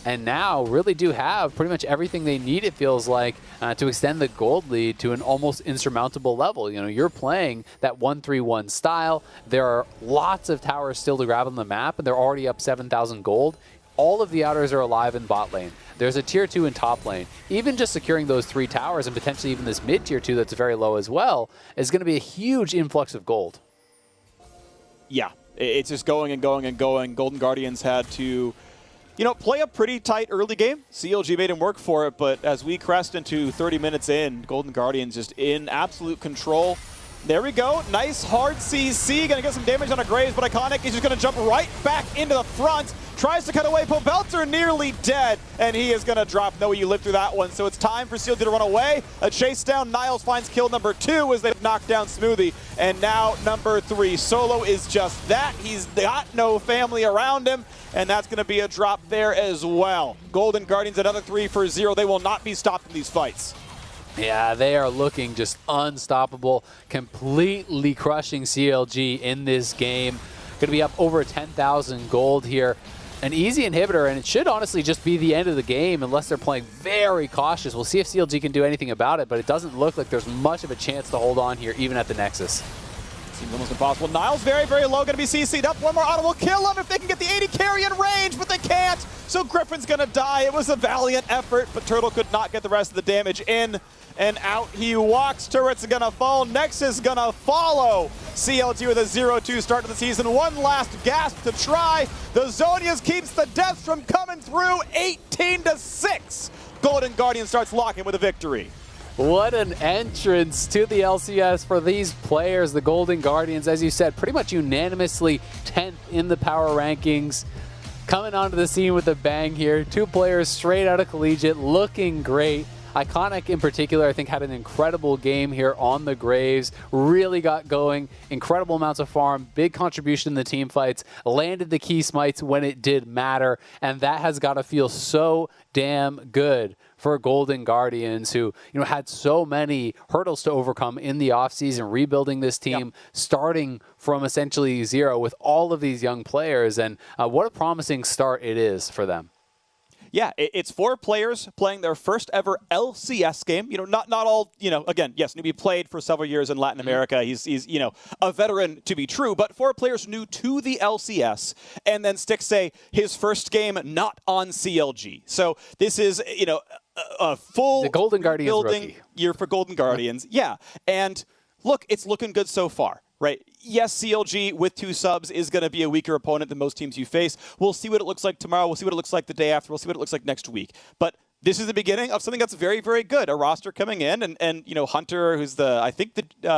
And now really do have pretty much everything they need, it feels like, to extend the gold lead to an almost insurmountable level. You're playing that 1-3-1 style. There are lots of towers still to grab on the map, and they're already up 7,000 gold. All of the outers are alive in bot lane. There's a tier 2 in top lane. Even just securing those 3 towers, and potentially even this mid tier 2 that's very low as well, is going to be a huge influx of gold. Yeah, it's just going and going and going. Golden Guardians had to play a pretty tight early game. CLG made him work for it, but as we crest into 30 minutes in, Golden Guardians just in absolute control. There we go. Nice hard CC. Going to get some damage on a Graves, but Iconic is just going to jump right back into the front. Tries to cut away. Pobelter nearly dead, and he is going to drop. No, you lived through that one. So it's time for CLG to run away. A chase down. Niles finds kill number 2 as they've knocked down Smoothie. And now number 3. Solo is just that. He's got no family around him, and that's going to be a drop there as well. Golden Guardians, another 3-for-0. They will not be stopped in these fights. Yeah, they are looking just unstoppable, completely crushing CLG in this game. Going to be up over 10,000 gold here. An easy inhibitor, and it should honestly just be the end of the game unless they're playing very cautious. We'll see if CLG can do anything about it, but it doesn't look like there's much of a chance to hold on here, even at the Nexus. Seems almost impossible. Niles very, very low, gonna be CC'd up. One more auto will kill him if they can get the 80 carry in range, but they can't. So Griffin's gonna die. It was a valiant effort, but Turtle could not get the rest of the damage in. And out he walks. Turret's gonna fall. Nexus gonna follow. CLG with a 0-2 start to the season. One last gasp to try. The Zonias keeps the deaths from coming through. 18-6. Golden Guardian starts locking with a victory. What an entrance to the LCS for these players, the Golden Guardians, as you said, pretty much unanimously 10th in the power rankings. Coming onto the scene with a bang here. 2 players straight out of collegiate, looking great. Iconic in particular, I think, had an incredible game here on the Graves. Really got going. Incredible amounts of farm. Big contribution in the team fights. Landed the key smites when it did matter. And that has got to feel so damn good for Golden Guardians, who had so many hurdles to overcome in the offseason, rebuilding this team, starting from essentially zero with all of these young players. And what a promising start it is for them. Yeah, it's 4 players playing their first ever LCS game. Not all, again, yes, Newbie played for several years in Latin America. He's a veteran to be true, but 4 players new to the LCS. And then Stick his first game not on CLG. So this is, a full the Golden Guardians building year for Golden Guardians. Yeah. And look, it's looking good so far. Right. Yes, CLG with 2 subs is going to be a weaker opponent than most teams you face. We'll see what it looks like tomorrow. We'll see what it looks like the day after. We'll see what it looks like next week. But this is the beginning of something that's very, very good. A roster coming in and Hunter, who's one of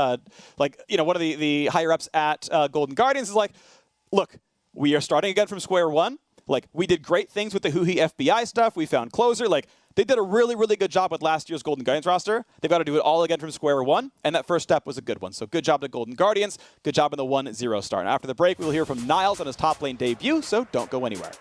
the higher ups at Golden Guardians is like, look, we are starting again from square one. Like, we did great things with the Huhi FBI stuff. We found closer. Like, they did a really, really good job with last year's Golden Guardians roster. They've got to do it all again from square one, and that first step was a good one. So good job to Golden Guardians. Good job in the 1-0 start. And after the break, we'll hear from Niles on his top lane debut, so don't go anywhere.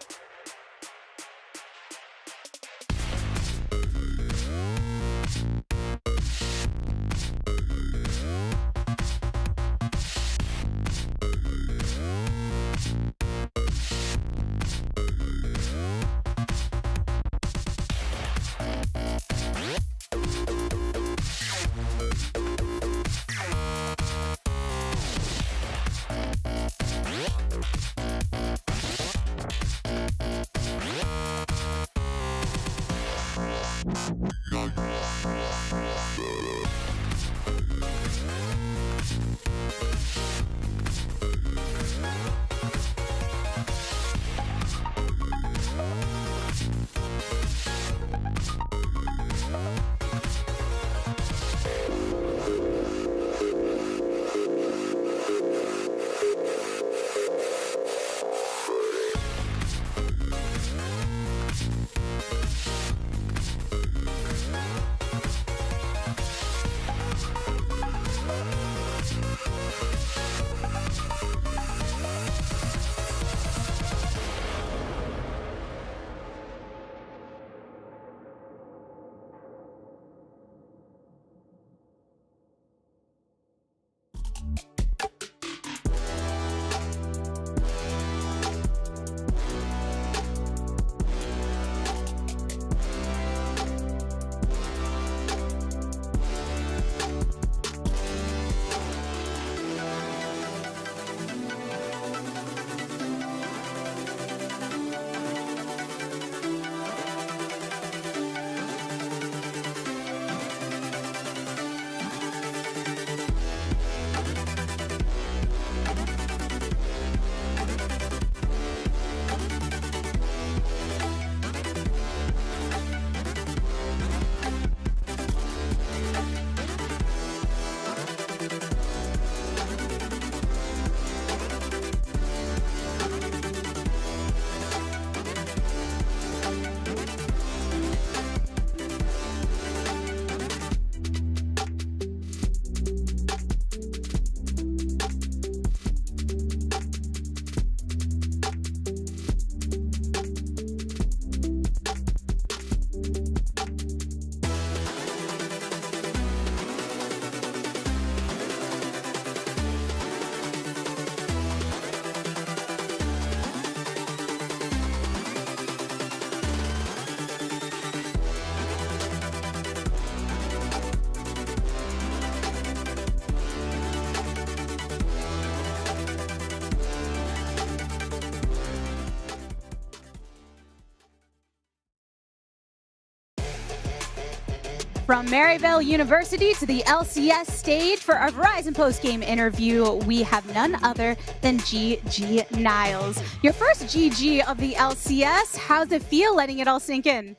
From Maryville University to the LCS stage for our Verizon postgame interview, we have none other than GG Niles. Your first GG of the LCS, how's it feel letting it all sink in?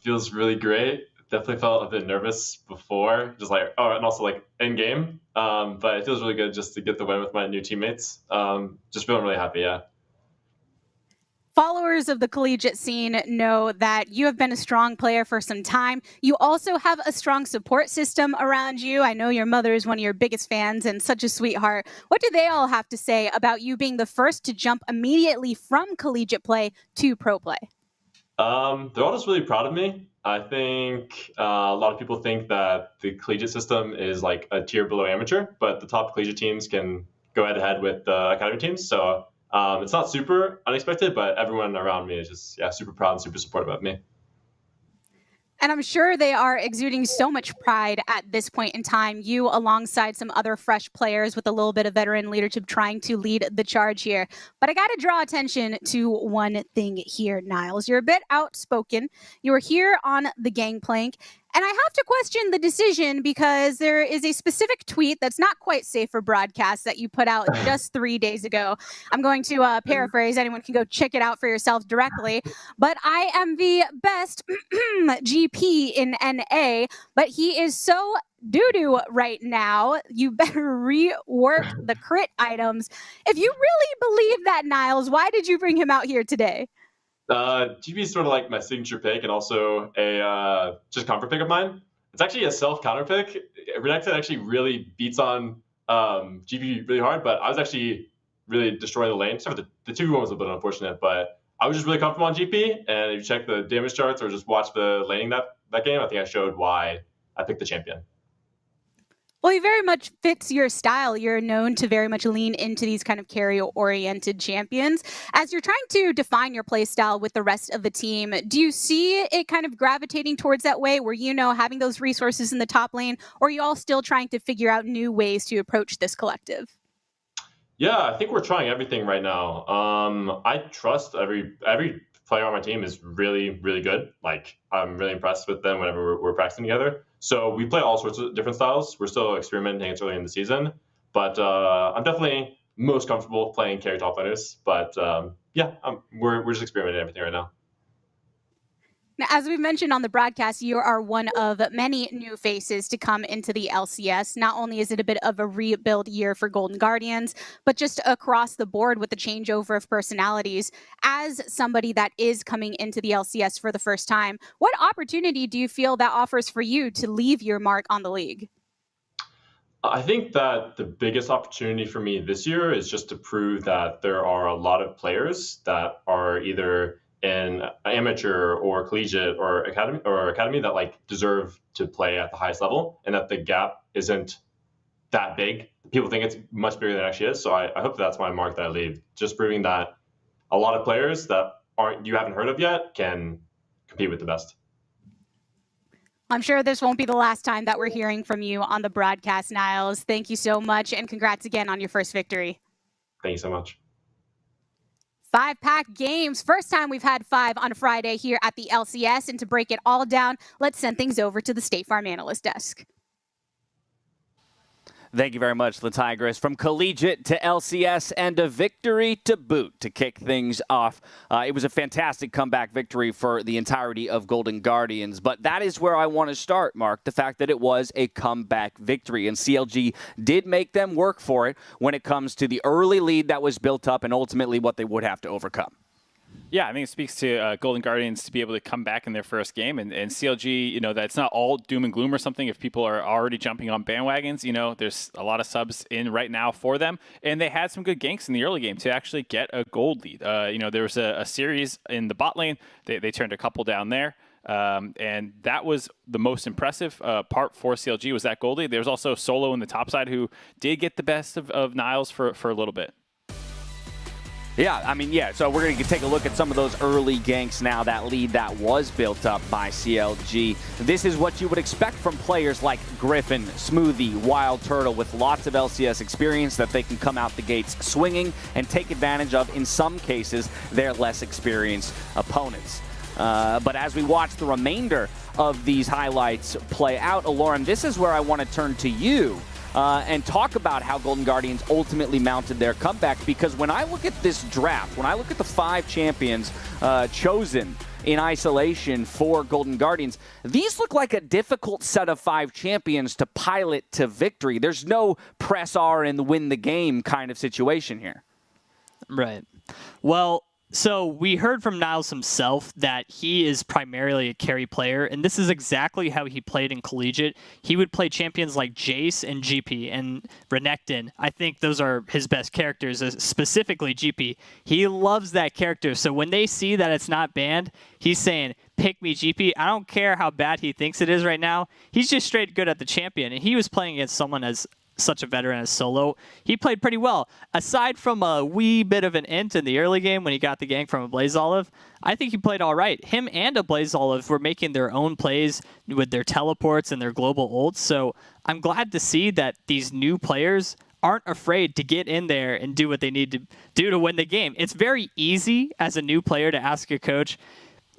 Feels really great. Definitely felt a bit nervous before, just like, and also like in game. But it feels really good just to get the win with my new teammates. Just feeling really happy, yeah. Followers of the collegiate scene know that you have been a strong player for some time. You also have a strong support system around you. I know your mother is one of your biggest fans and such a sweetheart. What do they all have to say about you being the first to jump immediately from collegiate play to pro play? They're all just really proud of me. I think a lot of people think that the collegiate system is like a tier below amateur, but the top collegiate teams can go head to head with the academy teams. So it's not super unexpected, but everyone around me is just super proud and super supportive of me. And I'm sure they are exuding so much pride at this point in time, you alongside some other fresh players with a little bit of veteran leadership trying to lead the charge here. But I got to draw attention to one thing here, Niles. You're a bit outspoken. You were here on the Gangplank. And I have to question the decision because there is a specific tweet that's not quite safe for broadcast that you put out just 3 days ago. I'm going to paraphrase. Anyone can go check it out for yourself directly. But I am the best GP in NA, but he is so doo-doo right now. You better rework the crit items. If you really believe that, Niles, why did you bring him out here today? GP is sort of like my signature pick and also a just comfort pick of mine. It's actually a self counter pick. Renekton actually really beats on GP really hard, but I was actually really destroying the lane. Except for the 2v1 was a bit unfortunate, but I was just really comfortable on GP. And if you check the damage charts or just watch the laning that game, I think I showed why I picked the champion. Well, he very much fits your style. You're known to very much lean into these kind of carry-oriented champions. As you're trying to define your play style with the rest of the team, do you see it kind of gravitating towards that way where, having those resources in the top lane, or are you all still trying to figure out new ways to approach this collective? Yeah, I think we're trying everything right now. I trust every player on my team is really, really good. Like, I'm really impressed with them whenever we're practicing together. So we play all sorts of different styles. We're still experimenting. It's early in the season. But I'm definitely most comfortable playing carry top laners. But we're just experimenting everything right now. Now, as we mentioned on the broadcast, you are one of many new faces to come into the LCS. Not only is it a bit of a rebuild year for Golden Guardians, but just across the board with the changeover of personalities. As somebody that is coming into the LCS for the first time, what opportunity do you feel that offers for you to leave your mark on the league? I think that the biggest opportunity for me this year is just to prove that there are a lot of players that are either in amateur or collegiate or academy that like deserve to play at the highest level, and that the gap isn't that big. People think it's much bigger than it actually is. So I hope that's my mark that I leave, just proving that a lot of players that you haven't heard of yet can compete with the best. I'm sure this won't be the last time that we're hearing from you on the broadcast, Niles. Thank you so much, and congrats again on your first victory. Thank you so much. 5-pack games. First time we've had 5 on a Friday here at the LCS. And to break it all down, let's send things over to the State Farm Analyst Desk. Thank you very much, the Tigress. From collegiate to LCS and a victory to boot to kick things off. It was a fantastic comeback victory for the entirety of Golden Guardians, but that is where I want to start, Mark, the fact that it was a comeback victory, and CLG did make them work for it when it comes to the early lead that was built up and ultimately what they would have to overcome. Yeah, I think it speaks to Golden Guardians to be able to come back in their first game. And CLG, that's not all doom and gloom or something. If people are already jumping on bandwagons, there's a lot of subs in right now for them. And they had some good ganks in the early game to actually get a gold lead. There was a series in the bot lane. They turned a couple down there. And that was the most impressive part for CLG was that gold lead. There was also Solo in the top side who did get the best of Niles for a little bit. Yeah, so we're going to take a look at some of those early ganks now, that lead that was built up by CLG. This is what you would expect from players like Griffin, Smoothie, Wild Turtle, with lots of LCS experience that they can come out the gates swinging and take advantage of, in some cases, their less experienced opponents. But as we watch the remainder of these highlights play out, Aloran, this is where I want to turn to you and talk about how Golden Guardians ultimately mounted their comeback. Because when I look at this draft, when I look at the 5 champions chosen in isolation for Golden Guardians, these look like a difficult set of 5 champions to pilot to victory. There's no press R and win the game kind of situation here. Right. Well, so we heard from Niles himself that he is primarily a carry player, and this is exactly how he played in collegiate. He would play champions like Jace and GP and Renekton. I think those are his best characters, specifically GP. He loves that character, so when they see that it's not banned, he's saying, pick me GP. I don't care how bad he thinks it is right now. He's just straight good at the champion, and he was playing against someone as such a veteran as Solo. He played pretty well. Aside from a wee bit of an int in the early game when he got the gank from a Blaze Olive, I think he played all right. Him and a Blaze Olive were making their own plays with their teleports and their global ults, so I'm glad to see that these new players aren't afraid to get in there and do what they need to do to win the game. It's very easy as a new player to ask your coach,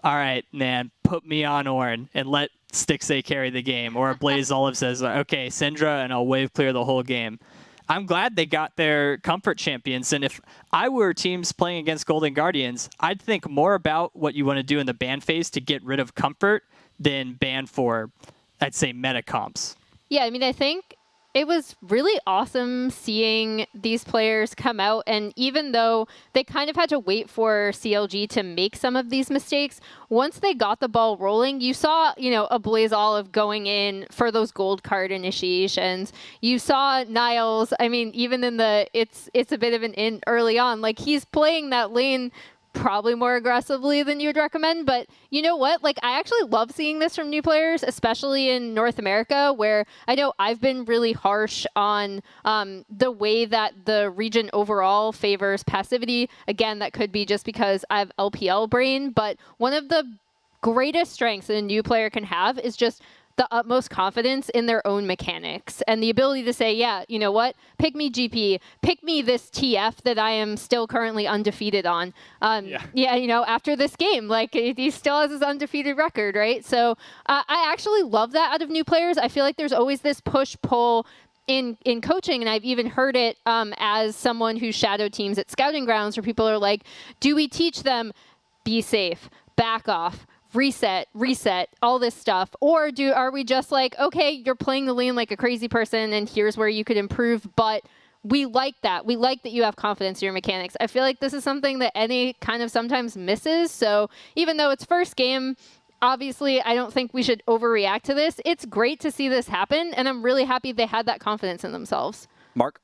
all right, man, put me on Ornn and let Stixxay carry the game. Or Blaze Olive says, okay, Syndra, and I'll wave clear the whole game. I'm glad they got their comfort champions. And if I were teams playing against Golden Guardians, I'd think more about what you want to do in the ban phase to get rid of comfort than ban for, I'd say, meta comps. Yeah, I mean, I think it was really awesome seeing these players come out, and even though they kind of had to wait for CLG to make some of these mistakes, once they got the ball rolling, you saw, a Blaze Olive going in for those gold card initiations. You saw Niles, I mean, even in the, it's a bit of an in early on, like he's playing that lane probably more aggressively than you would recommend, but you know what? Like, I actually love seeing this from new players, especially in North America, where I know I've been really harsh on the way that the region overall favors passivity. Again, that could be just because I have LPL brain, but one of the greatest strengths that a new player can have is just the utmost confidence in their own mechanics and the ability to say, yeah, you know what, pick me GP, pick me this TF that I am still currently undefeated on. After this game, like he still has his undefeated record, right? So I actually love that out of new players. I feel like there's always this push-pull in coaching, and I've even heard it as someone who shadowed teams at scouting grounds where people are like, do we teach them be safe, back off, reset, all this stuff? Or are we just like, okay, you're playing the lane like a crazy person and here's where you could improve, but we like that. We like that you have confidence in your mechanics. I feel like this is something that NA kind of sometimes misses. So even though it's first game, obviously I don't think we should overreact to this. It's great to see this happen, and I'm really happy they had that confidence in themselves. Mark?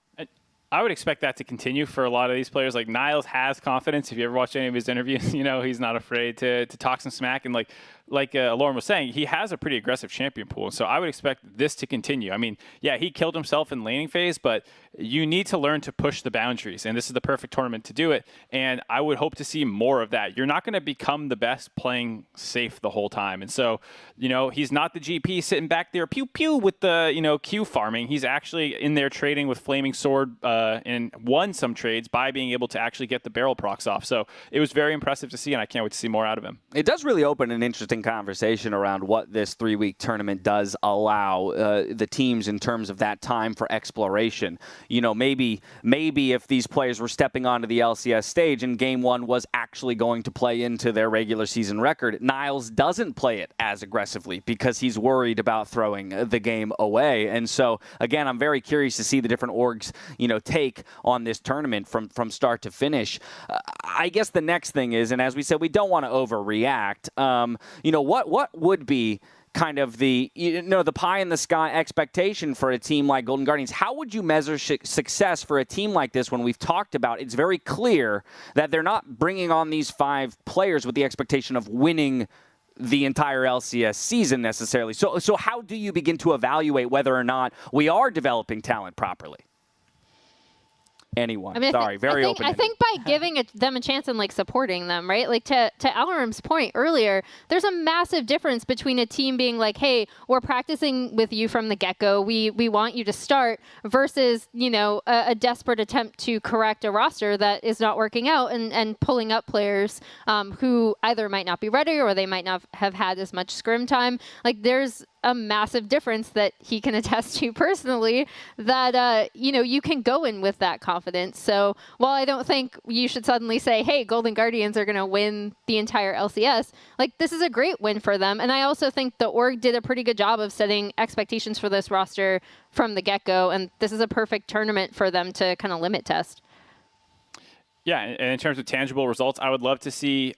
I would expect that to continue for a lot of these players. Like, Niles has confidence. If you ever watch any of his interviews, he's not afraid to talk some smack. And like Lauren was saying, he has a pretty aggressive champion pool. So I would expect this to continue. I mean, yeah, he killed himself in laning phase, but you need to learn to push the boundaries. And this is the perfect tournament to do it. And I would hope to see more of that. You're not going to become the best playing safe the whole time. And so, he's not the GP sitting back there pew-pew with the, Q farming. He's actually in there trading with Flaming Sword and won some trades by being able to actually get the barrel procs off. So it was very impressive to see, and I can't wait to see more out of him. It does really open an interesting conversation around what this 3-week tournament does allow the teams in terms of that time for exploration. Maybe if these players were stepping onto the LCS stage and game 1 was actually going to play into their regular season record, Niles doesn't play it as aggressively because he's worried about throwing the game away. And so, again, I'm very curious to see the different orgs, take on this tournament from start to finish. I guess the next thing is, and as we said, we don't want to overreact. What would be kind of the pie in the sky expectation for a team like Golden Guardians? How would you measure success for a team like this when we've talked about it's very clear that they're not bringing on these 5 players with the expectation of winning the entire LCS season necessarily? So how do you begin to evaluate whether or not we are developing talent properly? anyone. I mean, Sorry, very open. I think by giving them a chance and like supporting them, right? Like to Alrum's point earlier, there's a massive difference between a team being like, "Hey, we're practicing with you from the get-go. We want you to start," versus a desperate attempt to correct a roster that is not working out and pulling up players who either might not be ready or they might not have had as much scrim time. Like there's a massive difference that he can attest to personally that, you can go in with that confidence. So while I don't think you should suddenly say, hey, Golden Guardians are going to win the entire LCS, like this is a great win for them. And I also think the org did a pretty good job of setting expectations for this roster from the get-go. And this is a perfect tournament for them to kind of limit test. Yeah, and in terms of tangible results, I would love to see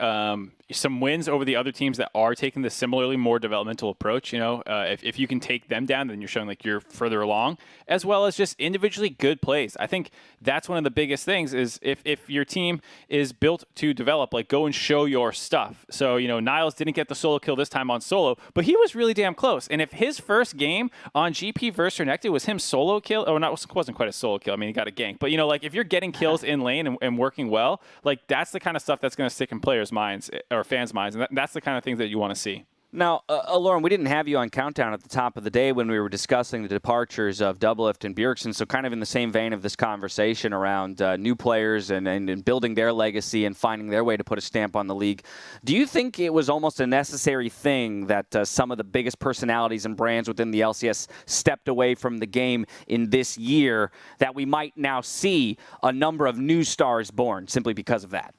some wins over the other teams that are taking the similarly more developmental approach. If you can take them down, then you're showing like you're further along, as well as just individually good plays. I think that's one of the biggest things is if your team is built to develop, like go and show your stuff. So, Niles didn't get the solo kill this time on solo, but he was really damn close. And if his first game on GP versus Renekton was him solo kill, or not, wasn't quite a solo kill. I mean, he got a gank, but like if you're getting kills in lane and working well, like that's the kind of stuff that's going to stick in players' minds or fans' minds, and that's the kind of things that you want to see. Now, Lauren, we didn't have you on Countdown at the top of the day when we were discussing the departures of Doublelift and Bjergsen, so kind of in the same vein of this conversation around new players and building their legacy and finding their way to put a stamp on the league. Do you think it was almost a necessary thing that some of the biggest personalities and brands within the LCS stepped away from the game in this year, that we might now see a number of new stars born simply because of that?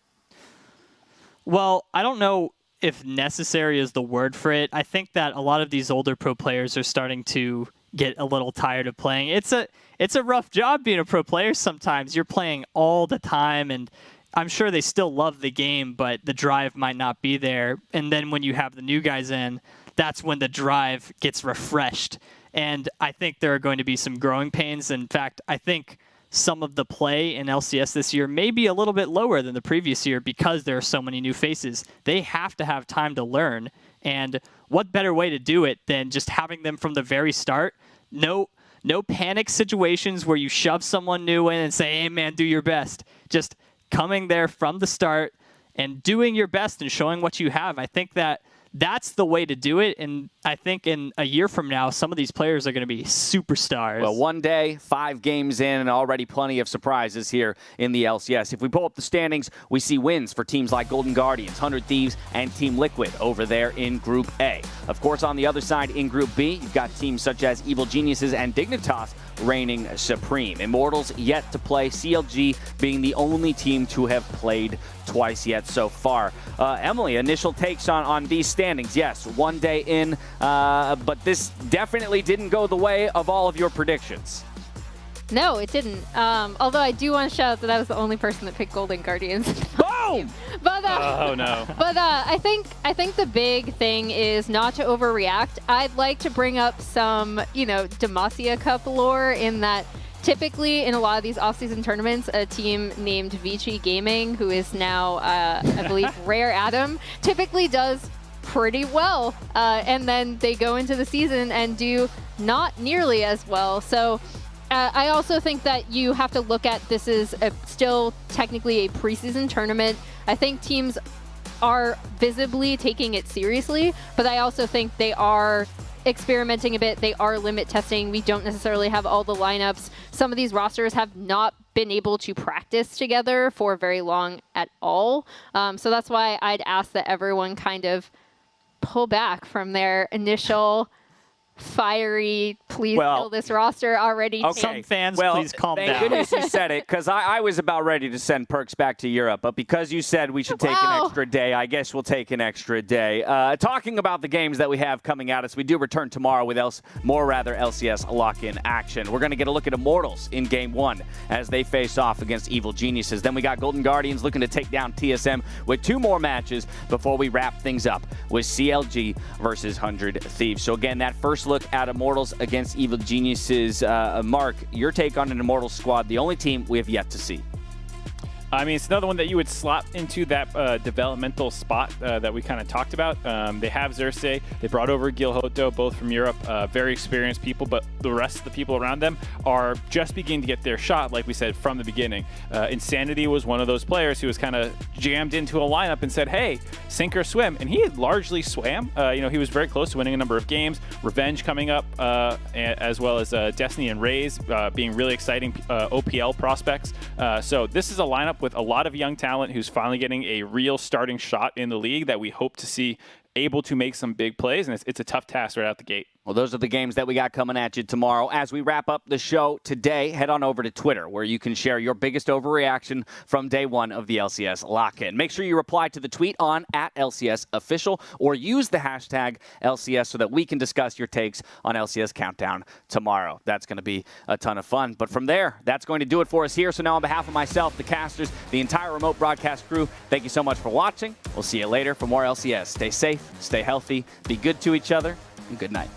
Well, I don't know if necessary is the word for it. I think that a lot of these older pro players are starting to get a little tired of playing. It's a rough job being a pro player sometimes. You're playing all the time, and I'm sure they still love the game, but the drive might not be there. And then when you have the new guys in, that's when the drive gets refreshed. And I think there are going to be some growing pains. In fact, I think some of the play in LCS this year may be a little bit lower than the previous year because there are so many new faces. They have to have time to learn. And what better way to do it than just having them from the very start? No panic situations where you shove someone new in and say, hey, man, do your best. Just coming there from the start and doing your best and showing what you have. I think that's the way to do it, and I think in a year from now, some of these players are going to be superstars. Well, one day, 5 games in, and already plenty of surprises here in the LCS. If we pull up the standings, we see wins for teams like Golden Guardians, 100 Thieves, and Team Liquid over there in Group A. Of course, on the other side in Group B, you've got teams such as Evil Geniuses and Dignitas reigning supreme. Immortals yet to play, CLG being the only team to have played twice yet so far. Emily, initial takes on these standings. Yes, one day in, but this definitely didn't go the way of all of your predictions. No, it didn't. Although I do want to shout out that I was the only person that picked Golden Guardians. Boom! But oh no. But I think the big thing is not to overreact. I'd like to bring up some, Demacia Cup lore in that typically in a lot of these off-season tournaments, a team named Vici Gaming, who is now, I believe, Rare Adam, typically does pretty well. And then they go into the season and do not nearly as well. So I also think that you have to look at this is still technically a preseason tournament. I think teams are visibly taking it seriously, but I also think they are experimenting a bit. They are limit testing. We don't necessarily have all the lineups. Some of these rosters have not been able to practice together for very long at all. So that's why I'd ask that everyone kind of pull back from their initial fiery, please kill this roster already. Okay. Some fans, please calm down. Thank goodness you said it, because I was about ready to send Perks back to Europe, but because you said we should take an extra day, I guess we'll take an extra day. Talking about the games that we have coming at us, we do return tomorrow with LCS Lock In action. We're going to get a look at Immortals in Game 1 as they face off against Evil Geniuses. Then we got Golden Guardians looking to take down TSM with 2 more matches before we wrap things up with CLG versus 100 Thieves. So again, that first look at Immortals against Evil Geniuses. Mark, your take on an Immortals squad, the only team we have yet to see. I mean, it's another one that you would slot into that developmental spot that we kind of talked about. They have Xerxes. They brought over Gilhoto, both from Europe, very experienced people, but the rest of the people around them are just beginning to get their shot, like we said, from the beginning. Insanity was one of those players who was kind of jammed into a lineup and said, hey, sink or swim. And he had largely swam. He was very close to winning a number of games. Revenge coming up, as well as Destiny and Raze being really exciting OPL prospects. So this is a lineup with a lot of young talent who's finally getting a real starting shot in the league that we hope to see able to make some big plays, and it's a tough task right out the gate. Well, those are the games that we got coming at you tomorrow. As we wrap up the show today, head on over to Twitter, where you can share your biggest overreaction from day one of the LCS Lock-In. Make sure you reply to the tweet on @LCSOfficial or use the hashtag LCS so that we can discuss your takes on LCS Countdown tomorrow. That's going to be a ton of fun. But from there, that's going to do it for us here. So now on behalf of myself, the casters, the entire remote broadcast crew, thank you so much for watching. We'll see you later for more LCS. Stay safe, stay healthy, be good to each other, and good night.